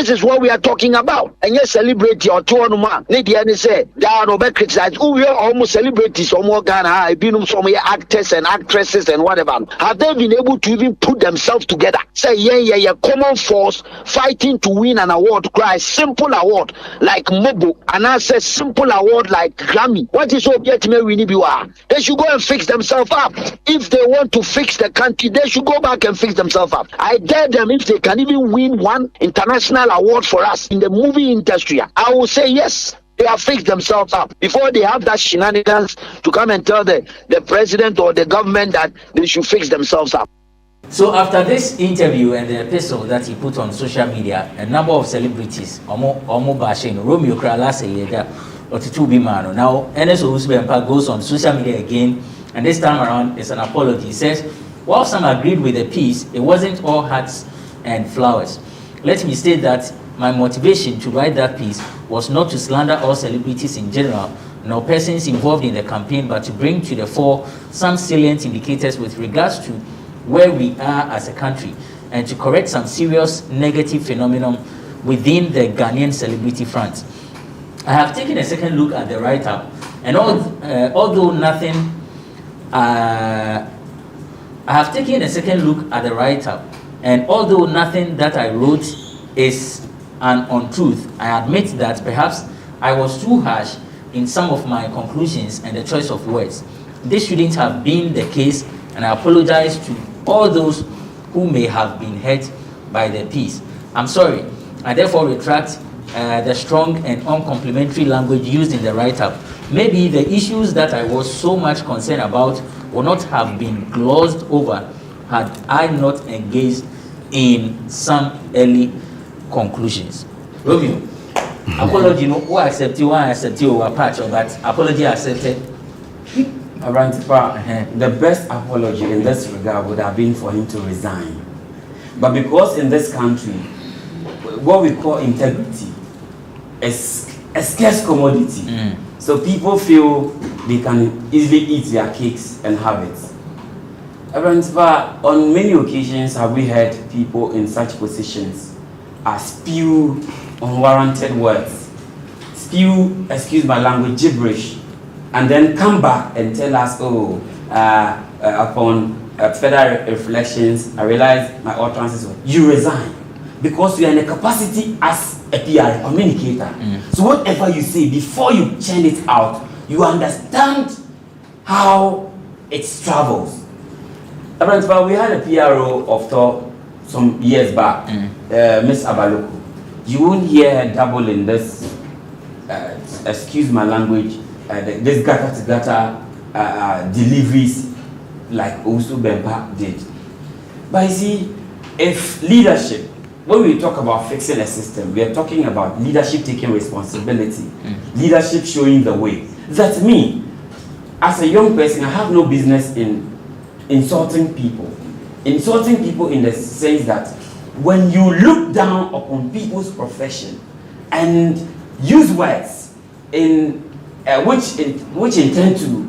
is what we are talking about. And yes, celebrity or two on man. Nidiani say, there are no bad criticize. We are almost celebrities or more Ghana. I've been some actors and actresses and whatever. Have they been able to even put themselves together? Say, yeah, common force fighting to win an award. Cry simple award like Mobo, and I say simple award like Grammy. What is object me we need? They should go and fix themselves up. If they want to fix the country, they should go back and fix themselves up. I dare them, if they can even win one international award for us in the movie industry, I will say yes. They have fixed themselves up before they have that shenanigans to come and tell the president or the government that they should fix themselves up. So after this interview and the episode that he put on social media, a number of celebrities, Omo Bashin, Romeo Kralase, Otitubi now Ernest Owusu-Bempah goes on social media again, and this time around it's an apology. He says, while some agreed with the piece, it wasn't all hearts and flowers. Let me state that my motivation to write that piece was not to slander all celebrities in general, nor persons involved in the campaign, but to bring to the fore some salient indicators with regards to where we are as a country, and to correct some serious negative phenomenon within the Ghanaian celebrity front. I have taken a second look at the write-up, and although nothing that I wrote is an untruth, I admit that perhaps I was too harsh in some of my conclusions and the choice of words. This shouldn't have been the case, and I apologize to all those who may have been hurt by the piece. I'm sorry. I therefore retract the strong and uncomplimentary language used in the write-up. Maybe the issues that I was so much concerned about would not have been glossed over had I not engaged in some early conclusions. Romeo, apology, who accept you, patch of that apology accepted. The best apology in this regard would have been for him to resign. But because in this country, what we call integrity is a scarce commodity. So people feel they can easily eat their cakes and have it. On many occasions have we heard people in such positions spew unwarranted words, spew, excuse my language, gibberish, and then come back and tell us, upon further reflections, I realized my utterances were, you resign, because you are in a capacity as a PR communicator. So whatever you say, before you churn it out, you understand how it travels. We had a PRO of Thor some years back, Miss Abaloko. You won't hear her double in this, excuse my language, this gata deliveries like Osu Bempa did. But you see, if leadership, when we talk about fixing a system, we are talking about leadership taking responsibility, leadership showing the way. That me, as a young person, I have no business in insulting people. Insulting people in the sense that when you look down upon people's profession and use words in which intend to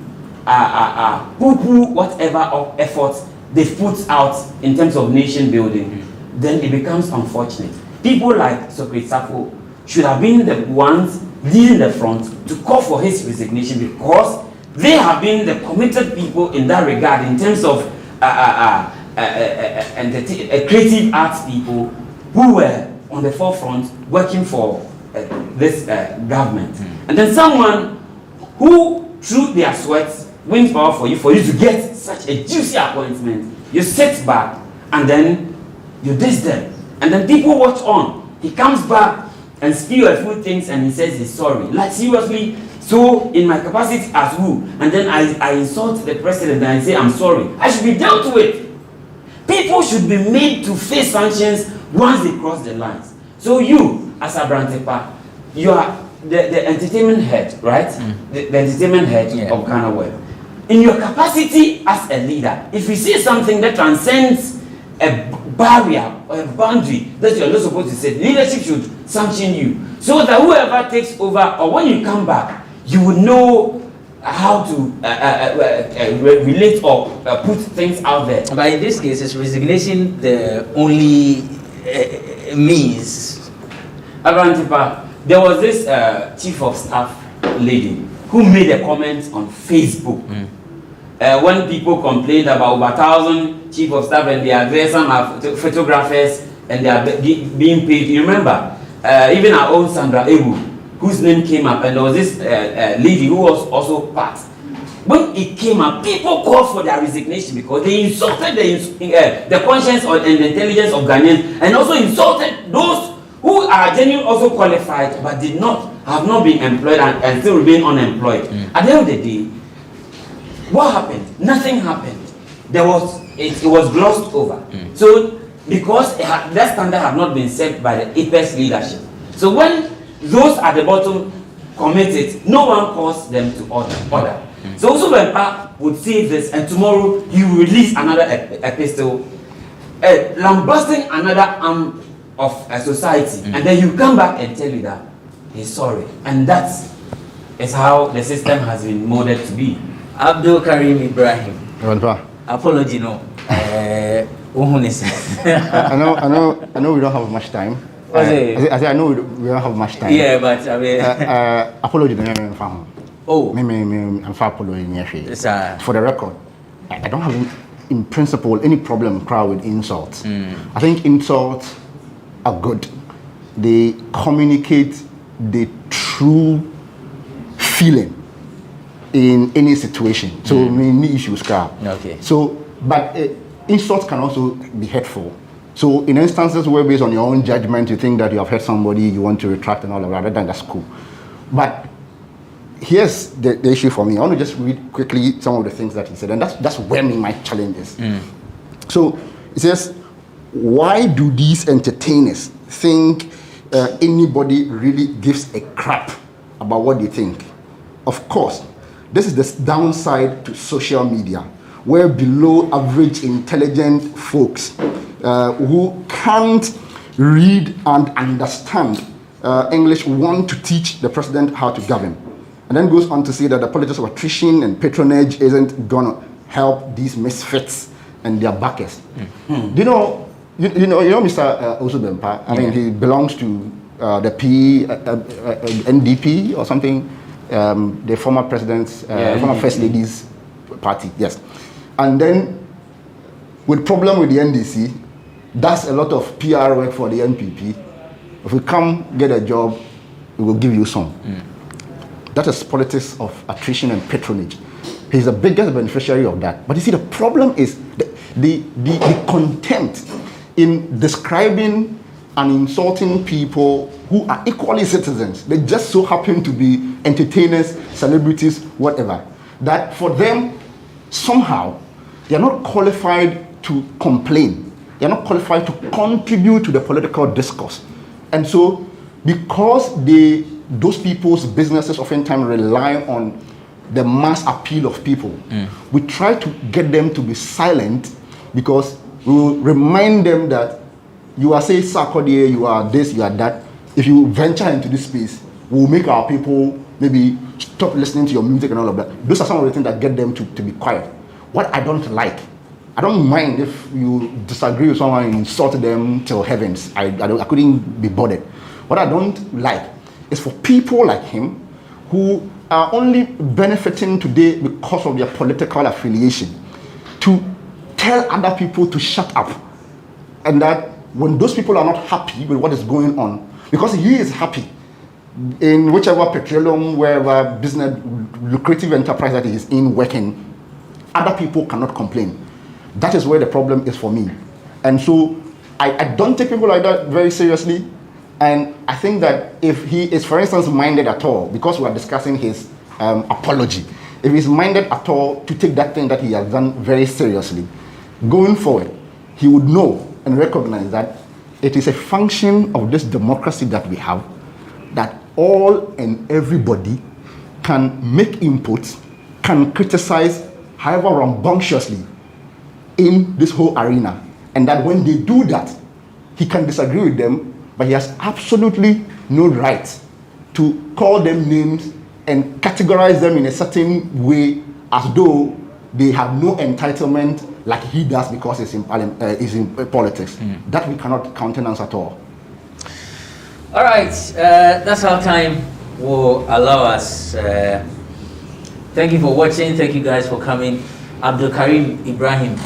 poo-poo whatever efforts they've put out in terms of nation building, then it becomes unfortunate. People like Socrates Safo should have been the ones leading the front to call for his resignation, because they have been the committed people in that regard in terms of creative arts people who were on the forefront working for this government. And then someone who through their sweat wins power for you to get such a juicy appointment, you sit back and then you diss them. And then people watch on. He comes back and spew a few things and he says he's sorry. Like seriously, so in my capacity as who? And then I insult the president and I say I'm sorry. I should be dealt with. People should be made to face sanctions once they cross the lines. So you, as Abrantepa, you are the entertainment head, right? The entertainment head of GhanaWeb. In your capacity as a leader, if you see something that transcends a barrier or a boundary that you are not supposed to say, leadership should sanction you, so that whoever takes over or when you come back, you would know how to relate or put things out there. But in this case, is resignation the only means? Abrantepa, there was this chief of staff lady who made a comment on Facebook when people complained about over 1,000 chief of staff and they are there, some are photographers and they are being paid. You remember, even our own Sandra Ewu, whose name came up, and there was this lady who was also part. When it came up, people called for their resignation because they insulted the conscience and the intelligence of Ghanaians, and also insulted those who are genuinely also qualified but have not been employed and still remain unemployed. At the end of the day, what happened? Nothing happened. It was glossed over. So because that standard had not been set by the APEX leadership. So when those at the bottom commit it, no one calls them to order. So also Bempa would say this, and tomorrow you release another epistle, lambasting another arm of a society, and then you come back and tell you that he's sorry. And that is how the system has been molded to be. Abdul Karim Ibrahim. Apology, no. I know we don't have much time. I know we don't have much time. Yeah, but I mean, apology to me. Oh, I'm for the record, I don't have in principle any problem with insults. I think insults are good. They communicate the true feeling in any situation. So many issues car. Okay. So, but insults can also be hurtful. So in instances where based on your own judgment you think that you have hurt somebody, you want to retract and all of that, then that's cool. But here's the issue for me. I want to just read quickly some of the things that he said, and that's where my challenge is. So it says, why do these entertainers think anybody really gives a crap about what they think? Of course, this is the downside to social media, where below average intelligent folks who can't read and understand English want to teach the president how to govern. And then goes on to say that the politics of attrition and patronage isn't going to help these misfits and their backers. You know Mr. Osubempa, I mean, he belongs to the NDP or something, the former president's, former first lady's party, yes. And then, with problem with the NDC, that's a lot of PR work for the NPP. If we come get a job, we will give you some. That is politics of attrition and patronage. He's the biggest beneficiary of that. But you see, the problem is the contempt in describing and insulting people who are equally citizens. They just so happen to be entertainers, celebrities, whatever. That for them, somehow, they are not qualified to complain. They are not qualified to contribute to the political discourse. And so, because those people's businesses oftentimes rely on the mass appeal of people, we try to get them to be silent because we will remind them that you are saying Sarkodie, you are this, you are that. If you venture into this space, we'll make our people maybe stop listening to your music and all of that. Those are some of the things that get them to be quiet. What I don't like, I don't mind if you disagree with someone and insult them till heavens. I couldn't be bothered. What I don't like is for people like him who are only benefiting today because of their political affiliation to tell other people to shut up. And that when those people are not happy with what is going on, because he is happy in whichever petroleum, wherever business, lucrative enterprise that he is in working, other people cannot complain. That is where the problem is for me. And so I don't take people like that very seriously. And I think that if he is, for instance, minded at all, because we are discussing his apology, if he's minded at all to take that thing that he has done very seriously, going forward, he would know and recognize that it is a function of this democracy that we have, that all and everybody can make inputs, can criticize, however rambunctiously, in this whole arena. And that when they do that, he can disagree with them, but he has absolutely no right to call them names and categorize them in a certain way as though they have no entitlement like he does because he's in politics. That we cannot countenance at all. All right, that's our time will allow us. Thank you for watching. Thank you guys for coming. Abdul Karim Ibrahim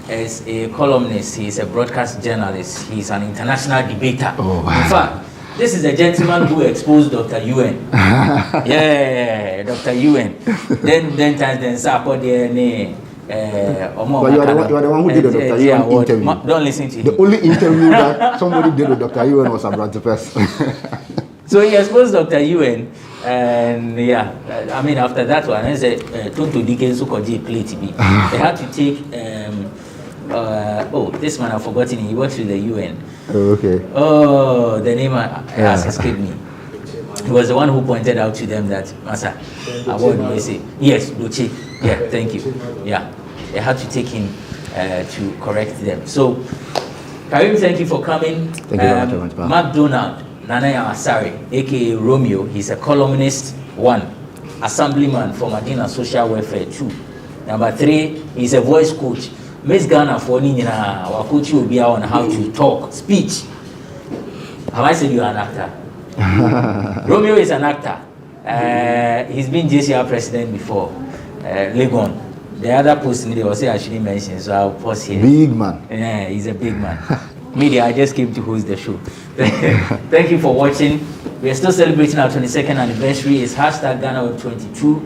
is a columnist. He's a broadcast journalist. He's an international debater. In fact, this is a gentleman who exposed Dr. UN. Yeah, Dr. UN. Then support the but you are the one who did the Dr. UN interview. Don't listen to him. The only interview that somebody did with Dr. UN was about the press. So he exposed Dr. UN, and yeah, I mean after that one, I said, "Tonto Dickens who could play TV." They had to take. This man I've forgotten. He works with the UN. Oh, okay. Oh, the name has escaped me. He was the one who pointed out to them that, Masa, what do you say? Yes, Luchi. Yeah, thank you. Yeah, they had to take him to correct them. So, Karim, thank you for coming. Thank you very much, McDonald Nanaya Asari, aka Romeo, he's a columnist, 1, assemblyman for Madina Social Welfare, 2. Number 3, he's a voice coach. Miss Ghana for Nina, our coach will be on how to talk, speech. Have I said you're an actor? Romeo is an actor. He's been JCR president before. Legon. The other post they will say I shouldn't mention, so I'll pause here. Big man. Yeah, he's a big man. Media, I just came to host the show. Thank you for watching. We are still celebrating our 22nd anniversary. It's hashtag GhanaWeb 22.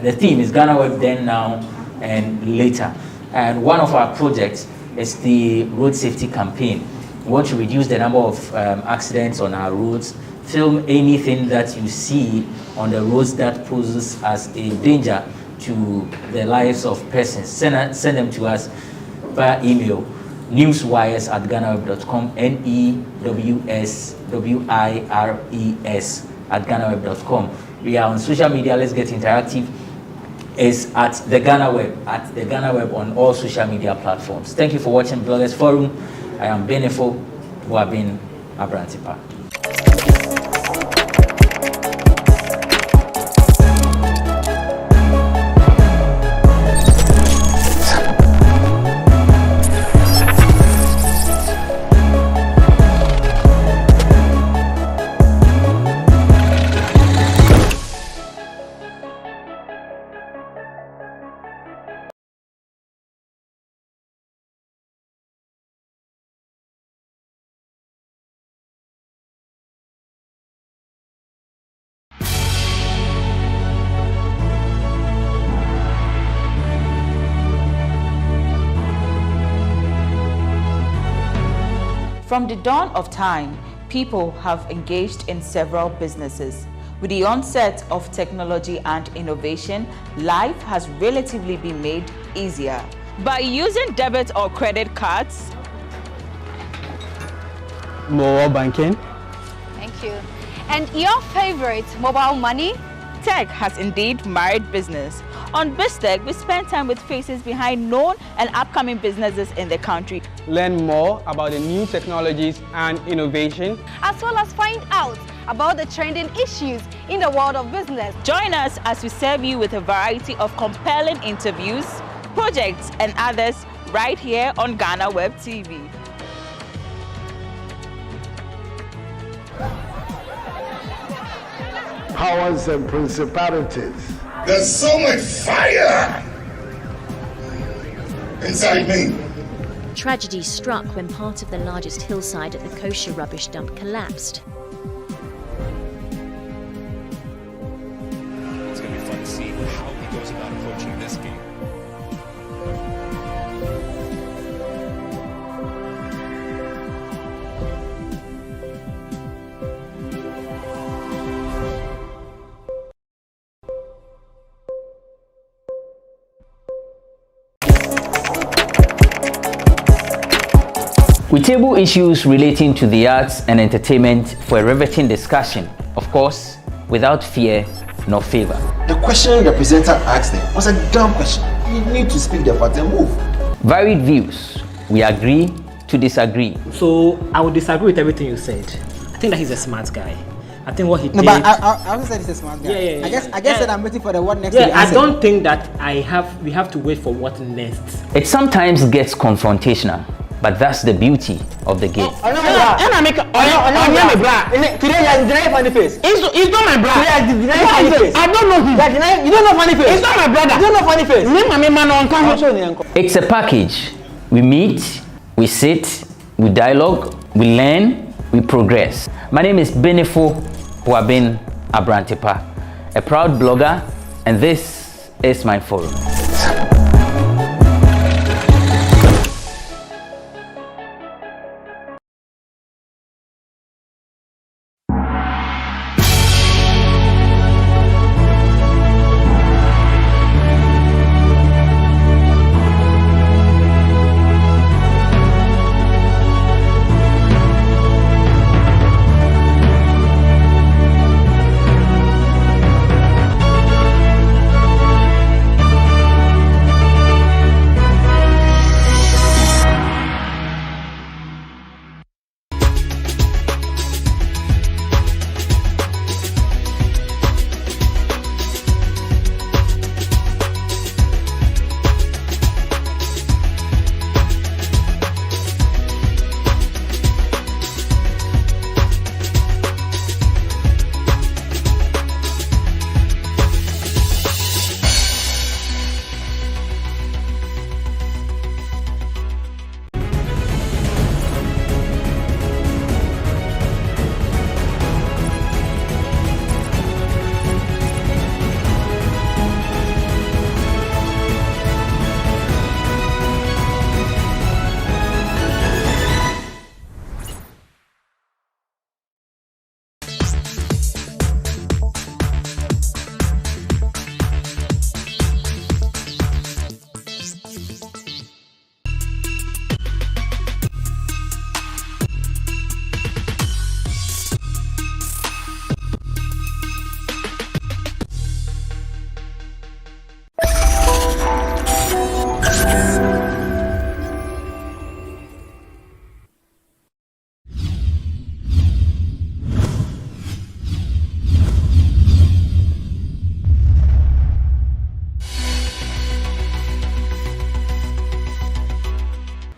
The theme is GhanaWeb then, now, and later. And one of our projects is the road safety campaign. We want to reduce the number of accidents on our roads, film anything that you see on the roads that poses as a danger to the lives of persons. Send them to us via email, newswires@ghanaweb.com, newswires@ghanaweb.com. We are on social media. Let's get interactive. Is at the GhanaWeb on all social media platforms. Thank you for watching Bloggers Forum. I am Benefo. who have been Abrantipa. From the dawn of time, people have engaged in several businesses. With the onset of technology and innovation, life has relatively been made easier. By using debit or credit cards, mobile banking. Thank you. And your favorite, mobile money? Tech has indeed married business. On BizTech, we spend time with faces behind known and upcoming businesses in the country. Learn more about the new technologies and innovation, as well as find out about the trending issues in the world of business. Join us as we serve you with a variety of compelling interviews, projects and others right here on GhanaWeb TV. Powers and principalities. There's so much fire inside me. Tragedy struck when part of the largest hillside at the kosher rubbish dump collapsed. It's going to be fun to see how he goes about approaching this game. We table issues relating to the arts and entertainment for a riveting discussion, of course, without fear nor favor. The question the presenter asked them was a dumb question. You need to speak the part and move. Varied views. We agree to disagree. So I would disagree with everything you said. I think that he's a smart guy. I think what he did. No, but I also said he's a smart guy. Yeah. I guess that I'm waiting for the what next. Yeah, I don't think that we have to wait for what next. It sometimes gets confrontational, but that's the beauty of the game. Today you funny face. It's not my brother. I don't know him. You don't know funny face. It's not my brother. You don't know funny face. It's a package. We meet, we sit, we dialogue, we learn, we progress. My name is Benefo Huabin Abrantipa, a proud blogger, and this is my forum.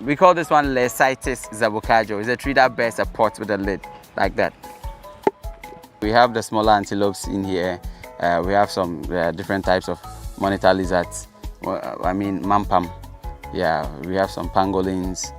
We call this one Lesitis zabucajo. It's a tree that bears a pot with a lid, like that. We have the smaller antelopes in here. We have some different types of monitor lizards. I mean, mampam. Yeah, we have some pangolins,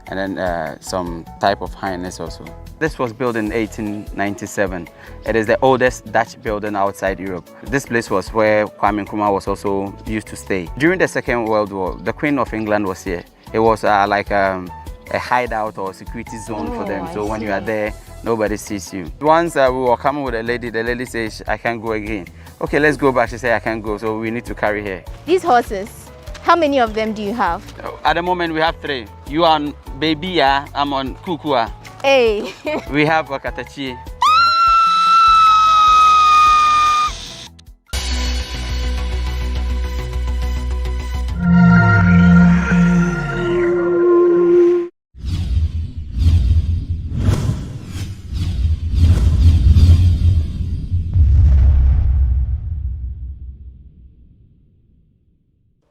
and then some type of hyenas also. This was built in 1897. It is the oldest Dutch building outside Europe. This place was where Kwame Nkrumah was also used to stay. During the Second World War, the Queen of England was here. It was like a hideout or security zone for them. So when you are there, nobody sees you. Once we were coming with a lady, the lady says, I can't go again. Okay, let's go back. She said, I can't go, so we need to carry her. These horses, how many of them do you have? At the moment, we have 3. You are on Baby, I'm on Kukua. Hey. We have Wakatachi.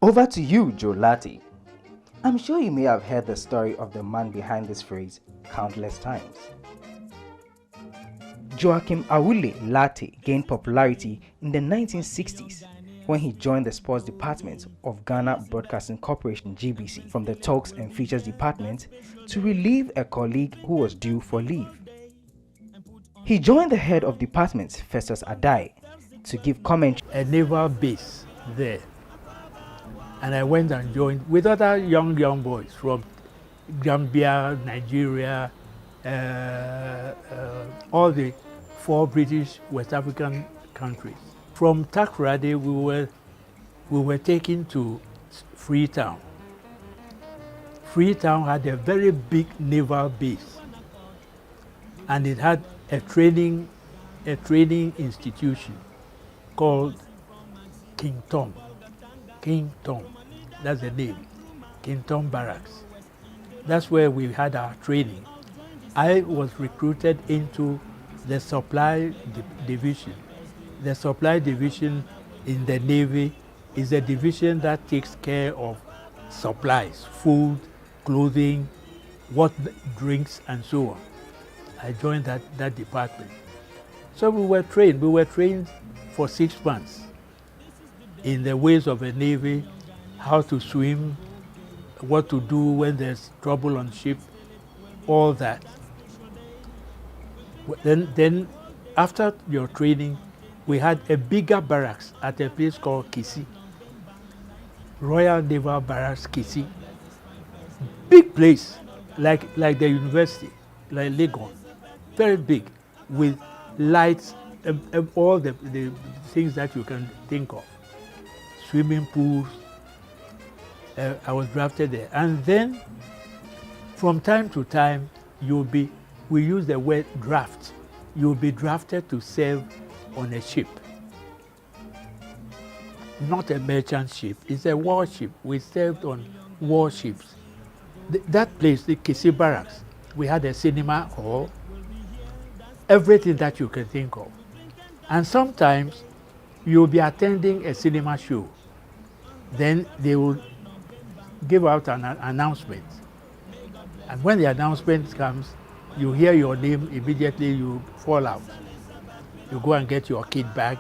Over to you, Joe Latte. I'm sure you may have heard the story of the man behind this phrase countless times. Joachim Awule Latte gained popularity in the 1960s when he joined the sports department of Ghana Broadcasting Corporation GBC from the talks and features department to relieve a colleague who was due for leave. He joined the head of department, Festus Adai, to give commentary. A naval base there. And I went and joined with other young boys from Gambia, Nigeria, all the 4 British West African countries. From Takoradi, we were taken to Freetown. Freetown had a very big naval base, and it had a training institution called King Tom. King Tom, that's the name, King Tom Barracks. That's where we had our training. I was recruited into the supply division. The supply division in the Navy is a division that takes care of supplies, food, clothing, drinks, and so on. I joined that department. So we were trained for 6 months in the ways of a navy, how to swim, what to do when there's trouble on ship, all that. Then after your training, we had a bigger barracks at a place called Kisi, Royal Naval Barracks Kisi. Big place, like the university, like Legon, very big, with lights and all the things that you can think of. Swimming pools. I was drafted there. And then from time to time, we use the word draft. You'll be drafted to serve on a ship. Not a merchant ship, it's a warship. We served on warships. That place, the Kisi Barracks, we had a cinema hall, everything that you can think of. And sometimes you'll be attending a cinema show. Then they will give out an announcement. And when the announcement comes, you hear your name, immediately you fall out. You go and get your kit bag,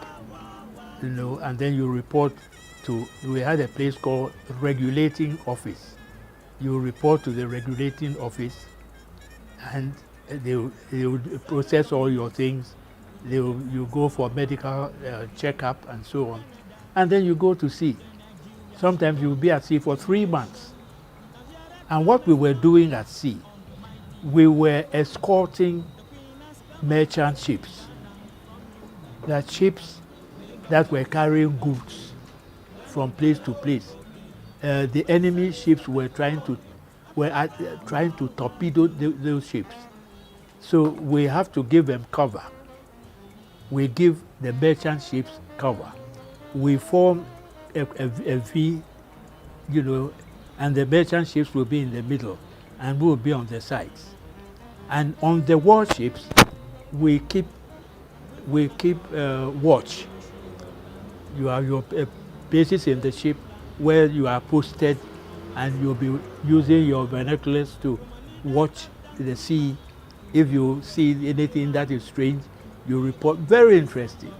and then you report to, we had a place called Regulating Office. You report to the Regulating Office, and they will process all your things. You go for medical checkup and so on. And then you go to sea. Sometimes you will be at sea for 3 months. And what we were doing at sea, we were escorting merchant ships. That ships that were carrying goods from place to place. The enemy ships were trying to torpedo those ships. So we have to give them cover. We give the merchant ships cover. We form a V, and the merchant ships will be in the middle, and we will be on the sides. And on the warships, we keep watch. You have your bases in the ship where you are posted, and you'll be using your binoculars to watch the sea. If you see anything that is strange, you report. Very interesting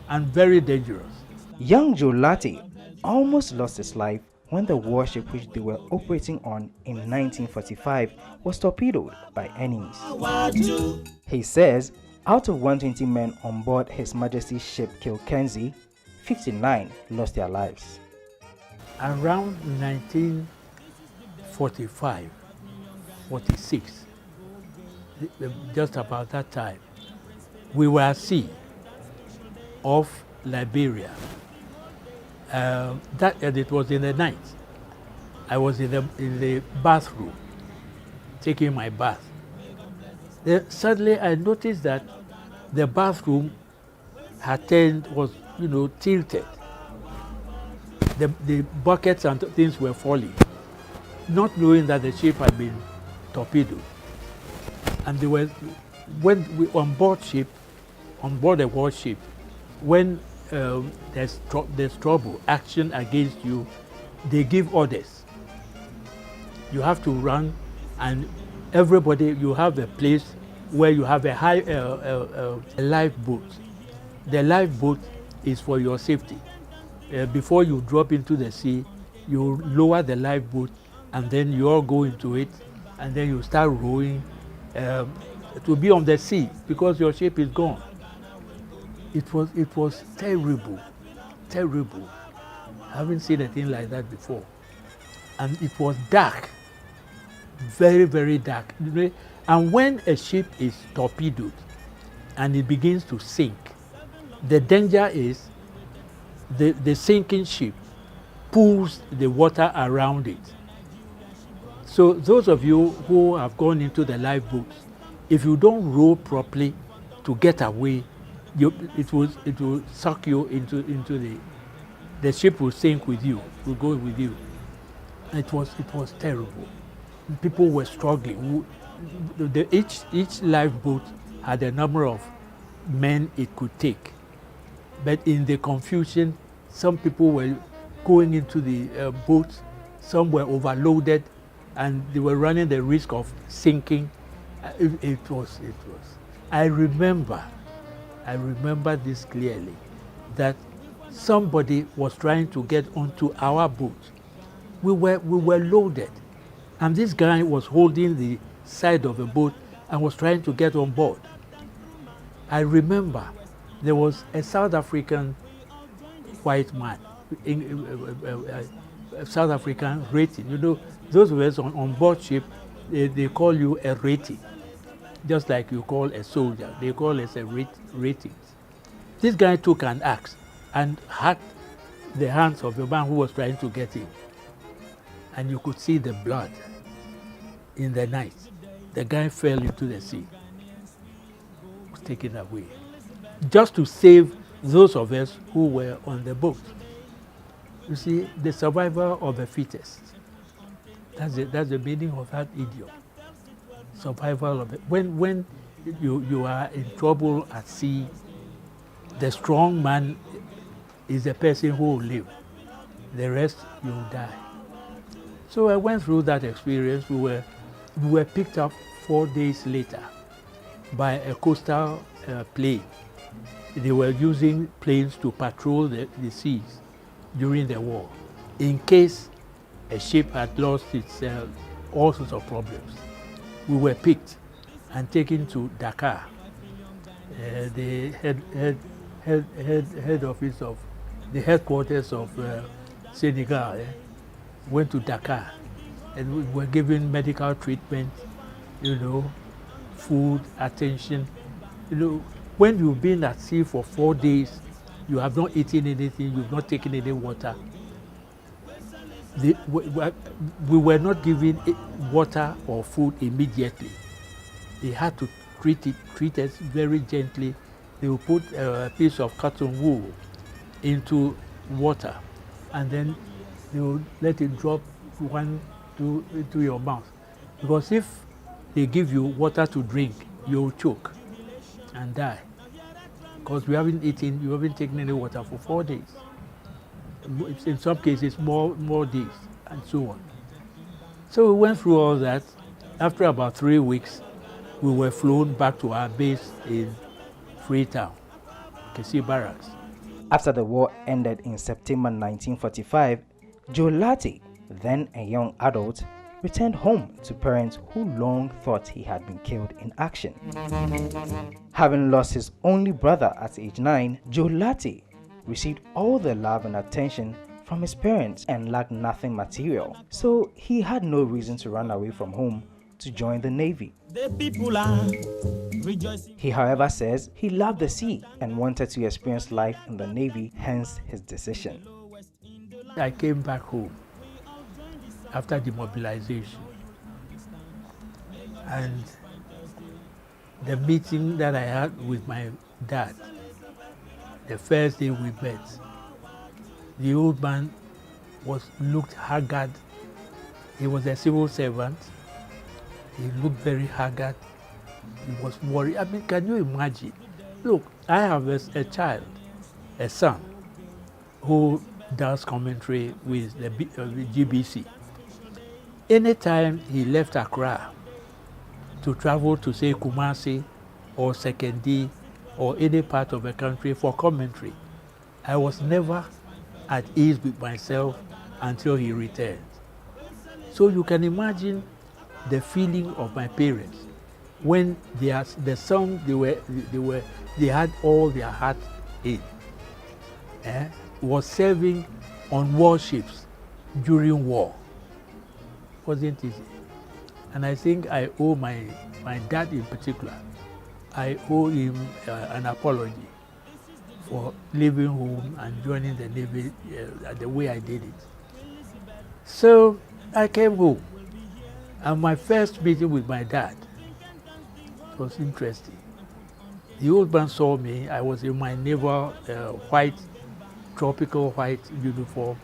and very dangerous. Young Joe Latte almost lost his life when the warship which they were operating on in 1945 was torpedoed by enemies. He says out of 120 men on board His Majesty's ship Kilkenzie, 59 lost their lives. Around 1945, 46, just about that time, we were at sea off Liberia. It was in the night. I was in the bathroom, taking my bath. Then suddenly I noticed that the bathroom was tilted. The buckets and things were falling, not knowing that the ship had been torpedoed. And they were, when we on board the warship, when there's trouble, action against you, they give orders. You have to run, and everybody, you have a place where you have a lifeboat. The lifeboat is for your safety. Before you drop into the sea, you lower the lifeboat, and then you all go into it, and then you start rowing to be on the sea because your ship is gone. It was terrible, terrible. I haven't seen a thing like that before. And it was dark, very, very dark. And when a ship is torpedoed and it begins to sink, the danger is the sinking ship pulls the water around it. So those of you who have gone into the lifeboats, if you don't row properly to get away, it will suck you into the ship will sink with you, will go with you. It was terrible. People were struggling. Each lifeboat had a number of men it could take, but in the confusion, some people were going into the boats, some were overloaded, and they were running the risk of sinking. It was. I remember this clearly, that somebody was trying to get onto our boat. We were loaded, and this guy was holding the side of the boat and was trying to get on board. I remember there was a South African white man, South African rating. Those of us on board ship, they call you a rating, just like you call a soldier. They call us a rating. This guy took an axe and hacked the hands of the man who was trying to get in. And you could see the blood in the night. The guy fell into the sea, was taken away, just to save those of us who were on the boat. You see, the survival of the fittest. That's the meaning of that idiom. Survival of it. When you are in trouble at sea, the strong man is the person who will live. The rest, you will die. So I went through that experience. We were picked up 4 days later by a coastal plane. They were using planes to patrol the seas during the war, in case a ship had lost its all sorts of problems. We were picked and taken to Dakar, the head office of the headquarters of Senegal. Went to Dakar, and we were given medical treatment, food, attention. When you've been at sea for 4 days, you have not eaten anything, you've not taken any water. We were not given water or food immediately. They had to treat us very gently. They will put a piece of cotton wool into water, and then they will let it drop 1, 2 into your mouth. Because if they give you water to drink, you'll choke and die. Because you haven't taken any water for 4 days. In some cases, more days, and so on. So we went through all that. After about 3 weeks, we were flown back to our base in Freetown, Kessie Barracks. After the war ended in September 1945, Joe Latte, then a young adult, returned home to parents who long thought he had been killed in action. Having lost his only brother at age 9, Joe Latte received all the love and attention from his parents and lacked nothing material, so he had no reason to run away from home to join the Navy. He, however, says he loved the sea and wanted to experience life in the Navy, hence his decision. I came back home after demobilization, and the meeting that I had with my dad, the first day we met, the old man looked haggard. He was a civil servant. He looked very haggard. He was worried. I mean, can you imagine? Look, I have a child, a son, who does commentary with the GBC. Anytime he left Accra to travel to, say, Kumasi or Sekendi or any part of the country for commentary, I was never at ease with myself until he returned. So you can imagine the feeling of my parents when the song they had all their heart in was serving on warships during war. Wasn't easy. And I think I owe my dad in particular, I owe him an apology for leaving home and joining the Navy the way I did it. So I came home, and my first meeting with my dad was interesting. The old man saw me. I was in my naval white, tropical white uniform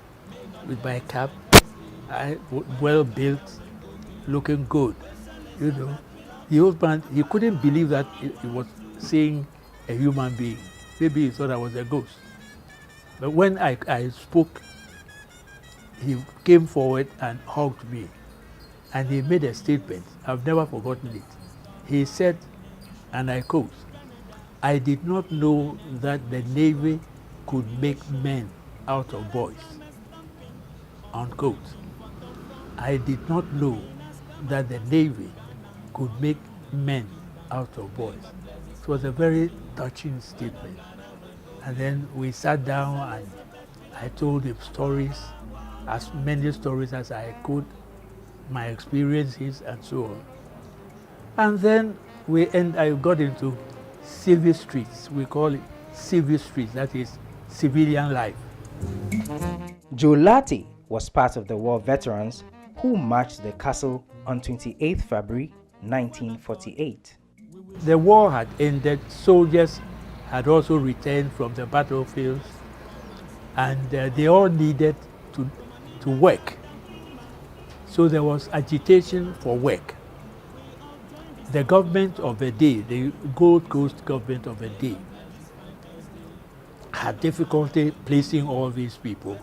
with my cap, well built, looking good, you know. The old man, he couldn't believe that he was seeing a human being. Maybe he thought I was a ghost. But when I spoke, he came forward and hugged me. And he made a statement. I've never forgotten it. He said, and I quote, "I did not know that the Navy could make men out of boys." Unquote. I did not know that the Navy could make men out of boys. It was a very touching statement. And then we sat down and I told him stories, as many stories as I could, my experiences and so on. And then I got into civil streets. We call it civil streets, that is civilian life. Joe Latte was part of the war veterans who marched to the castle on 28 February 1948. The war had ended, soldiers had also returned from the battlefields, and they all needed to work. So there was agitation for work. The government of the day, the Gold Coast government of the day, had difficulty placing all these people.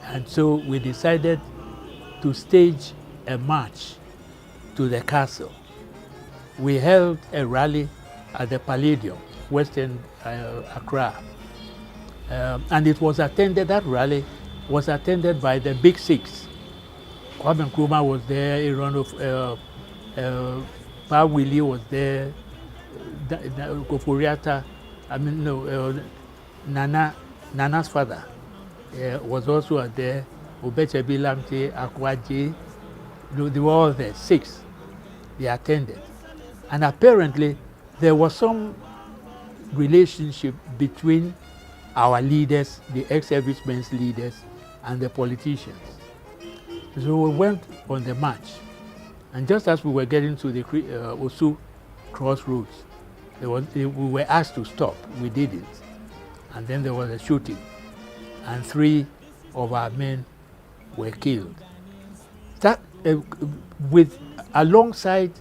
And so we decided to stage a march to the castle. We held a rally at the Palladium, Western Accra. And it was attended, that rally was attended by the Big Six. Kwame Nkrumah was there, Aaron of Pa Willie was there, Koforiata, Nana's father was also there, Obechebi Lamte, Akwaji, they were all there, 6. They attended. And apparently there was some relationship between our leaders, the ex-servicemen's leaders, and the politicians. So we went on the march. And just as we were getting to the Osu crossroads, we were asked to stop. We did it. And then there was a shooting. And 3 of our men were killed. That, alongside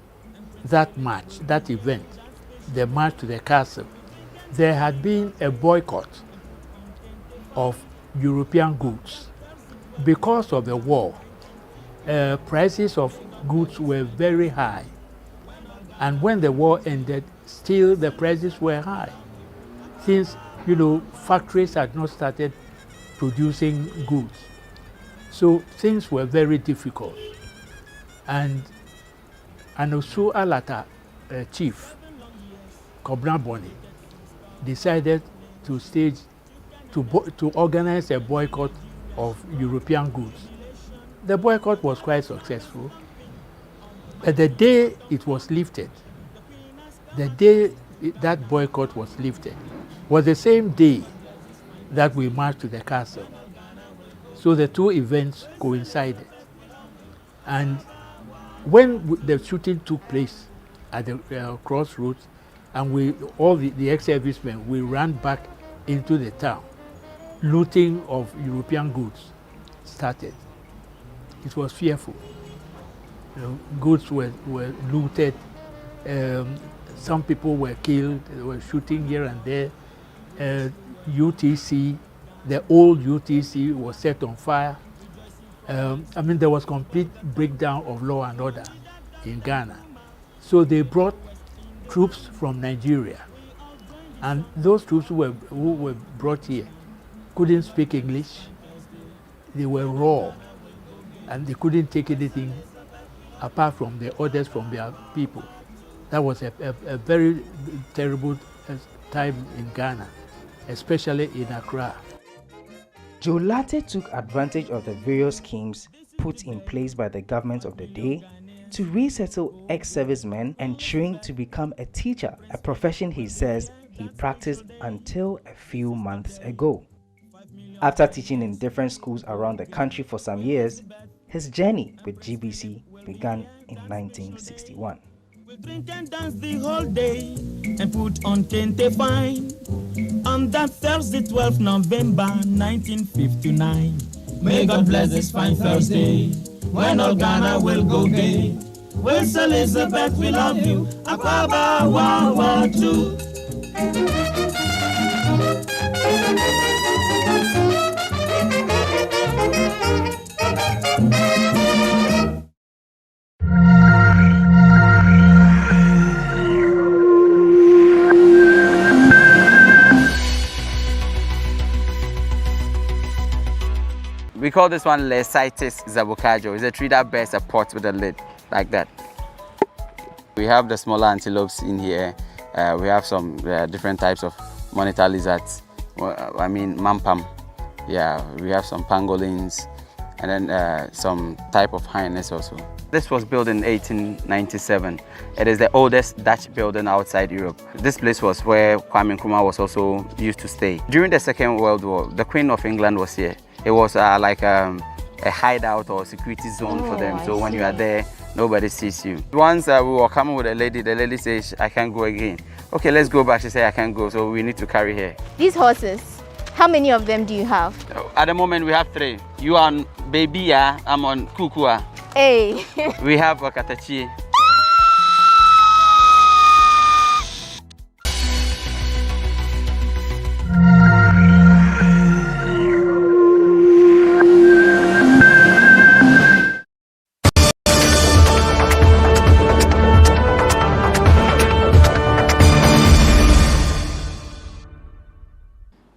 that march, that event, the march to the castle, there had been a boycott of European goods. Because of the war, prices of goods were very high. And when the war ended, still the prices were high. Since, factories had not started producing goods. So things were very difficult. And Anosu Alata chief, Kobna Boni, decided to organize a boycott of European goods. The boycott was quite successful. But the day it was lifted, the day that boycott was lifted, was the same day that we marched to the castle. So the two events coincided. And when the shooting took place at the crossroads, and all the ex-servicemen, we ran back into the town. Looting of European goods started. It was fearful. Goods were looted. Some people were killed. They were shooting here and there. UTC, the old UTC, was set on fire. There was complete breakdown of law and order in Ghana. So they brought troops from Nigeria. And those troops who were brought here couldn't speak English. They were raw. And they couldn't take anything apart from the orders from their people. That was a very terrible time in Ghana, especially in Accra. Joe Latte took advantage of the various schemes put in place by the government of the day to resettle ex-servicemen and train to become a teacher, a profession he says he practiced until a few months ago. After teaching in different schools around the country for some years, his journey with GBC began in 1961. We drink and dance the whole day and put on kente fine. On that Thursday, 12th November 1959. May God bless this fine Thursday when all Ghana will go gay. West Elizabeth, we love you. Ababa, wow, wow, too. We call this one Lecitis zabucajo. It's a tree that bears a pot with a lid, like that. We have the smaller antelopes in here. We have some different types of monitor lizards. Mampam. Yeah, we have some pangolins, and then some type of hyenas also. This was built in 1897. It is the oldest Dutch building outside Europe. This place was where Kwame Nkrumah was also used to stay. During the Second World War, the Queen of England was here. It was like a hideout or security zone for them. So when you are there, nobody sees you. Once we were coming with a lady, the lady says, I can't go again. Okay, let's go back. She said, I can't go, so we need to carry her. These horses, how many of them do you have? At the moment, we have 3. You are on Baby, yeah? I'm on Kukua. Hey. We have Wakatachi.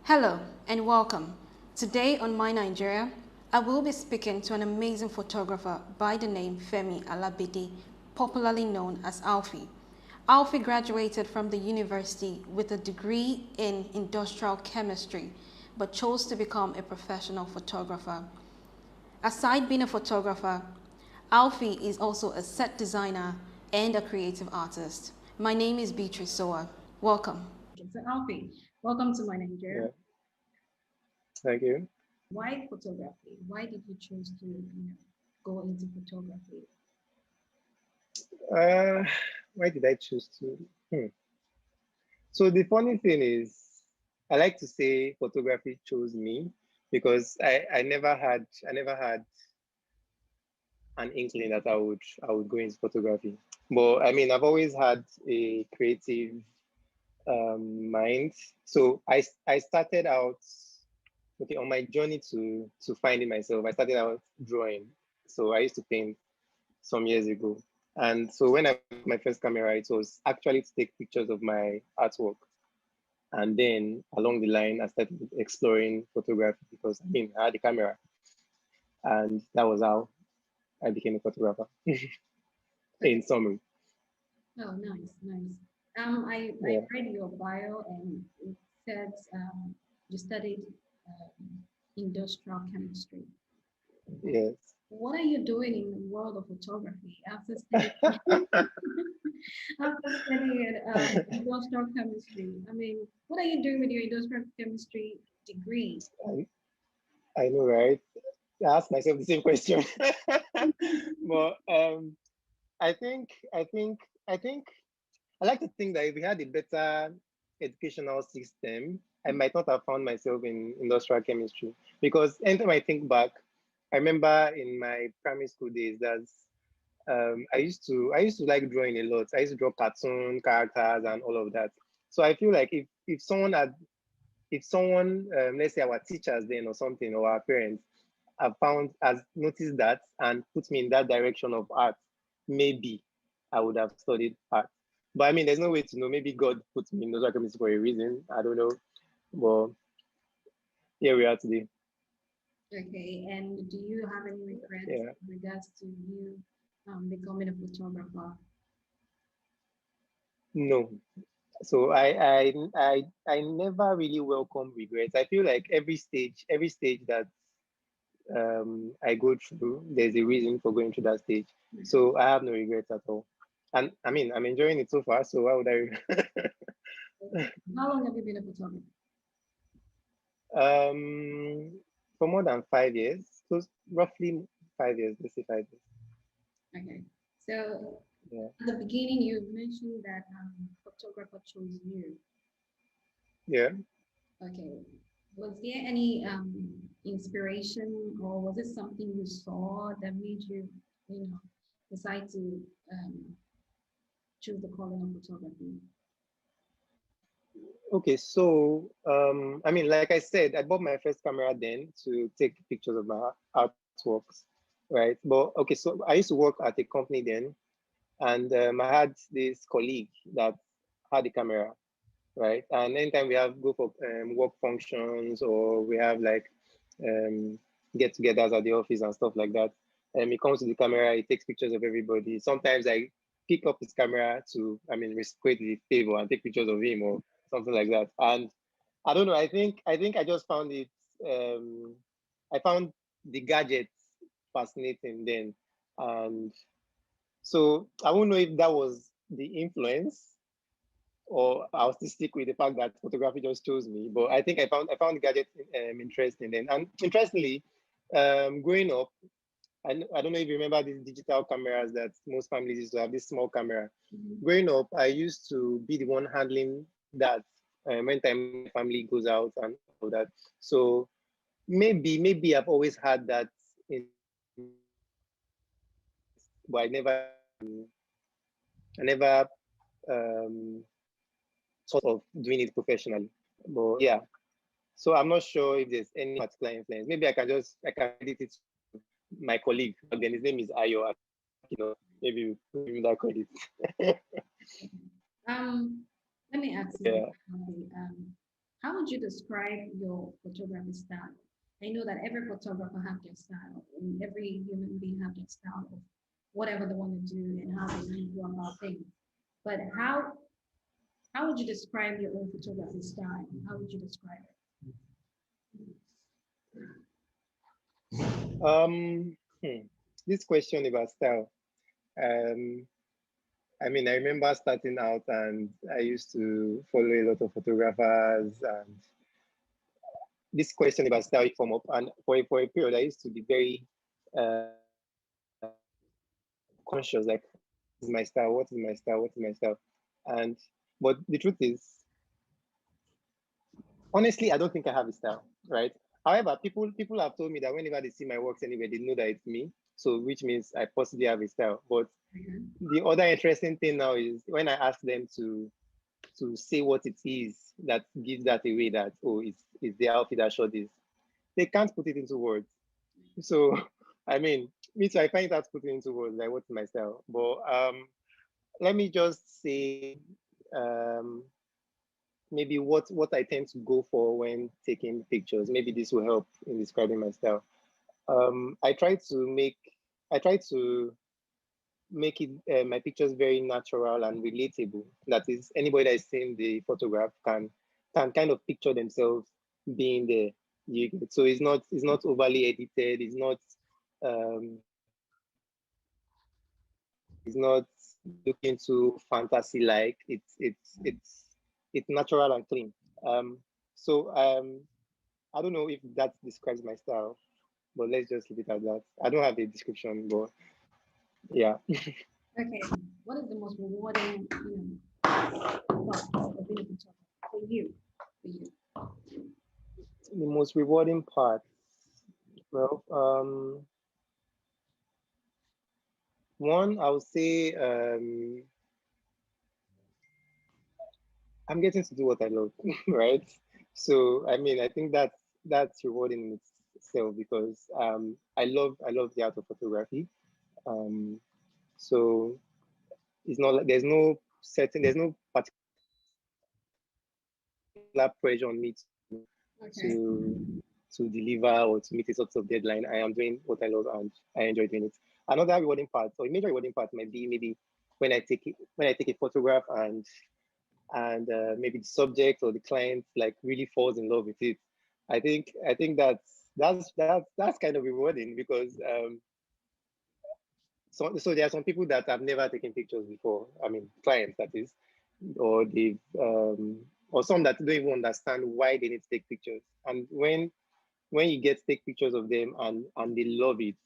Hello and welcome. Today on My Nigeria, I will be speaking to an amazing photographer by the name Femi Alabede, popularly known as Alfie. Alfie graduated from the university with a degree in industrial chemistry, but chose to become a professional photographer. Aside being a photographer, Alfie is also a set designer and a creative artist. My name is Beatrice Soa. Welcome. So Alfie, welcome to My Nigeria. Yeah. Thank you. Why photography? Why did you choose to go into photography? Why did I choose to? So the funny thing is, I like to say photography chose me, because I never had an inkling that I would go into photography. But I mean, I've always had a creative mind. So I started out, on my journey to finding myself, I started out drawing. So I used to paint some years ago. And so when I got my first camera, it was actually to take pictures of my artwork. And then along the line, I started exploring photography because I had a camera. And that was how I became a photographer, in summary. Oh, nice, nice. I read your bio and it said you studied industrial chemistry. Yes. What are you doing in the world of photography after studying, after studying industrial chemistry? I mean, what are you doing with your industrial chemistry degree? I know, right? I ask myself the same question. But I like to think that if we had a better educational system, I might not have found myself in industrial chemistry. Because anytime I think back, I remember in my primary school days that I used to like drawing a lot. I used to draw cartoon characters and all of that. So I feel like if someone let's say our teachers then or something, or our parents has noticed that and put me in that direction of art, maybe I would have studied art. But I mean, there's no way to know. Maybe God put me in those chemistry for a reason. I don't know. But here we are today. Okay, and do you have any regrets in regards to you becoming a photographer? No. So I never really welcome regrets. I feel like every stage that I go through, there's a reason for going through that stage. So I have no regrets at all. And I mean, I'm enjoying it so far. So why would I? How long have you been a photographer? For more than 5 years. So roughly 5 years. Let's say 5 years. Okay. So at the beginning, you mentioned that photographer chose you. Yeah. Okay. Was there any inspiration, or was it something you saw that made you, decide to choose the calling of photography? Okay, so I mean, like I said, I bought my first camera then to take pictures of my artworks, right? But okay, so I used to work at a company then, and I had this colleague that had a camera, right? And anytime we have go for work functions, or we have like get-togethers at the office and stuff like that, he comes to the camera, he takes pictures of everybody. Sometimes I pick up his camera to, request the favor and take pictures of him or something like that. And I don't know, I think I just found it, I found the gadgets fascinating then. And so I won't know if that was the influence, or I'll still stick with the fact that photography just chose me. But I think I found gadgets interesting then. And interestingly, growing up, I don't know if you remember these digital cameras that most families used to have, this small camera. Growing up, I used to be the one handling that when time family goes out and all that. So maybe I've always had that, but I never sort of doing it professionally. But yeah, so I'm not sure if there's any particular influence. Maybe I can edit it to my colleague. Again, his name is Ayo. Maybe give him that credit. Let me ask you, how would you describe your photography style? I know that every photographer have their style, and every human being have their style of whatever they want to do and how they go about things. But how would you describe your own photography style? How would you describe it? This question about style. I remember starting out and I used to follow a lot of photographers, and this question about style come up. And for a period, I used to be very conscious, like, what is my style? What is my style? What is my style? But the truth is, honestly, I don't think I have a style, right? However, people have told me that whenever they see my works anyway, they know that it's me. So which means I possibly have a style. But the other interesting thing now is when I ask them to say what it is that gives that away, that, oh, it's the outfit that shot this, they can't put it into words. So me too. I find that putting into words like what's my style. But let me just say maybe what I tend to go for when taking pictures. Maybe this will help in describing my style. I try to make it my pictures very natural and relatable. That is, anybody that is seeing the photograph can kind of picture themselves being there. So it's not overly edited. It's not looking too fantasy like. It's natural and clean. I don't know if that describes my style, but let's just leave it at that. I don't have a description, but yeah. Okay, what is the most rewarding, part of being a photographer for you? The most rewarding part, well, one, I would say I'm getting to do what I love, right? So I mean, I think that's rewarding in itself because I love the art of photography. So it's not like there's no particular pressure on me to deliver or to meet a sort of deadline. I am doing what I love and I enjoy doing it. Another rewarding part, or a major rewarding part, might be maybe when I take a photograph and maybe the subject or the client like really falls in love with it. I think that's kind of rewarding because so there are some people that have never taken pictures before. I mean, clients that is, or they've or some that don't even understand why they need to take pictures. And when you get to take pictures of them and they love it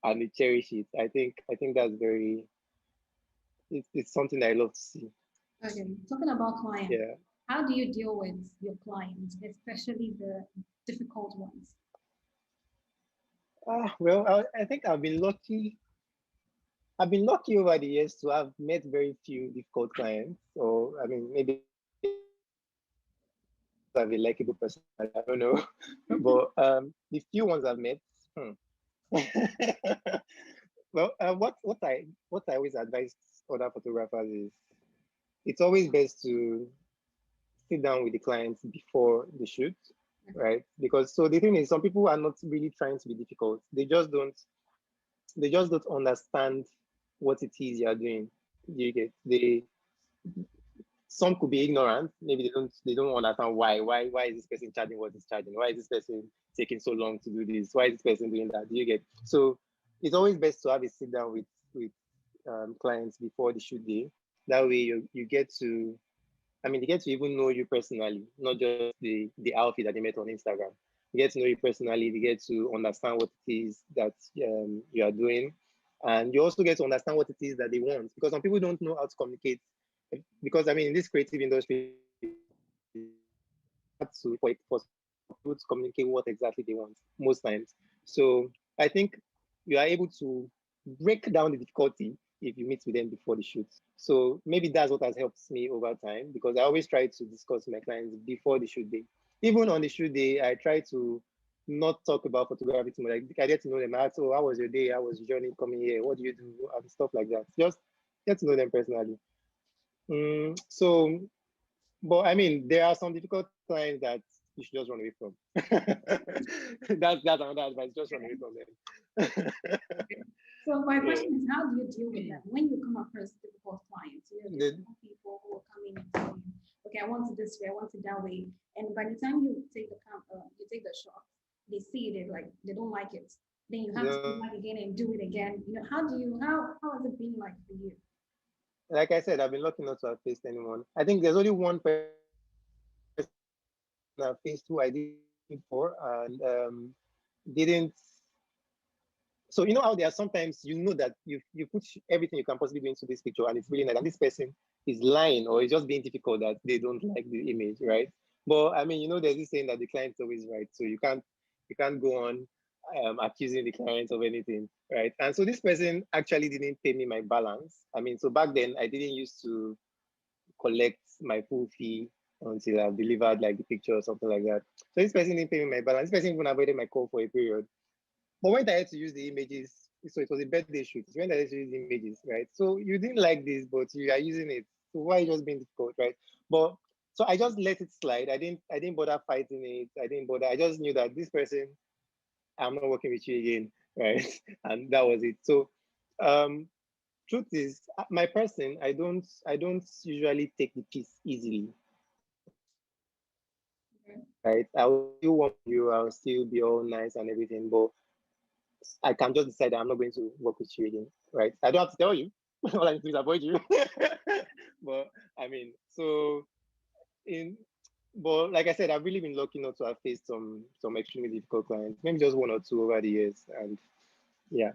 and they cherish it, I think that's very it's something that I love to see. Okay, talking about clients, Yeah. how do you deal with your clients, especially the difficult ones? Well, I think I've been lucky. I've been lucky over the years to have met very few difficult clients. Or I mean, maybe I have a likable person. I don't know, but the few ones I've met. Well, what I always advise other photographers is it's always best to sit down with the clients before the shoot, right? Because so the thing is, some people are not really trying to be difficult. They just don't understand what it is you are doing. You get some could be ignorant. Maybe they don't understand why is this person charging what he's charging? Why is this person taking so long to do this? Why is this person doing that? Do you get? So it's always best to have a sit down with clients before the shoot day. That way you get to, I mean, they get to even know you personally, not just the outfit that they met on Instagram. They get to know you personally. They get to understand what it is that you are doing, and you also get to understand what it is that they want. Because some people don't know how to communicate. Because I mean, in this creative industry, for people to communicate what exactly they want most times. So I think you are able to break down the difficulty if you meet with them before the shoot. So maybe that's what has helped me over time because I always try to discuss with my clients before the shoot day. Even on the shoot day, I try to not talk about photography too much. I get to know them. I ask, oh, how was your day? How was your journey coming here? What do you do? And stuff like that. Just get to know them personally. But I mean, there are some difficult clients that you should just run away from. that's another advice. Just run away from them. So my question is, how do you deal with that when you come across difficult clients? You know, there's people who are coming and telling you, okay, I want it this way, I want it that way, and by the time you take the shot, they see it, they don't like it. Then you have to come back again and do it again. You know, how has it been like for you? Like I said, I've been lucky not to have faced anyone. I think there's only one person I've faced who I did for and didn't. So you know how there are sometimes you know that you put everything you can possibly do into this picture and it's really nice, and this person is lying or is just being difficult that they don't like the image, right? But I mean, you know, there's this saying that the client's always right, so you can't go on accusing the client of anything, right? And so this person actually didn't pay me my balance. I mean, so back then I didn't used to collect my full fee until I've delivered like the picture or something like that. So this person didn't pay me my balance. This person even avoided my call for a period. But when I had to use the images so it was a birthday shoot. You went ahead to use images, right? So you didn't like this, but you are using it. So why just being difficult, right? But so I just let it slide. I didn't bother fighting it. I didn't bother. I just knew that this person, I'm not working with you again, right? And that was it. So truth is, my person, I don't usually take the piece easily. Right? I will still want you, I'll still be all nice and everything, but I can just decide that I'm not going to work with you again, right? I don't have to tell you. All I need to do is avoid you. But I mean, but like I said, I've really been lucky not to have faced some extremely difficult clients, maybe just one or two over the years, and yeah.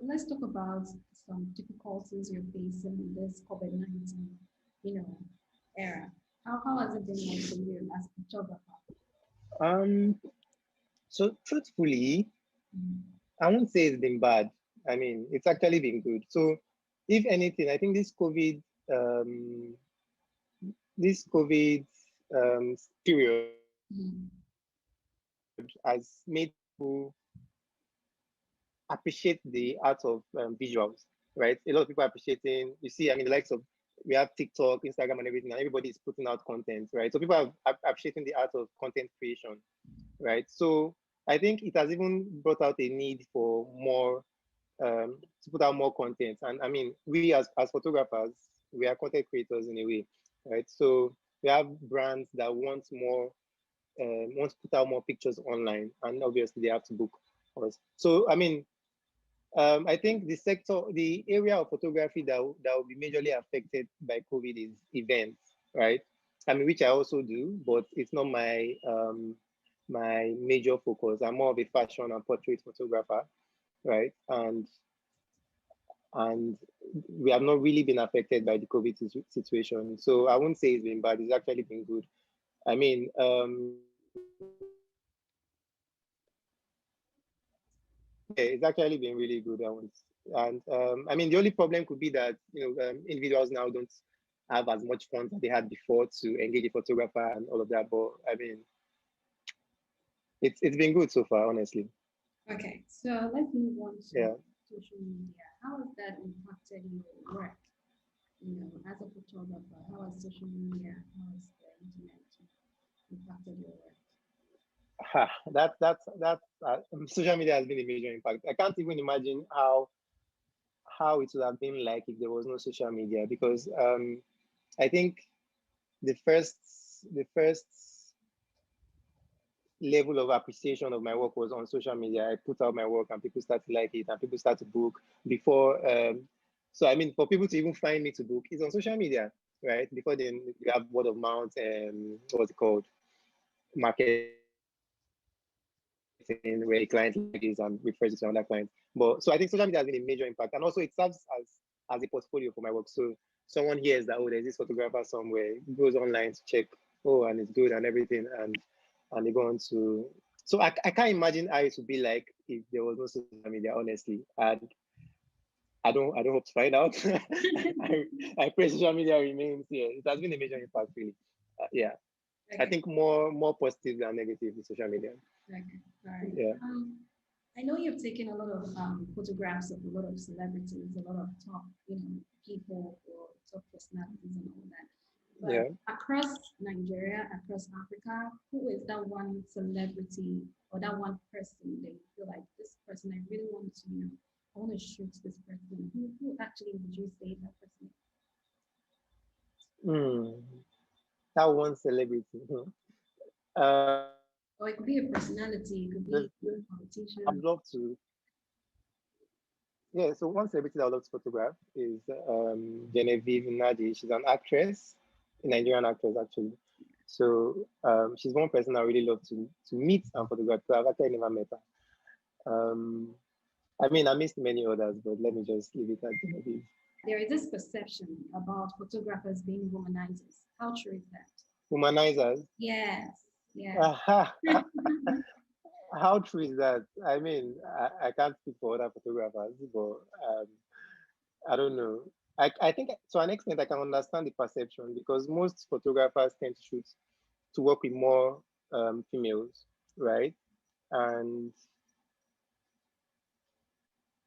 Let's talk about some difficulties you're facing in this COVID-19, era. How has it been like for you as a photographer? So truthfully, I won't say it's been bad. I mean, it's actually been good. So if anything, I think this COVID period has made people appreciate the art of visuals, right? A lot of people are appreciating, you see, I mean, the likes of, we have TikTok, Instagram and everything, and everybody is putting out content, right? So people are appreciating the art of content creation, right? So I think it has even brought out a need for more, to put out more content. And I mean, we as photographers, we are content creators in a way, right? So we have brands that want to put out more pictures online, and obviously they have to book us. So I mean, I think the area of photography that will be majorly affected by COVID is events, right? I mean, which I also do, but it's not my my major focus. I'm more of a fashion and portrait photographer, right? And we have not really been affected by the COVID situation. So I won't say it's been bad. It's actually been good. I mean, yeah, it's actually been really good. And I mean, the only problem could be that individuals now don't have as much funds as they had before to engage a photographer and all of that. But I mean, it's been good so far, honestly. Okay, so let's move on to Yeah. social media. How has that impacted your work? As a photographer, how has social media, how has the internet impacted your work? Social media has been a major impact. I can't even imagine how it would have been like if there was no social media, because I think the first level of appreciation of my work was on social media. I put out my work and people start to like it and people start to book before. So I mean, for people to even find me to book, it's on social media, right? Before then, you have word of mouth and what's it called, marketing, where a client like this and refers it to another client. But so I think social media has been a major impact, and also it serves as a portfolio for my work. So someone hears that, oh, there's this photographer somewhere, goes online to check, oh, and it's good and everything, and they go on to. So I can't imagine how it would be like if there was no social media, honestly. And I don't hope to find out. I pray social media remains here. It has been a major impact, really. Yeah. Okay. I think more positive than negative in social media. Okay. All right. Yeah. I know you've taken a lot of photographs of a lot of celebrities, a lot of top, people or top personalities and all that. But yeah. Across Nigeria, across Africa, who is that one celebrity or that one person that you feel like, this person I really want to, I want to shoot this person? Who actually would you say that person? That one celebrity. Or it could be a personality, it could be a politician. I'd love to. Yeah, so one celebrity that I love to photograph is Genevieve Nnaji. She's an actress, a Nigerian actress actually. So she's one person I really love to meet and photograph. I've actually never met her. I mean, I missed many others, but let me just leave it at Genevieve. There is this perception about photographers being womanizers. How true is that? Womanizers? Yes. Yeah. How true is that? I mean, I can't speak for other photographers, but I don't know. I think to an extent I can understand the perception, because most photographers tend to work with more females, right? And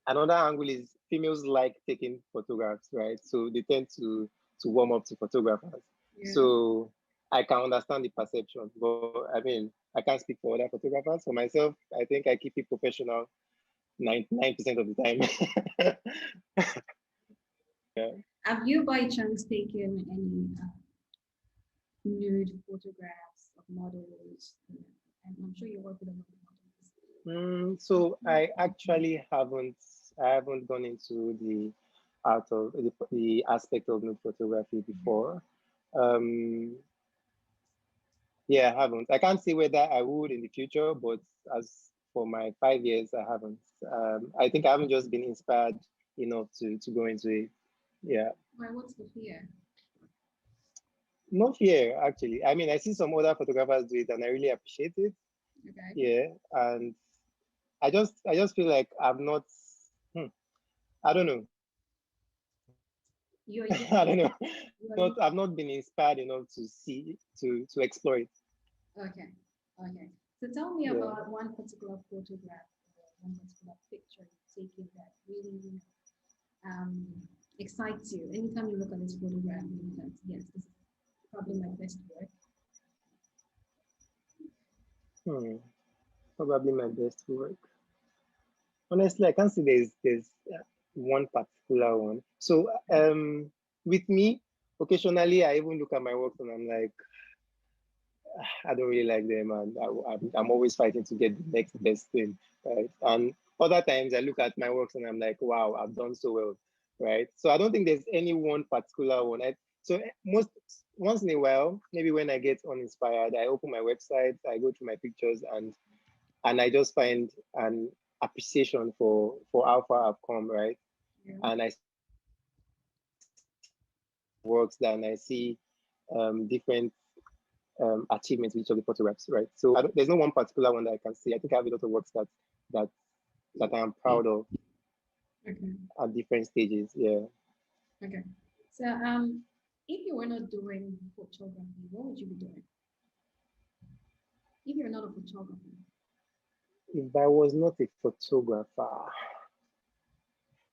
another angle is females like taking photographs, right? So they tend to warm up to photographers. Yeah. So I can understand the perception, but I mean, I can't speak for other photographers. For myself, I think I keep it professional 99% of the time. Yeah. Have you by chance taken any nude photographs of models? I'm sure you work with a lot of models. So I actually haven't gone into the art of the aspect of nude photography before. Yeah, I haven't. I can't say whether I would in the future, but as for my 5 years, I haven't. I think I haven't just been inspired enough to go into it. Yeah. Why? What's the fear? No fear, actually. I mean, I see some other photographers do it, and I really appreciate it. Okay. Yeah, and I just feel like I'm not. I don't know. I don't know. I've not been inspired enough to explore it. Okay. Okay. So tell me about one particular photograph or one particular picture you've taken that really excites you. Anytime you look at this photograph, you know that yes, this is probably my best work. Probably my best work. Honestly, I can't say there's one particular one. So with me, occasionally I even look at my works and I'm like, I don't really like them, and I'm always fighting to get the next best thing, right? And other times I look at my works and I'm like, wow, I've done so well, right? So I don't think there's any one particular one. So once in a while, maybe when I get uninspired, I open my website, I go through my pictures, and I just find an appreciation for how far I've come, right? Yeah. And I works that, and I see different achievements with each of the photographs, right? So there's no one particular one that I can see. I think I have a lot of works that I'm proud of at different stages. Yeah. Okay. So if you were not doing photography, what would you be doing? If you're not a photographer. If I was not a photographer,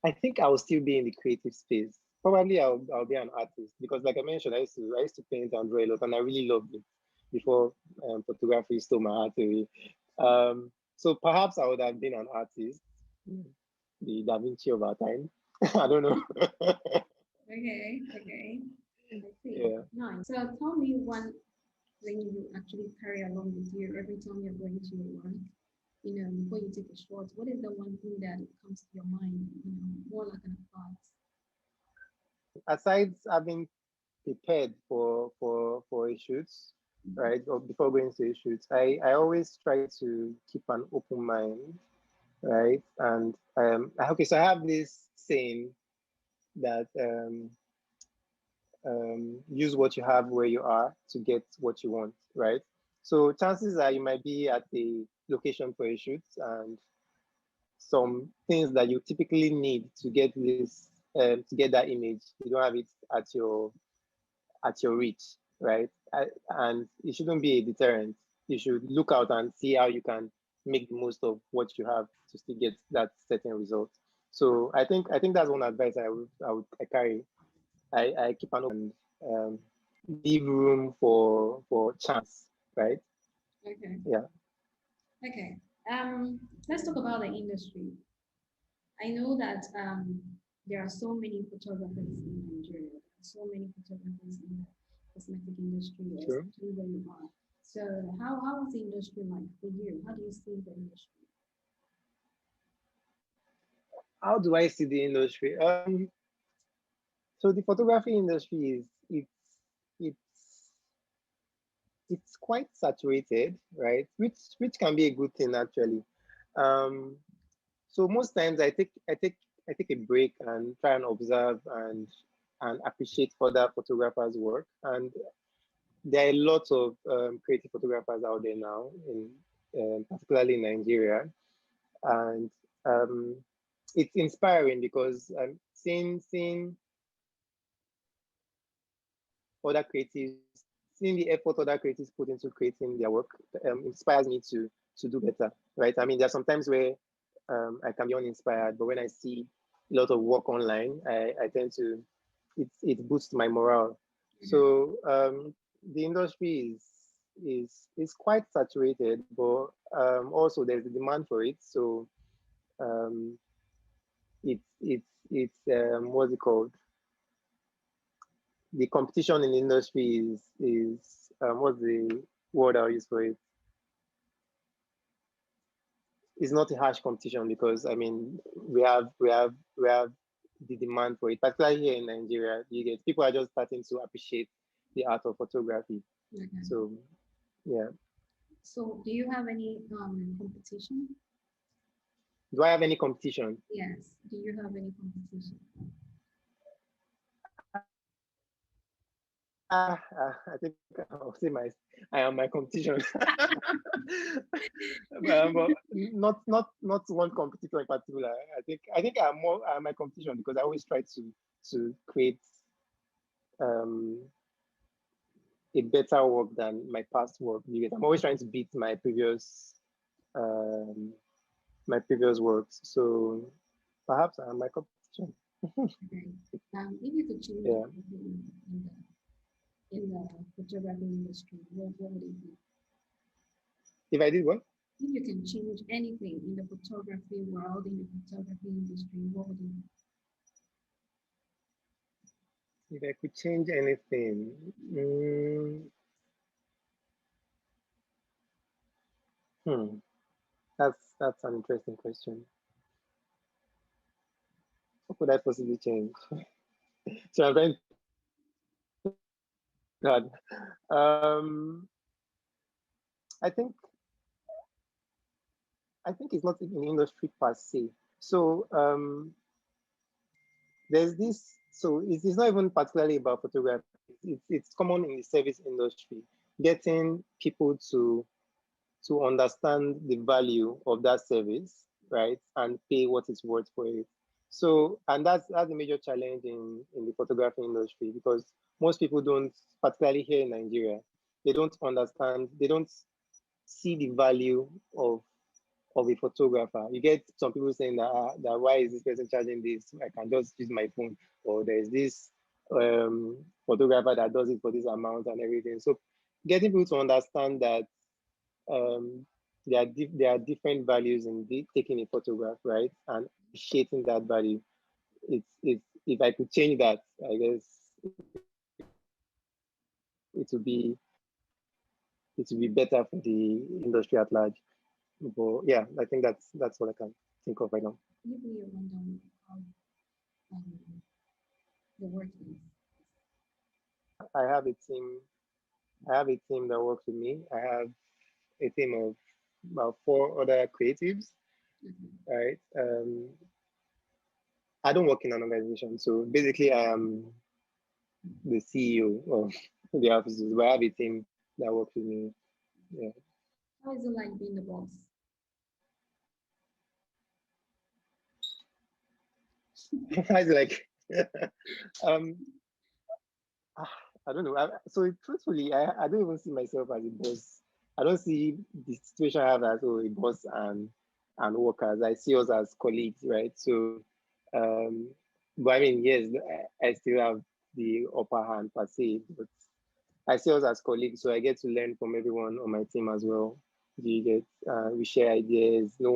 I think I will still be in the creative space. Probably I'll be an artist, because like I mentioned, I used to paint and draw a lot, and I really loved it before photography stole my heart away. So perhaps I would have been an artist, the Da Vinci of our time. I don't know. Okay. I see. Yeah. Nice. So tell me one thing you actually carry along with you every time you're going to your work. You know, before you take a shot, what is the one thing that comes to your mind? You know, more like an advice. Aside having prepared for a shoot, right, or before going to a shoot, I always try to keep an open mind, right? And okay, so I have this saying that use what you have where you are to get what you want, right? So chances are you might be at the location for a shoot, and some things that you typically need to get this to get that image, you don't have it at your reach, right? And it shouldn't be a deterrent. You should look out and see how you can make the most of what you have to still get that certain result. So I think that's one advice I carry. I keep an open, leave room for chance, right? Okay. Yeah. Okay. Let's talk about the industry. I know that there are so many photographers in Nigeria. There are so many photographers in the cosmetic industry, especially where you are. So how is the industry like for you? How do you see the industry? How do I see the industry? So the photography industry it's quite saturated, right? Which can be a good thing actually. So most times I take a break and try and observe and appreciate other photographers' work. And there are lots of creative photographers out there now, particularly in Nigeria, and it's inspiring because seeing other creatives, seeing the effort other creatives put into creating their work inspires me to do better, right? I mean, there are some times where I can be uninspired. But when I see a lot of work online, I tend to, it boosts my morale. So the industry is quite saturated, but also there's a demand for it. So it's what's it called? The competition in the industry is what's the word I'll use for it? It's not a harsh competition because I mean we have the demand for it, particularly here in Nigeria. You get people are just starting to appreciate the art of photography. So yeah. So do you have any competition? Do I have any competition? Yes. Do you have any competition? I think I'll say I am my competition. But not one competitor in particular. I think I'm my competition because I always try to create a better work than my past work. I'm always trying to beat my previous works. So perhaps I'm my competition. Okay. If you could choose in the photography industry, what would it be? If I did what? If you can change anything in the photography world, in the photography industry, what would it be? If I could change anything, that's an interesting question. What could I possibly change? So I'm trying. God, I think it's not in the industry per se. So there's this. So it's not even particularly about photography. It's common in the service industry, getting people to understand the value of that service, right, and pay what it's worth for it. So, and that's the major challenge in the photography industry because most people don't, particularly here in Nigeria, they don't understand, they don't see the value of a photographer. You get some people saying that why is this person charging this? I can just use my phone, or there's this photographer that does it for this amount and everything. So, getting people to understand that there are different values in taking a photograph, right, and appreciating that value. It's if I could change that, I guess it would be better for the industry at large. But yeah, I think that's what I can think of right now. Give me a rundown of the work is. I have a team. That works with me. I have a team of about 4 other creatives, right? I don't work in an organization, so basically I am the CEO of the offices, but I have a team that works with me. Yeah. How is it like being the boss? It's like I don't know. So truthfully, I don't even see myself as a boss. I don't see the situation I have as a boss and workers. I see us as colleagues, right? So, but I mean, yes, I still have the upper hand per se, but I see us as colleagues, so I get to learn from everyone on my team as well. Do you get? We share ideas. No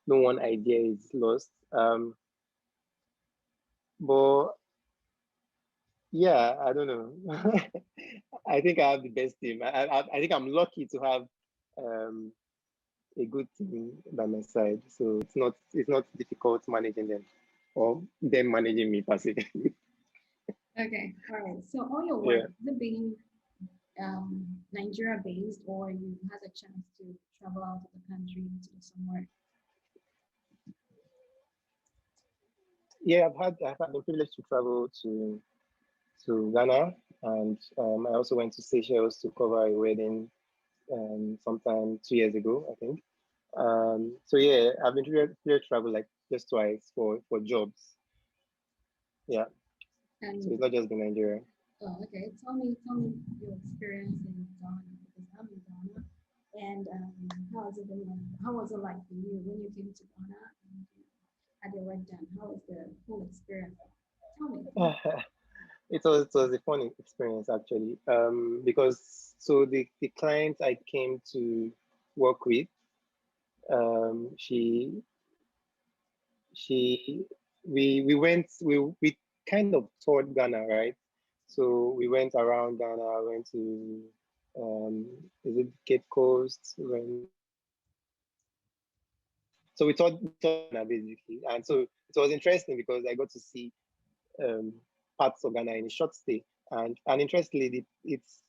one idea is lost. But yeah, I don't know. I think I have the best team. I think I'm lucky to have a good team by my side. So it's not difficult managing them or them managing me per se. Okay, all right. So all your work, is it being Nigeria based, or you had a chance to travel out of the country to do some work? Yeah, I've had the privilege to travel to Ghana, and I also went to Seychelles to cover a wedding sometime 2 years ago, I think. So yeah, I've been to travel like just twice for jobs. Yeah. And so it's not just in Nigeria. Oh, okay. Tell me your experience in Ghana, because I'm in Ghana, and How was it like for you when you came to Ghana and had your work done? How was the whole experience? Tell me. It was a fun experience actually, because so the client I came to work with, we kind of toured Ghana, right? So we went around Ghana, went to is it Cape Coast? So we toured Ghana basically, and so it was interesting because I got to see parts of Ghana in a short stay, and interestingly, it's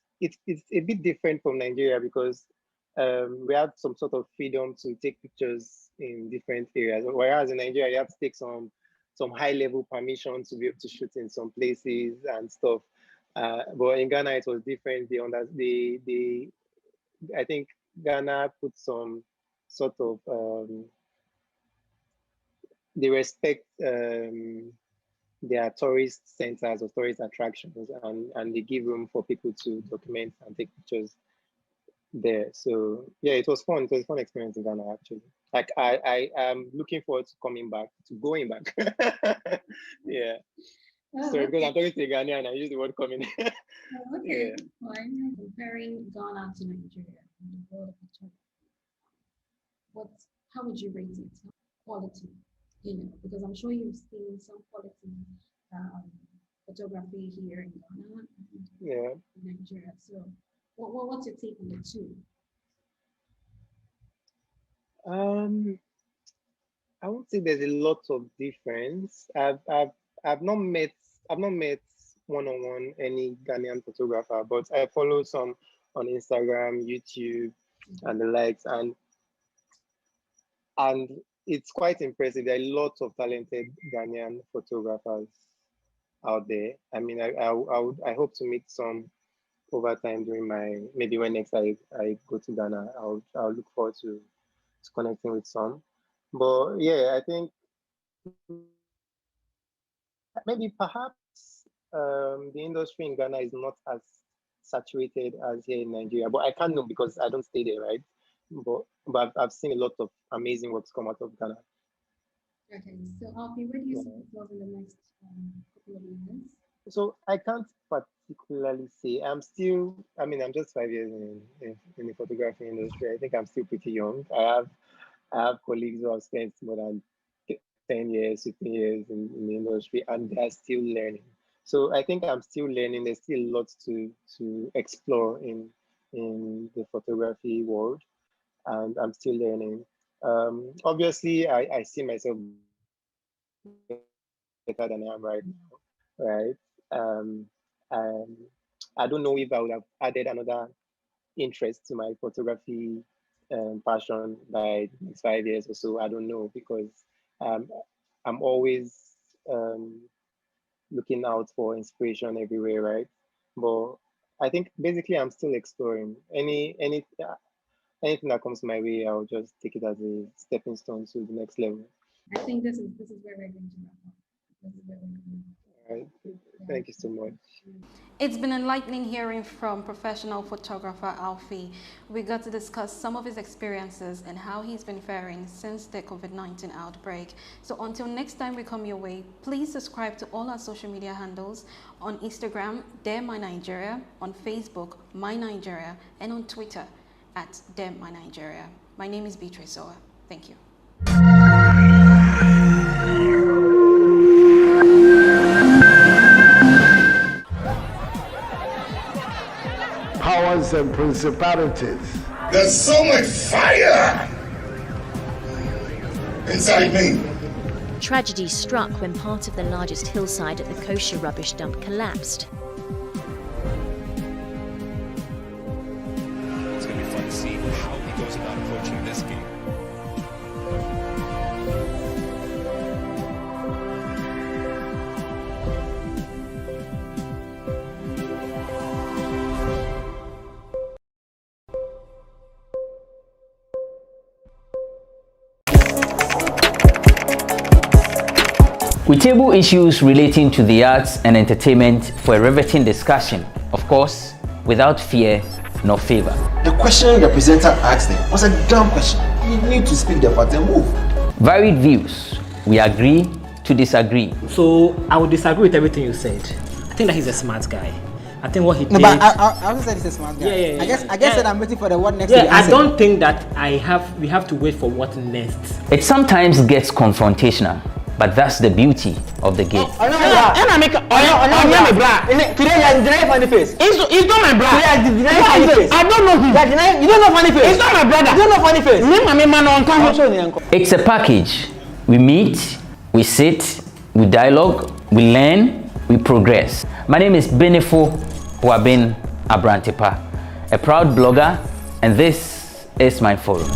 a bit different from Nigeria because we have some sort of freedom to take pictures in different areas, whereas in Nigeria you have to take some high-level permission to be able to shoot in some places and stuff. But in Ghana it was different. I think Ghana put some sort of they respect their tourist centers or tourist attractions, and they give room for people to document and take pictures there. So yeah, it was fun. It was a fun experience in Ghana actually. Like I am looking forward to going back. Yeah. Sorry, because I'm talking to a Ghanaian and I use the word coming. Okay. Yeah. Well, I'm comparing Ghana to Nigeria in the world of photography. How would you rate it? Quality, because I'm sure you've seen some quality photography here in Ghana and in Nigeria. So what's your take on the two? I would say there's a lot of difference. I've not met one-on-one any Ghanaian photographer, but I follow some on Instagram, YouTube, and the likes, and it's quite impressive. There are lots of talented Ghanaian photographers out there. I mean, I hope to meet some over time during maybe when next I go to Ghana. I'll look forward to connecting with some. But yeah, I think maybe perhaps the industry in Ghana is not as saturated as here in Nigeria. But I can't know because I don't stay there, right? But I've seen a lot of amazing works come out of Ghana. Okay, so Alfie, where do you see yourself in the next couple of years? So I can't particularly say. I'm just 5 years in the photography industry. I think I'm still pretty young. I have colleagues who have spent more than 10 years, 15 years in the industry, and they're still learning. So I think I'm still learning. There's still lots to explore in the photography world, and I'm still learning. Obviously, I see myself better than I am right now, right? I don't know if I would have added another interest to my photography passion by the next 5 years or so. I don't know, because I'm always looking out for inspiration everywhere, right? But I think basically I'm still exploring. Anything that comes my way, I'll just take it as a stepping stone to the next level. I think this is where we're going to wrap up. All right. Thank you so much. It's been enlightening hearing from professional photographer Alfie. We got to discuss some of his experiences and how he's been faring since the COVID-19 outbreak. So until next time we come your way, please subscribe to all our social media handles: on Instagram, @DareMyNigeria, on Facebook, MyNigeria, and on Twitter @DareMyNigeria. My name is Beatrice Soa. Thank you. Powers and principalities. There's so much fire inside me. Tragedy struck when part of the largest hillside at the kosher rubbish dump collapsed. It's going to be fun to see how he goes about approaching this game. We table issues relating to the arts and entertainment for a riveting discussion, of course, without fear nor favor. The question the presenter asked him was a dumb question. You need to speak the part and move. Varied views. We agree to disagree. So I would disagree with everything you said. I think that he's a smart guy. I think what he did. No, but I also said he's a smart guy. Yeah. I guess that I'm waiting for the what next. Yeah, I don't think that we have to wait for what next. It sometimes gets confrontational, but that's the beauty of the game. Today you funny face. It's not my brother. Funny face. I don't know him. You don't know funny face. It's not my brother. You don't know funny face. It's a package. We meet, we sit, we dialogue, we learn, we progress. My name is Benefo Abrantepa, a proud blogger, and this is my forum.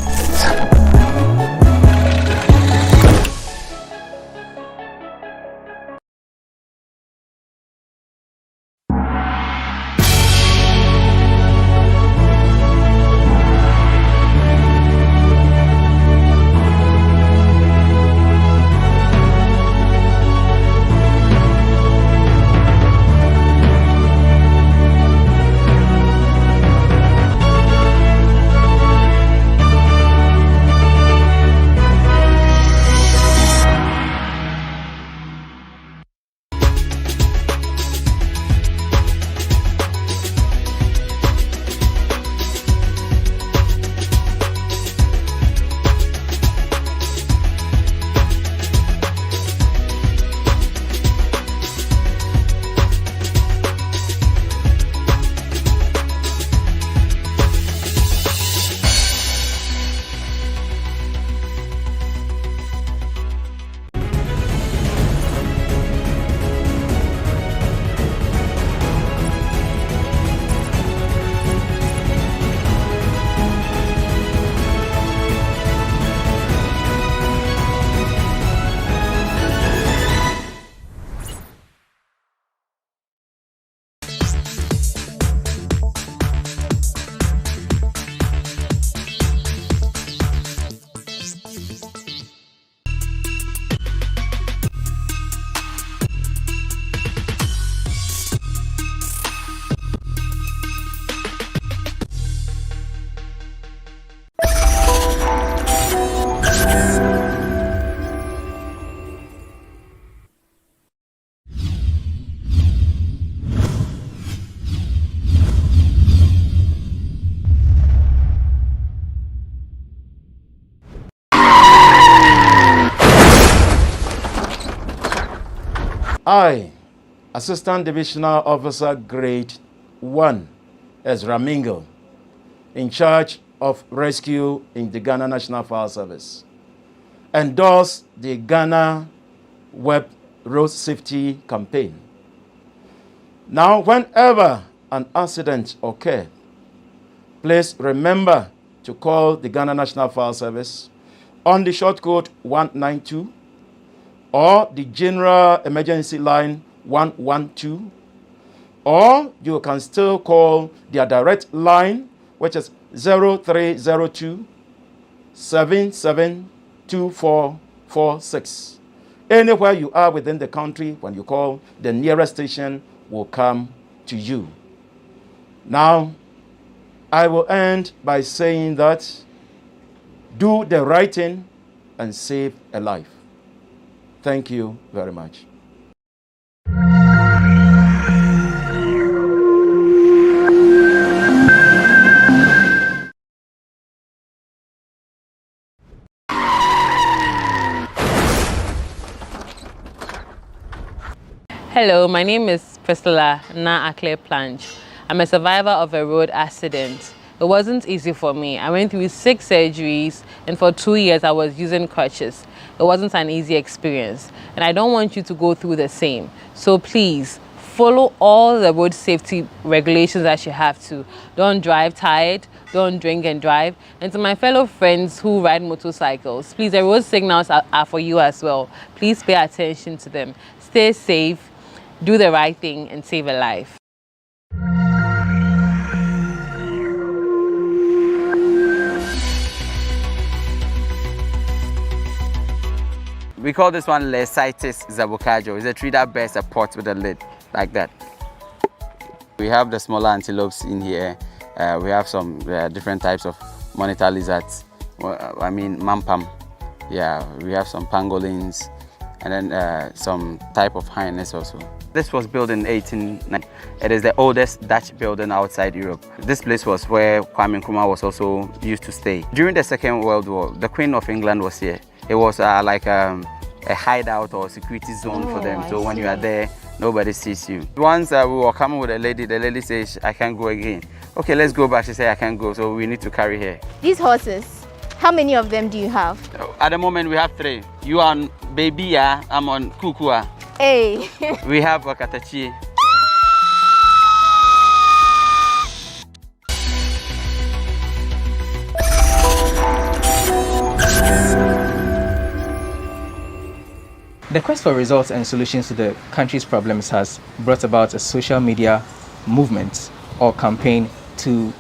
I, Assistant Divisional Officer Grade 1, Ezra Mingle, in charge of rescue in the Ghana National Fire Service, endorse the GhanaWeb Road Safety Campaign. Now, whenever an accident occurs, please remember to call the Ghana National Fire Service on the short code 192 or the General Emergency Line 112, or you can still call their direct line, which is 0302 772446. Anywhere you are within the country, when you call, the nearest station will come to you. Now, I will end by saying that do the right thing and save a life. Thank you very much. Hello, my name is Priscilla Na Akle Planch. I'm a survivor of a road accident. It wasn't easy for me. I went through 6 surgeries, and for 2 years I was using crutches. It wasn't an easy experience, and I don't want you to go through the same. So please, follow all the road safety regulations that you have to. Don't drive tired, don't drink and drive. And to my fellow friends who ride motorcycles, please, the road signals are for you as well. Please pay attention to them. Stay safe, do the right thing, and save a life. We call this one Lesitis zabucajo. It's a tree that bears a pot with a lid, like that. We have the smaller antelopes in here. We have some different types of monitor lizards. I mean, mampam. Yeah, we have some pangolins, and then some type of hyenas also. This was built in 1890. It is the oldest Dutch building outside Europe. This place was where Kwame Nkrumah was also used to stay. During the Second World War, the Queen of England was here. It was like a hideout or security zone for them. So when you are there, nobody sees you. Once we were coming with a lady, the lady says, I can't go again. Okay, let's go back. She said, I can't go, so we need to carry her. These horses, how many of them do you have? At the moment, we have 3. You are on Baby, yeah, I'm on Kukua. Hey. We have Wakatachi. The quest for results and solutions to the country's problems has brought about a social media movement or campaign to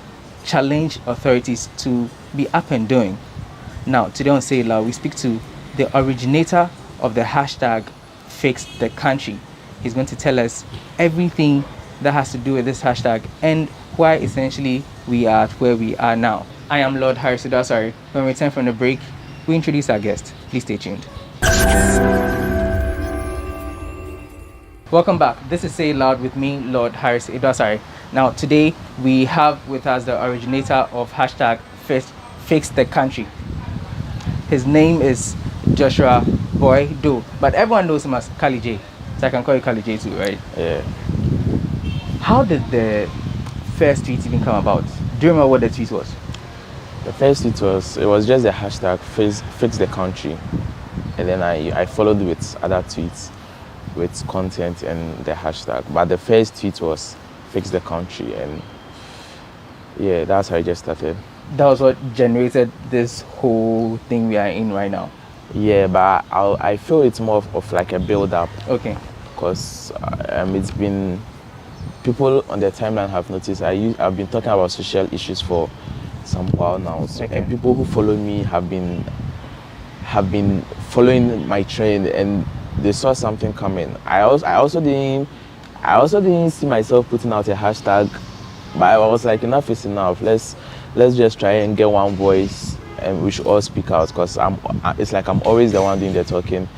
challenge authorities to be up and doing. Now, today on Say It Loud, we speak to the originator of the hashtag Fix the Country. He's going to tell us everything that has to do with this hashtag and why essentially we are where we are now. I am Lord Harris Idasari. When we return from the break, we introduce our guest. Please stay tuned. Welcome back. This is Say It Loud with me, Lord Harris Idasari. Now, today we have with us the originator of hashtag Fix the Country. His name is Joshua Boy Do, but everyone knows him as Kali J, so I can call you Kali J too, right? Yeah. How did the first tweet even come about? Do you remember what the tweet was? The first tweet was just the hashtag Fix the Country, and then I followed with other tweets with content and the hashtag. But the first tweet was Fix the Country, and yeah, that's how I just started. That was what generated this whole thing we are in right now. Yeah, but I feel it's more of like a build-up. Okay. Because it's been, people on the timeline have noticed I've been talking about social issues for some while now. So, okay. And people who follow me have been following my trend, and they saw something coming. I also didn't see myself putting out a hashtag, but I was like, enough is enough. Let's just try and get one voice, and we should all speak out, because it's like I'm always the one doing the talking.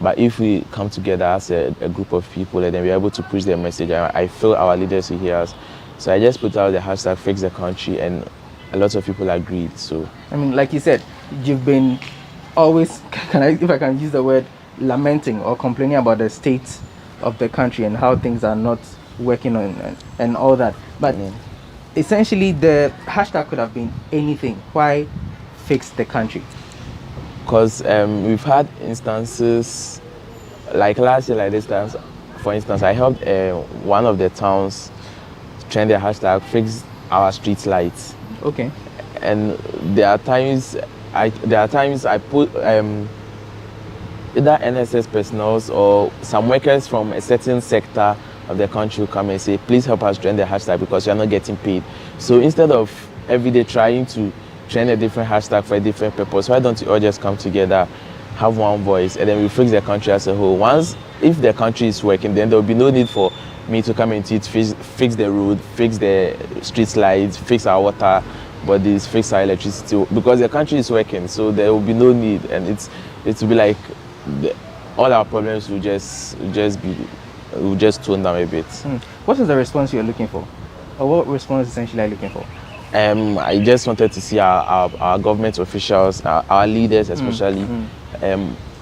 But if we come together as a group of people, and then we're able to push their message, I feel our leaders will hear us. So I just put out the hashtag Fix the Country, and a lot of people agreed. So I mean, like you said, you've been always, if I can use the word, lamenting or complaining about the state of the country and how things are not working on and all that. But essentially, the hashtag could have been anything. Why Fix the Country? Because we've had instances, like last year, like this time, for instance, I helped one of the towns trend the hashtag Fix our street lights. Okay. And there are times I put either NSS personnel or some workers from a certain sector of the country will come and say, please help us trend the hashtag because you are not getting paid. So instead of every day trying to trend a different hashtag for a different purpose, why don't you all just come together, have one voice, and then we fix the country as a whole. If the country is working, then there will be no need for me to come and fix the road, fix the street lights, fix our water bodies, fix our electricity, because the country is working, so there will be no need, and it will be like all our problems will just tone down a bit. What is the response you're looking for, or what response essentially are you looking for? I just wanted to see our government officials, our leaders especially,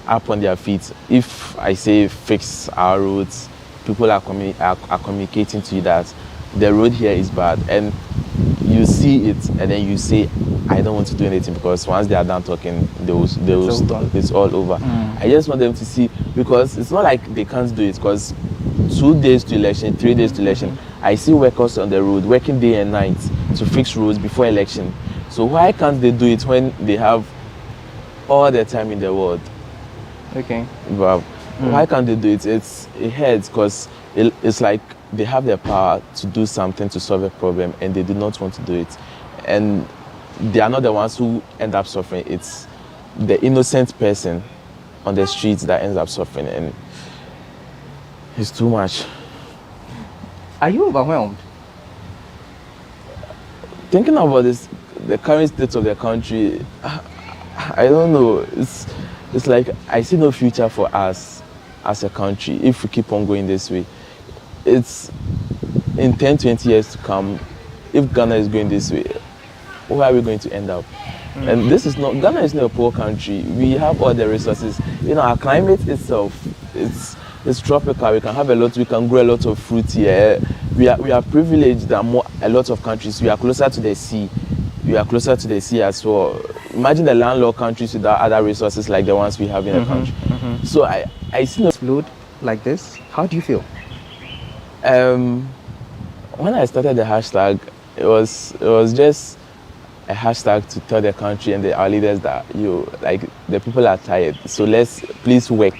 up on their feet. If I say fix our roads, people are communicating to you that the road here is bad, and you see it, and then you say, I don't want to do anything, because once they are done talking, it's all over. I just want them to see, because it's not like they can't do it, because 2 days to election, 3 days to election, I see workers on the road working day and night to fix roads before election. So why can't they do it when they have all the time in the world? Okay. But why can't they do it? It hurts, because it's like they have the power to do something to solve a problem, and they do not want to do it. And they are not the ones who end up suffering. It's the innocent person on the streets that ends up suffering, and it's too much. Are you overwhelmed? thinking about this, the current state of the country, I don't know. It's like I see no future for us as a country if we keep on going this way. It's in 10, 20 years to come, if Ghana is going this way, where are we going to end up? And this is not, Ghana is not a poor country. We have all the resources. You know, our climate itself, it's tropical. We can have a lot, we can grow a lot of fruit here. We are privileged than a lot of countries. We are closer to the sea. We are closer to the sea as well. Imagine the landlocked countries without other resources like the ones we have in the country. So I see no explode like this. How do you feel? When I started the hashtag, it was just a hashtag to tell the country and our leaders that the people are tired, so let's please work.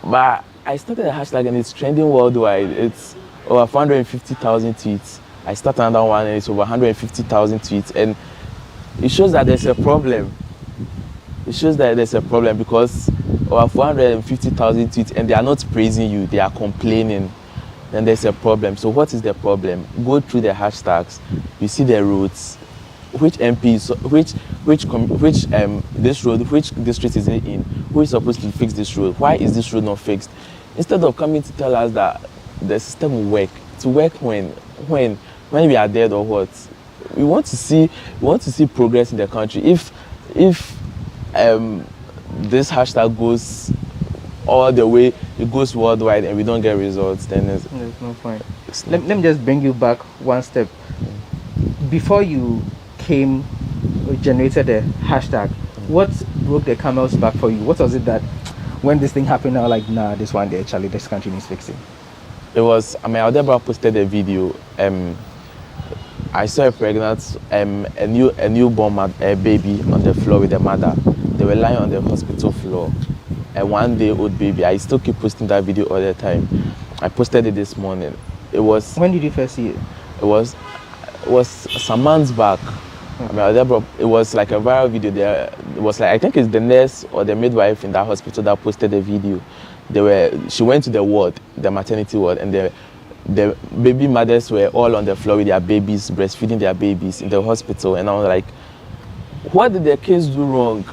But I started a hashtag and it's trending worldwide. It's over 450,000 tweets. I started another one and it's over 150,000 tweets, and it shows that there's a problem. It shows that there's a problem because over 450,000 tweets and they are not praising you, they are complaining. Then there's a problem. So what is the problem? Go through the hashtags. You see the roads. Which MPs, this road, which district is it in? Who is supposed to fix this road? Why is this road not fixed? Instead of coming to tell us that the system will work, to work when we are dead or what? We want to see progress in the country. If this hashtag goes all the way, it goes worldwide and we don't get results, then there's no point. Let me just bring you back one step. Before you generated the hashtag, what broke the camel's back for you? What was it that when this thing happened, I was like, nah, this one day, Charlie, this country needs fixing? It was, Aldebra posted a video. I saw a pregnant, a newborn baby on the floor with the mother. They were lying on the hospital floor. A 1-day-old baby. I still keep posting that video all the time. I posted it this morning. It was. When did you first see it? It was some months back. It was like a viral video. There, it was like, I think it's the nurse or the midwife in that hospital that posted the video. She went to the ward, the maternity ward, and the baby mothers were all on the floor with their babies, breastfeeding their babies in the hospital. And I was like, what did the kids do wrong?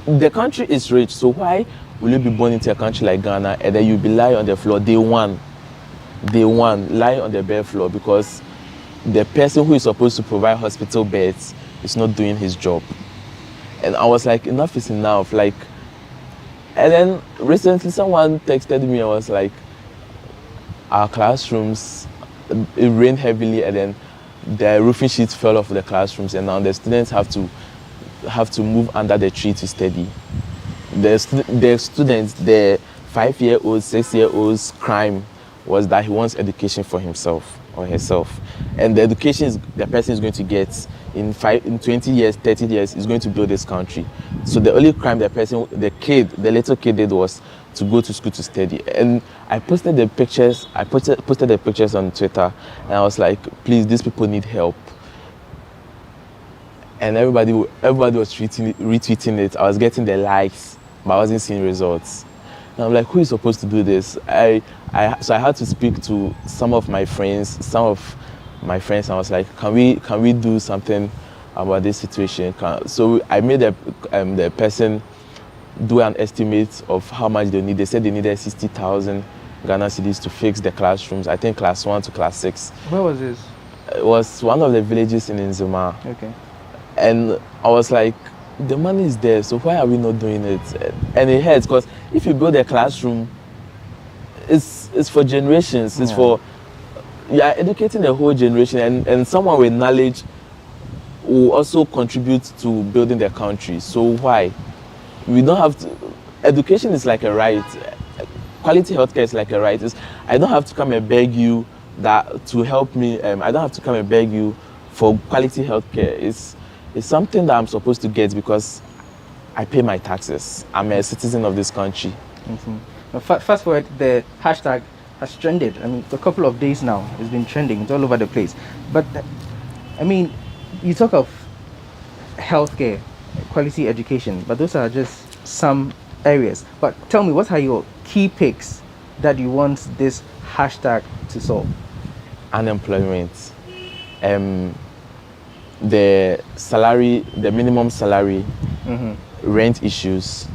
The country is rich, so why will you be born into a country like Ghana and then you'll be lying on the floor day one, lying on the bare floor because the person who is supposed to provide hospital beds is not doing his job? And I was like, enough is enough. And then recently someone texted me and was like, our classrooms, it rained heavily and then the roofing sheets fell off the classrooms and now the students have to move under the tree to study. The students, the 5-year-olds, 6-year-olds' crime was that he wants education for himself or herself. And the education the person is going to get in 20 years, 30 years is going to build this country. So the only crime the little kid did was to go to school to study. And I posted the pictures, posted the pictures on Twitter and I was like, please, these people need help. And everybody was retweeting it. I was getting the likes, but I wasn't seeing results. And I'm like, who is supposed to do this? So I had to speak to some of my friends. And I was like, can we do something about this situation? So I made the person do an estimate of how much they need. They said they needed 60,000 Ghana cedis to fix the classrooms. I think class 1 to class 6. Where was this? It was one of the villages in Nzima. Okay. And I was like, the money is there, so why are we not doing it? And it hurts because if you build a classroom, it's for generations. It's for, you are educating the whole generation, and someone with knowledge will also contribute to building the country. So why? We don't have to. Education is like a right. Quality healthcare is like a right. I don't have to come and beg you to help me. I don't have to come and beg you for quality healthcare. It's something that I'm supposed to get because I pay my taxes. I'm a citizen of this country. Now, fast forward, the hashtag has trended. I mean, for a couple of days now, it's been trending. It's all over the place. But, I mean, you talk of healthcare, quality education, but those are just some areas. But tell me, what are your key picks that you want this hashtag to solve? Unemployment. the salary, the minimum salary, rent issues,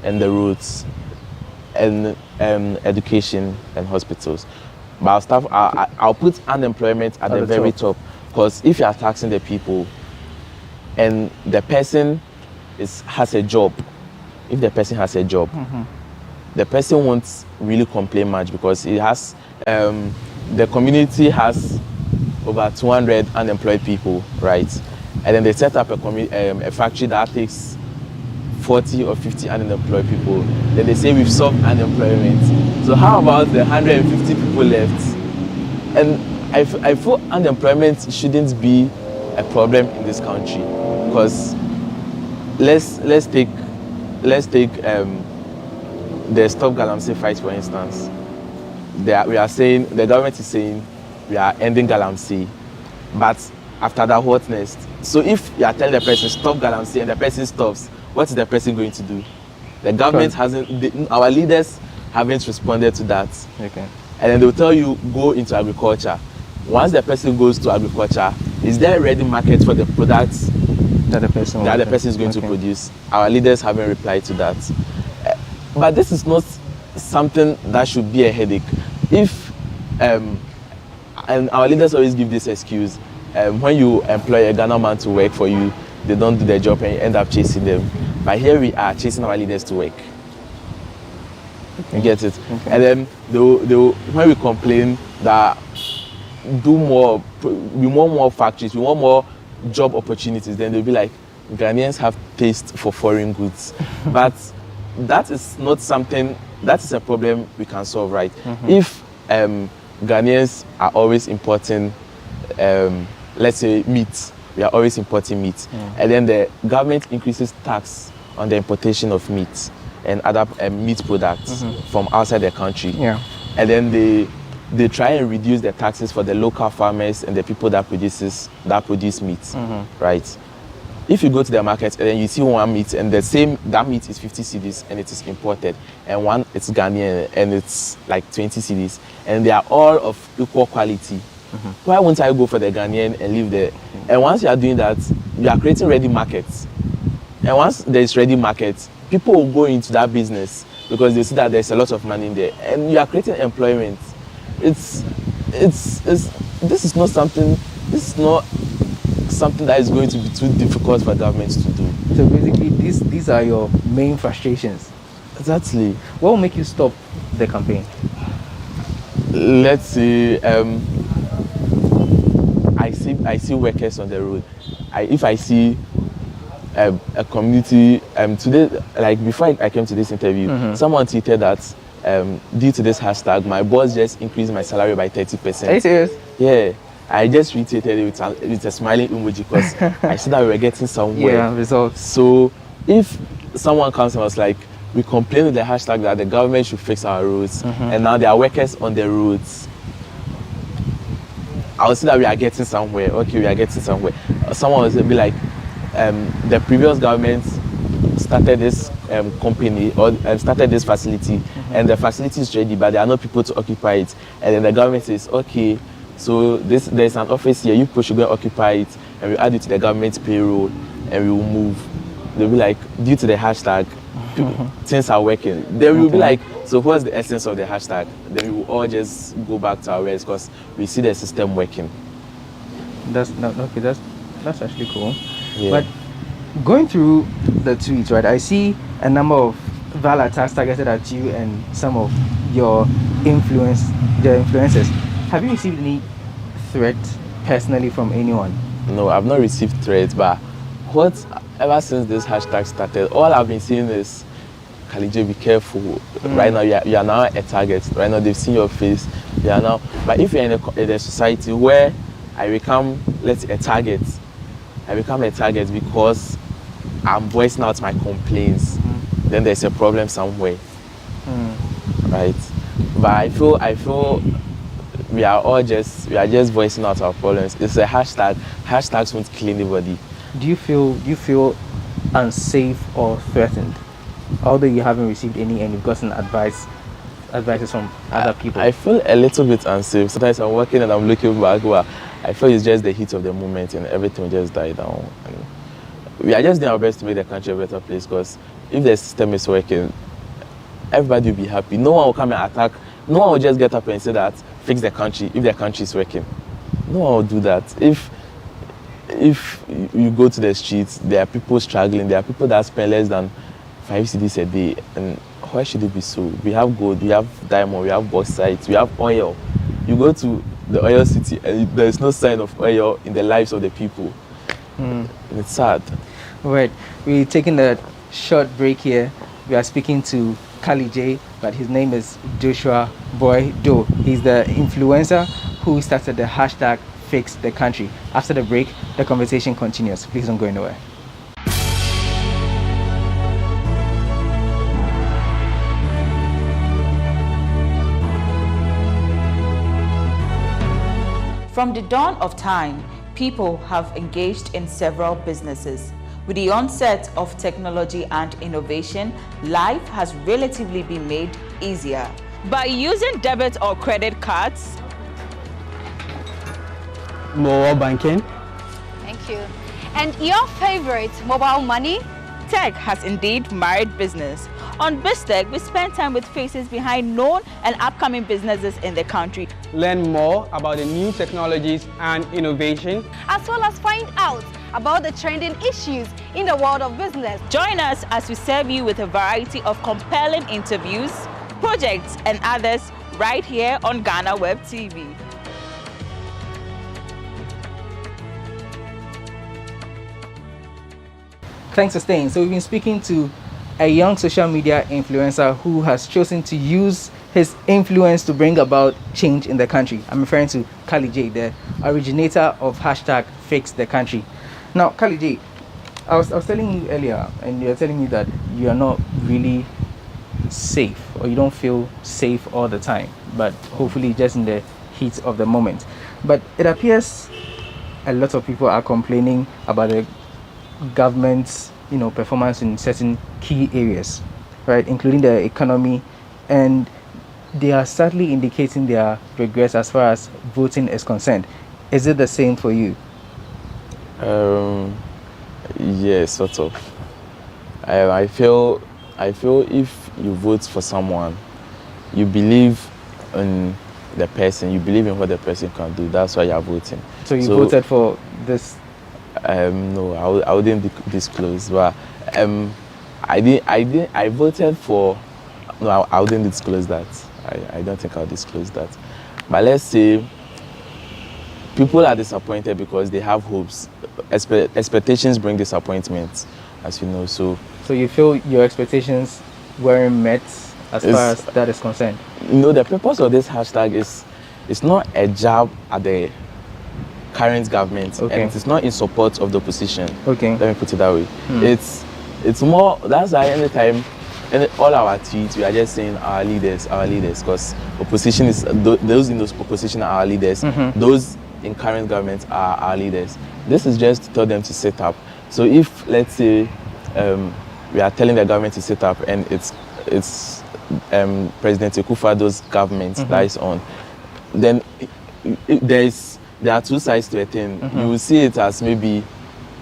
and the roads, and education and hospitals. But I'll put unemployment at the very top, because if you are taxing the people and the person has a job, if the person has a job, the person won't really complain much, because it has the community has over 200 unemployed people, right? And then they set up a factory that takes 40 or 50 unemployed people. Then they say we've solved unemployment. So how about the 150 people left? And I feel unemployment shouldn't be a problem in this country, because let's take the Stop Galamsey fight, for instance. The government is saying we are ending Galamsey, but after that, what next? So if you are telling the person stop Galamsey and the person stops, what is the person going to do? The government our leaders haven't responded to that. Okay. And then they'll tell you go into agriculture. Once the person goes to agriculture, is there a ready market for the products that the person is going to produce? Our leaders haven't replied to that. But this is not something that should be a headache. If and our leaders always give this excuse, when you employ a Ghana man to work for you, they don't do their job and you end up chasing them. But here we are chasing our leaders to work. You get it? Okay. And then when we complain that we want more factories, we want more job opportunities, then they'll be like, Ghanaians have taste for foreign goods. But that is not something, that is a problem we can solve, right? If Ghanaians are always importing, let's say meat, we are always importing meat, and then the government increases tax on the importation of meat and other meat products from outside the country, and then they try and reduce the taxes for the local farmers and the people that produce meat, right? If you go to the market and then you see one meat and that meat is 50 cedis and it is imported, and one it's Ghanaian and it's like 20 cedis, and they are all of equal quality, why won't I go for the Ghanaian and leave there? And once you are doing that, you are creating ready markets. And once there is ready markets, people will go into that business because they see that there's a lot of money in there, and you are creating employment. This is not something that is going to be too difficult for governments to do. So basically, these are your main frustrations. Exactly. What will make you stop the campaign? Let's see. I see workers on the road. If I see a community today, like before I came to this interview, someone tweeted that due to this hashtag, my boss just increased my salary by 30%. Are you serious? Yeah. I just retweeted it with a smiling emoji because I said that we were getting somewhere. Yeah, results. So if someone comes and was like, we complain with the hashtag that the government should fix our roads, and now there are workers on the roads, I would say that we are getting somewhere. Okay, we are getting somewhere. Someone will be like, the previous government started this company or started this facility, and the facility is ready, but there are no people to occupy it. And then the government says, okay, so there's an office here, you people should go occupy it, and we add it to the government payroll, and we will move. They'll be like, due to the hashtag, things are working. Then we will be like, so what's the essence of the hashtag? Then we will all just go back to our ways because we see the system working. That's actually cool. Yeah. But going through the tweets, right, I see a number of vile attacks targeted at you and some of your influencers. Have you received any threat personally from anyone? No, I've not received threats, but ever since this hashtag started, all I've been seeing is, Khalid, be careful. Right now, you are now a target. Right now, they've seen your face. You are now. But if you're in a society where I become, a target, I become a target because I'm voicing out my complaints, then there's a problem somewhere, right? But I feel we are just voicing out our problems. It's a hashtag. Hashtags won't kill anybody. Do you feel unsafe or threatened, although you haven't received any and you've gotten advice advices from other people? I feel a little bit unsafe. Sometimes I'm working and I'm looking back, but I feel it's just the heat of the moment and everything will just die down. And we are just doing our best to make the country a better place, because if the system is working, everybody will be happy. No one will come and attack. No one will just get up and say that fix the country if the country is working. No one will do that. If you go to the streets, there are people struggling. There are people that spend less than 5 cedis a day. And why should it be so? We have gold, we have diamond, we have bauxite, we have oil. You go to the oil city and there is no sign of oil in the lives of the people. And it's sad. Right. We're taking a short break here. We are speaking to Kali J, but his name is Joshua Boy Do. He's the influencer who started the hashtag Fix the Country. After the break, the conversation continues. Please don't go anywhere. From the dawn of time, people have engaged in several businesses. With the onset of technology and innovation, life has relatively been made easier. By using debit or credit cards, mobile banking. Thank you. And your favorite, mobile money? tech has indeed married business. On BizTech, we spend time with faces behind known and upcoming businesses in the country. Learn more about the new technologies and innovation, as well as find out about the trending issues in the world of business. Join us as we serve you with a variety of compelling interviews, projects, and others right here on GhanaWeb TV. Thanks for staying. So we've been speaking to a young social media influencer who has chosen to use his influence to bring about change in the country. I'm referring to Kali J, the originator of hashtag Fix the Country. Now, Kali J, I was telling you earlier, and you're telling me that you are not really safe, or you don't feel safe all the time, but hopefully just in the heat of the moment. But it appears a lot of people are complaining about the government's performance in certain key areas, right, including the economy, and they are sadly indicating their regrets as far as voting is concerned. Is it the same for you? Yes, sort of. I feel if you vote for someone, you believe in the person, you believe in what the person can do. That's why you are voting. So you voted for this? No, I wouldn't disclose. But I voted for. No, I wouldn't disclose that. I don't think I'll disclose that. But let's say people are disappointed because they have hopes. Expectations bring disappointments, as you know. So you feel your expectations weren't met as far as that is concerned? The purpose of this hashtag is it's not a jab at the current government, and it's not in support of the opposition. Let me put it that way. It's more, that's why anytime in all our tweets we are just saying our leaders, because opposition is those in those opposition are our leaders. Those in current government are our leaders. This is just to tell them to sit up. So if, let's say, we are telling the government to sit up, and it's President Akufo-Addo's government that is on, then there are two sides to a thing. You will see it as maybe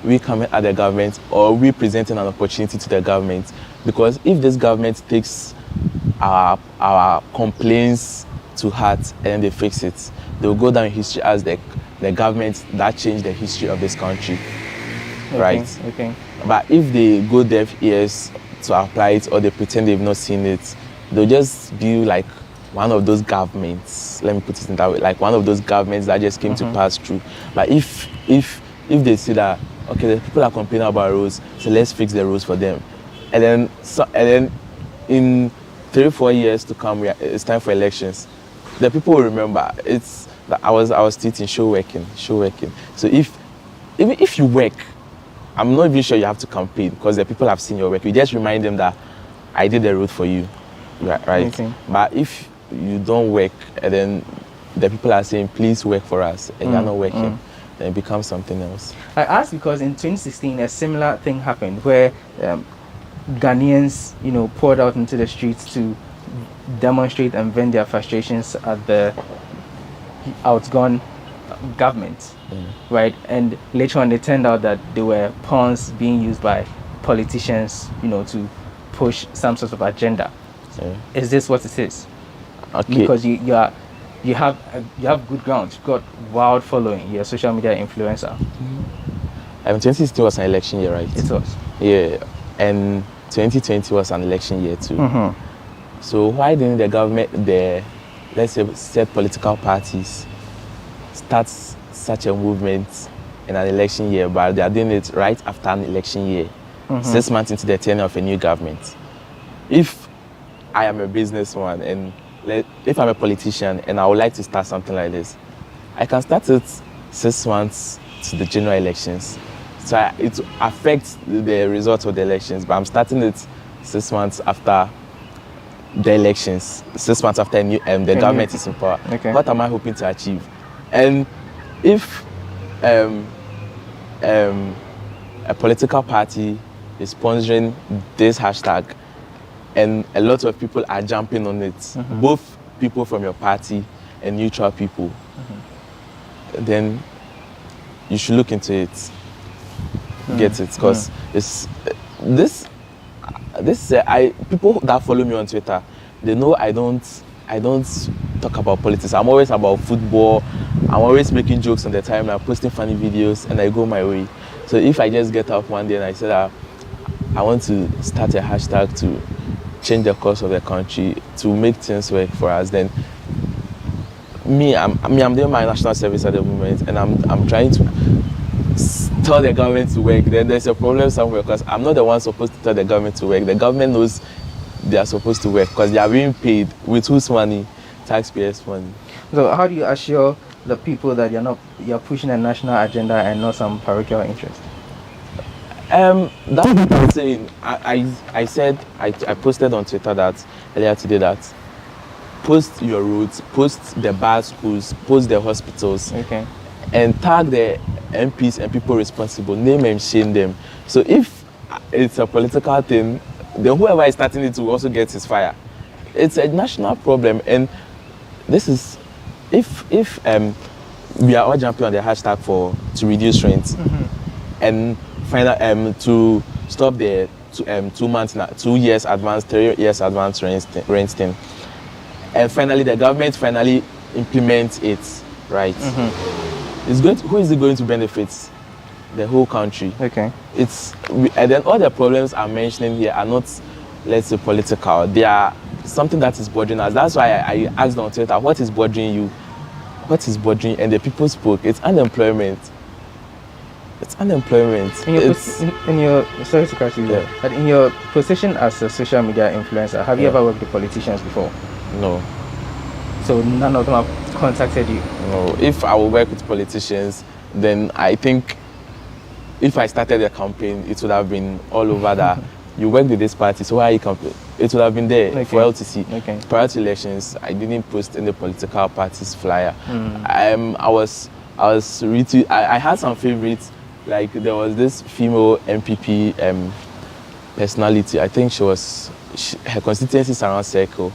we coming at the government, or we presenting an opportunity to the government. Because if this government takes our complaints to heart and they fix it, they will go down in history as the government that changed the history of this country. Right? But if they go deaf ears to apply it, or they pretend they've not seen it, they'll just be like one of those governments, let me put it in that way, like one of those governments that just came to pass through. But if they see that, okay, the people are complaining about roads, so let's fix the roads for them. And then in 3-4 years to come, it's time for elections. The people will remember. I was tweeting show working. So if you work, I'm not even sure you have to campaign, because the people have seen your work. You just remind them that I did the road for you, right? But if you don't work, and then the people are saying, please work for us, and you're not working, then it becomes something else. I asked because in 2016 a similar thing happened where Ghanaians poured out into the streets to demonstrate and vent their frustrations at the outgone government, right? And later on, it turned out that they were pawns being used by politicians, to push some sort of agenda. Is this what it is? Okay. Because you have good grounds. You've got wild following. You're a social media influencer. 2016 was an election year, right? It was. Yeah, and 2020 was an election year too. So why didn't the government, let's say, said political parties, start such a movement in an election year, but they are doing it right after an election year, 6 months into the tenure of a new government? If I am a businessman and if I'm a politician and I would like to start something like this, I can start it 6 months to the general elections. So it affects the results of the elections, but I'm starting it 6 months after the elections, 6 months after the government is in power. What am I hoping to achieve? And if a political party is sponsoring this hashtag and a lot of people are jumping on it, both people from your party and neutral people, then you should look into it. Get it? Because people that follow me on Twitter, they know I don't talk about politics. I'm always about football. I'm always making jokes on the timeline, posting funny videos, and I go my way. So if I just get up one day and I say that I want to start a hashtag to change the course of the country, to make things work for us, then I'm doing my national service at the moment, and I'm trying to tell the government to work. Then there's a problem somewhere, because I'm not the one supposed to tell the government to work. The government knows they are supposed to work because they are being paid with whose money? Taxpayers' money. So how do you assure the people that you're pushing a national agenda and not some parochial interest? That's what I'm saying. I said I posted on Twitter that earlier today that post your roads, post the bad schools, post the hospitals, and tag the MPs and people responsible, name and shame them. So if it's a political thing, then whoever is starting it will also get his fire. It's a national problem, and this is if we are all jumping on the hashtag to reduce rent and find to stop the 2 years advance, 3 years advance rent thing, and finally the government implements it, right? Who is it going to benefit? The whole country. And then all the problems I'm mentioning here are not, let's say, political. They are something that is bothering us. That's why I asked on Twitter, what is bothering you? What is bothering you? And the people spoke. It's unemployment. It's unemployment. Sorry to cut you there, but in your position as a social media influencer, have you ever worked with politicians before? No. So none of them have contacted you? No. If I would work with politicians, then I think if I started a campaign, it would have been all over that you work with this party, so why are you campaigning? It would have been there for LTC. Prior to elections, I didn't post any political party's flyer. I had some favorites, like there was this female MPP personality. I think her constituency is around Circle.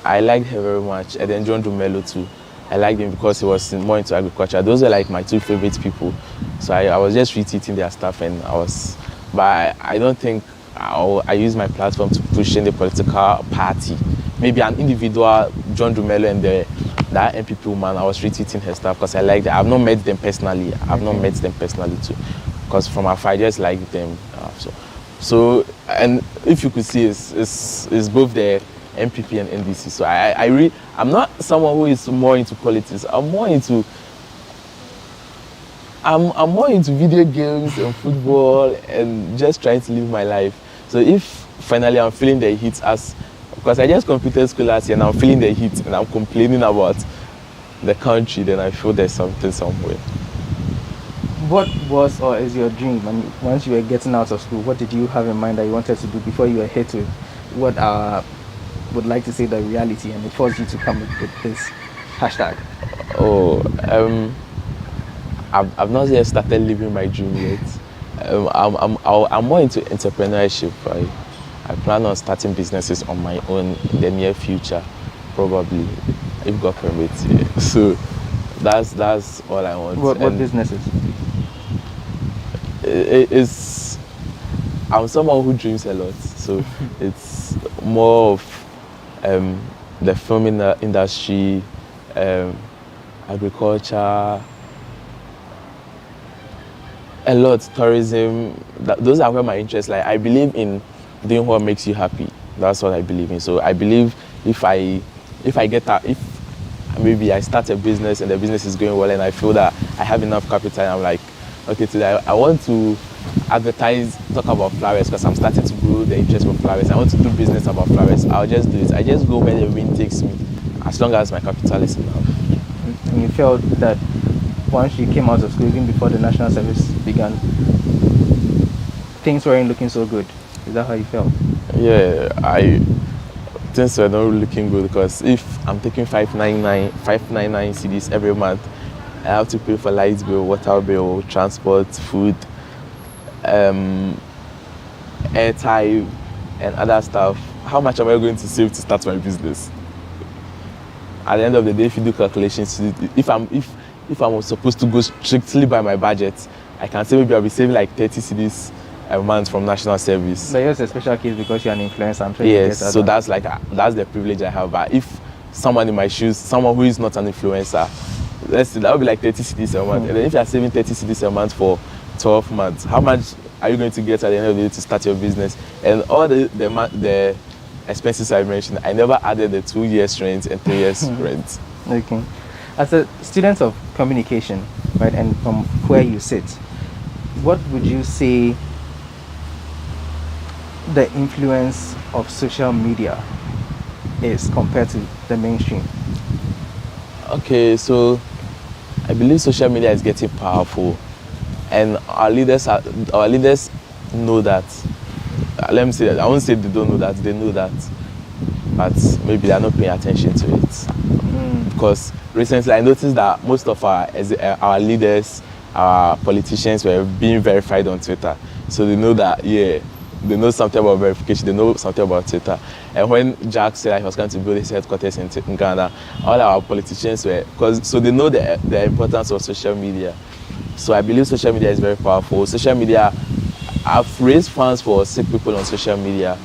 I liked her very much, and then John Dumelo too. I liked him because he was more into agriculture. Those are like my two favorite people. So I was just retweeting their stuff, and but I don't think I use my platform to push in the political party. Maybe an individual, John Dumelo and that MPP woman, I was retweeting her stuff because I liked them. I've not met them personally. I've not met them personally too, because from afar I just like them. So and if you could see, it's both the MPP and NDC. So I'm not someone who is more into politics. I'm more into video games and football and just trying to live my life. So if finally I'm feeling the heat, because I just completed school last year and I'm feeling the heat and I'm complaining about the country, then I feel there's something somewhere. What was or is your dream? And once you were getting out of school, what did you have in mind that you wanted to do before you were hit with what would like to say the reality, and it forced you to come up with this hashtag? I've not yet started living my dream yet. I'm more into entrepreneurship, right? I plan on starting businesses on my own in the near future, probably, if God permits. Yeah. So that's all I want. What businesses? I'm someone who dreams a lot, so it's more of the film industry, agriculture, a lot, tourism. Those are where my interests lie. I believe in doing what makes you happy. That's what I believe in. So I believe if I get that, if maybe I start a business and the business is going well and I feel that I have enough capital and I'm like, okay, today I want to advertise, talk about flowers because I'm starting to grow the interest for flowers. I want to do business about flowers. I'll just do it. I just go where the wind takes me, as long as my capital is enough. And you felt that once you came out of school, even before the national service began, things weren't looking so good. Is that how you felt? Yeah, things were not looking good because if I'm taking 599 cedis every month, I have to pay for light bill, water bill, transport, food, airtime, and other stuff. How much am I going to save to start my business? At the end of the day, if you do calculations, if I'm supposed to go strictly by my budget, I can say maybe I'll be saving like 30 cedis a month from national service. But yours is a special case because you're an influencer. I'm sure yes, so that's the privilege I have. But if someone in my shoes, someone who is not an influencer, let's say that would be like 30 cedis a month. And then if you're saving 30 cedis a month for 12 months, how much are you going to get at the end of the day to start your business? And all the expenses I mentioned, I never added the 2 years rent and 3 years rent. Okay. As a student of communication, right, and from where you sit, what would you say the influence of social media is compared to the mainstream? Okay, so I believe social media is getting powerful, and our leaders know that. Let me say that. I won't say they don't know that. They know that, but maybe they are not paying attention to it. Because recently I noticed that most of our leaders, our politicians were being verified on Twitter, so they know that they know something about verification, they know something about Twitter. And when Jack said that he was going to build his headquarters in Ghana, all our politicians were, so they know the importance of social media. So I believe social media is very powerful. Social media, I've raised funds for sick people on social media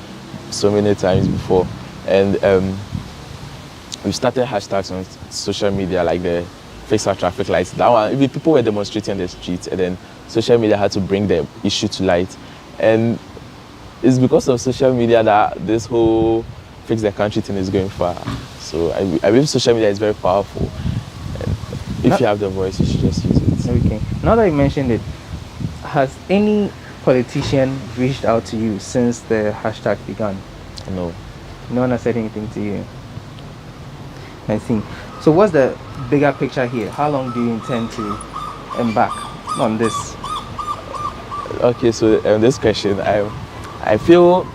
so many times before. And we started hashtags on social media like the fix our traffic lights. That one, even people were demonstrating on the streets, and then social media had to bring the issue to light. And it's because of social media that this whole fix the country thing is going far. So I believe social media is very powerful. And if you have the voice, you should just use it. Okay. Now that you mentioned it, has any politician reached out to you since the hashtag began? No. No one has said anything to you? I think. So what's the bigger picture here? How long do you intend to embark on this? Okay, so this question, I feel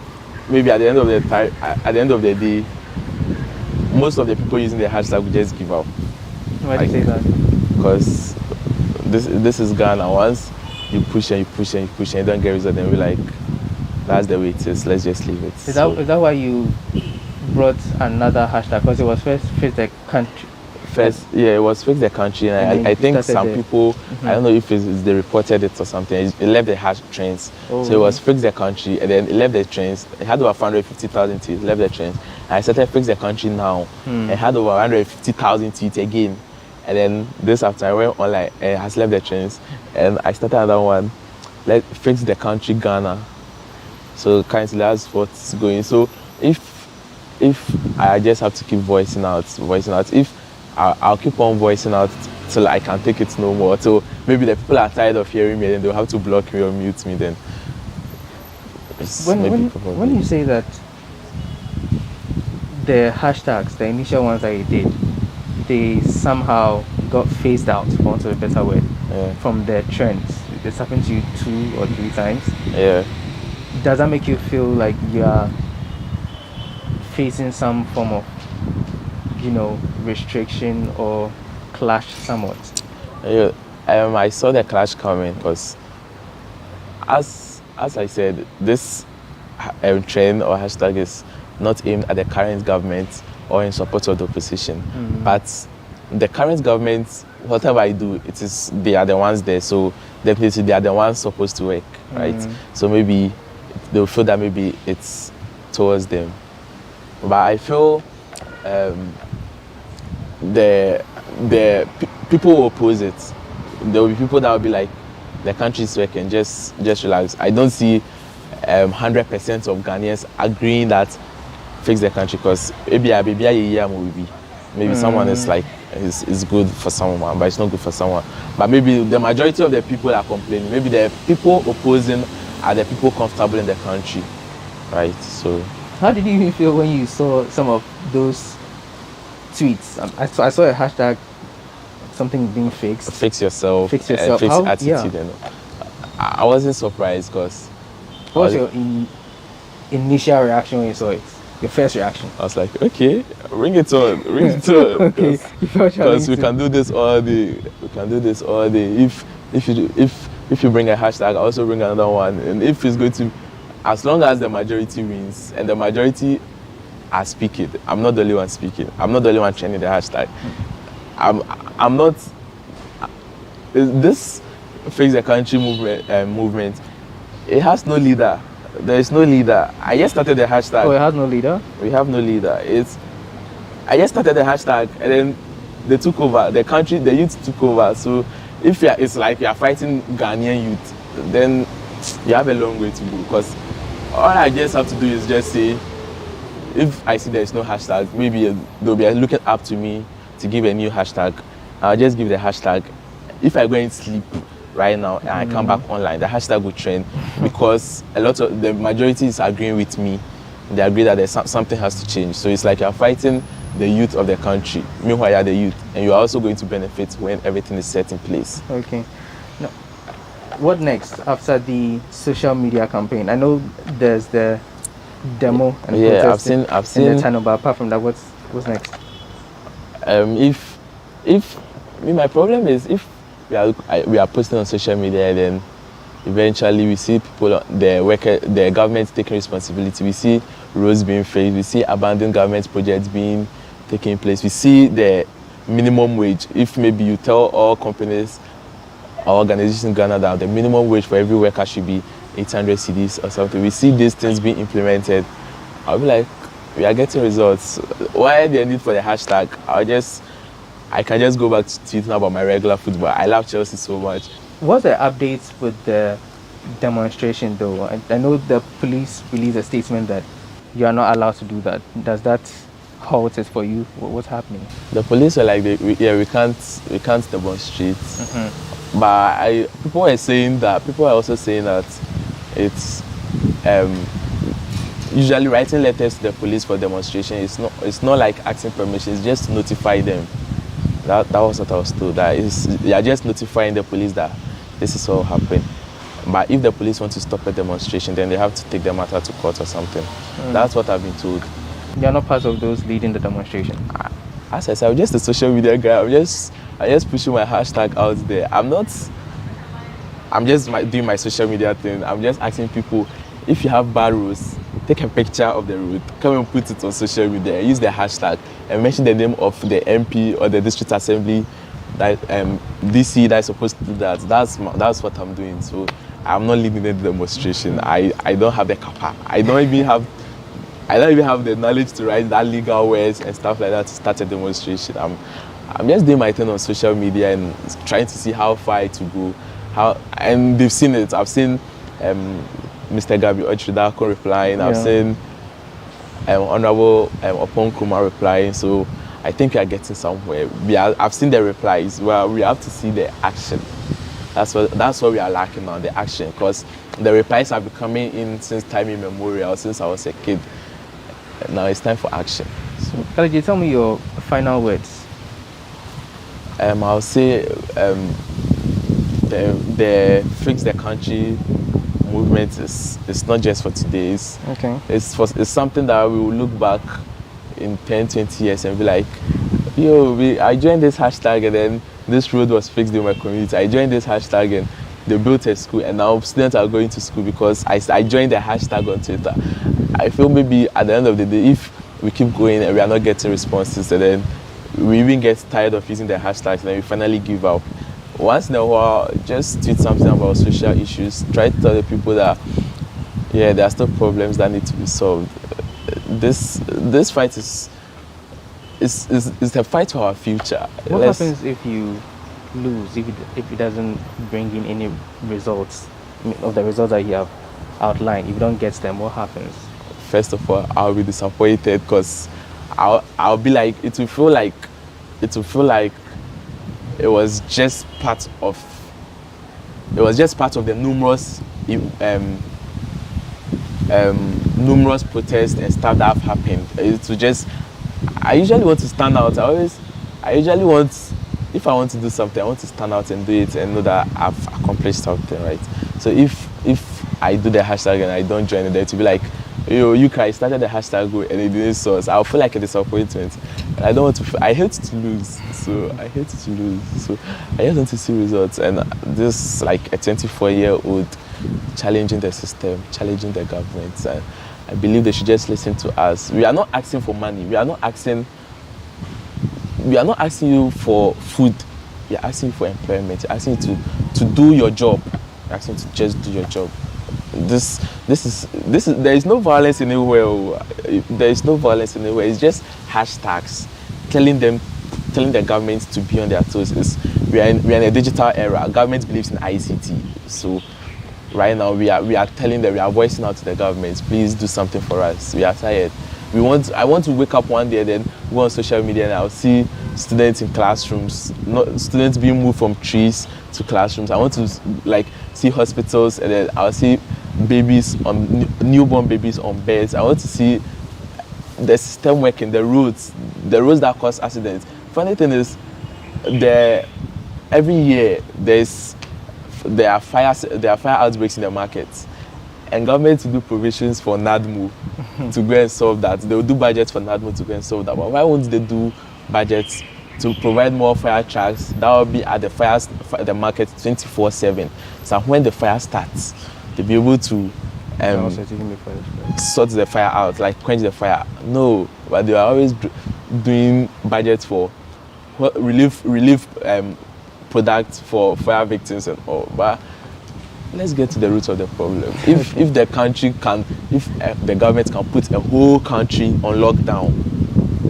maybe at the end of the day, most of the people using the hashtag will just give up. Why do you say that? Because this is Ghana. Once you push and you push and you push and you don't get results, then we're like, that's the way it is. Let's just leave it. Is that why you brought another hashtag? Because it was first Fix the Country. It was Fix the Country, and I think some people, I don't know if they reported it or something, it left the hash trains. So it was Fix the Country, and then it left the trains. It had over 450,000 tweets, left the trains. And I started Fix the Country now, and it had over 150,000 tweets again. And then this after I went online, and it has left the trains, and I started another one, Fix the Country Ghana. So currently that's what's going. So if I just have to keep voicing out, if I'll keep on voicing out till I can take it no more. So maybe the people are tired of hearing me, then they'll have to block me or mute me. Then when you say that the hashtags, the initial ones that you did, they somehow got phased out, for want of a better word, from the trends. This happened to you 2 or 3 times. Yeah. Does that make you feel like you are facing some form of, restriction or clash somewhat? Yeah, I saw the clash coming because, as I said, this trend or hashtag is not aimed at the current government or in support of the opposition. But the current government, whatever I do, they are the ones there. So definitely they are the ones supposed to work, right? So maybe they'll feel that maybe it's towards them. But I feel the people who oppose it, there will be people that will be like, the country's working, just relax. I don't see 100% of Ghanaians agreeing that fix the country, because maybe someone is like is good for someone, but it's not good for someone. But maybe the majority of the people are complaining. Maybe the people opposing are the people comfortable in the country, right? So how did you even feel when you saw some of those tweets? I saw a hashtag, something being fixed. Fix yourself. Fix yourself. Fix attitude. Yeah. I wasn't surprised, because. What was your initial reaction when you saw it? Your first reaction? I was like, okay, bring it on, bring it on. Okay. Because we can do this all day. We can do this all day. If you bring a hashtag, I also bring another one. And if it's going to, as long as the majority wins and the majority are speaking, I'm not the only one speaking. I'm not the only one trending the hashtag. I'm not. This Fix the Country movement. It has no leader. There is no leader. I just started the hashtag. Oh, it has no leader? We have no leader. I just started the hashtag, and then they took over. The youth took over. So it's like you are fighting Ghanaian youth, then you have a long way to go. Because all I just have to do is just say, if I see there is no hashtag, maybe they'll be looking up to me to give a new hashtag. I'll just give the hashtag. If I go and sleep right now and I come back online, the hashtag will trend, because a lot of the majority is agreeing with me. They agree that something has to change. So it's like you're fighting the youth of the country. Meanwhile, you're the youth, and you're also going to benefit when everything is set in place. Okay. Now, what next after the social media campaign? I know there's the demo and I've seen the channel, but apart from that, what's next? My problem is, if we are posting on social media, then eventually we see people, the government taking responsibility. We see roads being fixed. We see abandoned government projects being taking place. We see the minimum wage. If maybe you tell all companies or organizations in Ghana that the minimum wage for every worker should be 800 cedis or something, we see these things being implemented, I'll be like, we are getting results. Why the need for the hashtag? I can just go back to tweeting about my regular football. I love Chelsea so much. What's the updates with the demonstration though? I know the police released a statement that you are not allowed to do that. Does that halt it for you? What's happening? The police are like, we can't demonstrate. But people are also saying that it's usually writing letters to the police for demonstration. It's not like asking permission. It's just to notify them. That was what I was told. You are just notifying the police that this is all happening. But if the police want to stop a demonstration, then they have to take the matter to court or something. That's what I've been told. You are not part of those leading the demonstration? As I said, I'm just a social media guy. I'm just pushing my hashtag out there. I'm just doing my social media thing. I'm just asking people, if you have bad roads, take a picture of the road, come and put it on social media, use the hashtag, and mention the name of the MP or the district assembly, that DC that is supposed to do that. That's what I'm doing. So I'm not leading the demonstration. I don't have the capa. I don't even have the knowledge to write that legal words and stuff like that to start a demonstration. I'm just doing my thing on social media and trying to see how far to go. And they've seen it. I've seen Mr. Gabi Ochidako replying. I've seen Honorable Opon Kuma replying. So I think we are getting somewhere. I've seen the replies. Well, we have to see the action. That's what we are lacking now, the action. Because the replies have been coming in since time immemorial, since I was a kid. Now it's time for action. So, Khalid, tell me your final words. I'll say the Fix the Country movement is not just for today. It's something that we will look back in 10, 20 years and be like, I joined this hashtag and then this road was fixed in my community. I joined this hashtag and they built a school and now students are going to school because I joined the hashtag on Twitter. I feel maybe at the end of the day, if we keep going and we are not getting responses, and then we even get tired of using the hashtags, and then we finally give up. Once in a while, just tweet something about social issues. Try to tell the people that, yeah, there are still problems that need to be solved. This fight is a fight for our future. What happens if you lose, if it doesn't bring in any results of the results that you have outlined? If you don't get them, what happens? First of all, I'll be disappointed because I'll be like, it will feel like it was just part of the numerous protests and stuff that have happened. I usually want to stand out. If I want to do something, I want to stand out and do it and know that I've accomplished something, right? So if I do the hashtag and I don't join it, to be like, you guys started the hashtag and it didn't source, I'll feel like a disappointment. And I don't want to. I hate to lose. So I just want to see results. And this, like a 24-year-old challenging the system, challenging the government. And I believe they should just listen to us. We are not asking for money. We are not asking you for food. We are asking you for employment. We are asking you to do your job. We are asking you to just do your job. There is no violence anywhere. There is no violence anywhere. It's just hashtags telling the government to be on their toes. We are in a digital era. Government believes in ICT. So right now we are telling them, we are voicing out to the government, please do something for us. We are tired. I want to wake up one day and then go on social media and I'll see students in classrooms, students being moved from trees to classrooms. I want to see hospitals and then I'll see newborn babies on beds. I want to see the system working, the roads that cause accidents. Funny thing is, every year there are fire outbreaks in the markets, and government will do provisions for NADMO to go and solve that. They will do budgets for NADMO to go and solve that. But why won't they do budgets to provide more fire trucks that will be at the market 24/7? So when the fire starts, they'll be able to sort the fire out, like quench the fire. No, but they are always doing budgets for relief products for fire victims and all. But let's get to the root of the problem. If the government can put a whole country on lockdown,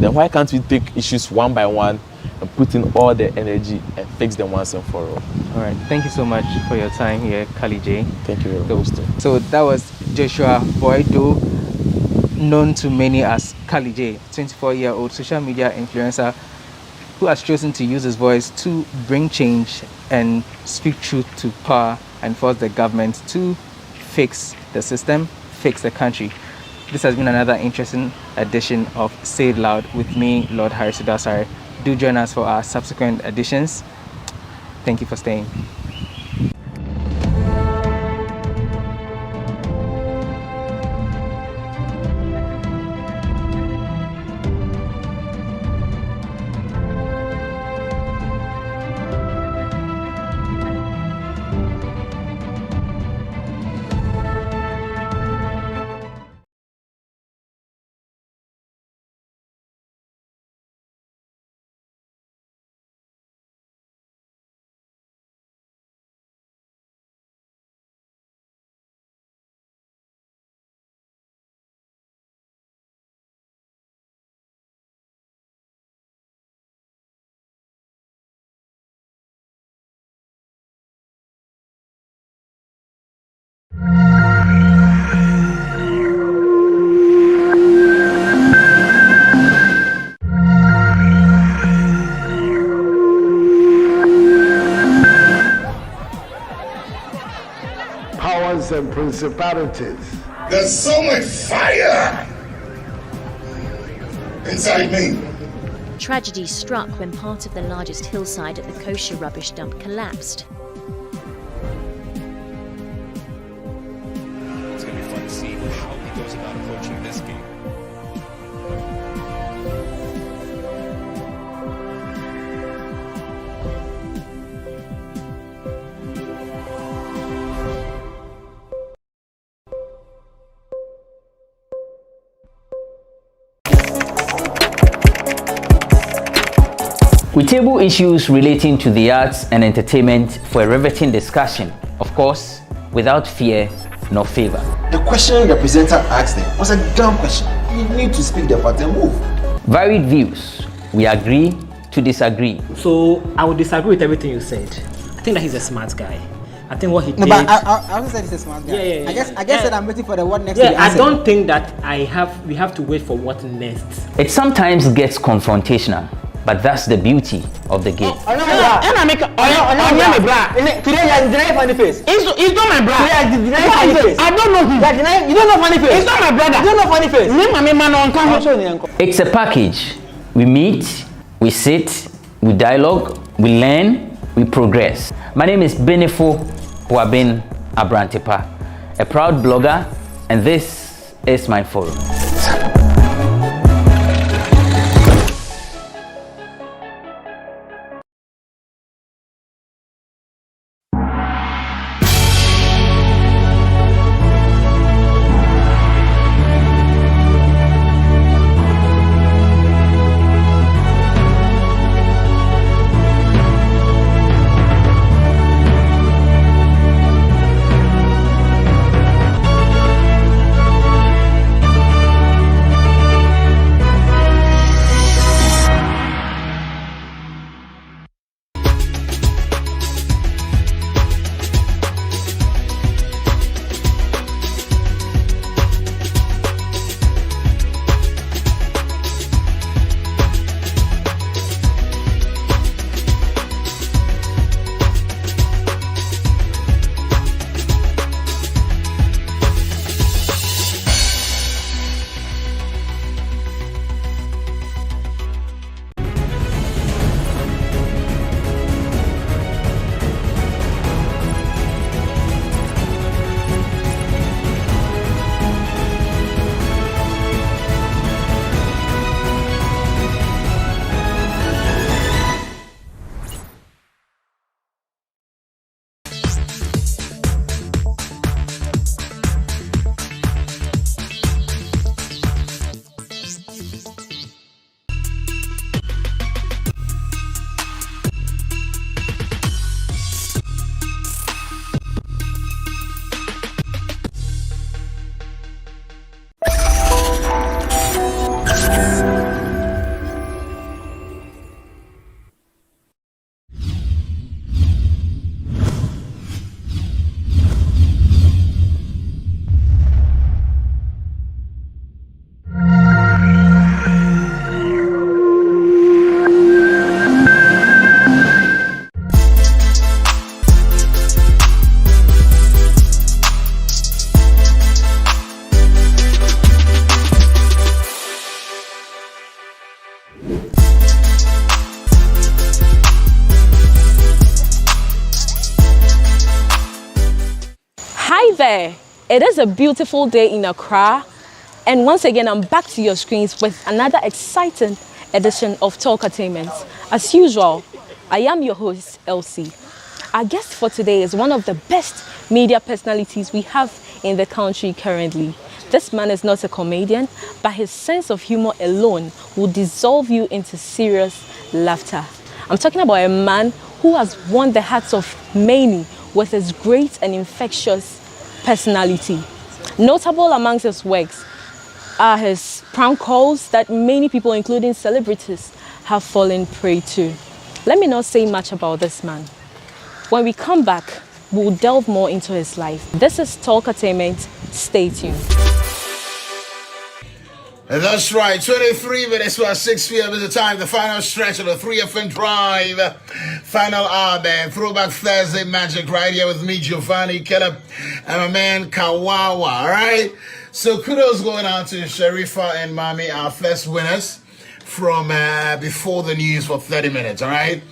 then why can't we take issues one by one and put in all the energy and fix them once and for all? All right, thank you so much for your time here, Kali J. Thank you very much. So that was Joshua Boydo, known to many as Kali J, 24-year-old social media influencer who has chosen to use his voice to bring change and speak truth to power and force the government to fix the system, fix the country. This has been another interesting edition of Say It Loud with me, Lord Harris Udasare. Do join us for our subsequent editions. Thank you for staying. And principalities. There's so much fire inside me. Tragedy struck when part of the largest hillside at the kosher rubbish dump collapsed. It's going to be fun to see how he goes about approaching this game. We table issues relating to the arts and entertainment for a riveting discussion, of course, without fear nor favor. The question the presenter asked them was a dumb question. You need to speak the part and move. Varied views. We agree to disagree. So I would disagree with everything you said. I think that he's a smart guy. I think what he did. No, but I also said he's a smart guy. Yeah. I guess that I'm waiting for the what next. Yeah, I don't think that we have to wait for what next. It sometimes gets confrontational, but that's the beauty of the game. It's not my brother. I don't know him. You don't know funny face. It's not my brother. You don't know funny face. It's a package. We meet, we sit, we dialogue, we learn, we progress. My name is Benefo Huabin Abrantepa, a proud blogger, and this is my forum. There, it is a beautiful day in Accra, and once again I'm back to your screens with another exciting edition of Talkatainment. As usual, I am your host, Elsie. Our guest for today is one of the best media personalities we have in the country currently. This man is not a comedian, but his sense of humor alone will dissolve you into serious laughter. I'm talking about a man who has won the hearts of many with his great and infectious personality. Notable amongst his works are his prank calls that many people, including celebrities, have fallen prey to. Let me not say much about this man. When we come back, we'll delve more into his life. This is Talkatainment. Stay tuned. That's right, 23 minutes past 6 p.m. is the time, the final stretch of the 3FM Drive. Final hour, man. Throwback Thursday magic right here with me, Giovanni Caleb, and my man Kawawa, all right? So kudos going out to Sharifa and Mami, our first winners from before the news for 30 minutes, all right?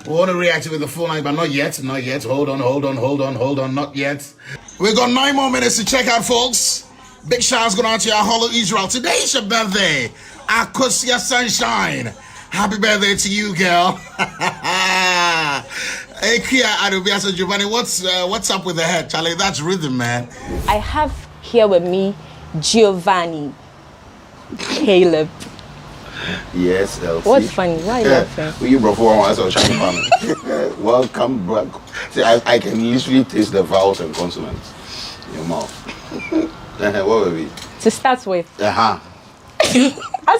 We want to react with the full line, but not yet. Hold on, not yet. We've got 9 more minutes to check out, folks. Big shouts going out to our Hollow Israel. Today is your birthday. Akosia Sunshine. Happy birthday to you, girl. Hey, Kia Adubiasa Giovanni, what's up with the head, Charlie? That's rhythm, man. I have here with me Giovanni Caleb. Yes, Elsie. What's funny? Why are you laughing? You brought for one so welcome back. See, I can literally taste the vowels and consonants in your mouth. What were we? To start with. I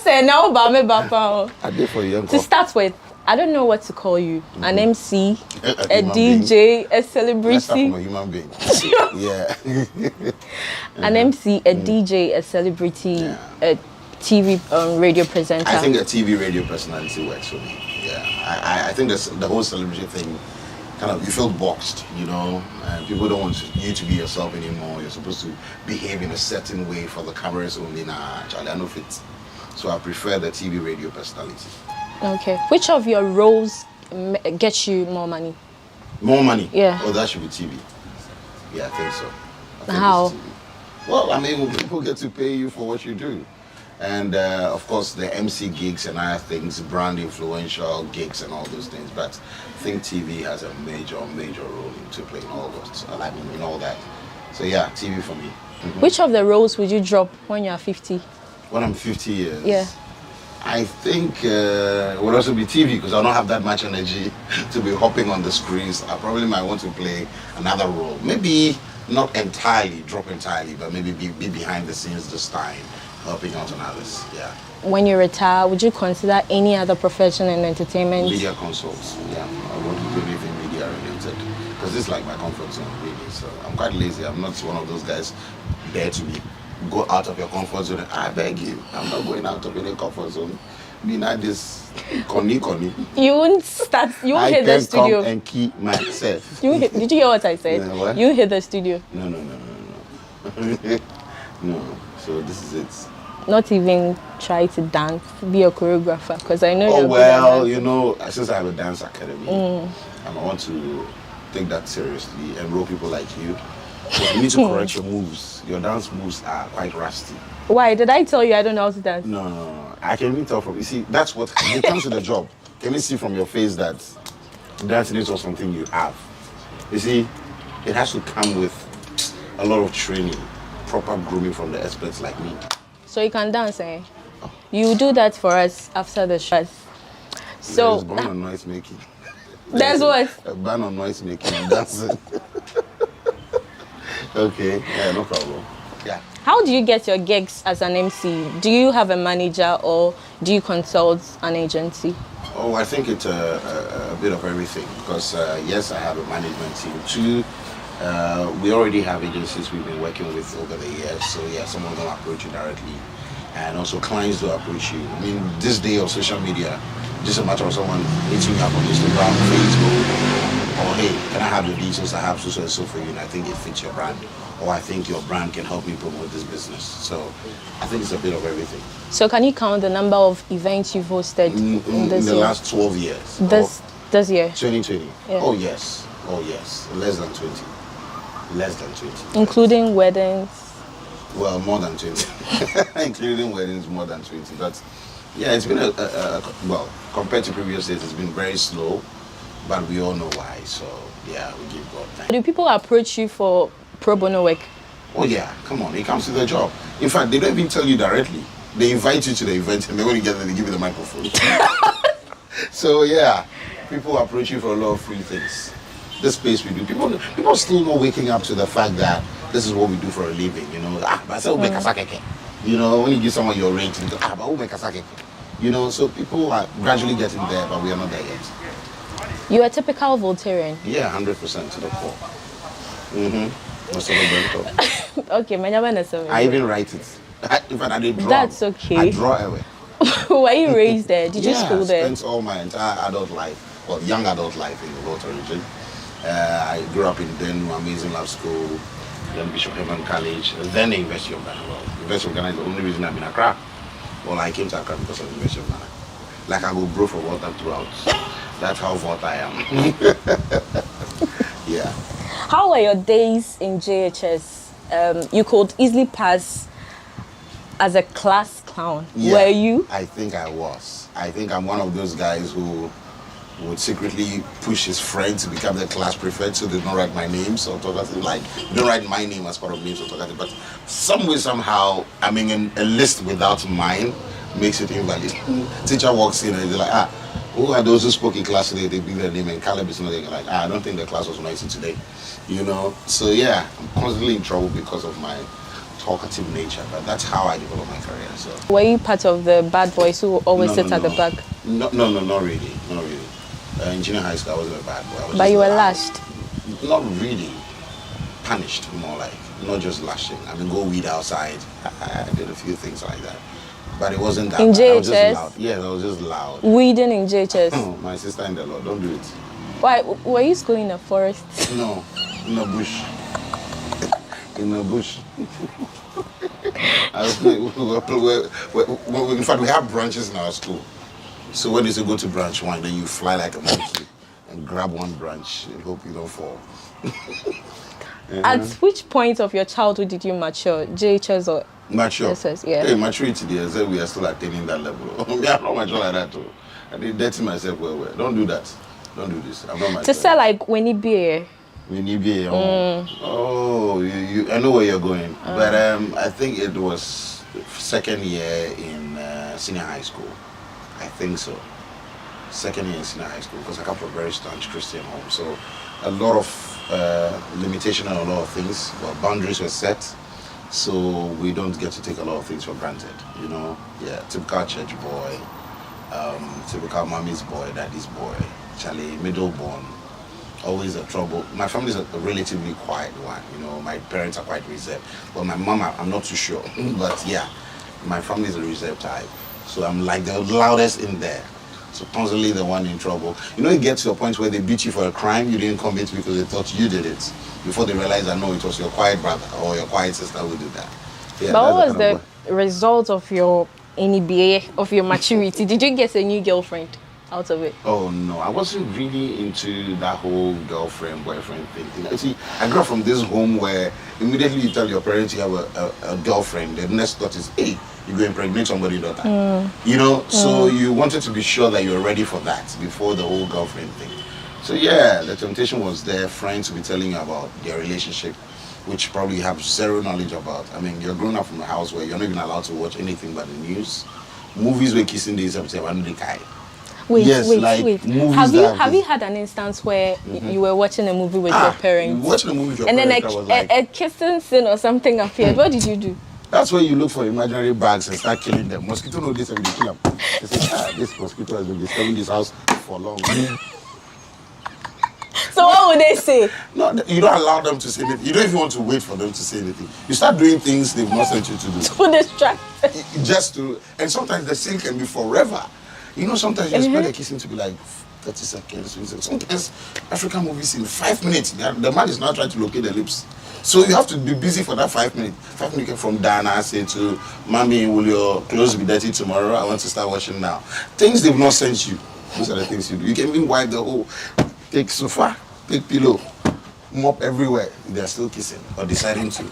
said no, but I did for you. To start with, I don't know what to call you. An MC, a DJ, a celebrity. Let's start from a human being. Yeah. An MC, a DJ, a celebrity, a TV radio presenter. I think a TV radio personality works for me. Yeah. I think that's the whole celebrity thing. Kind of, you feel boxed, you know, and people don't want you to be yourself anymore. You're supposed to behave in a certain way for the cameras only. Nah, Charlie, I know fit. So I prefer the TV radio personality. Okay. Which of your roles gets you more money? More money? Yeah. Oh, that should be TV. Yeah, I think so. How? Well, I mean, people get to pay you for what you do. And of course, the MC gigs and other things, brand influential gigs and all those things. But I think TV has a major role to play in all those. I mean, in all that. So yeah, TV for me. Which of the roles would you drop when you're 50? When I'm 50 years? Yeah. I think it would also be TV because I don't have that much energy to be hopping on the screens. I probably might want to play another role. Maybe not entirely, drop entirely, but maybe be behind the scenes this time, helping out on others, yeah. When you retire, would you consider any other profession in entertainment? Media consults, yeah. I want to do anything media related because this is like my comfort zone, really. So I'm quite lazy. I'm not one of those guys there to go out of your comfort zone. I beg you, I'm not going out of any comfort zone. Me not this conny. You won't start. You won't hit the studio. I can come and keep myself. Did you hear what I said? Yeah, what? You hit the studio. No. No. So this is it. Not even try to dance, be a choreographer, because I know you're good at dancing. You know, since I have a dance academy, I want to take that seriously, enroll people like you. You need to correct your moves. Your dance moves are quite rusty. Why? Did I tell you I don't know how to dance? No. I can even tell from, you see, that's what, when it comes to the job, can you see from your face that dancing is also something you have? You see, it has to come with a lot of training, proper grooming from the experts like me. So you can dance, eh? You do that for us after the show. So there's a ban on noise making. There's what? A ban on noise making and dancing. Okay, yeah, no problem. Yeah. How do you get your gigs as an MC? Do you have a manager or do you consult an agency? Oh, I think it's a bit of everything because yes, I have a management team. Two, we already have agencies we've been working with over the years. So yeah, someone will approach you directly. And also clients do approach you. I mean, this day of social media, just a matter of someone hitting you up on Instagram, Facebook, or hey, can I have your details? I have so and so for you and I think it fits your brand. Or I think your brand can help me promote this business. So I think it's a bit of everything. So can you count the number of events you've hosted in this year? In the last 12 years. This year? 2020. Yeah. Oh yes. Less than 20. Less than 20. Including weddings? Well, more than 20. Including weddings, more than 20. But yeah, it's been well, compared to previous years, it's been very slow. But we all know why. So yeah, we give God thanks. Do people approach you for pro bono work? Oh yeah, come on, it comes to the job. In fact, they don't even tell you directly. They invite you to the event and then when you get there, they give you the microphone. So yeah, people approach you for a lot of free things. This space we do, people still not waking up to the fact that this is what we do for a living, you know. You know, when you give someone your rate, you know, so people are gradually getting there, but we are not there yet. You're a typical Voltairean? Yeah, 100% to the core. Okay, I even write it. In fact, I did draw. That's okay. I draw away. Were you raised there? Did you school there? I spent all my entire adult life, well, young adult life in the Volta region. I grew up in Denu, Amazing Love School, then Bishop Heaven College, and then the University of Ghana. Well, University of Ghana is the only reason I'm in Accra. Well, I came to Accra because of the University of Ghana. Like I go bro for water throughout. That's how Volta I am. Yeah. How were your days in JHS? You could easily pass as a class clown. Yeah, were you? I think I was. I think I'm one of those guys who would secretly push his friend to become the class prefect so they don't write my name. So like, don't write my name as part of names or but some way, somehow, I'm in a list without mine, makes it invalid. Teacher walks in and they're like, who are those who spoke in class today? They bring their name and Caleb is not there. Like, I don't think the class was noisy today. You know? So yeah, I'm constantly in trouble because of my talkative nature, but that's how I developed my career. So were you part of the bad boys who always sit at the back? No, not really. In junior high school, I wasn't a bad boy. But you were lashed? Not really. Punished, more like. Not just lashing. I mean, go weed outside. I did a few things like that. But it wasn't that in bad. JHS? I was just loud. Yeah, I was just loud. Weeding in JHS? Oh, my sister in the Lord, don't do it. Why? Were you schooling in a forest? No, in a bush. In a bush. In fact, we have branches in our school. So when you say go to branch 1, then you fly like a monkey and grab one branch and hope you don't fall. At which point of your childhood did you mature? JHS or mature? SS, yeah. Hey, maturity there, so we are still attaining that level. I'm not mature like that too. I did dirty myself well. Don't do that. Don't do this. I'm not mature. To say like when you be oh, you I know where you're going. But I think it was second year in senior high school. I think so. Second year in senior high school, because I come from a very staunch Christian home. So a lot of limitation on a lot of things. Well, boundaries were set. So we don't get to take a lot of things for granted, you know? Yeah, typical church boy, typical mommy's boy, daddy's boy, Charlie, middle born. Always a trouble. My family is a relatively quiet one, you know. My parents are quite reserved. Well, my mom, I'm not too sure. But yeah, my family is a reserved type. So I'm like the loudest in there. So constantly the one in trouble. You know, it gets to a point where they beat you for a crime you didn't commit because they thought you did it. Before they realize that no, it was your quiet brother or your quiet sister who did that. Yeah, but what was the result of your NBA, of your maturity? Did you get a new girlfriend out of it? Oh no, I wasn't really into that whole girlfriend, boyfriend thing. You know, see, I grew up from this home where immediately you tell your parents you have a girlfriend, the next thought is, hey, you go impregnate somebody's daughter. You know, so you wanted to be sure that you're ready for that before the whole girlfriend thing. So yeah, the temptation was there, friends will be telling you about their relationship, which probably you have zero knowledge about. I mean, you're growing up from a house where you're not even allowed to watch anything but the news. Movies were kissing days up to Wait, yes, wait. Have you had an instance where you were watching a movie with your parents? Watching a movie with your and parents, then a kissing scene or something appeared. What did you do? That's where you look for imaginary bags and start killing them. Mosquito know this and they kill them. They say, this mosquito has been disturbing this house for long. So what would they say? No, you don't allow them to say anything. You don't even want to wait for them to say anything. You start doing things they've not sent you to do. To distract. Just to, and sometimes the scene can be forever. You know, sometimes you expect the kissing to be like 30 seconds. Sometimes African movies in 5 minutes, the man is not trying to locate the lips. So you have to be busy for that 5 minutes. 5 minutes from Dana, say to Mommy, will your clothes be dirty tomorrow? I want to start washing now. Things they've not sent you. Those are the things you do. You can even wipe the whole, take sofa, take pillow, mop everywhere. They're still kissing or deciding to.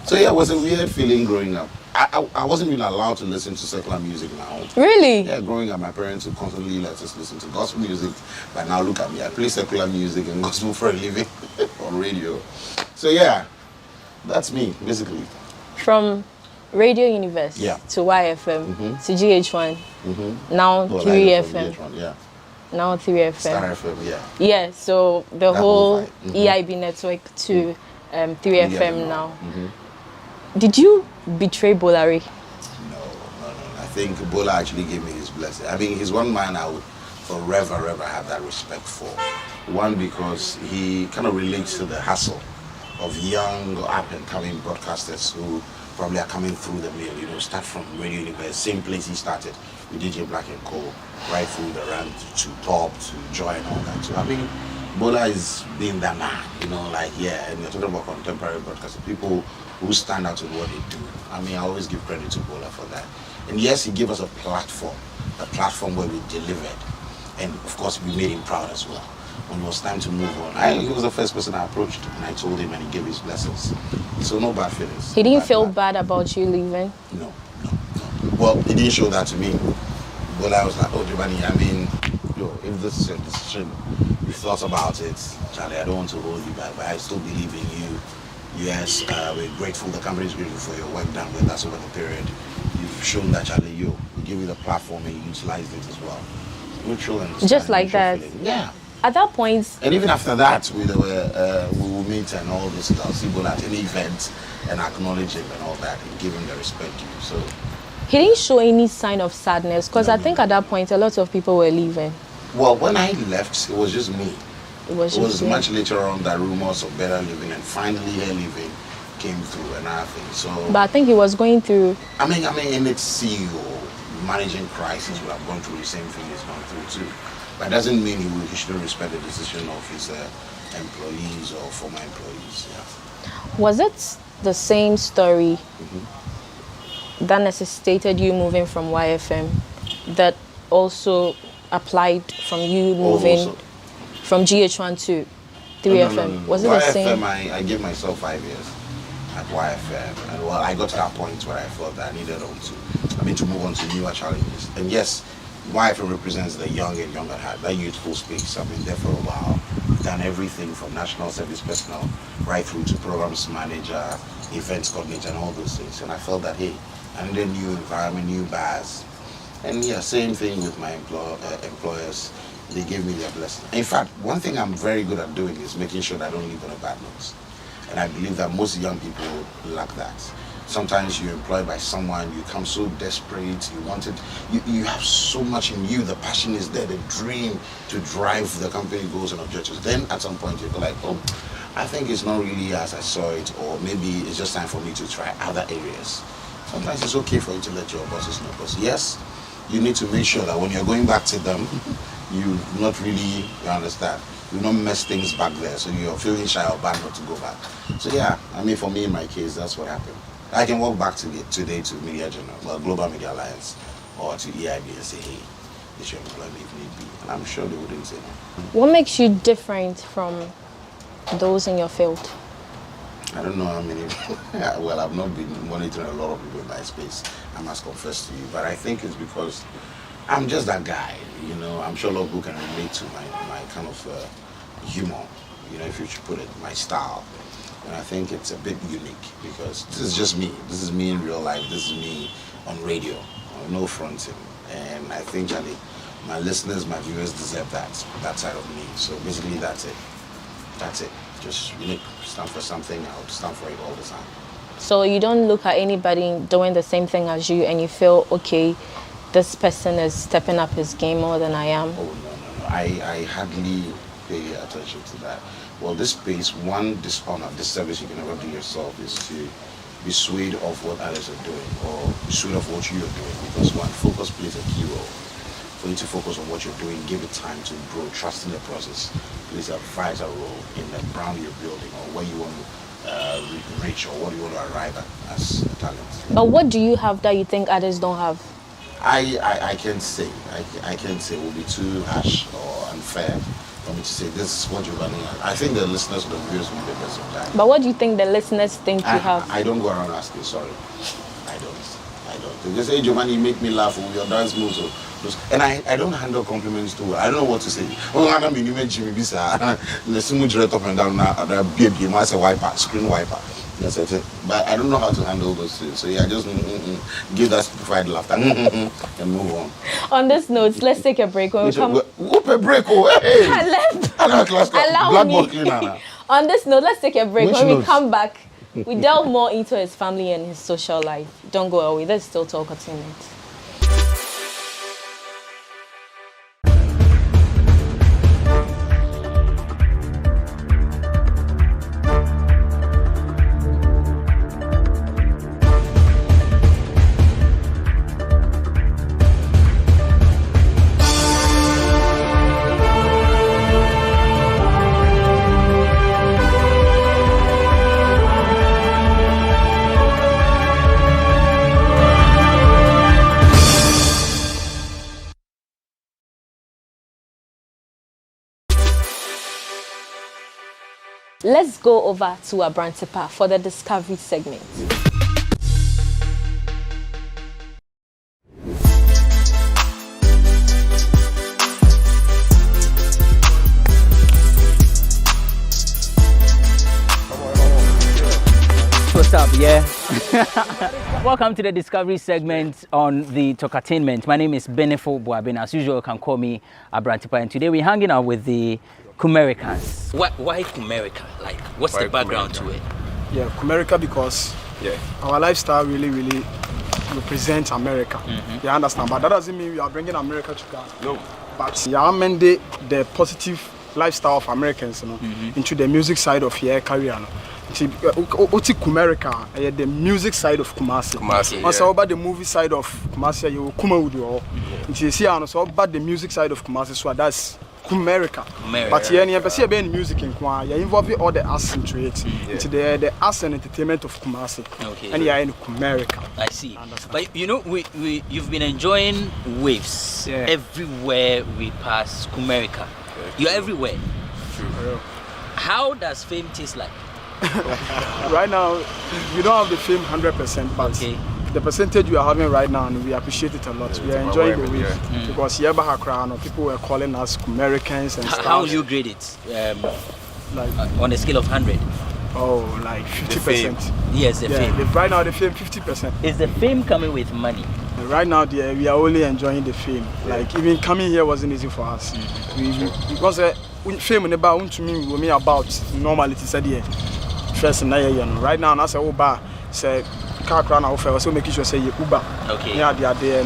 So yeah, it was a weird feeling growing up. I wasn't even allowed to listen to secular music now. Really? Yeah, growing up, my parents would constantly let us listen to gospel music. But now look at me, I play secular music and gospel for a living on radio. So yeah, that's me, basically. From Radio Universe to YFM to GH1, now 3FM. GH1, yeah. Now 3FM. Star FM, yeah. Yeah, so the whole EIB network to 3FM now. Did you betray Bolari? No. I think Bola actually gave me his blessing. I mean, he's one man I would forever have that respect for. One, because he kind of relates to the hustle of young up-and-coming broadcasters who probably are coming through the mill, you know, start from Radio Universe, same place he started with DJ Black and Co, right through the run to Top, to Joy and all that. So, I mean, Bola is being that man, you know, like, yeah, and you're talking about contemporary broadcasters, people who stand out in what they do. I mean, I always give credit to Bola for that. And yes, he gave us a platform where we delivered. And of course, we made him proud as well. When it was time to move on, he was the first person I approached, and I told him, and he gave his blessings. So no bad feelings. He didn't feel bad about you leaving? No. Well, he didn't show that to me. But I was like, oh, Giovanni, I mean, if this is your decision, you thought about it, Charlie, I don't want to hold you back, but I still believe in you. Yes, we're grateful, the company is grateful for your work done with us over the period. you've shown that Charlie, you give you the platform and you utilized it as well. Mutual understanding. Just like that. Yeah. At that point. And even after that, we will meet and all this. I'll see Bola at any event and acknowledge him and all that and give him the respect due. So he didn't show any sign of sadness because I think at that point a lot of people were leaving. Well, when I left, it was just me. It was much later on that rumors of better living and finally Here Living came through and everything. So, but I think he was going through. I mean, in its CEO managing crisis would have gone through the same thing he's gone through too. But it doesn't mean he shouldn't respect the decision of his employees or former employees. Yeah. Was it the same story that necessitated you moving from YFM that also applied from you moving from GH1 to 3FM? No. Was it YFM, the same? I gave myself 5 years at YFM, and well, I got to that point where I felt that I needed to move on to newer challenges. And yes, YFM represents the young and young at heart, that youthful space. I've been there for a while, done everything from national service personnel right through to programs manager, events coordinator, and all those things. And I felt that, hey, I needed a new environment, new bars. And yeah, same thing with my employers. They gave me their blessing. In fact, one thing I'm very good at doing is making sure that I don't leave on a bad note. And I believe that most young people lack that. Sometimes you're employed by someone, you come so desperate, you want it, you have so much in you, the passion is there, the dream to drive the company goals and objectives. Then at some point you're like, oh, I think it's not really as I saw it, or maybe it's just time for me to try other areas. Sometimes it's okay for you to let your bosses know, because yes, you need to make sure that when you're going back to them, you understand, you not mess things back there, so you're feeling shy or bad not to go back. So yeah, I mean, for me in my case, that's what happened. I can walk back today to Media General, well, Global Media Alliance, or to EIB and say, hey, they should employ me if need be. And I'm sure they wouldn't say no. What makes you different from those in your field? I don't know how many, well, I've not been monitoring a lot of people in my space, I must confess to you, but I think it's because I'm just that guy, you know. I'm sure a lot of people can relate to my kind of humor, you know, if you should put it, my style. And I think it's a bit unique because this is just me. This is me in real life. This is me on radio, no fronting. And I think, Charlie, my listeners, my viewers deserve that side of me. So basically, that's it. That's it. Just unique. Stand for something, I'll stand for it all the time. So you don't look at anybody doing the same thing as you and you feel, okay, this person is stepping up his game more than I am? Oh, no. I hardly pay attention to that. Well, this space, one dishonor, disservice you can never do yourself is to be swayed of what others are doing or be swayed of what you are doing, because one, focus plays a key role. For you to focus on what you're doing, give it time to grow, trust in the process, plays a vital role in the brand you're building or where you want to reach or what you want to arrive at as a talent. But what do you have that you think others don't have? I can't say. I can't say. It will be too harsh or unfair for me to say this is what you're running at. I think the listeners or the viewers will be the best of time. But what do you think the listeners think you have? I don't go around asking, sorry. I don't. They say, hey, Giovanni, you make me laugh with your dance moves. And I don't handle compliments too well. I don't know what to say. Oh, I mean, you made Jimmy Bisa. The smooth right up and down now, baby, as a wiper, screen wiper. That's it. But I don't know how to handle those things. So yeah, just give that stupefied laughter and move on. On this note, let's take a break. When we come... Whoop a break, oh, hey! Allow me. On this note, let's take a break. When we come back, we delve more into his family and his social life. Don't go away. Let's still talk entertainment. Let's go over to Abrantepa for the Discovery segment. What's up, yeah? Welcome to the Discovery segment on the Talkatainment. My name is Benefo Boabin. As usual, you can call me Abrantipa. And today we're hanging out with the Kumericans. Why Kumerica? Like, what's the background to it? Yeah, Kumerica because our lifestyle really represents America. You understand? But that doesn't mean we are bringing America to Ghana. No. But we are amending the positive lifestyle of Americans, you know, into the music side of your career. Oti Kumerica, the music side of Kumasi. Once about the movie side of Kumasi, you Kuma would do. You see, also about the music side of Kumasi, so that's Kumerica. But yeah, you see about music in Kumasi, you involve all the arts into it, into the arts and entertainment of Kumasi. And you are in Kumerica. I see. But you know, you've been enjoying waves everywhere we pass. Kumerica, you're everywhere. True. How does fame taste like? Right now, we don't have the fame 100%, but the percentage we are having right now, and we appreciate it a lot. We are enjoying the wave because people were calling us Americans and stuff. How will you grade it? On a scale of 100? Oh, like 50%. Yes, the fame. Right now, the fame 50%. Is the fame coming with money? Right now, we are only enjoying the fame. Like even coming here wasn't easy for us. Because fame about to me about normality said first and right now I say Uber say car crown offer so make sure say Uber. Okay. Yeah, they are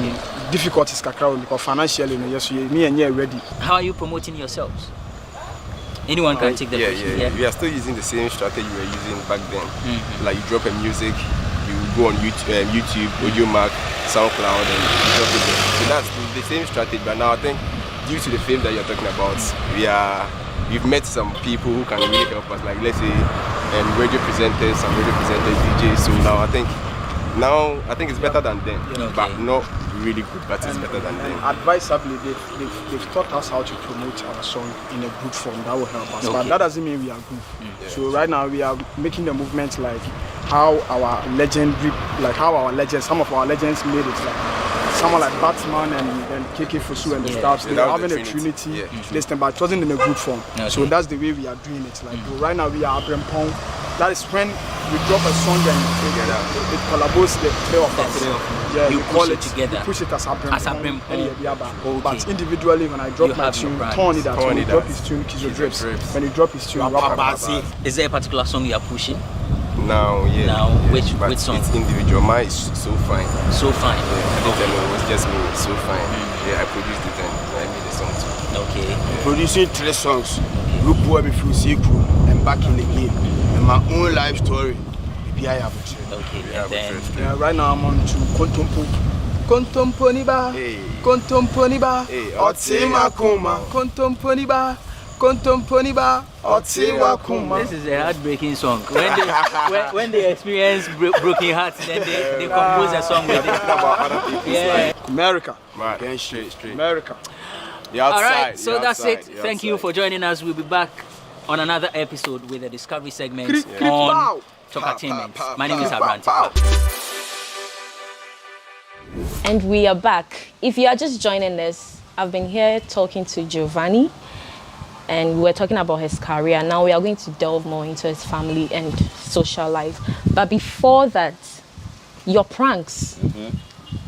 difficulties kakra because financially yes me and you ready. How are you promoting yourselves? Anyone can take the question. Yeah. We are still using the same strategy we were using back then. Like you drop a music, you go on YouTube, Audio Mac, SoundCloud, and you drop it there. So that's the same strategy. But now I think due to the fame that you're talking about, we've met some people who can really help us. Like let's say radio presenters, DJs. So now I think it's better than them, but not really good. But it's better than them. Advisably, they've taught us how to promote our song in a good form. That will help us. But that doesn't mean we are good. So right now we are making the movement like how our legends, some of our legends made it. Like someone like Batman and KK Fosu and the stuff. They are having a trinity listen, but it wasn't in a good form. So that's the way we are doing it. Like right now we are Brempong. That is when we drop a song and it collaborates the three of us. Yeah, you call it together. You push it as Brempong. But individually, when I drop my tune, Tony that when he drop his tune, Kizo Drips. When he drop his tune, is there a particular song you are pushing? Now, which song? It's individual. Mine is So Fine. So Fine. I didn't know it was just me. So Fine. Yeah, I produced it and I made the song too. Okay. Producing 3 songs. Group boy before sequel and back in the game. And my own life story. Okay. And then right now I'm on to Kontomponiba. Kontomponiba. Otima Kuma. Kontomponiba. Kontomponiba. Otima Kuma. This is a heartbreaking song. When they experience broken hearts, then they compose a song with it. America. Right. Straight. America. All right, so that's it. Thank you for joining us. We'll be back on another episode with a Discovery segment on Talkatainment. My name is Abrantipa. And we are back. If you are just joining us, I've been here talking to Giovanni, and we're talking about his career. Now we are going to delve more into his family and social life. But before that, your pranks.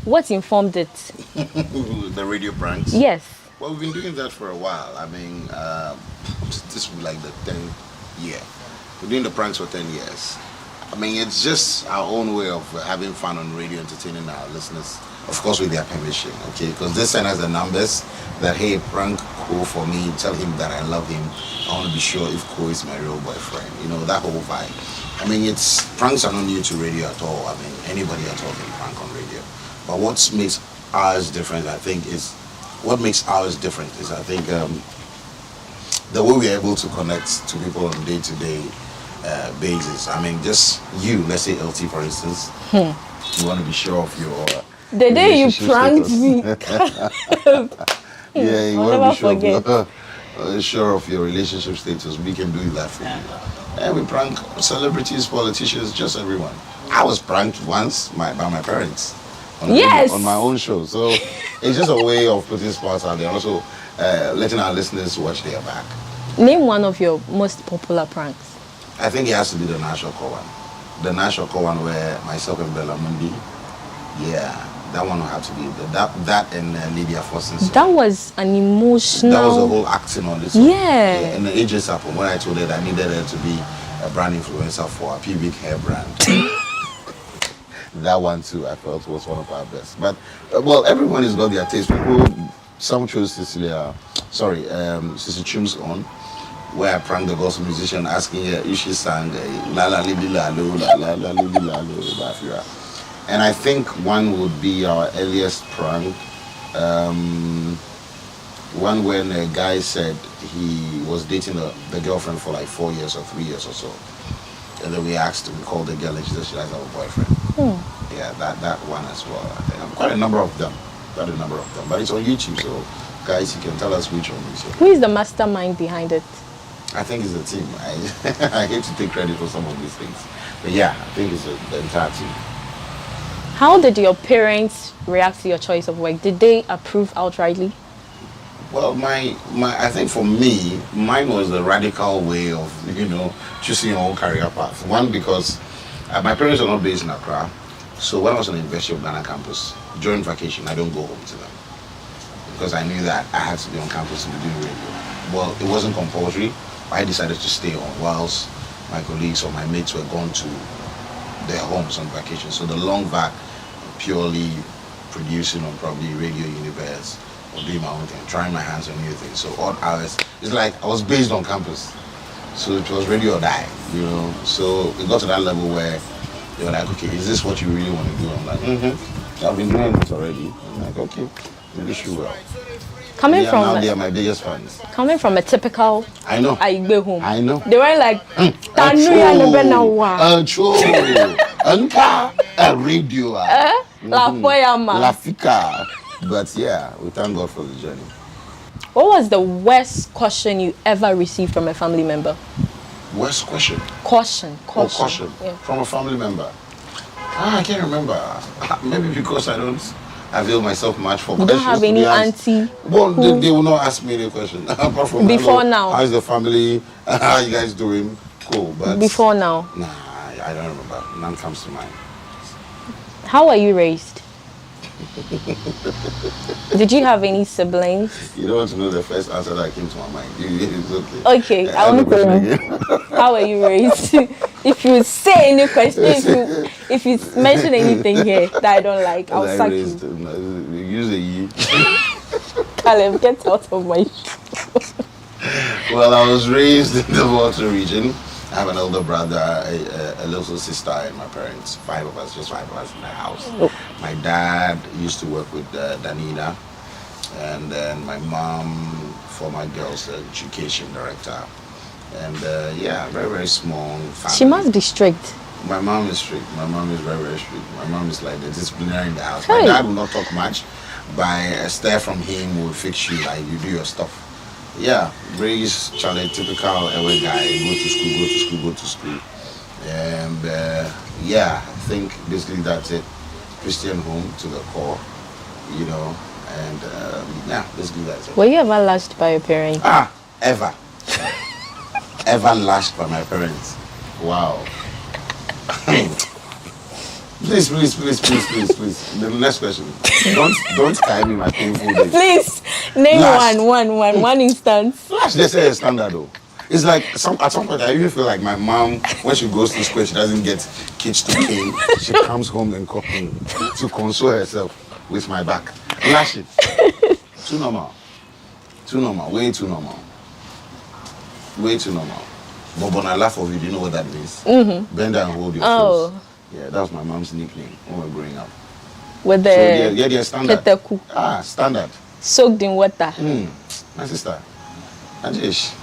What informed it? The radio pranks? Yes. Well, we've been doing that for a while. I mean, this will be like the 10th year. We're doing the pranks for 10 years. I mean, it's just our own way of having fun on radio, entertaining our listeners. Of course, with their permission, okay? Because they send us the numbers that, hey, prank Ko for me, tell him that I love him. I want to be sure if Ko is my real boyfriend. You know, that whole vibe. I mean, pranks are not new to radio at all. I mean, anybody at all can prank on radio. But what makes ours different, I think, is the way we're able to connect to people on a day-to-day basis. I mean, just you, let's say LT, for instance, you want to be sure of your the day you pranked me. Yeah, you want to be sure of your relationship status. We can do that for you. And we prank celebrities, politicians, just everyone. I was pranked once by my parents on my own show. So it's just a way of putting spots out there, and also letting our listeners watch their back. Name one of your most popular pranks. I think it has to be the National Call one. the Nashoko one where myself and Bella Mundi, yeah, that one will have to be that and Lydia Fossen. That was an emotional. That was the whole acting on this. Yeah. And the ages happened when I told her that I needed her to be a brand influencer for a pubic hair brand. That one too, I felt was one of our best. But well, everyone has got their taste. People, some chose Cecilia Chim's on, where I pranked the gospel musician asking her if she sang La La Lili La Lo, La La La Lili La Lo, Bafira. And I think one would be our earliest prank. One when a guy said he was dating the girlfriend for like 4 years or 3 years or so. And then we called the girl and she said she doesn't have a boyfriend. Yeah, that one as well. I think quite a number of them. But it's on YouTube, so guys, you can tell us which one is. Who is the mastermind behind it? I think it's the team. I hate to take credit for some of these things. But yeah, I think it's the entire team. How did your parents react to your choice of work? Did they approve outrightly? Well, I think for me, mine was the radical way of, choosing your own career path. One, because my parents are not based in Accra. So when I was on the University of Ghana campus, during vacation, I don't go home to them. Because I knew that I had to be on campus to be doing radio. Well, it wasn't compulsory. I decided to stay on whilst my colleagues or my mates were gone to their homes on vacation. So the long vac, purely producing on probably Radio Universe or doing my own thing, trying my hands on new things. So odd hours, it's like I was based on campus. So it was radio or die, So it got to that level where they were like, okay, is this what you really want to do? I'm like, I've been doing this already. I'm like, okay, I wish you well. Now they are my biggest fans. Coming from a typical Aigbe home. I know. They were like, radio. La Fika. But yeah, we thank God for the journey. What was the worst question you ever received from a family member? Worst question? Caution. Yeah. From a family member? I can't remember. Maybe because I don't avail myself much for questions. You don't have any auntie? Well, they will not ask me any question. Apart from before now. How's the family? How are you guys doing? Cool. But before now? Nah, I don't remember. None comes to mind. How were you raised? Did you have any siblings? You don't want to know the first answer that came to my mind. It's okay. Okay, I want to know. How were you raised? If you say any question, if you mention anything here that I don't like, I'll sack you. Use a ye. Caleb, get out of my Well, I was raised in the Volta region. I have an older brother, a little sister, and my parents. 5 of us, just 5 of us in the house. My dad used to work with Danida, and then my mom, former girls' education director. And yeah, very, very small family. She must be strict. My mom is strict. My mom is very, very strict. My mom is like the disciplinary in the house. My dad will not talk much. By a stare from him will fix you, like you do your stuff. Yeah, raised Charlie, typical LA guy, go to school. And yeah, I think basically that's it. Christian home to the core, and yeah, basically that's it. Were you ever lashed by your parents? Ever. Ever lashed by my parents. Wow. Please. The next question. Don't tie me my painful days. Please name one instance. Lash, they say a standard though. It's like at some point I even feel like my mom, when she goes to school, she doesn't get kids to cane. She comes home and cooking to console herself with my back. Lash it. Too normal. Way too normal. But when I laugh of you, do you know what that means? Bend down and hold your face. Yeah, that was my mom's nickname when we were growing up. With the standard. Standard. Soaked in water. My sister. Ajish.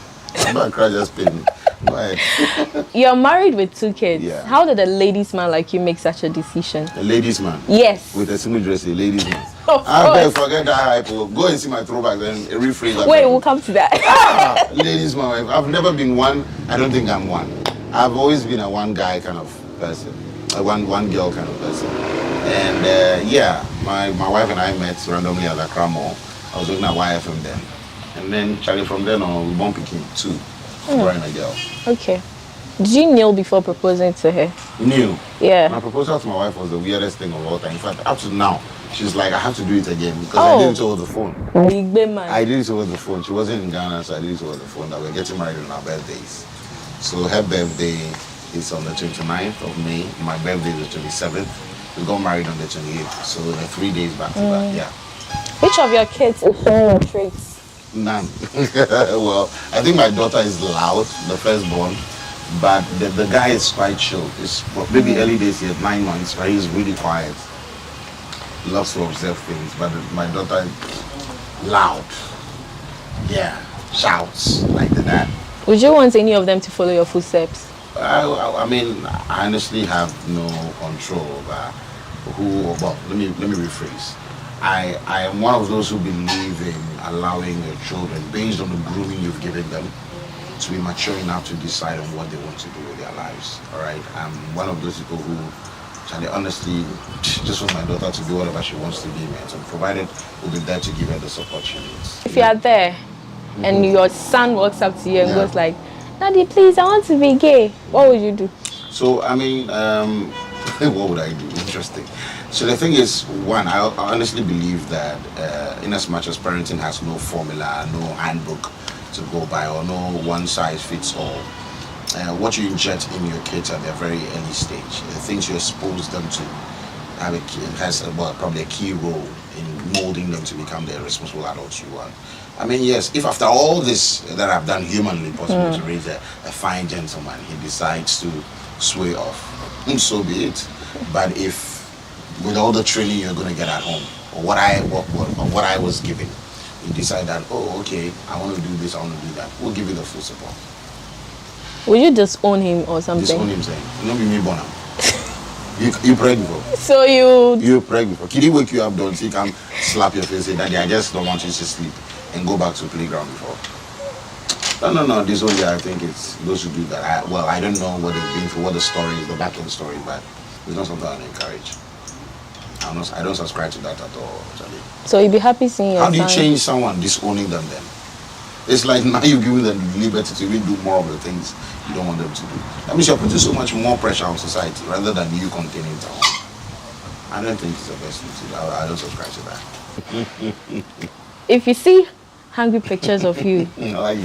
I'm about to cry, just pay me. Go ahead. You're married with 2 kids. Yeah. How did a ladies' man like you make such a decision? A ladies' man? Yes. With a single dress, a ladies' man. I beg, forget that hype. Go and see my throwback, then rephrase that. Wait, we'll come to that. Ladies' man. I've never been one. I don't think I'm one. I've always been a one guy kind of person. A one girl kind of person. And yeah, my wife and I met randomly at Accra Mall. I was looking at YFM then. And then Charlie, from then on, we born picking 2, boy and a girl. Okay. Did you kneel before proposing to her? Kneel? Yeah. My proposal to my wife was the weirdest thing of all time. In fact, up to now, she's like, I have to do it again because I did it over the phone. Big man. I did it over the phone. She wasn't in Ghana, so I did it over the phone that we're getting married on our birthdays. So her birthday is on the 29th of May. My birthday is the 27th. We got married on the 28th. So the 3 days back to back, yeah. Which of your kids is showing your traits? None. Well, I think my daughter is loud, the firstborn, but the guy is quite chill. It's maybe early days, he had 9 months, but he's really quiet. Loves to observe things, but my daughter is loud. Yeah, shouts like that. Would you want any of them to follow your footsteps? I mean, I honestly have no control over who. Well, let me rephrase. I am one of those who believe in allowing your children, based on the grooming you've given them, to be mature enough to decide on what they want to do with their lives. All right, I'm one of those people who, and honestly, just want my daughter to do whatever she wants to be, man. So provided we'll be there to give her the support she needs. If you are there, and your son walks up to you and goes like, "Daddy, please, I want to be gay," what would you do? So I mean, what would I do? Interesting. So the thing is, one, I honestly believe that in as much as parenting has no formula, no handbook to go by, or no one size fits all, what you inject in your kids at their very early stage, the things you expose them to, has probably a key role in molding them to become the responsible adults you want. I mean, yes, if after all this that I've done humanly possible to raise a fine gentleman, he decides to sway off, so be it. But if with all the training you're going to get at home, or what I was given, you decide that, oh, okay, I want to do this, I want to do that, we'll give you the full support. Will you disown him or something? Disown him, saying, you know, be me born. You prayed before. So you prayed before. Can he wake you up, don't he come slap your face and say, Daddy, I just don't want you to sleep and go back to the playground before? No, this only, I think it's those who do that. I don't know what they've been through, what the story is, the back end story, but it's not something I encourage. I don't subscribe to that at all, Charlie. So you'd be happy seeing your How do you son? change someone disowning them then? It's like now you're giving them the liberty to even do more of the things you don't want them to do. That means you're putting so much more pressure on society rather than you containing it all. I don't think it's the best thing to do. I don't subscribe to that. If you see hungry pictures of you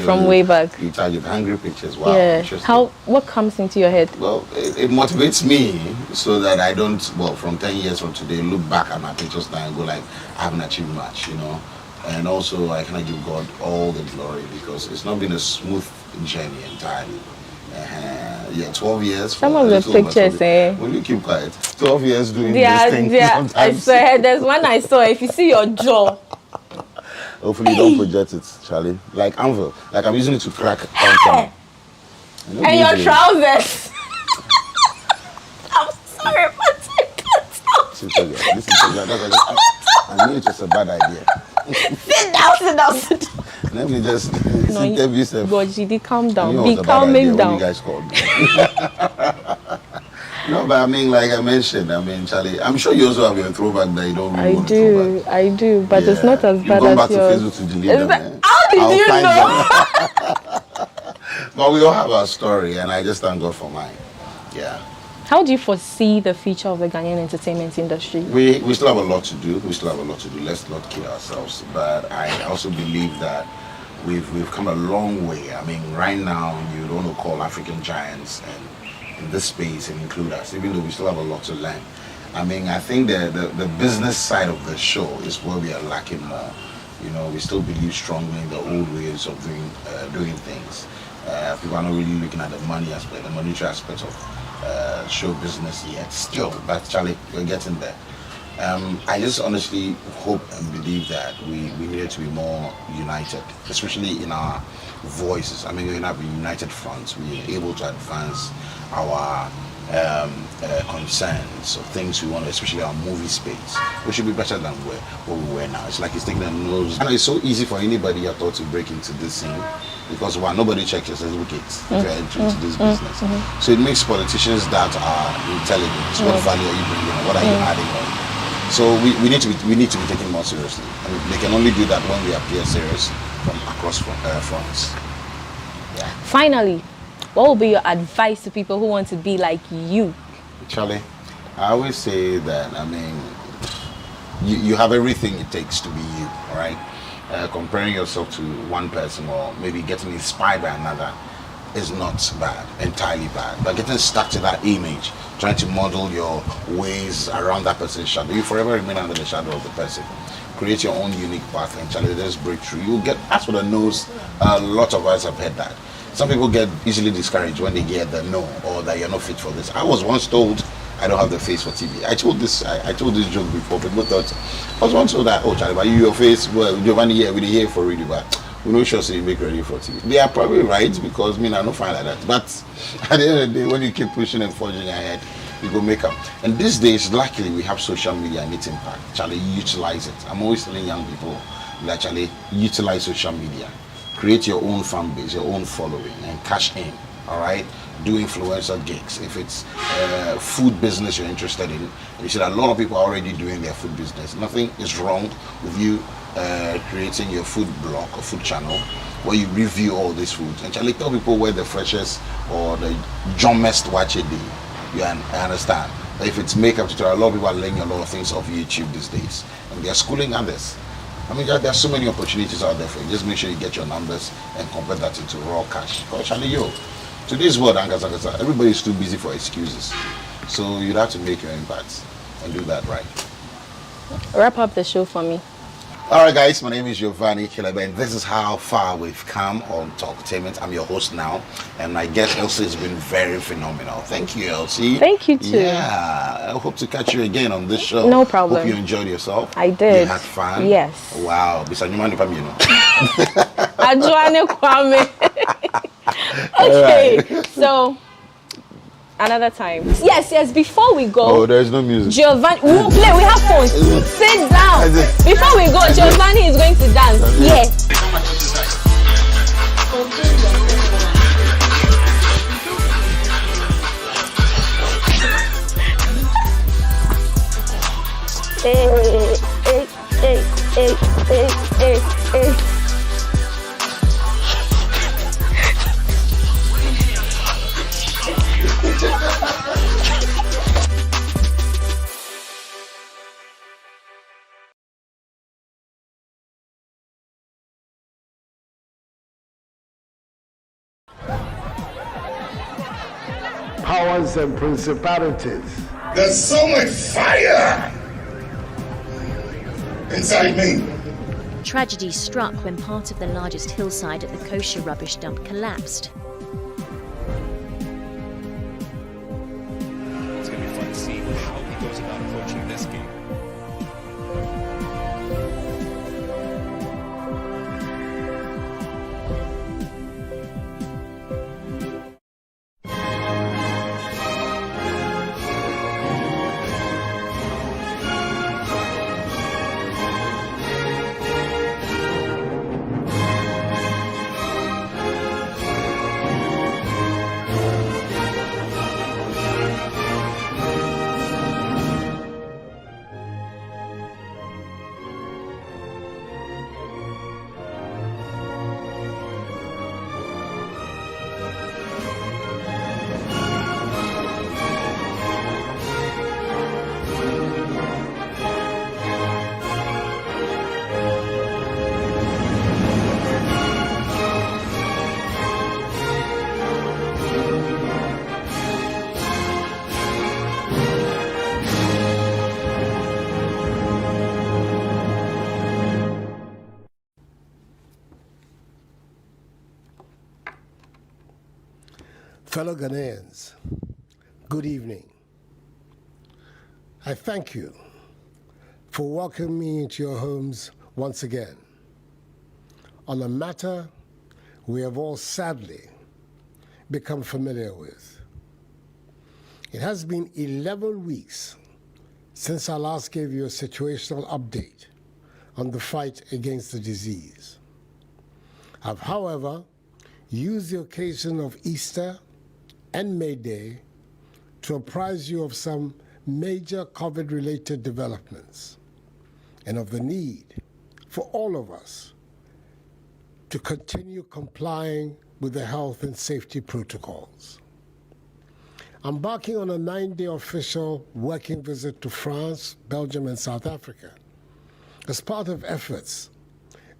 from way back. You target hungry pictures. Wow. Yeah. Interesting. What comes into your head? Well, it motivates me so that I don't, from 10 years from today, look back at my pictures now and go like, I haven't achieved much, you know. And also, I cannot give God all the glory because it's not been a smooth journey entirely. 12 years. Some of the pictures, Will you keep quiet? 12 years doing this thing sometimes. I swear, there's one I saw. If you see your jaw. Hopefully you don't project it, Charlie. Like anvil. Like I'm using it to crack on. And your trousers. I'm sorry, but I knew it was a bad idea. Sit down. Let me just interview yourself. God, GD, calm down. Be calming down. You guys called me. No, but I mean, like I mentioned, Charlie, I'm sure you also have your throwback that you don't really want to throw back. I do, but it's not as bad as yours. You've gone back to Facebook to delete them. How did you know? But we all have our story, and I just thank God for mine. Yeah. How do you foresee the future of the Ghanaian entertainment industry? We still have a lot to do. Let's not kid ourselves. But I also believe that we've come a long way. I mean, right now, you don't want to call African giants and in this space and include us, even though we still have a lot to learn. I mean, I think the business side of the show is where we are lacking more. You know, we still believe strongly in the old ways of doing things. People are not really looking at the money aspect, the monetary aspect of show business yet. Still, but Charlie, we're getting there. I just honestly hope and believe that we needed to be more united, especially in our voices. I mean, we're not a united front. We're able to advance our concerns of things we want, especially our movie space. We should be better than what we were now. It's like it's taking a nose. And it's so easy for anybody at all to break into this scene because nobody checks your certificates if you're entering into this business. So it makes politicians that are intelligent. What value are you bringing? What are you adding on? So we need to be taken more seriously. I mean, they can only do that when we appear serious from across fronts. Yeah. Finally, what will be your advice to people who want to be like you? Charlie, I always say that, I mean, you have everything it takes to be you, all right? Comparing yourself to one person or maybe getting inspired by another is not bad, entirely bad. But getting stuck to that image, trying to model your ways around that person's shadow, you forever remain under the shadow of the person. Create your own unique path and Charlie, just break through. You get, as for the no's, a lot of us have heard that. Some people get easily discouraged when they get the no or that you're not fit for this. I was once told I don't have the face for TV. I told this joke before. People thought I was once told that, oh Charlie, but your face, well, Giovanni here, we're here for radio, but we know sure so you make ready for TV. They are probably right because me, I don't find like that. But at the end of the day, when you keep pushing and forging ahead, you go make up. And these days, luckily, we have social media and its impact. Charlie, utilize it. I'm always telling young people that Charlie, utilize social media. Create your own fan base, your own following, and cash in. All right, do influencer gigs. If it's food business you're interested in, you see that a lot of people are already doing their food business. Nothing is wrong with you creating your food blog or food channel where you review all these foods. And Charlie, tell people where the freshest or the jummest watch it be. I understand. But if it's makeup tutorial, a lot of people are learning a lot of things off YouTube these days, and they're schooling others. I mean, there are so many opportunities out there for you. Just make sure you get your numbers and convert that into raw cash. Because Charlie, today's world, everybody's too busy for excuses. So you'd have to make your impact and do that right. Wrap up the show for me. All right, guys, my name is Giovanni Kelebe, and this is how far we've come on Talktainment. I'm your host now, and my guest Elsie has been very phenomenal. Thank you, Elsie. Thank you too. Yeah, I hope to catch you again on this show. No problem. Hope you enjoyed yourself. I did. You had fun. Yes. Wow. Adjoane Kwame. Okay, right. So another time. Yes, before we go. Oh, there's no music. Giovanni, we will play, we have phones. Sit down. Before we go, Giovanni is going to dance. Yes. Hey. Powers and principalities. There's so much fire inside me. Tragedy struck when part of the largest hillside at the kosher rubbish dump collapsed. It's going to be fun to see how he goes about approaching this game. Fellow Ghanaians, good evening. I thank you for welcoming me into your homes once again on a matter we have all sadly become familiar with. It has been 11 weeks since I last gave you a situational update on the fight against the disease. I've, however, used the occasion of Easter and May Day to apprise you of some major COVID-related developments and of the need for all of us to continue complying with the health and safety protocols. Embarking on a 9-day official working visit to France, Belgium, and South Africa, as part of efforts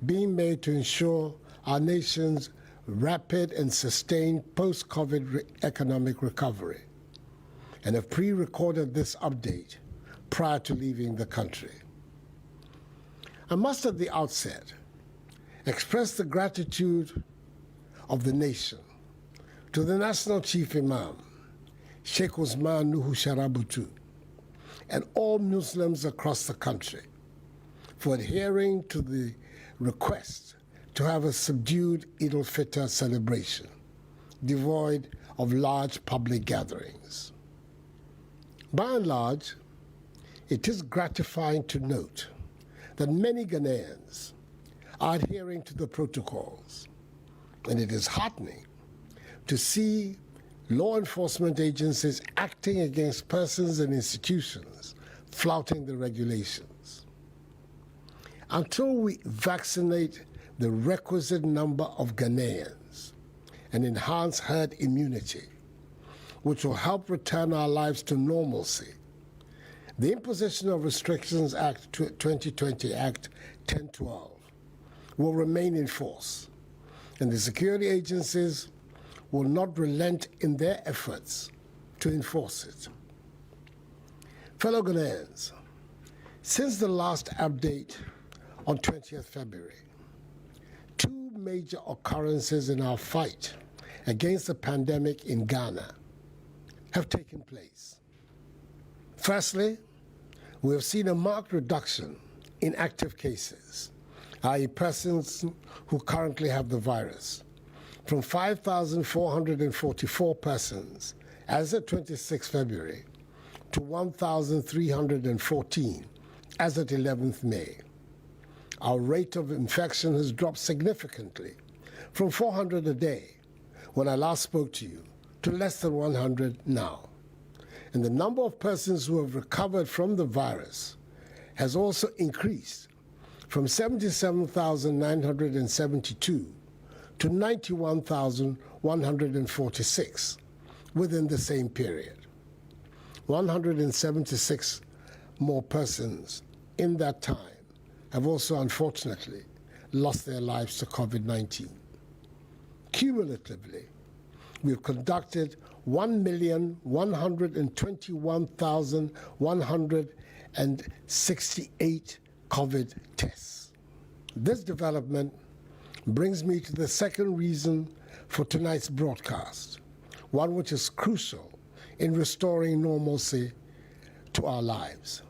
being made to ensure our nation's rapid and sustained post-COVID economic recovery, and have pre-recorded this update prior to leaving the country. I must at the outset express the gratitude of the nation to the National Chief Imam, Sheikh Usman Nuhu Sharabutu, and all Muslims across the country for adhering to the request to have a subdued Eid al-Fitr celebration, devoid of large public gatherings. By and large, it is gratifying to note that many Ghanaians are adhering to the protocols, and it is heartening to see law enforcement agencies acting against persons and institutions flouting the regulations. Until we vaccinate the requisite number of Ghanaians and enhance herd immunity, which will help return our lives to normalcy, the Imposition of Restrictions Act 2020 Act 1012 will remain in force, and the security agencies will not relent in their efforts to enforce it. Fellow Ghanaians, since the last update on 20th February, two major occurrences in our fight against the pandemic in Ghana have taken place. Firstly, we have seen a marked reduction in active cases, i.e. persons who currently have the virus, from 5,444 persons as of 26 February to 1,314 as of 11th May. Our rate of infection has dropped significantly from 400 a day when I last spoke to you to less than 100 now. And the number of persons who have recovered from the virus has also increased from 77,972 to 91,146 within the same period. 176 more persons in that time have also unfortunately lost their lives to COVID-19. Cumulatively, we've conducted 1,121,168 COVID tests. This development brings me to the second reason for tonight's broadcast, one which is crucial in restoring normalcy to our lives.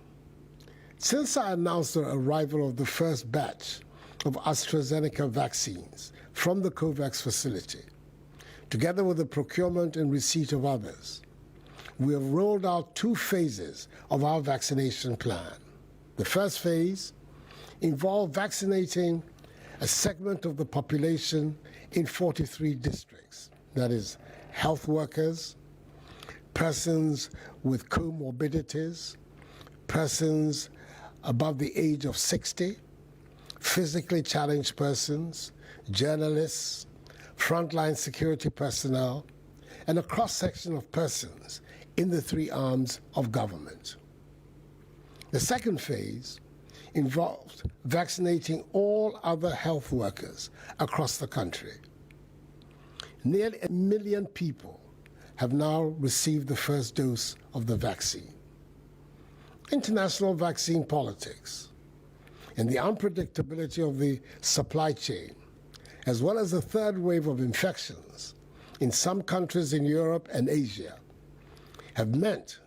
Since I announced the arrival of the first batch of AstraZeneca vaccines from the COVAX facility, together with the procurement and receipt of others, we have rolled out two phases of our vaccination plan. The first phase involved vaccinating a segment of the population in 43 districts, that is, health workers, persons with comorbidities, persons above the age of 60, physically challenged persons, journalists, frontline security personnel, and a cross-section of persons in the three arms of government. The second phase involved vaccinating all other health workers across the country. Nearly 1 million people have now received the first dose of the vaccine. International vaccine politics and the unpredictability of the supply chain, as well as the third wave of infections in some countries in Europe and Asia, have meant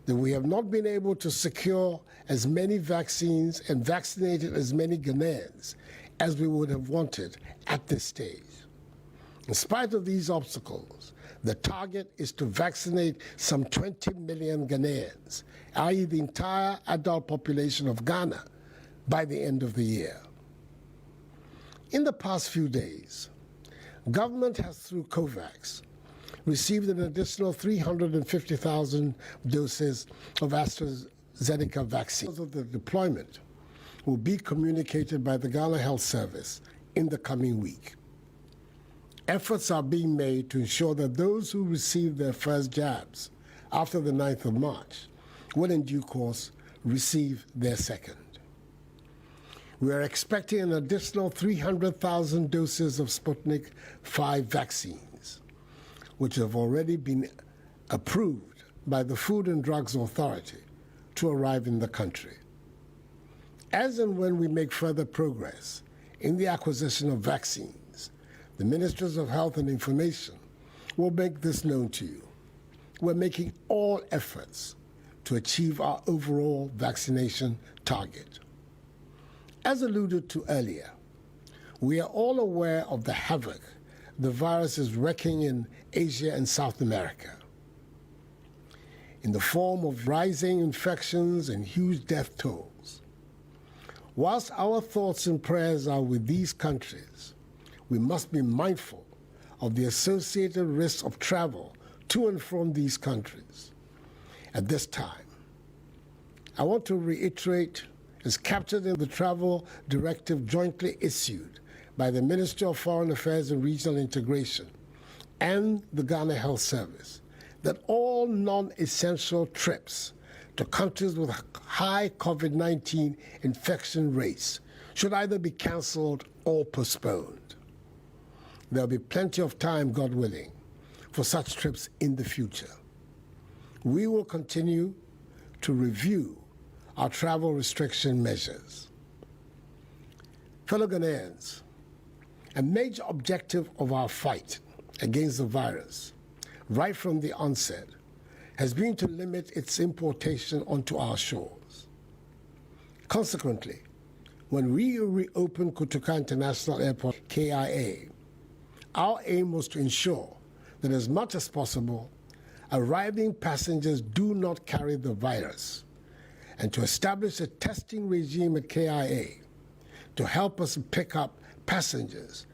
that we have not been able to secure as many vaccines and vaccinated as many Ghanaians as we would have wanted at this stage. In spite of these obstacles, the target is to vaccinate some 20 million Ghanaians, i.e. the entire adult population of Ghana, by the end of the year. In the past few days, government has, through COVAX, received an additional 350,000 doses of AstraZeneca vaccine. Of the deployment will be communicated by the Ghana Health Service in the coming week. Efforts are being made to ensure that those who receive their first jabs after the 9th of March will in due course receive their second. We are expecting an additional 300,000 doses of Sputnik 5 vaccines, which have already been approved by the Food and Drugs Authority to arrive in the country. As and when we make further progress in the acquisition of vaccines, the Ministries of Health and Information will make this known to you. We're making all efforts to achieve our overall vaccination target. As alluded to earlier, we are all aware of the havoc the virus is wreaking in Asia and South America, in the form of rising infections and huge death tolls. Whilst our thoughts and prayers are with these countries, we must be mindful of the associated risks of travel to and from these countries. At this time, I want to reiterate, as captured in the travel directive jointly issued by the Ministry of Foreign Affairs and Regional Integration and the Ghana Health Service, that all non-essential trips to countries with high COVID-19 infection rates should either be cancelled or postponed. There will be plenty of time, God willing, for such trips in the future. We will continue to review our travel restriction measures. Fellow Ghanaians, a major objective of our fight against the virus, right from the onset, has been to limit its importation onto our shores. Consequently, when we reopened Kotoka International Airport, KIA, our aim was to ensure that as much as possible, arriving passengers do not carry the virus, and to establish a testing regime at KIA to help us pick up passengers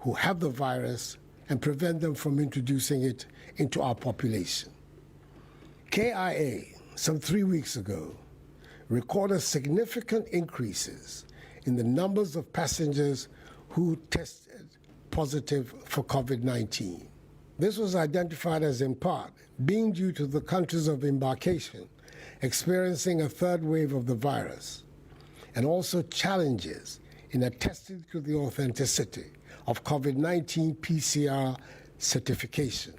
who have the virus and prevent them from introducing it into our population. KIA, some 3 weeks ago, recorded significant increases in the numbers of passengers who tested positive for COVID-19. This was identified as in part being due to the countries of embarkation experiencing a third wave of the virus, and also challenges in attesting to the authenticity of COVID-19 PCR certification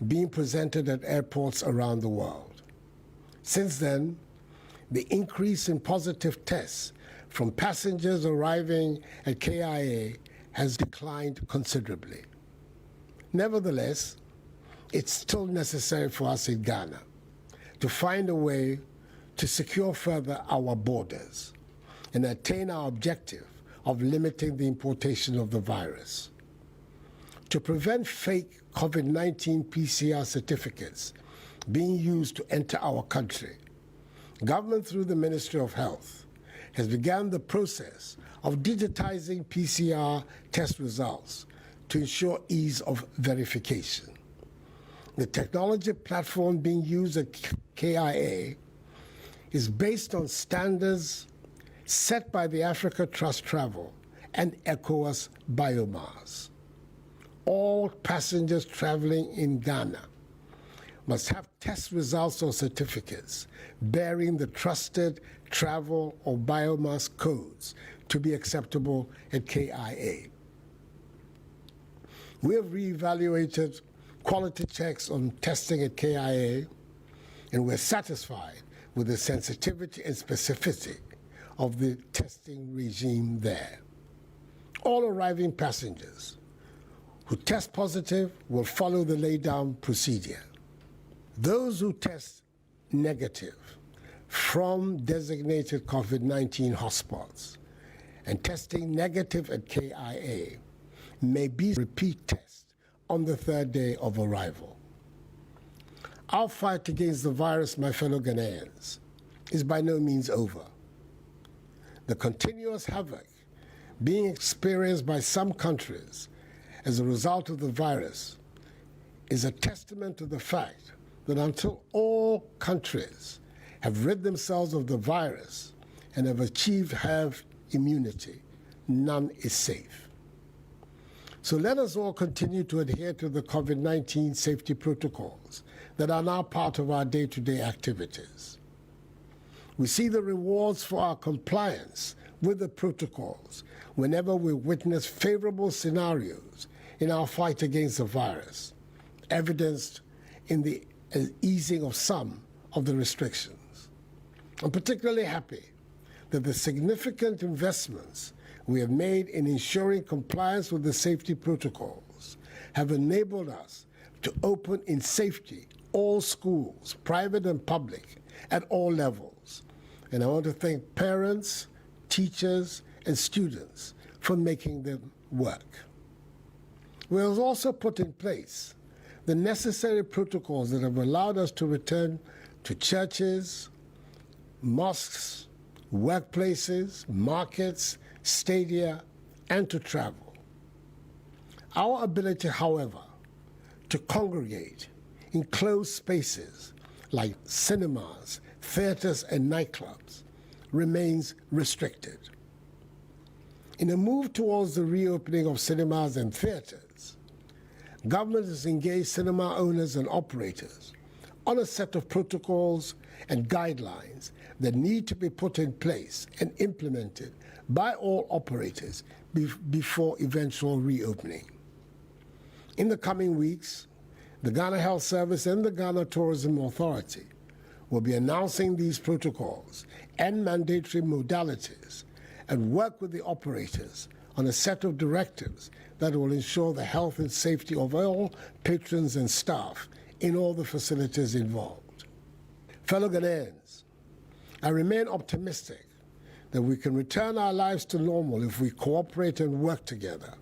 being presented at airports around the world. Since then, the increase in positive tests from passengers arriving at KIA has declined considerably. Nevertheless, it's still necessary for us in Ghana to find a way to secure further our borders and attain our objective of limiting the importation of the virus. To prevent fake COVID-19 PCR certificates being used to enter our country, government through the Ministry of Health has begun the process of digitizing PCR test results to ensure ease of verification. The technology platform being used at KIA is based on standards set by the Africa Trust Travel and ECOWAS Biomars. All passengers traveling in Ghana must have test results or certificates bearing the trusted travel or biomass codes to be acceptable at KIA. We have reevaluated quality checks on testing at KIA, and we're satisfied with the sensitivity and specificity of the testing regime there. All arriving passengers who test positive will follow the laid-down procedure. Those who test negative from designated COVID-19 hotspots and testing negative at KIA may be repeat tests on the third day of arrival. Our fight against the virus, my fellow Ghanaians, is by no means over. The continuous havoc being experienced by some countries as a result of the virus is a testament to the fact that until all countries have rid themselves of the virus and have achieved herd immunity, none is safe. So let us all continue to adhere to the COVID-19 safety protocols that are now part of our day-to-day activities. We see the rewards for our compliance with the protocols whenever we witness favorable scenarios in our fight against the virus, evidenced in the easing of some of the restrictions. I'm particularly happy that the significant investments we have made in ensuring compliance with the safety protocols have enabled us to open in safety all schools, private and public, at all levels. And I want to thank parents, teachers, and students for making them work. We have also put in place the necessary protocols that have allowed us to return to churches, mosques, workplaces, markets, stadia, and to travel. Our ability, however, to congregate in closed spaces like cinemas, theaters, and nightclubs remains restricted. In a move towards the reopening of cinemas and theaters, government has engaged cinema owners and operators on a set of protocols and guidelines that need to be put in place and implemented by all operators before eventual reopening. In the coming weeks, the Ghana Health Service and the Ghana Tourism Authority will be announcing these protocols and mandatory modalities and work with the operators on a set of directives that will ensure the health and safety of all patrons and staff in all the facilities involved. Fellow Ghanaians, I remain optimistic that we can return our lives to normal if we cooperate and work together.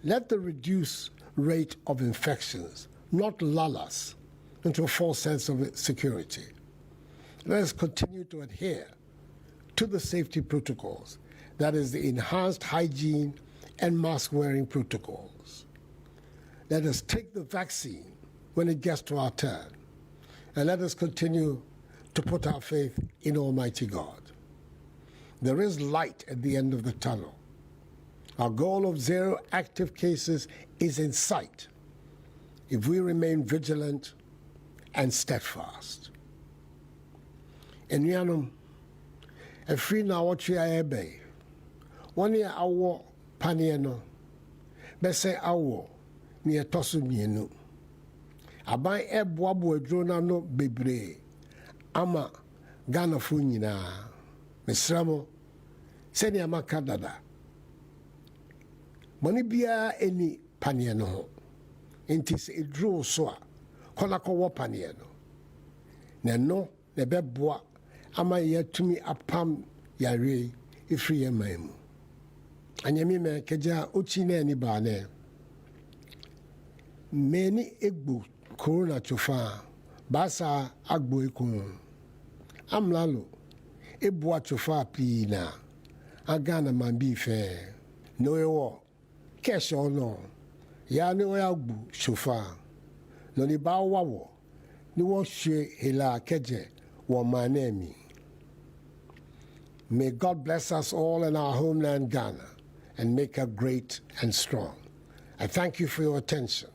Let the reduced rate of infections not lull us into a false sense of security. Let us continue to adhere to the safety protocols, that is, the enhanced hygiene and mask-wearing protocols. Let us take the vaccine when it gets to our turn, and let us continue to put our faith in Almighty God. There is light at the end of the tunnel. Our goal of 0 active cases is in sight if we remain vigilant and steadfast. Enuanum, efiri na awotwe ayebe. Woni awo panie no. Bese awo ni etoso mienu. Aban eboabo aduro na no bebre. Ama Ghana fo nyina. Mesramo seni amaka dada. Moni bia eni panie no ho. Enti se eduro so a kola ko wo panie no. Na no ne beboa ama yatumi apam yare ifri yemaimu. Anyami me keja ochi na ni ba ne. Meni egbo corona chofa basa agbo ekun. Amlalo ebua chofa pi na agana mambi fe no ewo cash or no ya ni o agbu chofa no ni ba wawo ni wo hwe hela keje wo manemi. May God bless us all in our homeland Ghana and make her great and strong. I thank you for your attention.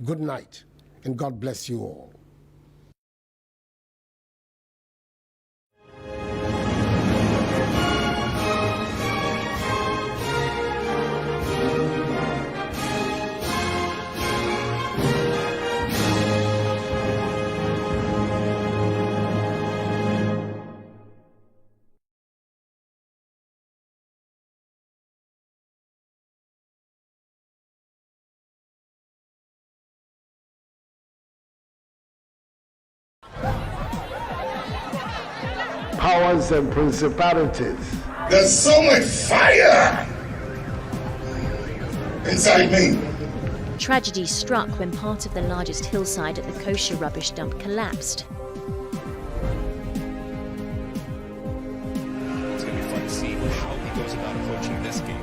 Good night and God bless you all. Powers and principalities. There's so much fire inside me. Tragedy struck when part of the largest hillside at the kosher rubbish dump collapsed. It's going to be fun to see how he goes about approaching this game.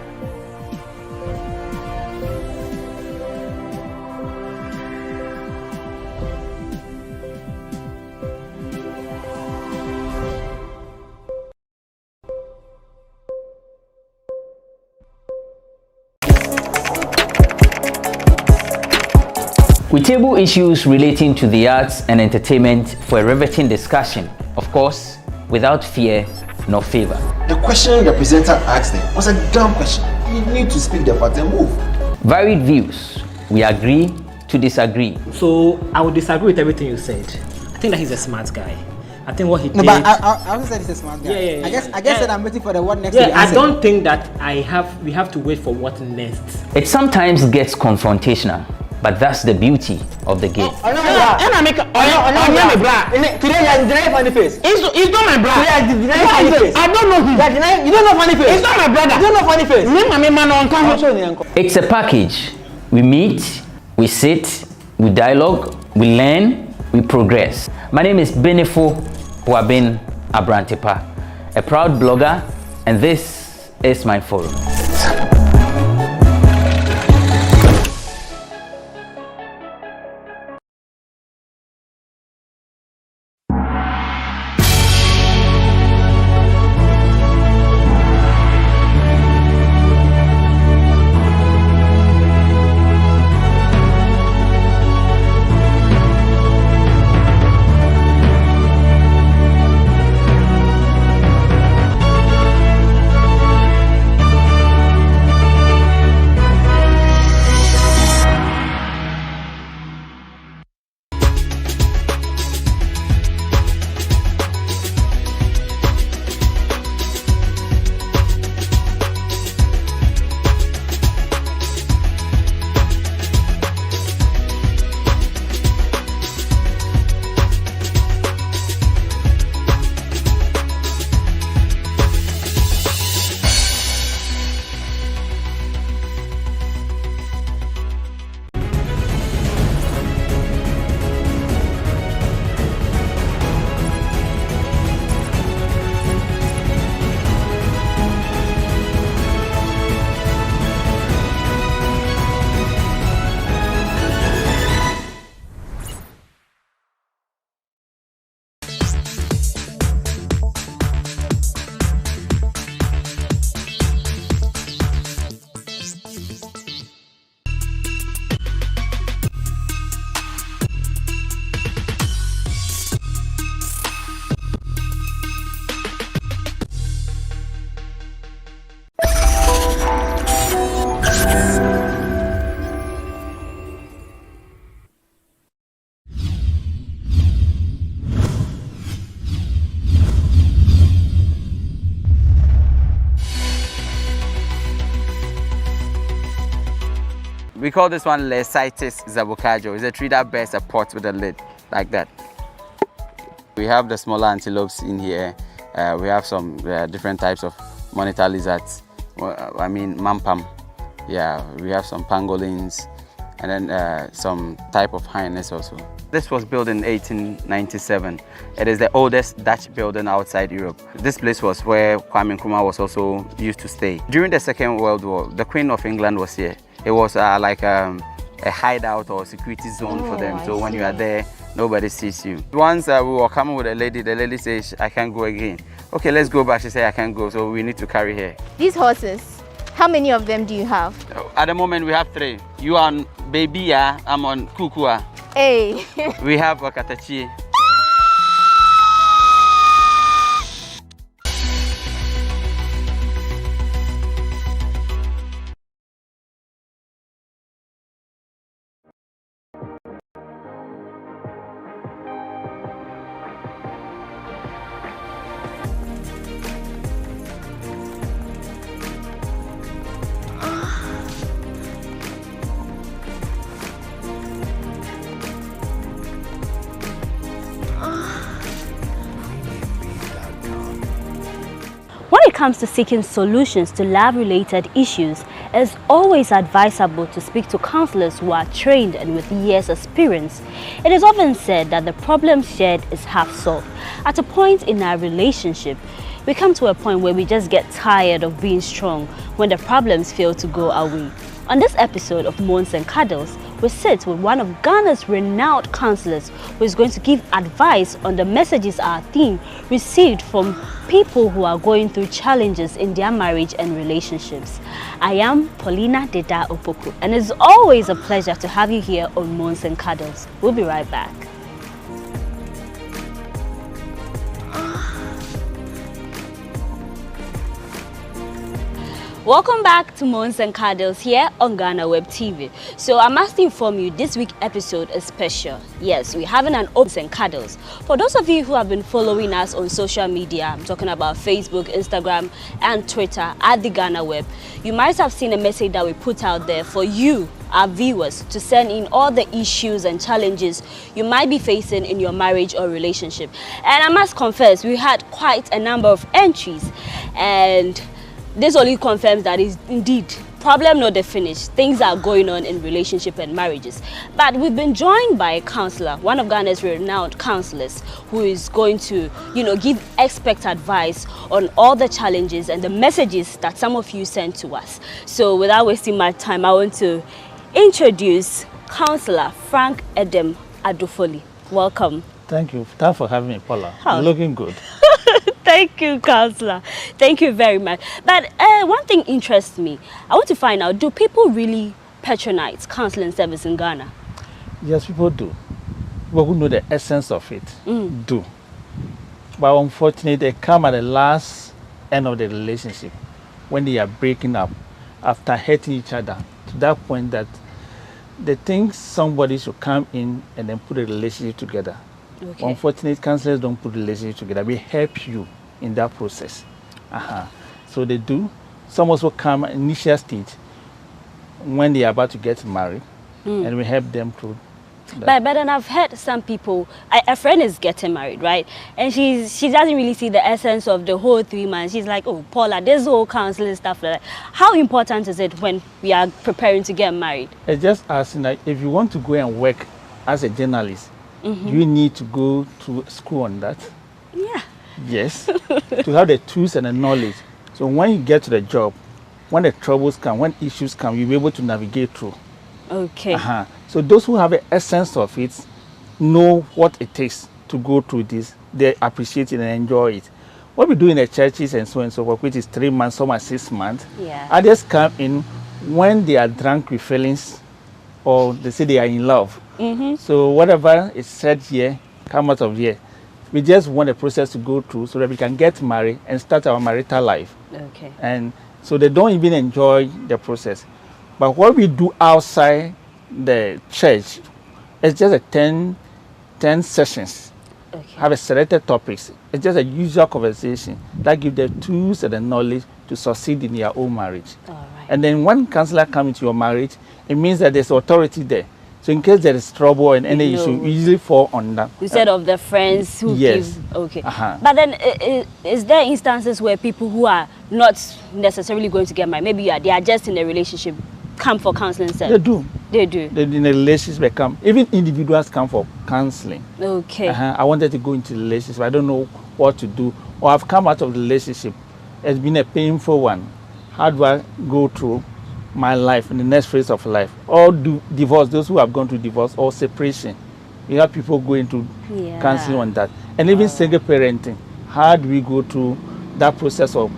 We table issues relating to the arts and entertainment for a riveting discussion, of course, without fear nor favor. The question the presenter asked them was a dumb question. You need to speak the part and move. Varied views. We agree to disagree. So I would disagree with everything you said. I think that he's a smart guy. I think what he did. No, but I also said he's a smart guy. Yeah. I guess that I'm waiting for the what next. Yeah, I don't think that we have to wait for what next. It sometimes gets confrontational, but that's the beauty of the game. Today you deny funny face. It's not my brother. I don't know him. You don't know funny face. It's not my brother. You don't know funny face. It's a package. We meet, we sit, we dialogue, we learn, we progress. My name is Benefo Abrantepa, a proud blogger, and this is my forum. We call this one Lesitis zabucajo. It's a tree that bears a pot with a lid, like that. We have the smaller antelopes in here. We have some different types of monitor lizards. Mampam. Yeah, we have some pangolins, and then some type of hyenas also. This was built in 1897. It is the oldest Dutch building outside Europe. This place was where Kwame Nkrumah was also used to stay. During the Second World War, the Queen of England was here. It was like a hideout or security zone for them. So when you are there, nobody sees you. Once we were coming with a lady, the lady says, I can't go again. Okay, let's go back. She said, I can't go, so we need to carry her. These horses, how many of them do you have? At the moment, we have 3. You are on Baby, I'm on Kukua. Hey. We have Wakatachi. When it comes to seeking solutions to lab-related issues, it's always advisable to speak to counselors who are trained and with years' experience. It is often said that the problem shared is half solved. At a point in our relationship, we come to a point where we just get tired of being strong when the problems fail to go away. On this episode of Moans and Cuddles, we sit with one of Ghana's renowned counselors who is going to give advice on the messages our theme received from people who are going through challenges in their marriage and relationships. I am Paulina Deda Opoku, and it's always a pleasure to have you here on Moans and Cuddles. We'll be right back. Welcome back to Moans and Cuddles here on GhanaWeb TV. So I must inform you, this week's episode is special. Yes, we're having an Moans and Cuddles. For those of you who have been following us on social media, I'm talking about Facebook, Instagram and Twitter at the GhanaWeb, you might have seen a message that we put out there for you, our viewers, to send in all the issues and challenges you might be facing in your marriage or relationship. And I must confess, we had quite a number of entries, and this only confirms that is indeed problem not the finish. Things are going on in relationship and marriages. But we've been joined by a counselor, one of Ghana's renowned counselors, who is going to, give expert advice on all the challenges and the messages that some of you sent to us. So without wasting my time, I want to introduce Counselor Frank Edem Adofoli. Welcome. Thank you. Thanks for having me, Paula. You're looking good. Thank you, Counselor. Thank you very much. But one thing interests me. I want to find out, do people really patronize counseling service in Ghana? Yes, people do. People who know the essence of it do. But unfortunately, they come at the last end of the relationship when they are breaking up after hating each other to that point that they think somebody should come in and then put a relationship together. Okay. Unfortunately, counselors don't put relationship together. We help you in that process. So they do. Some also come initial stage when they are about to get married, and we help them through that. But then I've heard some people, a friend is getting married, right? And she doesn't really see the essence of the whole 3 months. She's like, oh, Paula, this whole counseling stuff like that. How important is it when we are preparing to get married? It's just asking, like, if you want to go and work as a journalist, you need to go to school on that. Yeah. Yes. To have the tools and the knowledge. So when you get to the job, when the troubles come, when issues come, you'll be able to navigate through. Okay. So those who have the essence of it know what it takes to go through this. They appreciate it and enjoy it. What we do in the churches and so forth, which is 3 months, some are 6 months, others come in when they are drunk with feelings or they say they are in love. So whatever is said here, come out of here. We just want the process to go through so that we can get married and start our marital life. Okay. And so they don't even enjoy the process. But what we do outside the church is just a 10 sessions. Okay. Have a selected topics. It's just a usual conversation that give the tools and the knowledge to succeed in your own marriage. All right. And then when counselor comes into your marriage, it means that there's authority there. So in case there is trouble and any issue, you usually fall on that. Instead of the friends who give. Okay. But then is there instances where people who are not necessarily going to get married, maybe they are just in a relationship, come for counseling service? They do. They do. They in a relationship, they come. Even individuals come for counseling. Okay. I wanted to go into a relationship. I don't know what to do. Or I've come out of the relationship. It's been a painful one. How do I go through my life in the next phase of life? Or do divorce, those who have gone through divorce or separation. We have people going to counseling on that. And even single parenting. How do we go through that process of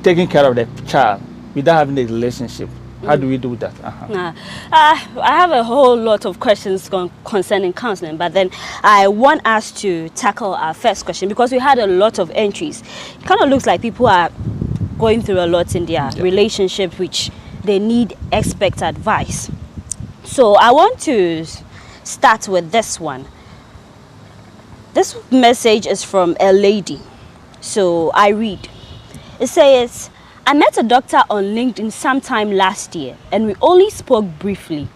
taking care of the child without having a relationship? How do we do that? I have a whole lot of questions concerning counseling, but then I want us to tackle our first question because we had a lot of entries. It kind of looks like people are going through a lot in their relationship, which they need expert advice. So I want to start with this one. This message is from a lady. So I read. It says, I met a doctor on LinkedIn sometime last year and we only spoke briefly.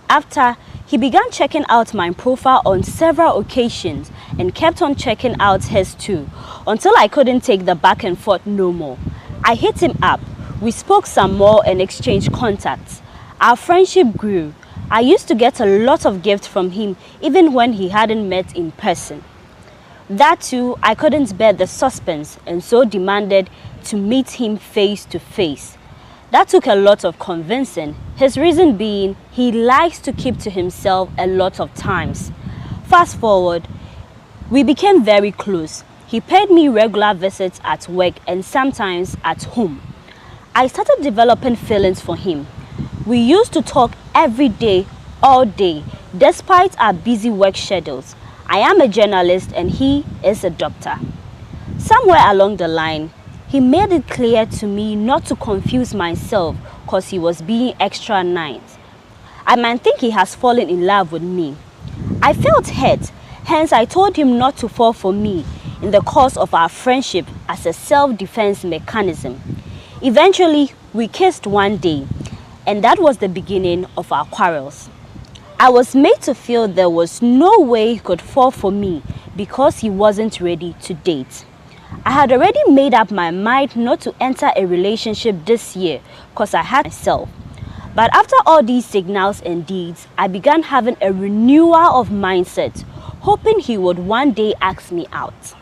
After, he began checking out my profile on several occasions and kept on checking out his too, until I couldn't take the back and forth no more. I hit him up. We spoke some more and exchanged contacts. Our friendship grew. I used to get a lot of gifts from him even when he hadn't met in person. That too, I couldn't bear the suspense and so demanded to meet him face to face. That took a lot of convincing, his reason being he likes to keep to himself a lot of times. Fast forward, we became very close. He paid me regular visits at work and sometimes at home. I started developing feelings for him. We used to talk every day, all day, despite our busy work schedules. I am a journalist and he is a doctor. Somewhere along the line, he made it clear to me not to confuse myself because he was being extra nice. I might think he has fallen in love with me. I felt hurt, hence I told him not to fall for me in the course of our friendship as a self-defense mechanism. Eventually, we kissed one day, and that was the beginning of our quarrels. I was made to feel there was no way he could fall for me because he wasn't ready to date. I had already made up my mind not to enter a relationship this year because I had myself. But after all these signals and deeds, I began having a renewal of mindset, hoping he would one day ask me out.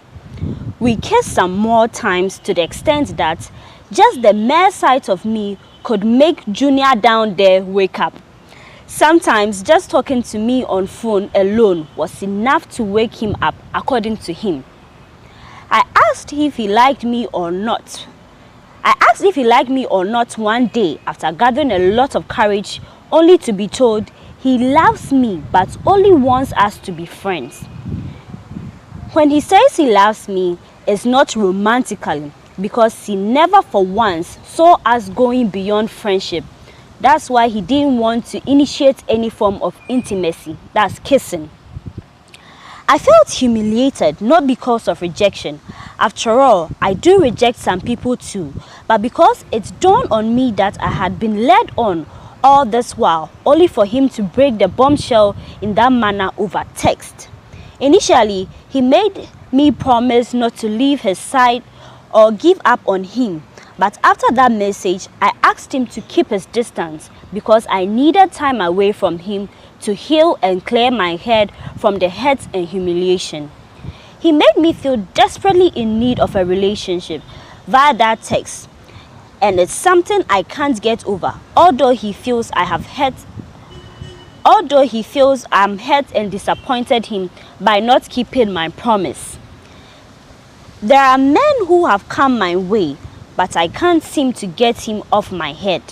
We kissed some more times to the extent that just the mere sight of me could make Junior down there wake up. Sometimes just talking to me on phone alone was enough to wake him up, according to him. I asked if he liked me or not. One day after gathering a lot of courage, only to be told he loves me but only wants us to be friends. When he says he loves me, it's not romantically, because he never for once saw us going beyond friendship. That's why he didn't want to initiate any form of intimacy, that's kissing. I felt humiliated, not because of rejection. After all, I do reject some people too, but because it dawned on me that I had been led on all this while, only for him to break the bombshell in that manner over text. Initially, he made me promise not to leave his side or give up on him, but after that message, I asked him to keep his distance because I needed time away from him to heal and clear my head from the hurt and humiliation. He made me feel desperately in need of a relationship via that text, and it's something I can't get over, although he feels I'm hurt and disappointed him by not keeping my promise. There are men who have come my way, but I can't seem to get him off my head.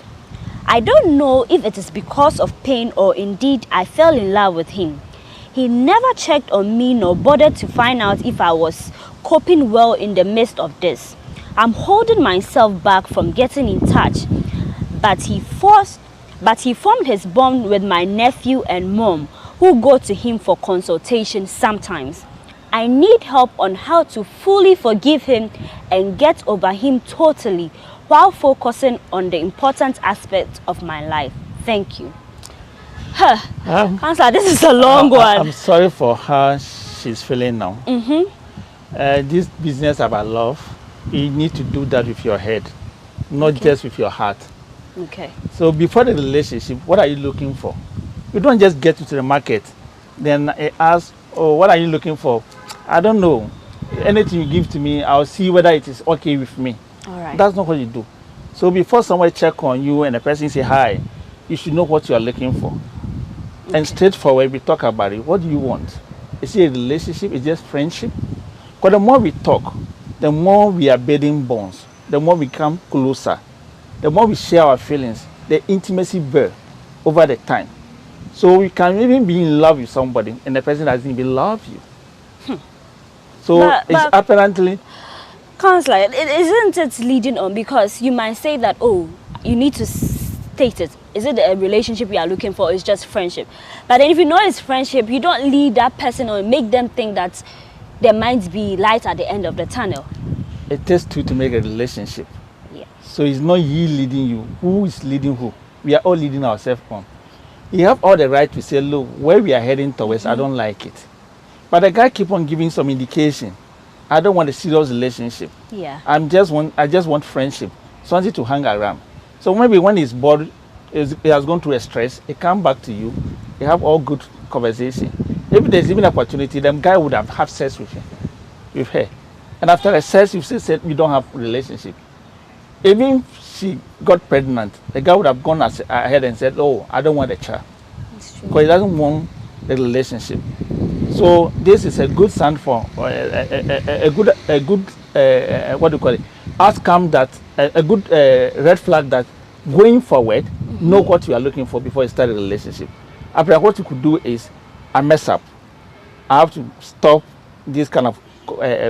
I don't know if it is because of pain or indeed I fell in love with him. He never checked on me nor bothered to find out if I was coping well in the midst of this. I'm holding myself back from getting in touch, but he formed his bond with my nephew and mom, who go to him for consultation sometimes. I need help on how to fully forgive him and get over him totally while focusing on the important aspects of my life. Thank you. Counselor, this is a long one. I'm sorry for how she's feeling now. This business about love, you need to do that with your head, not just with your heart. Okay. So before the relationship, what are you looking for? You don't just get to the market, then ask, oh, what are you looking for? I don't know. Anything you give to me, I'll see whether it is okay with me. All right. That's not what you do. So before someone check on you and the person say hi, you should know what you are looking for. And straightforward, we talk about it. What do you want? Is it a relationship? Is it just friendship? Because the more we talk, the more we are building bonds, the more we come closer, the more we share our feelings, the intimacy builds over the time. So we can even be in love with somebody and the person doesn't even love you. So it's apparently... Counselor, isn't it leading on? Because you might say that, oh, you need to state it. Is it a relationship you are looking for or is just friendship? But then if you know it's friendship, you don't lead that person or make them think that there might be light at the end of the tunnel. It takes two to make a relationship. Yeah. So it's not you leading you. Who is leading who? We are all leading ourselves on. You have all the right to say, look, where we are heading towards, I don't like it. But the guy keep on giving some indication. I don't want a serious relationship. Yeah. I just want friendship, something to hang around. So maybe when he's bored, he has gone through a stress, he come back to you, you have all good conversation. If there's even opportunity, the guy would have sex with her. And after a sex, you still said you don't have a relationship. Even she got pregnant, the guy would have gone ahead and said, "Oh, I don't want a child," because he doesn't want the relationship. So this is a good sign for a good what do you call it? Outcome that a good red flag that going forward, know what you are looking for before you start a relationship. After what you could do is, I mess up. I have to stop this kind of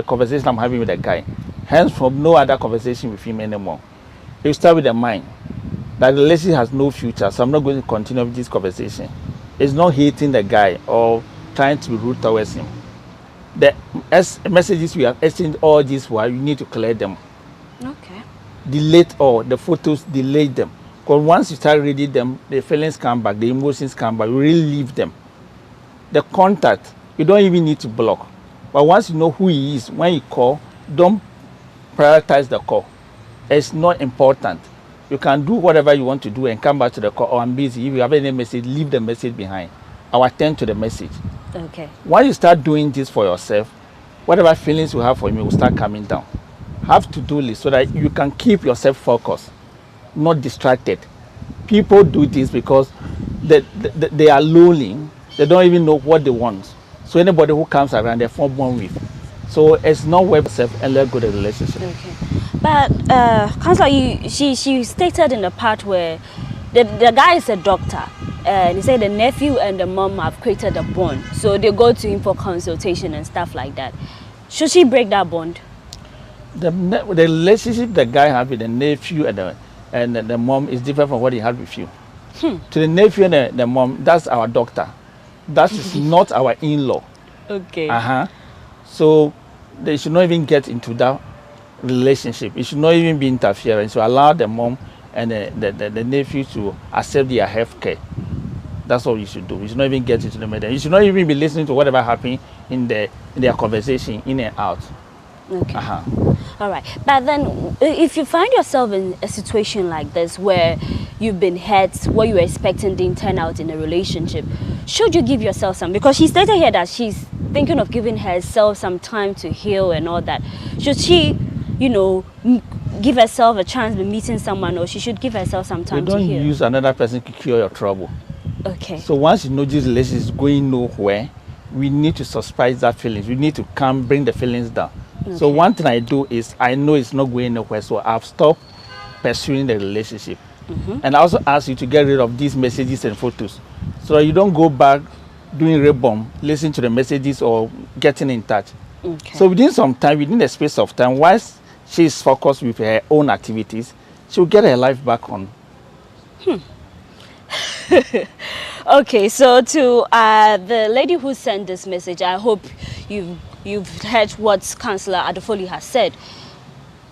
conversation I'm having with a guy. Hence, from no other conversation with him anymore. You start with the mind that the relationship has no future, so I'm not going to continue with this conversation. It's not hating the guy or trying to be rude towards him. The messages we have exchanged all this while, you need to clear them. Okay. Delete all the photos, delete them. Because once you start reading them, the feelings come back, the emotions come back, you really leave them. The contact, you don't even need to block. But once you know who he is, when you call, don't prioritize the call. It's not important. You can do whatever you want to do and come back to the call. Oh, I'm busy. If you have any message, leave the message behind. I'll attend to the message. Okay. Once you start doing this for yourself, whatever feelings you have for him will start coming down. Have to do this so that you can keep yourself focused, not distracted. People do this because they are lonely. They don't even know what they want. So anybody who comes around, they form one with. So it's not worth yourself and let go the relationship. Okay. But Counselor, she stated in the part where the guy is a doctor, and he said the nephew and the mom have created a bond. So they go to him for consultation and stuff like that. Should she break that bond? The relationship the guy has with the nephew and the mom is different from what he had with you. To the nephew and the mom, that's our doctor. That is not our in-law. Okay. So they should not even get into that relationship. It should not even be interference. So allow the mom and the nephew to accept their health care. That's all you should do. You should not even get into the matter. You should not even be listening to whatever happened in their conversation in and out. Okay. All right. But then if you find yourself in a situation like this where you've been hurt, what you were expecting didn't turn out in a relationship, should you give yourself some? Because she stated here that she's thinking of giving herself some time to heal and all that. Should she, give herself a chance of meeting someone, or she should give herself some time to heal? You don't use another person to cure your trouble. Okay. So once you know this relationship is going nowhere, we need to suspend that feelings. We need to bring the feelings down. Okay. So one thing I do is I know it's not going nowhere, so I've stopped pursuing the relationship. And I also ask you to get rid of these messages and photos, so that you don't go back doing rape bomb, listen to the messages or getting in touch. Okay. So within some time, within the space of time, whilst she's focused with her own activities, she'll get her life back on. Okay, so to the lady who sent this message, I hope you've heard what Councillor Adofoli has said.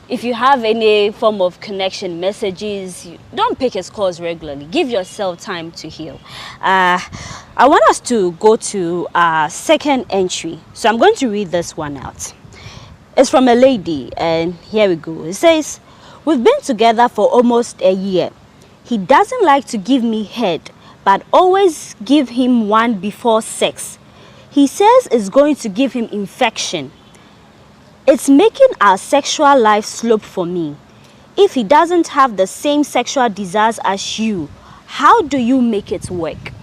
If you have any form of connection, messages, don't pick his calls regularly. Give yourself time to heal. I want us to go to our second entry. So I'm going to read this one out. It's from a lady, and here we go. It says, "We've been together for almost a year. He doesn't like to give me head, but always give him one before sex. He says it's going to give him infection. It's making our sexual life slope for me. If he doesn't have the same sexual desires as you, how do you make it work?"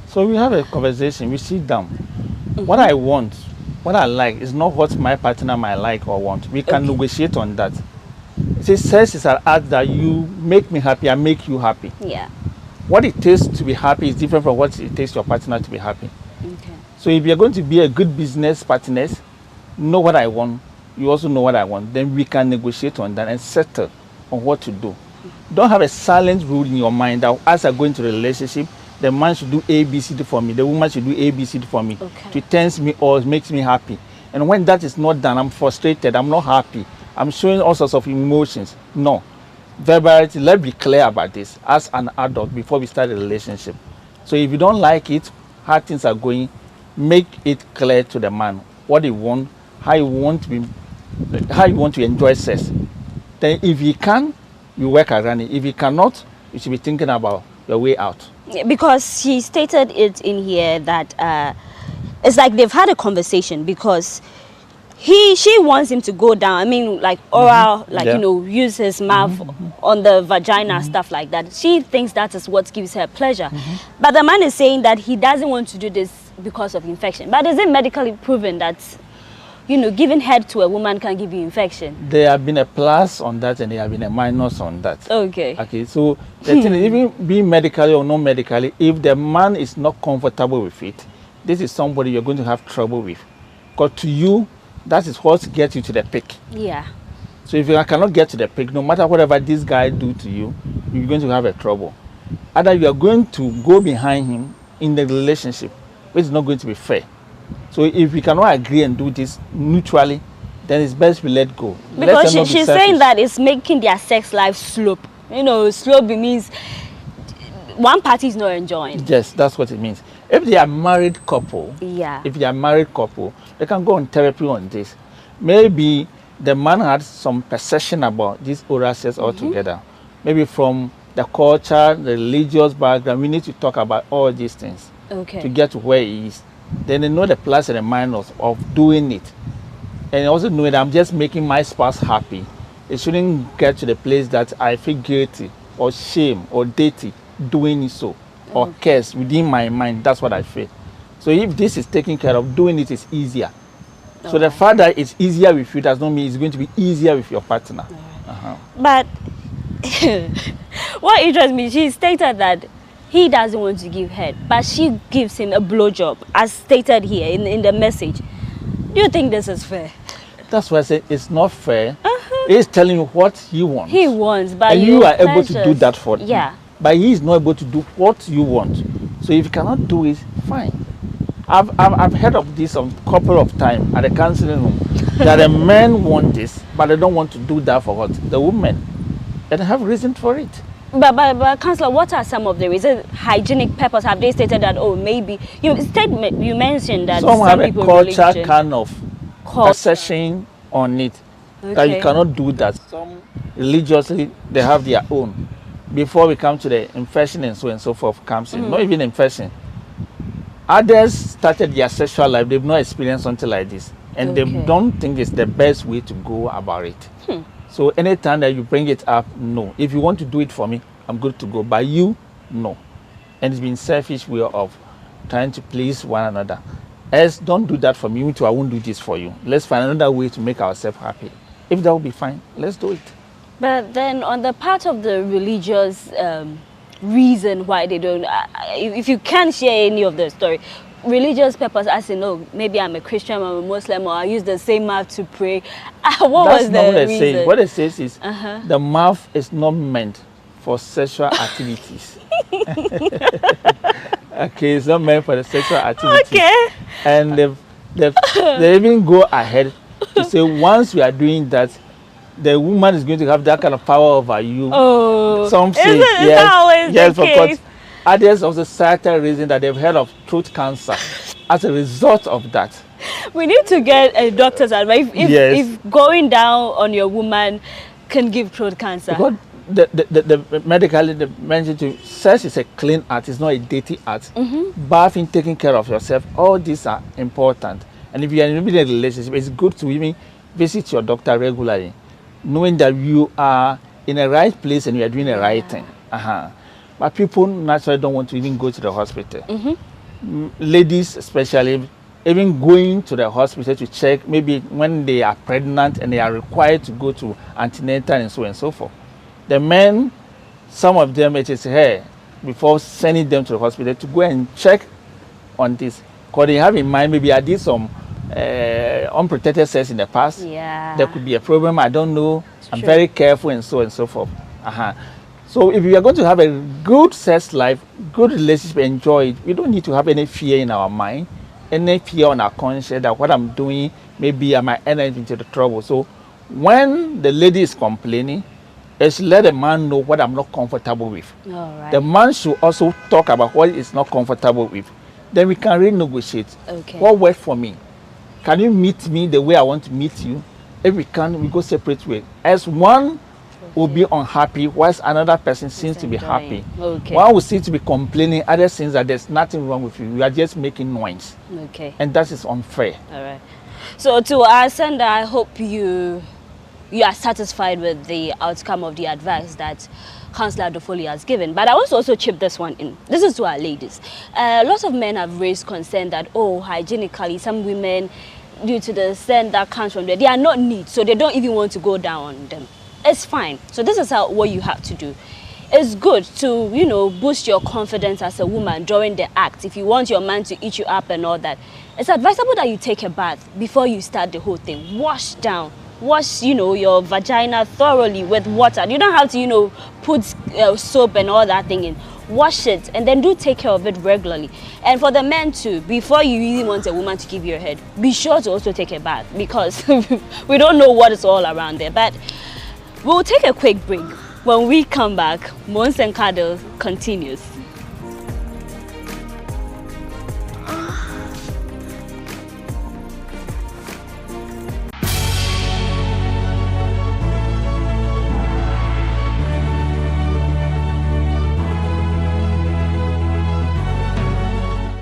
So we have a conversation, we sit down. What I want, what I like is not what my partner might like or want. We can negotiate on that. See, sex is an art that you make me happy, I make you happy. Yeah. What it takes to be happy is different from what it takes your partner to be happy. Okay. So if you're going to be a good business partners, know what I want, you also know what I want, then we can negotiate on that and settle on what to do. Don't have a silent rule in your mind that as I go into a relationship, the man should do A, B, C, D for me, the woman should do A, B, C, D for me. Okay. It turns me or makes me happy. And when that is not done, I'm frustrated, I'm not happy, I'm showing all sorts of emotions. No. Verbality, let's be clear about this as an adult before we start a relationship. So if you don't like it, how things are going, make it clear to the man what he wants, how you want to enjoy sex. Then if you can, you work around it. If you cannot, you should be thinking about your way out. Because she stated it in here that it's like they've had a conversation, because she wants him to go down. I mean, like oral, like, you know, use his mouth on the vagina, stuff like that. She thinks that is what gives her pleasure. But the man is saying that he doesn't want to do this because of infection. But is it medically proven that, you know, giving head to a woman can give you infection? There have been a plus on that and there have been a minus on that. Okay. Okay, so the thing is, even being medically or non-medically, if the man is not comfortable with it, this is somebody you're going to have trouble with. Because to you, that is what gets you to the peak. Yeah. So if you cannot get to the peak, no matter whatever this guy do to you, you're going to have a trouble. Either you are going to go behind him in the relationship, which is not going to be fair. So if we cannot agree and do this mutually, then it's best we let go. Because she's saying that it's making their sex life slope. You know, slope means one party is not enjoying. Yes, that's what it means. If they are married couple, if they are married couple, they can go on therapy on this. Maybe the man had some perception about this oral sex altogether. Maybe from the culture, the religious background, we need to talk about all these things to get to where he is. Then they know the plus and the minus of doing it. And also know that I'm just making my spouse happy. It shouldn't get to the place that I feel guilty or shame or dirty doing so or curse within my mind. That's what I feel. So if this is taken care of, doing it is easier. So the fact that it's easier with you does not mean it's going to be easier with your partner. But what interests me, she stated that he doesn't want to give head, but she gives him a blowjob, as stated here in the message. Do you think this is fair? That's why I say it's not fair. He's telling you what he wants. He wants, but and you are able to do that for him. But he is not able to do what you want. So if you cannot do it, fine. I've heard of this a couple of times at the counseling room that the men want this, but they don't want to do that for what? The women. And they have reason for it. But Councillor, what are some of the reasons? Hygienic purpose, have they stated that, oh, maybe you mentioned that some have people a culture kind of perception on it that you cannot do that. Some religiously they have their own. Before we come to the infection and so forth comes in, not even infection. Others started their sexual life, they've not experienced something like this, and they don't think it's the best way to go about it. So anytime that you bring it up, no. If you want to do it for me, I'm good to go. But you, no. And it's been selfish way of trying to please one another. Else, don't do that for me. Me too, I won't do this for you. Let's find another way to make ourselves happy. If that will be fine, let's do it. But then on the part of the religious reason why they don't, if you can't share any of the story, religious purpose, as in, oh, maybe I'm a Christian, I'm a Muslim, or I use the same mouth to pray. What was the reason? Saying. What it says is the mouth is not meant for sexual activities. Okay, it's not meant for the sexual activities. Okay. And they even go ahead to say once we are doing that, the woman is going to have that kind of power over you. Oh, some say yes, of course. Others of the societal reason that they've heard of throat cancer as a result of that. We need to get a doctor's advice if going down on your woman can give throat cancer. Because the medically they mentioned to sex is a clean act, it's not a dirty act. Bathing, taking care of yourself, all these are important. And if you are in a relationship, it's good to even visit your doctor regularly, knowing that you are in the right place and you are doing the right thing. But people naturally don't want to even go to the hospital. Ladies especially, even going to the hospital to check, maybe when they are pregnant and they are required to go to antenatal and so forth. The men, some of them, it is here before sending them to the hospital to go and check on this. Because they have in mind, maybe I did some unprotected sex in the past. There could be a problem, I don't know. I'm very careful and so forth. So if we are going to have a good sex life, good relationship, enjoy it, we don't need to have any fear in our mind, any fear on our conscience that what I'm doing, maybe I might enter into the trouble. So when the lady is complaining, they should let the man know what I'm not comfortable with. The man should also talk about what is not comfortable with. Then we can renegotiate. What works for me? Can you meet me the way I want to meet you? If we can, we go separate ways. As one will be unhappy, whilst another person seems to be happy. One will seem to be complaining, other seems that there's nothing wrong with you. You are just making noise. And that is unfair. So to our sender, I hope you are satisfied with the outcome of the advice that Councillor Adofoli has given. But I want to also chip this one in. This is to our ladies. Lots of men have raised concern that, oh, hygienically, some women, due to the scent that comes from there, they are not neat, so they don't even want to go down on them. It's fine. So this is what you have to do. It's good to, you know, boost your confidence as a woman during the act. If you want your man to eat you up and all that, it's advisable that you take a bath before you start the whole thing. Wash down. Wash, you know, your vagina thoroughly with water. You don't have to, you know, put soap and all that thing in. Wash it and then do take care of it regularly. And for the men too, before you really want a woman to give you a head, be sure to also take a bath, because we don't know what is all around there. But we'll take a quick break. When we come back, Mons and Cuddles continues.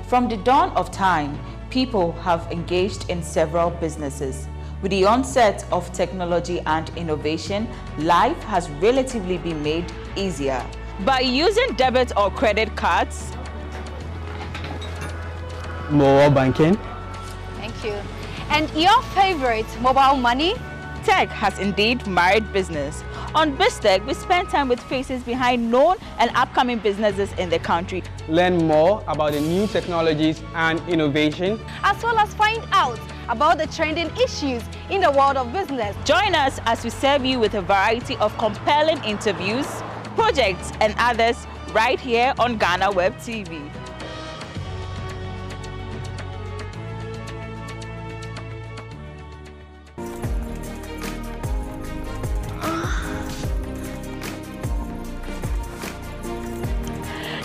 From the dawn of time, people have engaged in several businesses. With the onset of technology and innovation, life has relatively been made easier. By using debit or credit cards, Mobile banking. Thank you. And your favorite, mobile money? tech has indeed married business. On BizTech, we spend time with faces behind known and upcoming businesses in the country. Learn more about the new technologies and innovation, as well as find out about the trending issues in the world of business. Join us as we serve you with a variety of compelling interviews, projects and others right here on GhanaWeb TV.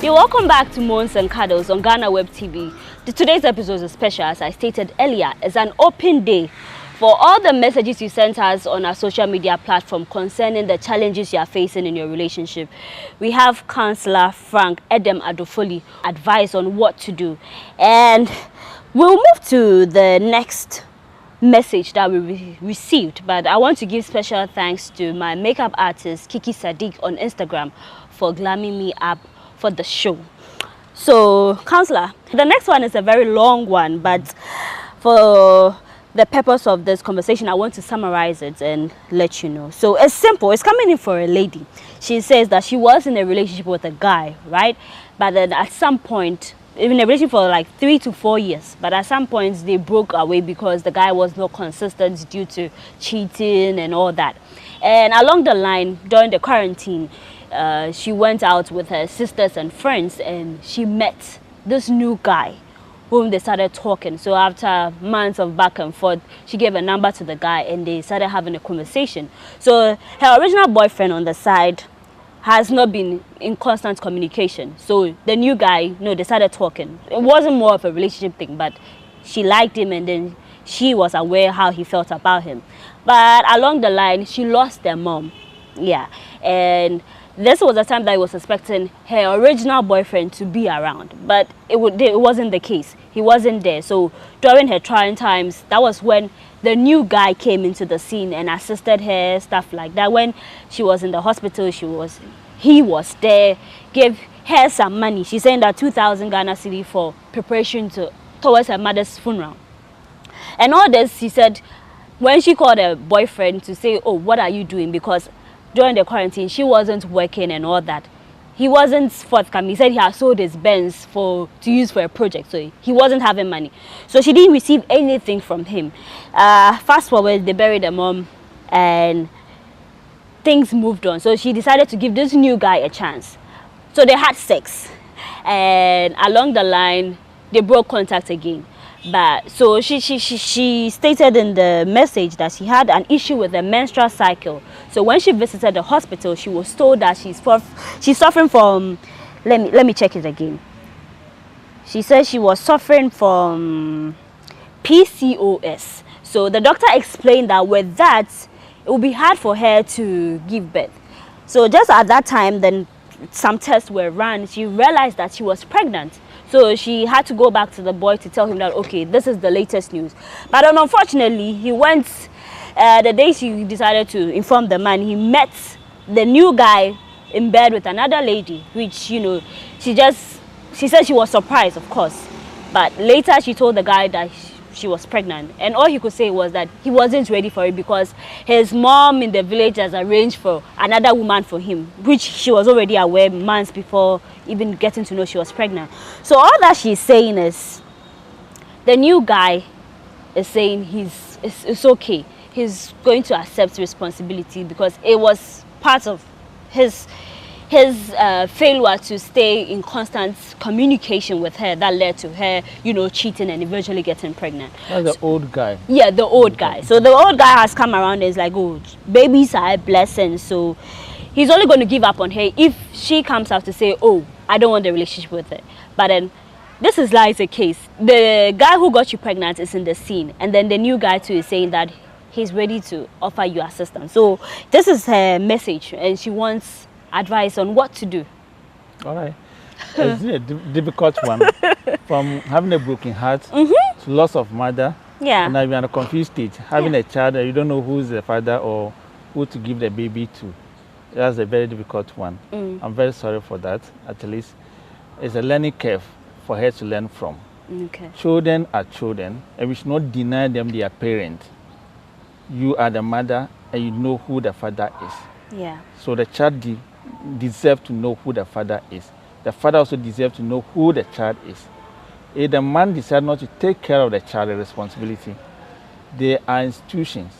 You're welcome back to Mons and Cuddles on GhanaWeb TV. Today's episode is special, as I stated earlier. It's an open day for all the messages you sent us on our social media platform concerning the challenges you are facing in your relationship. We have Councillor Frank Edem Adofoli advice on what to do. And we'll move to the next message that we received, but I want to give special thanks to my makeup artist Kiki Sadiq on Instagram for glamming me up for the show. So, Councillor, the next one is a very long one, but for the purpose of this conversation, I want to summarize it and let you know. So, it's simple. It's coming in for a lady. She says that she was in a relationship with a guy, right? But then at some point, in a relationship for like 3 to 4 years, but at some points they broke away because the guy was not consistent due to cheating and all that. And along the line, during the quarantine, she went out with her sisters and friends, and she met this new guy whom they started talking. So after months of back and forth, she gave a number to the guy and they started having a conversation. So her original boyfriend on the side has not been in constant communication. So the new guy, they started talking. It wasn't more of a relationship thing, but she liked him and then she was aware how he felt about him. But along the line, she lost their mom. Yeah. And this was the time that I was expecting her original boyfriend to be around, but it wasn't the case. He wasn't there. So during her trying times, that was when the new guy came into the scene and assisted her, stuff like that. When she was in the hospital, he was there, gave her some money. She sent her 2,000 Ghana cedi for preparation towards her mother's funeral. And all this, she said, when she called her boyfriend to say, oh, what are you doing? Because during the quarantine, she wasn't working and all that. He wasn't forthcoming. He said he had sold his Benz to use for a project, so he wasn't having money. So she didn't receive anything from him. Fast forward, they buried her mom and things moved on. So she decided to give this new guy a chance. So they had sex, and along the line, they broke contact again. But so she stated in the message that she had an issue with her menstrual cycle. So when she visited the hospital, she was told that she's suffering from, let me check it again. She said she was suffering from PCOS. So the doctor explained that with that, it would be hard for her to give birth. So just at that time, then some tests were run. She realized that she was pregnant. So she had to go back to the boy to tell him that, okay, this is the latest news. But then unfortunately, he went, the day she decided to inform the man, he met the new guy in bed with another lady, which, you know, she said she was surprised, of course. But later she told the guy that she was pregnant, and all he could say was that he wasn't ready for it because his mom in the village has arranged for another woman for him, which she was already aware months before even getting to know she was pregnant. So all that she's saying is the new guy is saying it's okay, he's going to accept responsibility because it was part of his failure to stay in constant communication with her that led to her, you know, cheating and eventually getting pregnant. That's the old guy. Yeah, the old guy. So the old guy has come around and is like, oh, babies are a blessing. So he's only going to give up on her if she comes out to say, oh, I don't want the relationship with her. But then this is like a case. The guy who got you pregnant is in the scene. And then the new guy too is saying that he's ready to offer you assistance. So this is her message, and she wants advice on what to do. All right. It's a difficult one. From having a broken heart to loss of mother. Yeah. And now you're in a confused state. Having a child and you don't know who's the father or who to give the baby to. That's a very difficult one. I'm very sorry for that. At least it's a learning curve for her to learn from. Okay. Children are children, and we should not deny them their parent. You are the mother, and you know who the father is. Yeah. So the child deserves to know who the father is. The father also deserves to know who the child is. If the man decides not to take care of the child's responsibility, there are institutions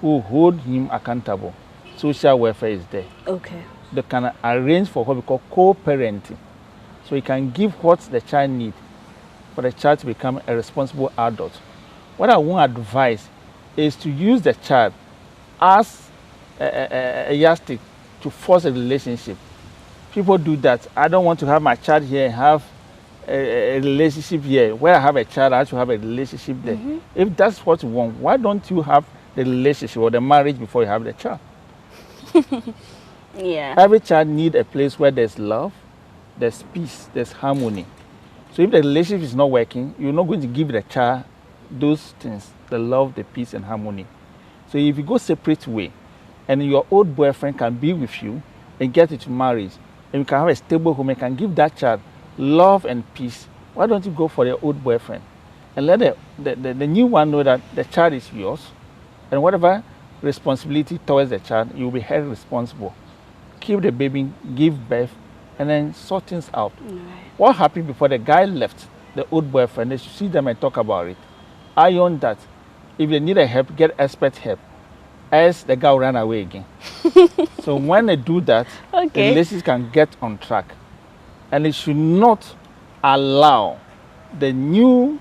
who hold him accountable. Social welfare is there. Okay. They can arrange for what we call co-parenting. So he can give what the child needs for the child to become a responsible adult. What I want to advise is to use the child as a yardstick to force a relationship. People do that. I don't want to have my child here and have a relationship here. Where I have a child, I have to have a relationship there. If that's what you want, why don't you have the relationship or the marriage before you have the child? Yeah. Every child needs a place where there's love, there's peace, there's harmony. So if the relationship is not working, you're not going to give the child those things, the love, the peace, and harmony. So if you go separate way, and your old boyfriend can be with you and get into marriage, and you can have a stable home and can give that child love and peace, why don't you go for your old boyfriend? And let the new one know that the child is yours, and whatever responsibility towards the child, you'll be held responsible. Keep the baby, give birth, and then sort things out. What happened before the guy left, the old boyfriend, they should see them and talk about it. Iron that. If they need a help, get expert help. Else the guy will run away again. So when they do that, the relationship can get on track. And it should not allow the new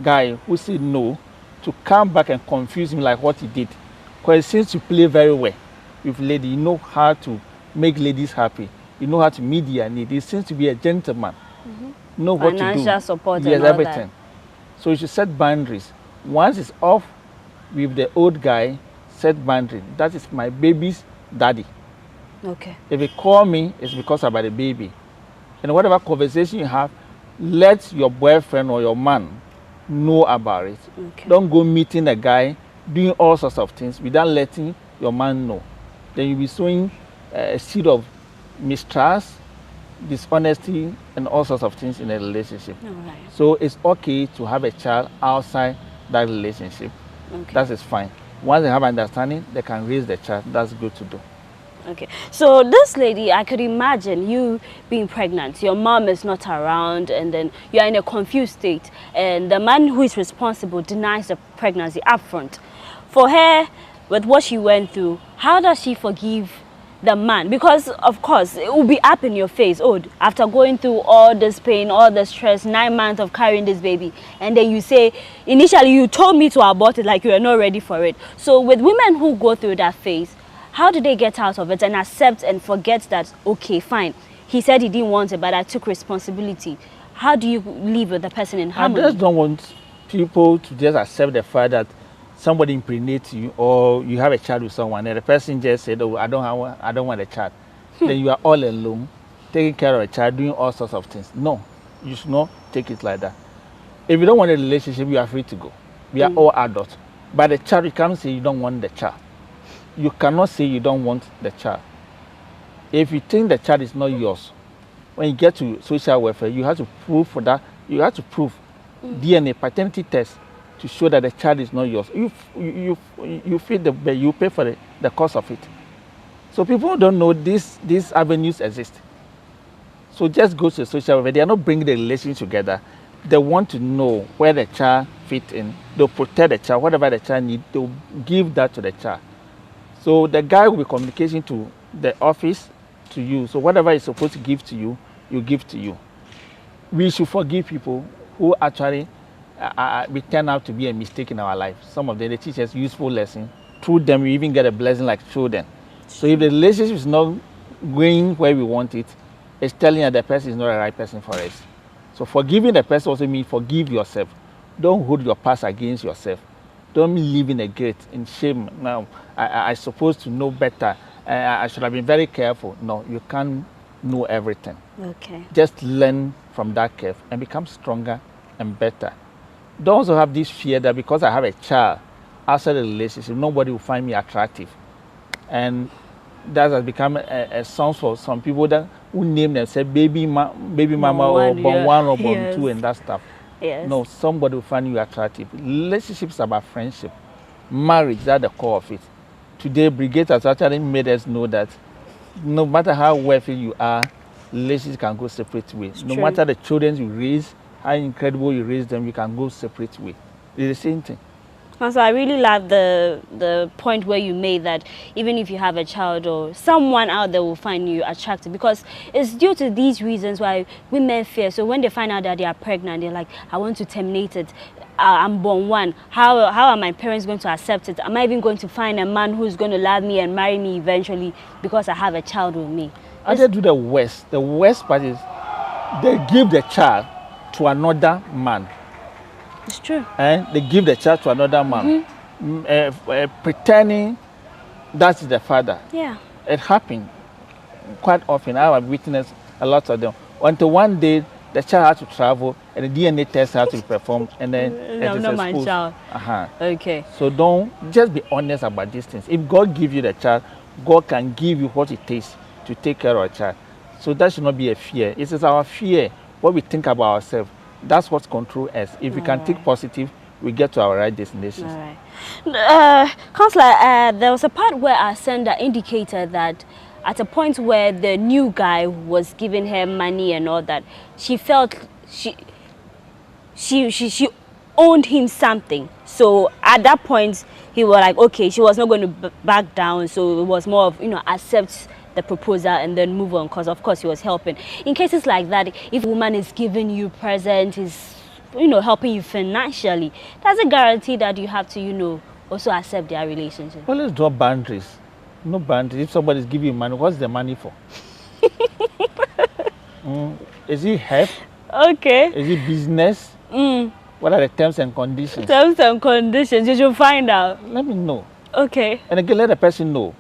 guy who said no to come back and confuse him like what he did. Because he seems to play very well with ladies. You know how to make ladies happy. You know how to meet their needs. He seems to be a gentleman. Know what to do. Financial support yes, and all everything. So you should set boundaries. Once it's off with the old guy, set boundary. That is my baby's daddy. Okay. If he call me, it's because about the baby. And whatever conversation you have, let your boyfriend or your man know about it. Okay. Don't go meeting a guy doing all sorts of things without letting your man know. Then you'll be sowing a seed of mistrust, dishonesty, and all sorts of things in a relationship. Right. So it's okay to have a child outside that relationship. Okay. That is fine. Once they have understanding, they can raise the child. That's good to do. Okay, so this lady, I could imagine you being pregnant, your mom is not around, and then you're in a confused state, and the man who is responsible denies the pregnancy upfront. For her, with what she went through, how does she forgive the man? Because, of course, it will be up in your face. Oh, after going through all this pain, all the stress, 9 months of carrying this baby, and then you say, initially you told me to abort it like you were not ready for it. So with women who go through that phase, how do they get out of it and accept and forget that, okay, fine, he said he didn't want it, but I took responsibility? How do you live with the person in harmony? I just don't want people to just accept the fact that somebody impregnates you or you have a child with someone and the person just said, oh, I don't want a child. Then you are all alone, taking care of a child, doing all sorts of things. No. You should not take it like that. If you don't want a relationship, you are free to go. We are all adults. But the child, you can't say you don't want the child. You cannot say you don't want the child. If you think the child is not yours, when you get to social welfare, you have to prove for that. You have to prove DNA paternity test to show that the child is not yours. You feed the baby, you pay for the cost of it. So people don't know these avenues exist. So just go to social welfare. They are not bringing the relations together. They want to know where the child fits in. They'll protect the child. Whatever the child needs, they'll give that to the child. So the guy will be communicating to the office, to you. So whatever he's supposed to give to you, you give to you. We should forgive people who actually we turn out to be a mistake in our life. Some of them, they teach us useful lessons. Through them, we even get a blessing like children. So if the relationship is not going where we want it, it's telling us the person is not the right person for us. So forgiving the person also means forgive yourself. Don't hold your past against yourself. Don't live in a guilt, in shame. Now, I supposed to know better. I should have been very careful. No, you can't know everything. Okay. Just learn from that curve and become stronger and better. Don't also have this fear that because I have a child outside the relationship, nobody will find me attractive. And that has become a song for some people that who name themselves baby mama or born one or born two and that stuff. Yes. No, somebody will find you attractive. Relationships are about friendship. Marriage, that's the core of it. Today, Brigade has actually made us know that no matter how wealthy you are, relationships can go separate ways. No matter the children you raise, how incredible you raise them, you can go separate ways. It's the same thing. So I really love the point where you made that even if you have a child or someone out there will find you attractive, because it's due to these reasons why women fear. So when they find out that they are pregnant, they're like, I want to terminate it. I'm born one. How are my parents going to accept it? Am I even going to find a man who's going to love me and marry me eventually because I have a child with me? And they do the worst. The worst part is they give the child to another man. It's true. And they give the child to another man, pretending that's the father. Yeah. It happened quite often. I have witnessed a lot of them. Until one day, the child had to travel and the DNA test had to be performed, and then it is not my exposed. child. Okay. So don't just be honest about these things. If God gives you the child, God can give you what it takes to take care of a child. So that should not be a fear. It is our fear, what we think about ourselves. That's what controls us. If we can think positive, we get to our right destinations. All right. Counselor, there was a part where our sender indicated that at a point where the new guy was giving her money and all that, she felt she owed him something. So at that point, he was like, okay, she was not going to back down. So it was more of, accept the proposal and then move on, because of course he was helping. In cases like that, if a woman is giving you present, is helping you financially, does it guarantee that you have to also accept their relationship? Well, let's draw boundaries. No boundaries. If somebody is giving you money, what's the money for? Is it help? Okay. Is it business? What are the terms and conditions? Terms and conditions, you should find out. Let me know. Okay. And again, let the person know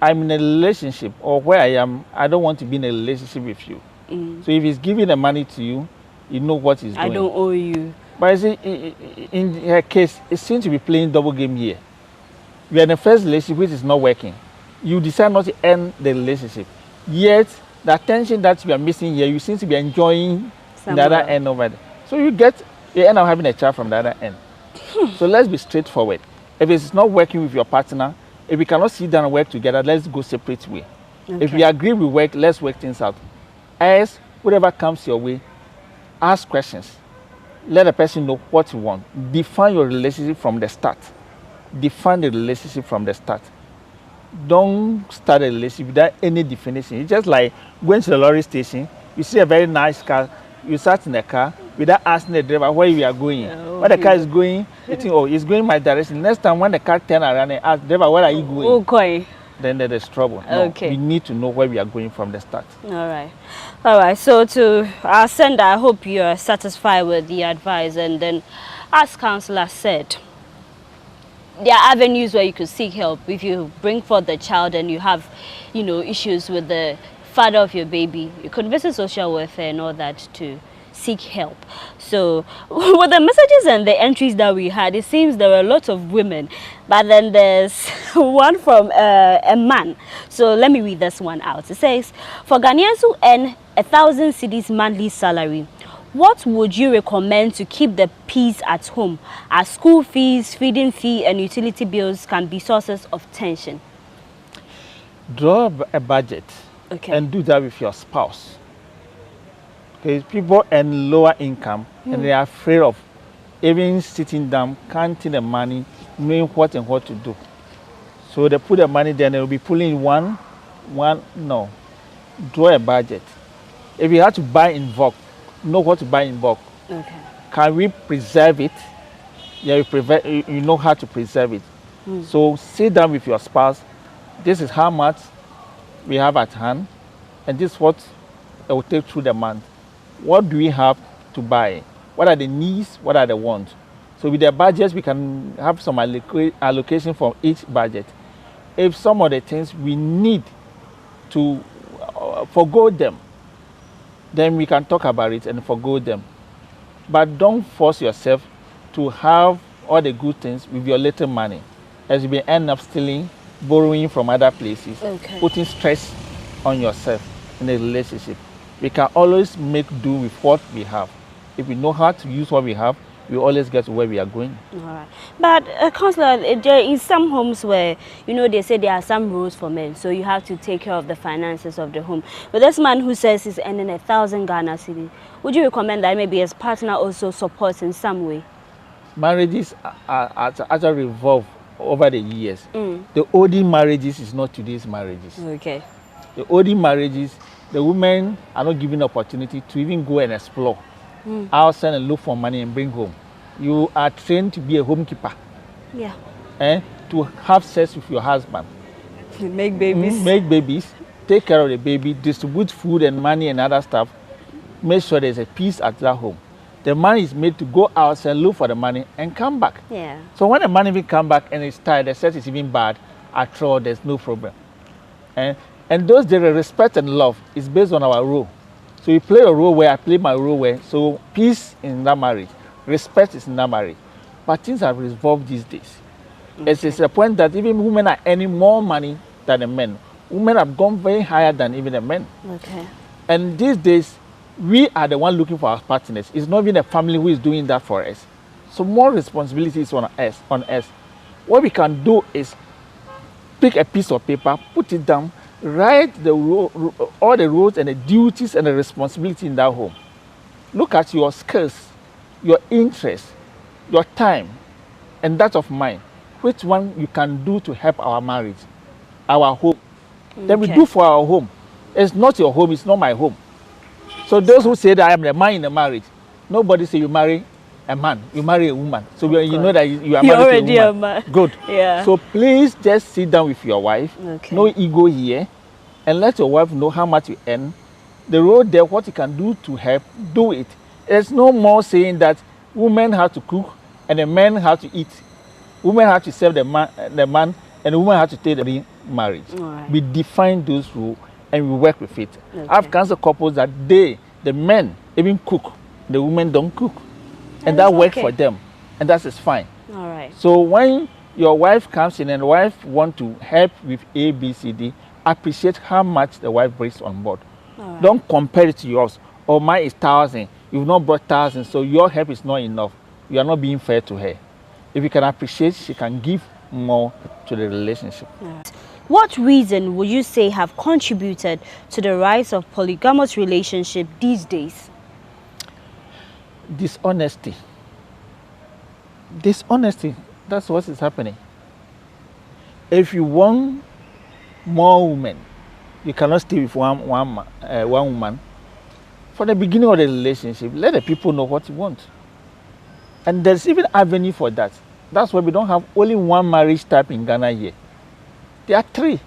I'm in a relationship, or where I am, I don't want to be in a relationship with you. So if he's giving the money to you, you know what he's doing. I don't owe you. But in her case, it seems to be playing double game here. We are in the first relationship which is not working. You decide not to end the relationship. Yet, the attention that you are missing here, you seem to be enjoying the other end over there. So you end up having a child from the other end. So let's be straightforward. If it's not working with your partner, if we cannot sit down and work together, let's go separate way. Okay. If we agree we work, let's work things out. As whatever comes your way, ask questions. Let the person know what you want. Define your relationship from the start. Define the relationship from the start. Don't start a relationship without any definition. It's just like going to the lorry station, you see a very nice car, you sat in the car without asking the driver where you are going. Where the car is going, you think, oh, it's going my direction. Next time when the car turns around and asks, driver, where are you going? Okay. Then there is trouble. No, we need to know where we are going from the start. All right. So to our sender, I hope you are satisfied with the advice. And then, as Counselor said, there are avenues where you could seek help. If you bring forth the child and you have, issues with the father of your baby, you could visit social welfare and all that to seek help. So with the messages and the entries that we had, it seems there were a lot of women, but then there's one from a man. So let me read this one out. It says, for Ghanaians who earn 1,000 cedis monthly salary, what would you recommend to keep the peace at home, as school fees, feeding fee and utility bills can be sources of tension? Draw a budget and do that with your spouse. Okay, people earn lower income and they are afraid of even sitting down, counting the money, knowing what and what to do. So they put the money there and they will be pulling one, no. Draw a budget. If you have to buy in bulk, know what to buy in bulk. Okay. Can we preserve it? Yeah, you know how to preserve it. So sit down with your spouse. This is how much we have at hand, and this is what it will take through the month. What do we have to buy? What are the needs? What are the wants? So with the budgets, we can have some allocation from each budget. If some of the things we need to forgo them, then we can talk about it and forgo them. But don't force yourself to have all the good things with your little money, as you may end up stealing, borrowing from other places, putting stress on yourself in a relationship. We can always make do with what we have. If we know how to use what we have, we always get to where we are going. All right. But, Councillor, there is some homes where, you know, they say there are some rules for men, so you have to take care of the finances of the home. But this man who says he's earning 1,000 Ghana cedis, would you recommend that maybe his partner also supports in some way? Marriages are actually revolve over the years. The older marriages is not today's marriages. Okay. The older marriages, the women are not given opportunity to even go and explore outside and look for money and bring home. You are trained to be a homekeeper. Yeah. To have sex with your husband. Make babies. Make babies. Take care of the baby. Distribute food and money and other stuff. Make sure there's a peace at that home. The man is made to go outside, look for the money, and come back. Yeah. So when the man even come back and it's tired, the sex is even bad, at all, there's no problem. And those the respect and love is based on our role. So you play a role where I play my role where. So peace in that marriage, respect is in that marriage. But things have evolved these days. It's a point that even women are earning more money than the men. Women have gone very higher than even the men. Okay. And these days, we are the one looking for our partners. It's not even the family who is doing that for us. So more responsibility is on us. What we can do is pick a piece of paper, put it down, write all the roles and the duties and the responsibility in that home. Look at your skills, your interests, your time, and that of mine. Which one you can do to help our marriage, our home. Then we do for our home. It's not your home, it's not my home. So those who say that I am the man in the marriage, nobody say you marry a man, you marry a woman. So you know that you are married to a woman. Good. Yeah. So please just sit down with your wife. No ego here. And let your wife know how much you earn. The road there, what you can do to help, do it. There's no more saying that women have to cook and the men have to eat. Women have to serve the man and the woman have to take the marriage. Right. We define those rules and we work with it. I've counseled couples that the men even cook, the women don't cook. And that works for them. And that is fine. All right. So when your wife comes in and the wife wants to help with A, B, C, D, appreciate how much the wife brings on board. Right. Don't compare it to yours. Oh, mine is 1,000. You've not brought 1,000, so your help is not enough. You are not being fair to her. If you can appreciate, she can give more to the relationship. Right. What reason would you say have contributed to the rise of polygamous relationship these days? Dishonesty. Dishonesty, that's what is happening. If you want more women, you cannot stay with one woman. For the beginning of the relationship, let the people know what you want. And there's even avenue for that. That's why we don't have only one marriage type in Ghana here. There are 3.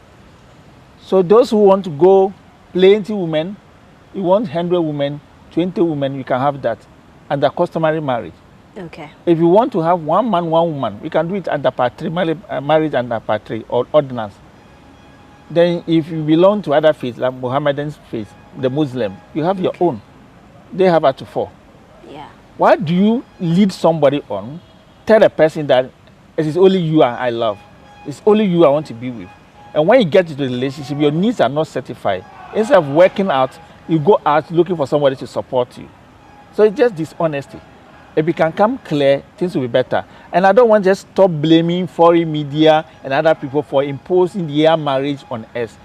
So those who want to go plenty women, you want 100 women, 20 women, you can have that under customary marriage. Okay. If you want to have one man, one woman, we can do it under part 3, marriage under part 3 or ordinance. Then if you belong to other faiths, like Mohammedan faith, the Muslim, you have your own. they have up to 4. Yeah. Why do you lead somebody on, tell a person that it is only you I love, it's only you I want to be with, and when you get into the relationship, your needs are not satisfied. Instead of working out, you go out looking for somebody to support you. So it's just dishonesty. If it can come clear, things will be better. And I don't want to just stop blaming foreign media and other people for imposing their marriage on us.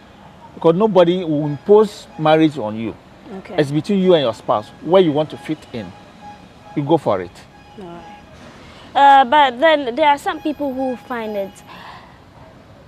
Because nobody will impose marriage on you. Okay. It's between you and your spouse. Where you want to fit in, you go for it. All right. But then there are some people who find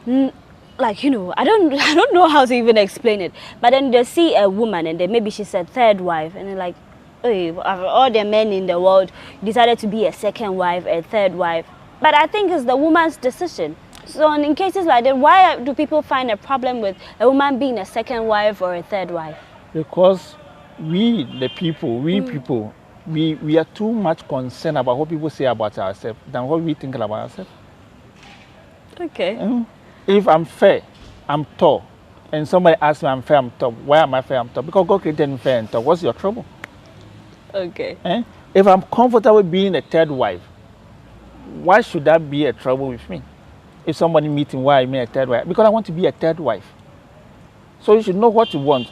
it, like, you know, I don't know how to even explain it. But then they see a woman and then maybe she's a third wife and they're like, hey, all the men in the world decided to be a second wife, a third wife. But I think it's the woman's decision. So in cases like that, why do people find a problem with a woman being a second wife or a third wife? Because we, the people, we are too much concerned about what people say about ourselves than what we think about ourselves. Okay. If I'm fair, I'm tall, and somebody asks me I'm fair, I'm tall, why am I fair, I'm tall? Because God created me fair and tall. What's your trouble? Okay. If I'm comfortable being a third wife, why should that be a trouble with me? If somebody meets me, why am I a third wife? Because I want to be a third wife. So you should know what you want.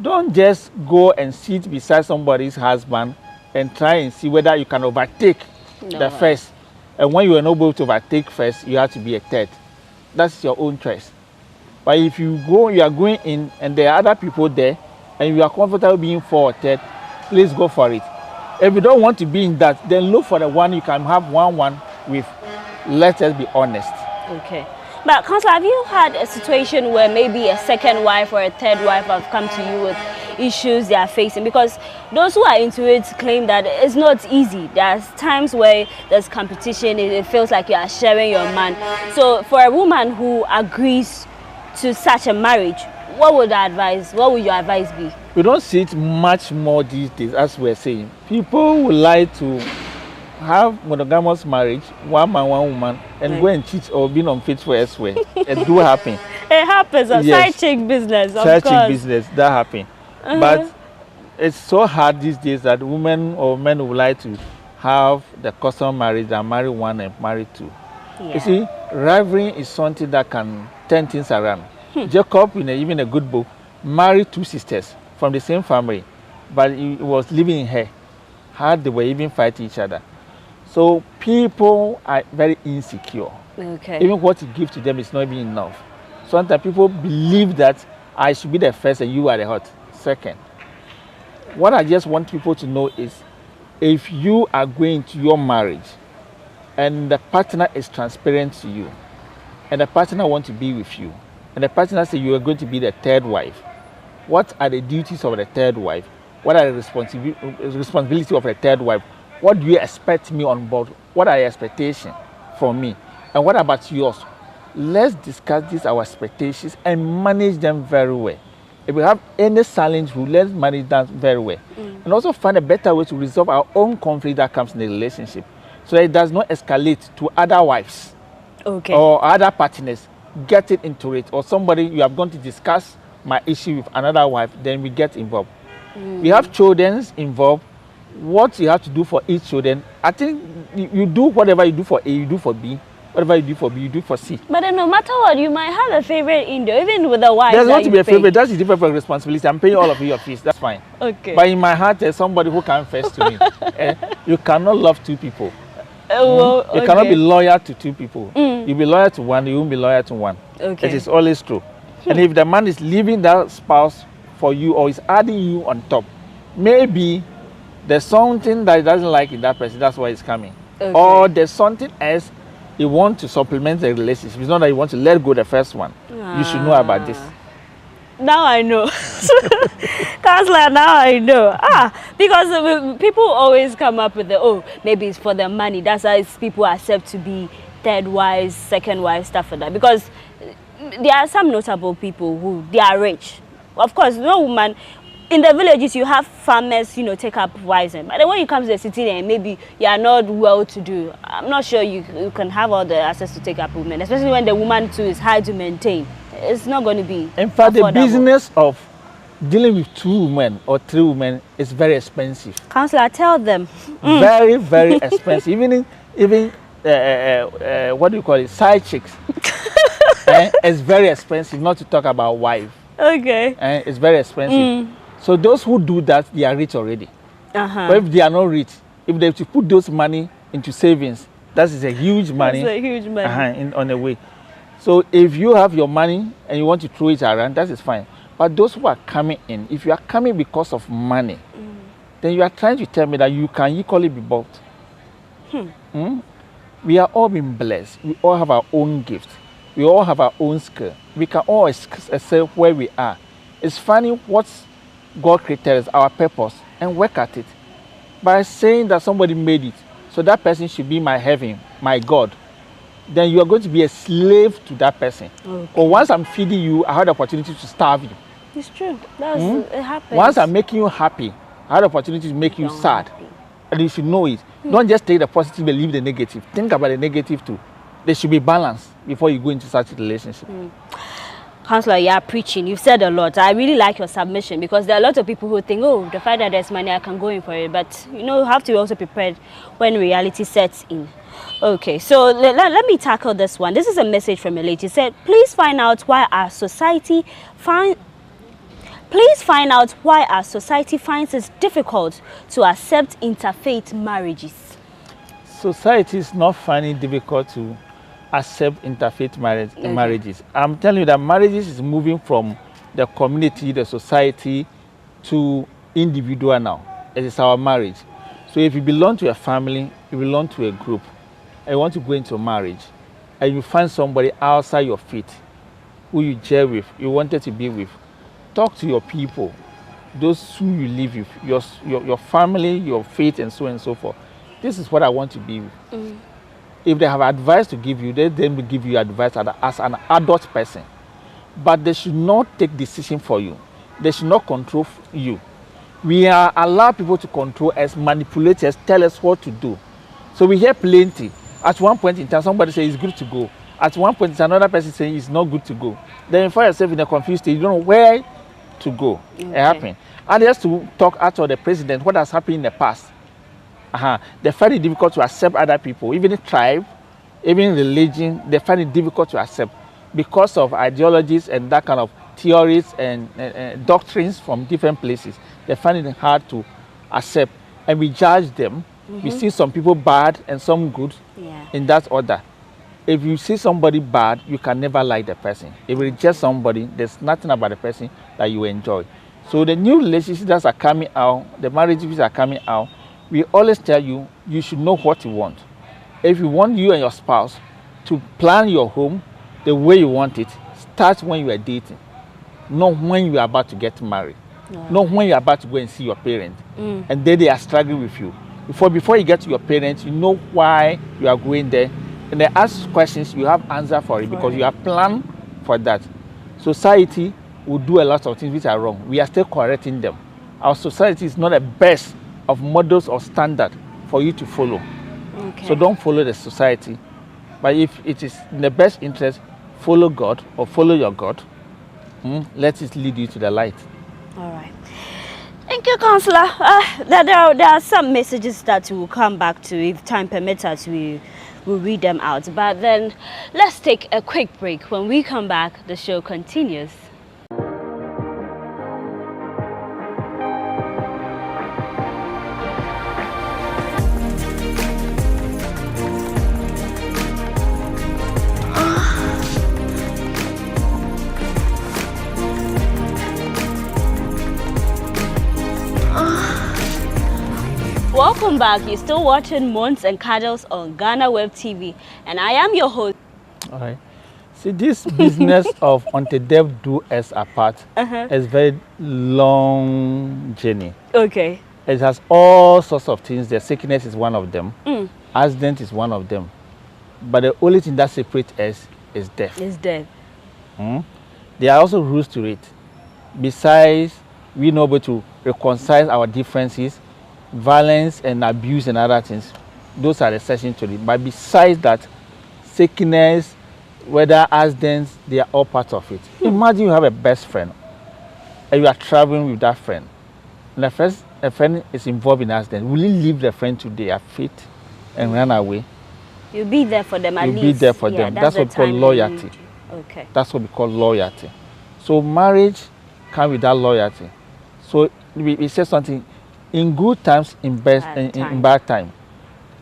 Don't just go and sit beside somebody's husband and try and see whether you can overtake the first. And when you are not able to overtake first, you have to be a third. That's your own choice. But if you are going in and there are other people there and you are comfortable being 4 or third, please go for it. If you don't want to be in that, then look for the one you can have one with. Let us be honest. Okay. But Councillor, have you had a situation where maybe a second wife or a third wife have come to you with issues they are facing? Because those who are into it claim that it's not easy. There's times where there's competition, it feels like you are sharing your man. So for a woman who agrees to such a marriage, what would your advice be? We don't see it much more these days, as we're saying. People would like to have monogamous marriage, one man, one woman, and go and cheat or be unfaithful elsewhere. It do happen. It happens. Yes. Side chick business, of course. Side chick business, that happen. But it's so hard these days that women or men would like to have the custom marriage and marry one and marry two. Yeah. You see, rivalry is something that can turn things around. Jacob, in even a good book, married 2 sisters from the same family, but he was living in her. How they were even fighting each other. So people are very insecure. Okay. Even what you give to them is not even enough. Sometimes people believe that I should be the first and you are the second. What I just want people to know is, if you are going to your marriage and the partner is transparent to you, and the partner wants to be with you, and the partner says you are going to be the third wife, what are the duties of the third wife? What are the responsibilities of a third wife? What do you expect me on board? What are your expectations from me? And what about yours? Let's discuss these, our expectations, and manage them very well. If we have any challenge, let's manage that very well. And also find a better way to resolve our own conflict that comes in the relationship, so that it does not escalate to other wives or other partners. Get it into it. Or somebody, you are going to discuss my issue with another wife, then we get involved. We have children involved. What you have to do for each children, I think you do whatever you do for A, you do for B. Whatever you do for B, you do for C. But then no matter what, you might have a favorite in there, even with the wife. There's not to be a favorite. That's a different responsibility. I'm paying all of your fees. That's fine. Okay. But in my heart, there's somebody who comes first to me. You cannot love 2 people. You cannot be loyal to 2 people. You'll be loyal to one, you won't be loyal to one. Okay. It is always true. And if the man is leaving that spouse for you or is adding you on top, maybe there's something that he doesn't like in that person. That's why he's coming. Or there's something else he wants to supplement the relationship. It's not that he wants to let go the first one. You should know about this. Now I know. Counselor, now I know. Because people always come up with maybe it's for the money. That's why people accept to be third wives, second wives, stuff like that. Because there are some notable people who, they are rich. Of course, no woman. In the villages, you have farmers, take up wives. But then when you come to the city, then maybe you are not well-to-do. I'm not sure you can have all the access to take up women, especially when the woman too is hard to maintain. It's not going to be in fact, affordable. The business of dealing with 2 women or 3 women is very expensive. Counselor, tell them. Very, very expensive. Even what do you call it? Side chicks. It's very expensive, not to talk about wife. Okay. It's very expensive. So those who do that, they are rich already. But if they are not rich, if they have to put those money into savings, that is a huge money. That's a huge money. On the way. So if you have your money and you want to throw it around, that is fine. But those who are coming in, if you are coming because of money, then you are trying to tell me that you can equally be bought. We are all being blessed. We all have our own gifts. We all have our own skill. We can all excel where we are. It's funny what God created is our purpose and work at it. By saying that somebody made it, so that person should be my heaven, my God, then you are going to be a slave to that person. Okay. But once I'm feeding you, I had the opportunity to starve you. It's true. It happens. Once I'm making you happy, I had the opportunity to make you sad. And you should know it. Don't just take the positive and leave the negative. Think about the negative too. There should be balance before you go into such a relationship. Counselor, you are preaching. You've said a lot. I really like your submission because there are a lot of people who think, oh, the fact that there's money, I can go in for it. But, you know, you have to be also prepared when reality sets in. Okay, so let me tackle this one. This is a message from a lady. She said, please find out why our society finds it difficult to accept interfaith marriages. Society is not finding it difficult to accept interfaith marriages. I'm telling you that marriages is moving from the community, the society, to individual now. It is our marriage. So if you belong to a family, you belong to a group, and you want to go into marriage, and you find somebody outside your faith who you gel with, you wanted to be with, talk to your people, those who you live with, your family, your faith, and so on and so forth. This is what I want to be with. If they have advice to give you, they then will give you advice as an adult person. But they should not take decision for you. They should not control you. We are allow people to control us, manipulate us, tell us what to do. So we hear plenty. At one point in time, somebody says it's good to go. At one point in time, another person saying it's not good to go. Then you find yourself in a confused state. You don't know where to go. It happened. And just to talk out of the president, what has happened in the past. They find it difficult to accept other people, even the tribe, even religion. They find it difficult to accept because of ideologies and that kind of theories and doctrines from different places. They find it hard to accept, and we judge them. We see some people bad and some good in that order. If you see somebody bad, you can never like the person. If you reject somebody, there's nothing about the person that you enjoy. So the new relationships that are coming out, the marriages that are coming out, we always tell you, you should know what you want. If you want you and your spouse to plan your home the way you want it, start when you are dating, not when you are about to get married, not when you are about to go and see your parents, and then they are struggling with you. Before you get to your parents, you know why you are going there, and they ask questions, you have answer for it because you have planned for that. Society will do a lot of things which are wrong. We are still correcting them. Our society is not the best of models or standard for you to follow. So don't follow the society. But if it is in the best interest, follow God or follow your God. Let it lead you to the light. All right. Thank you, Counselor. There are some messages that we will come back to. If time permits us, we will read them out. But then let's take a quick break. When we come back, the show continues. Welcome back. You're still watching Monts and Cuddles on GhanaWeb TV, and I am your host. All right. See, this business of until death do us apart is very long journey. Okay. It has all sorts of things. The sickness is one of them. Accident is one of them. But the only thing that separates us is death. Is death. There are also rules to it. Besides, we know able to reconcile our differences, violence and abuse and other things. Those are the exceptions to it. But besides that, sickness, whether accidents, they are all part of it. Imagine you have a best friend and you are traveling with that friend, and a friend is involved in an accident, will you leave the friend to their fate and run away? You'll be there for them at least. You'll be there for them. That's what we call loyalty. Okay. That's what we call loyalty. So marriage comes with that loyalty. So we say something, in good times, in bad time.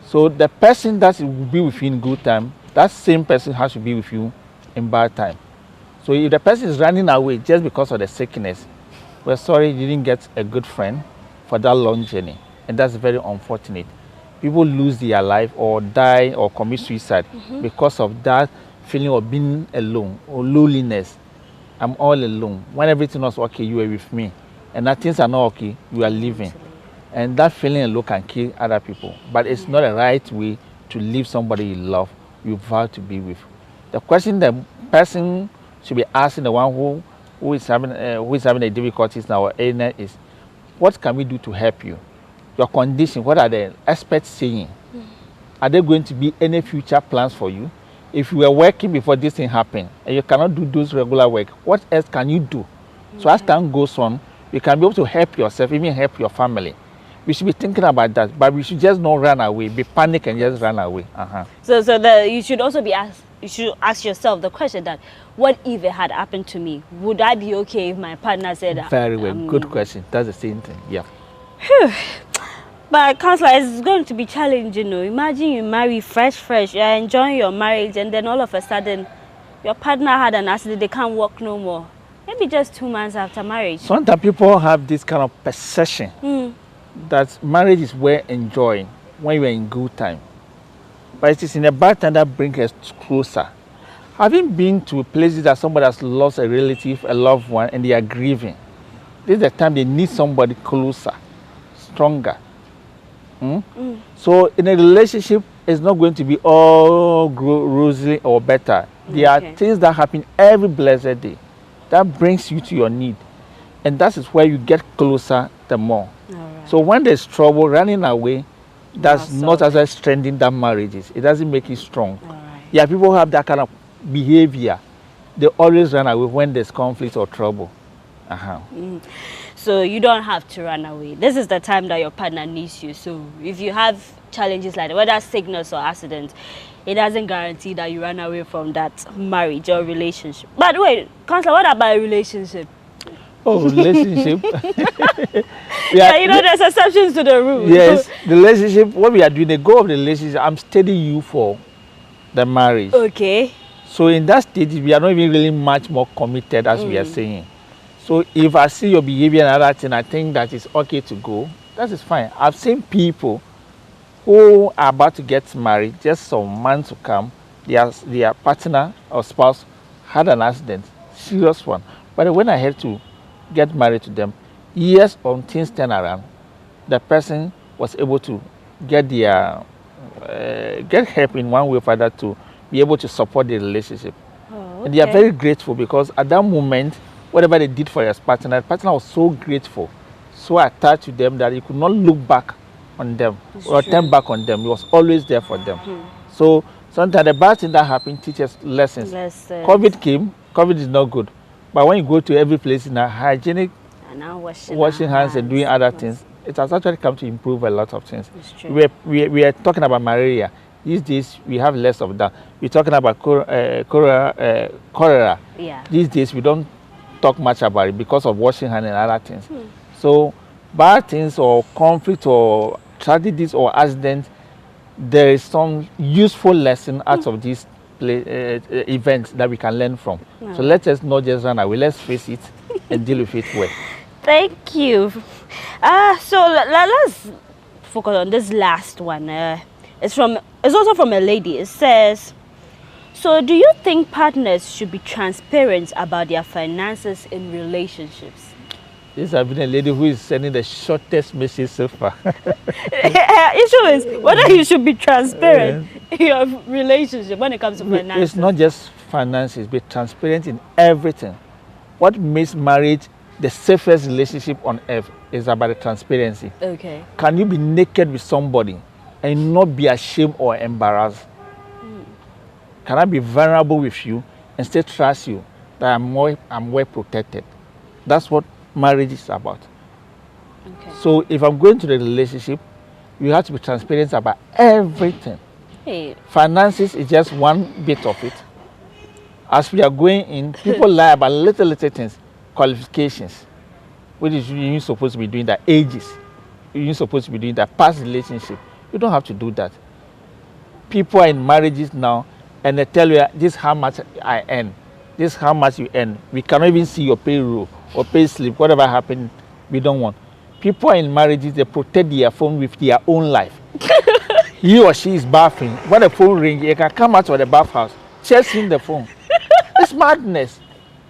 So the person that will be with you in good time, that same person has to be with you in bad time. So if the person is running away just because of the sickness, we're sorry you didn't get a good friend for that long journey. And that's very unfortunate. People lose their life or die or commit suicide because of that feeling of being alone or loneliness. I'm all alone. When everything was okay, you were with me. And now things are not okay, you are leaving. And that feeling alone can kill other people. But it's not a right way to leave somebody you love, you vow to be with. The question the person should be asking, the one who is having a difficulties now or illness, is, what can we do to help you? Your condition, what are the experts saying? Are there going to be any future plans for you? If you were working before this thing happened and you cannot do those regular work, what else can you do? So as time goes on, you can be able to help yourself, even help your family. We should be thinking about that, but we should just not run away, be panic and just run away. So you should also you should ask yourself the question that, what if it had happened to me? Would I be okay if my partner said that? Very well, good question. That's the same thing, yeah. Whew. But counselor, it's going to be challenging. Imagine you marry fresh, you're enjoying your marriage, and then all of a sudden, your partner had an accident, they can't walk no more. Maybe just 2 months after marriage. Sometimes people have this kind of perception that marriage is well enjoying when you're in good time. But it is in a bad time that brings us closer. Having been to places that somebody has lost a relative, a loved one, and they are grieving, this is the time they need somebody closer, stronger. So in a relationship, it's not going to be all rosy or better. There are things that happen every blessed day that brings you to your need. And that is where you get closer the more. So when there's trouble, running away, that's not as strengthening that marriages. It doesn't make it strong. Yeah, people have that kind of behavior. They always run away when there's conflict or trouble. So you don't have to run away. This is the time that your partner needs you. So if you have challenges like that, whether sickness or accident, it doesn't guarantee that you run away from that marriage or relationship. But wait, counselor, what about a relationship? Oh, relationship. Yeah, there's exceptions to the rule. Yes, the relationship, what we are doing, the goal of the relationship, I'm steadying you for the marriage. Okay. So in that stage, we are not even really much more committed as we are saying. So if I see your behavior and other thing, I think that it's okay to go. That is fine. I've seen people who are about to get married, just some months to come, their partner or spouse had an accident, serious one. But when I had to get married to them, years on things turn around, the person was able to get their get help in one way or another to be able to support the relationship. And they are very grateful because at that moment, whatever they did for your partner, the partner was so grateful, so attached to them that he could not look back on them or turn back on them. He was always there for them. So sometimes the bad thing that happened teaches lessons. COVID came, COVID is not good. But when you go to every place in a hygienic, washing hands and doing other things, it has actually come to improve a lot of things. We are talking about malaria. These days, we have less of that. We're talking about cholera. These days, we don't talk much about it because of washing hands and other things. So bad things or conflict or tragedies or accidents, there is some useful lesson out of these events that we can learn from. So let us not just run away. Let's face it and deal with it well. Thank you. So let's focus on this last one. It's also from a lady. It says, so do you think partners should be transparent about their finances in relationships? This has been a lady who is sending the shortest message so far. Issue is whether you should be transparent in your relationship when it comes to finances. It's not just finances, be transparent in everything. What makes marriage the safest relationship on earth is about the transparency. Can you be naked with somebody and not be ashamed or embarrassed? Can I be vulnerable with you and still trust you that I'm well protected? That's what marriage is about. Okay. So if I'm going to the relationship, you have to be transparent about everything. Hey. Finances is just one bit of it. As we are going in, people lie about little things, qualifications, which is you're supposed to be doing that, ages. You're supposed to be doing that, past relationship. You don't have to do that. People are in marriages now, and they tell you, this is how much I earn. This is how much you earn. We cannot even see your payroll or pay slip, whatever happened, we don't want. People are in marriages, they protect their phone with their own life. He or she is bathing. When the phone rings, you can come out of the bathhouse, chasing the phone. It's madness.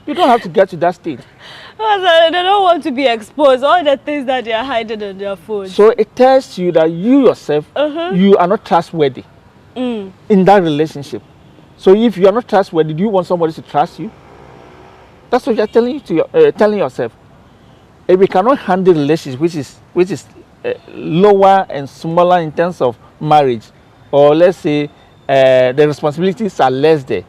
You don't have to get to that stage. They don't want to be exposed, all the things that they are hiding on their phone. So it tells you that you yourself, you are not trustworthy in that relationship. So if you are not trustworthy, do you want somebody to trust you? That's what you're telling, telling yourself. If we cannot handle relationships, which is lower and smaller in terms of marriage, or let's say the responsibilities are less there.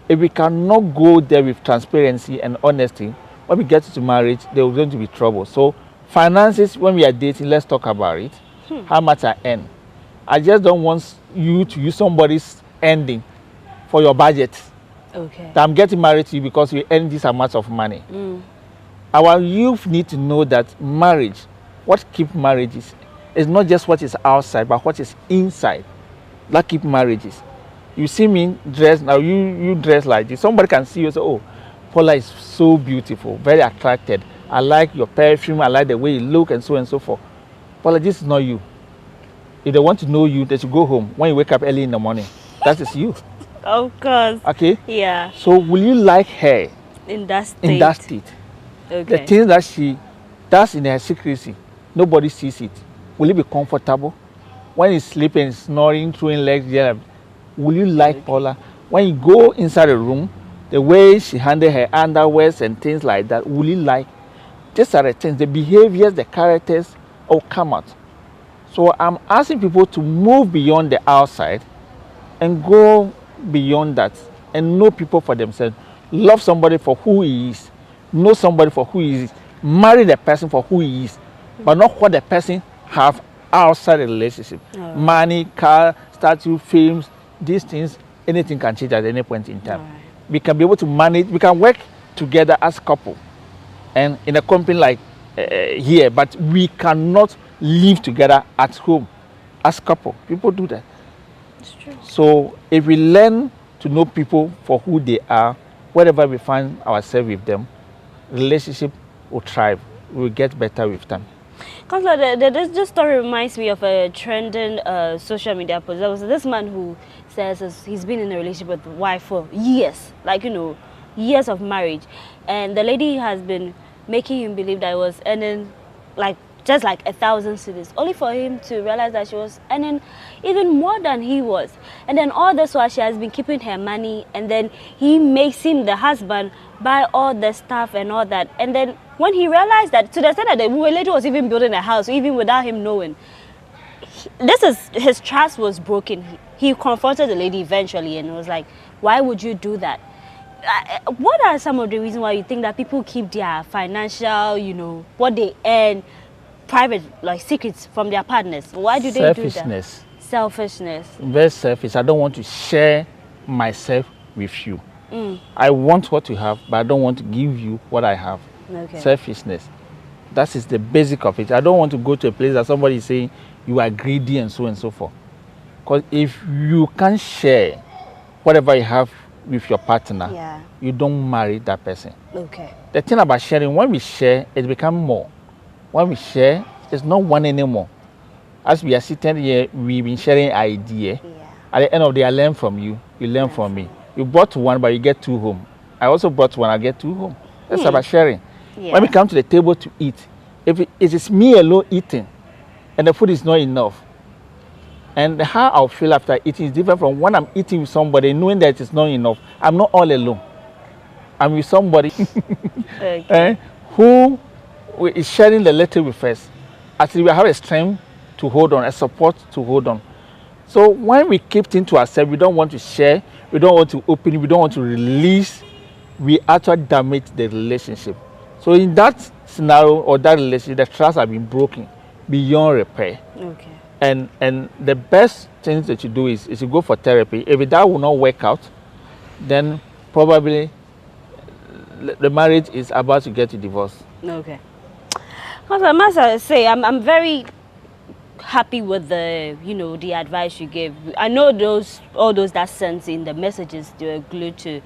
If we cannot go there with transparency and honesty, when we get to marriage, there is going to be trouble. So finances, when we are dating, let's talk about it. How much I earn. I just don't want you to use somebody's ending for your budget. Okay. That I'm getting married to you because you earn this amount of money. Our youth need to know that marriage, what keeps marriages, is not just what is outside, but what is inside. That keeps marriages. You see me dress now, you dress like this. Somebody can see you and say, oh, Paula is so beautiful, very attracted. I like your perfume, I like the way you look, and so forth. Paula, this is not you. If they want to know you, they should go home. When you wake up early in the morning, that is you. Of course. Okay? Yeah. So will you like her in that state? In that state. Okay. The things that she does in her secrecy, nobody sees it. Will you be comfortable? When he's sleeping, snoring, throwing legs, yeah, will you like Paula? When you go inside the room, the way she handles her underwears and things like that, will you like? These are the things, the behaviors, the characters, all come out. So I'm asking people to move beyond the outside and go beyond that and know people for themselves. Love somebody for who he is. Know somebody for who he is. Marry the person for who he is, but not what the person have outside the relationship. Right. Money, car, statue, films, these things, anything can change at any point in time. Right. We can be able to manage, we can work together as a couple and in a company like here, but we cannot live together at home as a couple. People do that. It's true. So if we learn to know people for who they are, wherever we find ourselves with them, relationship will thrive. We'll get better with time. Counselor, this story reminds me of a trending social media post. There was this man who says he's been in a relationship with the wife for years, like, you know, years of marriage. And the lady has been making him believe that he was earning just like 1,000 cedis, only for him to realize that she was earning even more than he was. And then all this while she has been keeping her money, and then he makes him, the husband, buy all the stuff and all that. And then when he realized that, to the extent that the lady was even building a house, even without him knowing, his trust was broken. He confronted the lady eventually and was like, why would you do that? What are some of the reasons why you think that people keep their financial, you know, what they earn, private, like secrets from their partners? Why do they do that? Selfishness. Very selfish. I don't want to share myself with you. I want what you have, but I don't want to give you what I have. Okay. Selfishness. That is the basic of it. I don't want to go to a place that somebody is saying you are greedy and so forth. Because if you can't share whatever you have with your partner, you don't marry that person. Okay. The thing about sharing, when we share, it becomes more. When we share, it's not one anymore. As we are sitting here, we've been sharing ideas. At the end of the day, I learn from you, you learn from me. You brought one, but you get two home. I also brought one, I get two home. That's about sharing. When we come to the table to eat, if it is me alone eating, and the food is not enough, and how I'll feel after eating is different from when I'm eating with somebody, knowing that it's not enough. I'm not all alone. I'm with somebody who is sharing the little with us. Actually, we have a strength to hold on, a support to hold on. So when we keep things to ourselves, we don't want to share, we don't want to open, we don't want to release, we actually damage the relationship. So in that scenario or that relationship, the trust has been broken beyond repair. Okay. And the best thing that you do is you go for therapy. If that will not work out, then probably the marriage is about to get a divorce. Okay. Because I must say, I'm very happy with the the advice you gave. I know all those that sent in the messages, they were glued to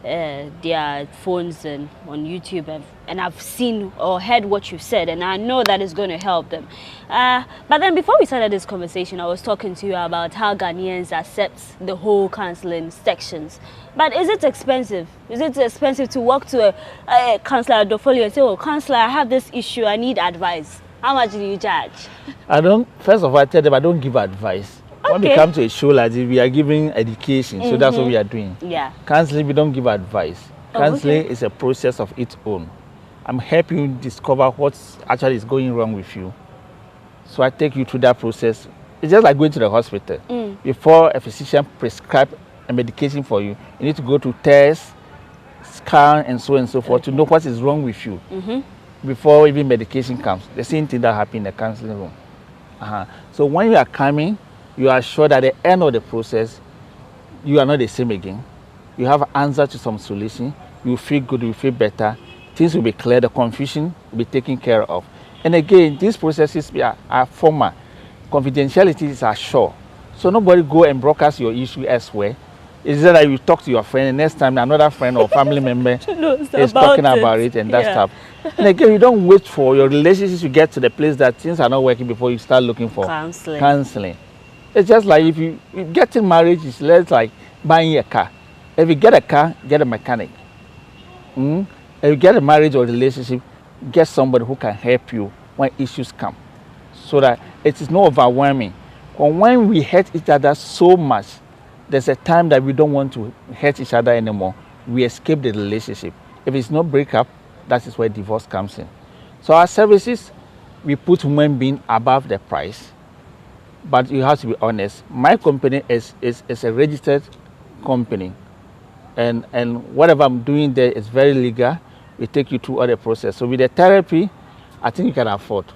their phones and on YouTube, and I've seen or heard what you said, and I know that is going to help them. But then before we started this conversation, I was talking to you about how Ghanaians accept the whole counseling sections. But is it expensive? Is it expensive to walk to a counselor at Dofolio and say, "Oh, counselor, I have this issue, I need advice"? How much do you charge? First of all, I tell them I don't give advice. Okay. When we come to a show like this, we are giving education, so that's what we are doing. Yeah. Counseling, we don't give advice. Counseling is a process of its own. I'm helping you discover what actually is going wrong with you. So I take you through that process. It's just like going to the hospital. Before a physician prescribes a medication for you, you need to go to tests, scan, and so forth to know what is wrong with you. Before even medication comes. The same thing that happens in the counseling room. So when you are coming, you are sure that at the end of the process, you are not the same again. You have an answer to some solution. You feel good, you feel better. Things will be clear, the confusion will be taken care of. And again, these processes are formal. Confidentiality is assured. So nobody go and broadcast your issue elsewhere. It's just that you talk to your friend, and next time another friend or family member is talking about it and that stuff. And again, you don't wait for your relationships to get to the place that things are not working before you start looking for counseling. It's just like if you getting married is less like buying a car. If you get a car, get a mechanic. If you get a marriage or relationship, get somebody who can help you when issues come, so that it is not overwhelming. But when we hurt each other so much, there's a time that we don't want to hurt each other anymore. We escape the relationship. If it's no breakup, that is where divorce comes in. So our services, we put human being above the price. But you have to be honest. My company is a registered company, and whatever I'm doing there is very legal. We take you through all the process. So with the therapy, I think you can afford.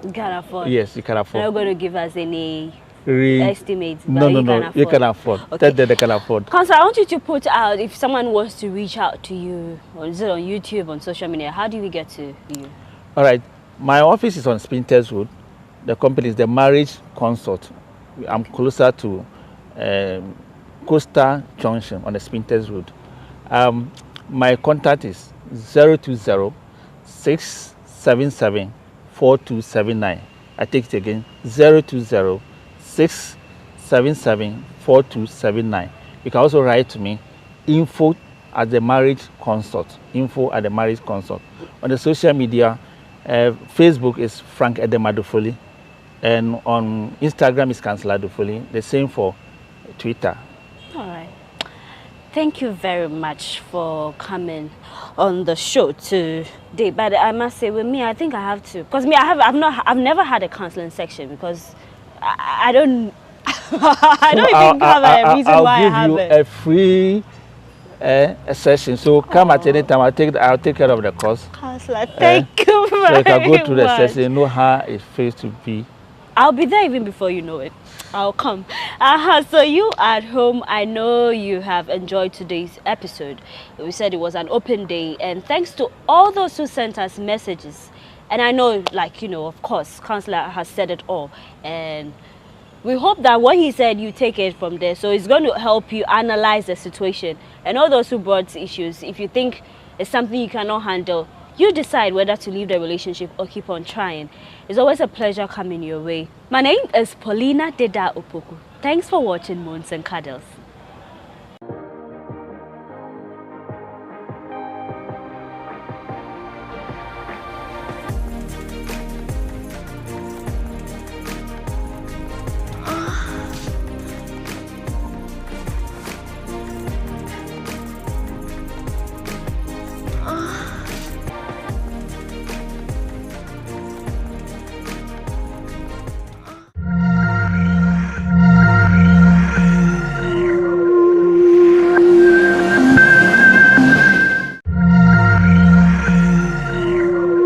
You can afford. Yes, you can afford. You're not going to give us any estimates. No, you can afford. Okay. That they can afford. Counselor, I want you to put out, if someone wants to reach out to you, or is it on YouTube, on social media, how do we get to you? All right, my office is on Spinters Road. The company is the Marriage Consult. I'm closer to Coastal Junction on the Spinters Road. My contact is 020-677-4279. I take it again, 020-677-4279. You can also write to me, info@the-marriage-consult. Info@the-marriage-consult. On the social media, Facebook is Frank Edemadofoli. And on Instagram is Counselor Dufoli. The same for Twitter. All right. Thank you very much for coming on the show today. But I must say, with me, I think I have to, because me, I've never had a counseling section because I don't I don't even have a reason why I have it. I'll give you a free a session. So come at any time. I'll take care of the cost. Counselor, thank you very much. So you can go through the session. You know how it feels to be. I'll be there even before you know it. I'll come. So you at home, I know you have enjoyed today's episode. We said it was an open day, and thanks to all those who sent us messages. And I know, of course, Counselor has said it all. And we hope that what he said, you take it from there. So it's going to help you analyze the situation. And all those who brought issues, if you think it's something you cannot handle, you decide whether to leave the relationship or keep on trying. It's always a pleasure coming your way. My name is Paulina Deda Opoku. Thanks for watching Moons and Cuddles.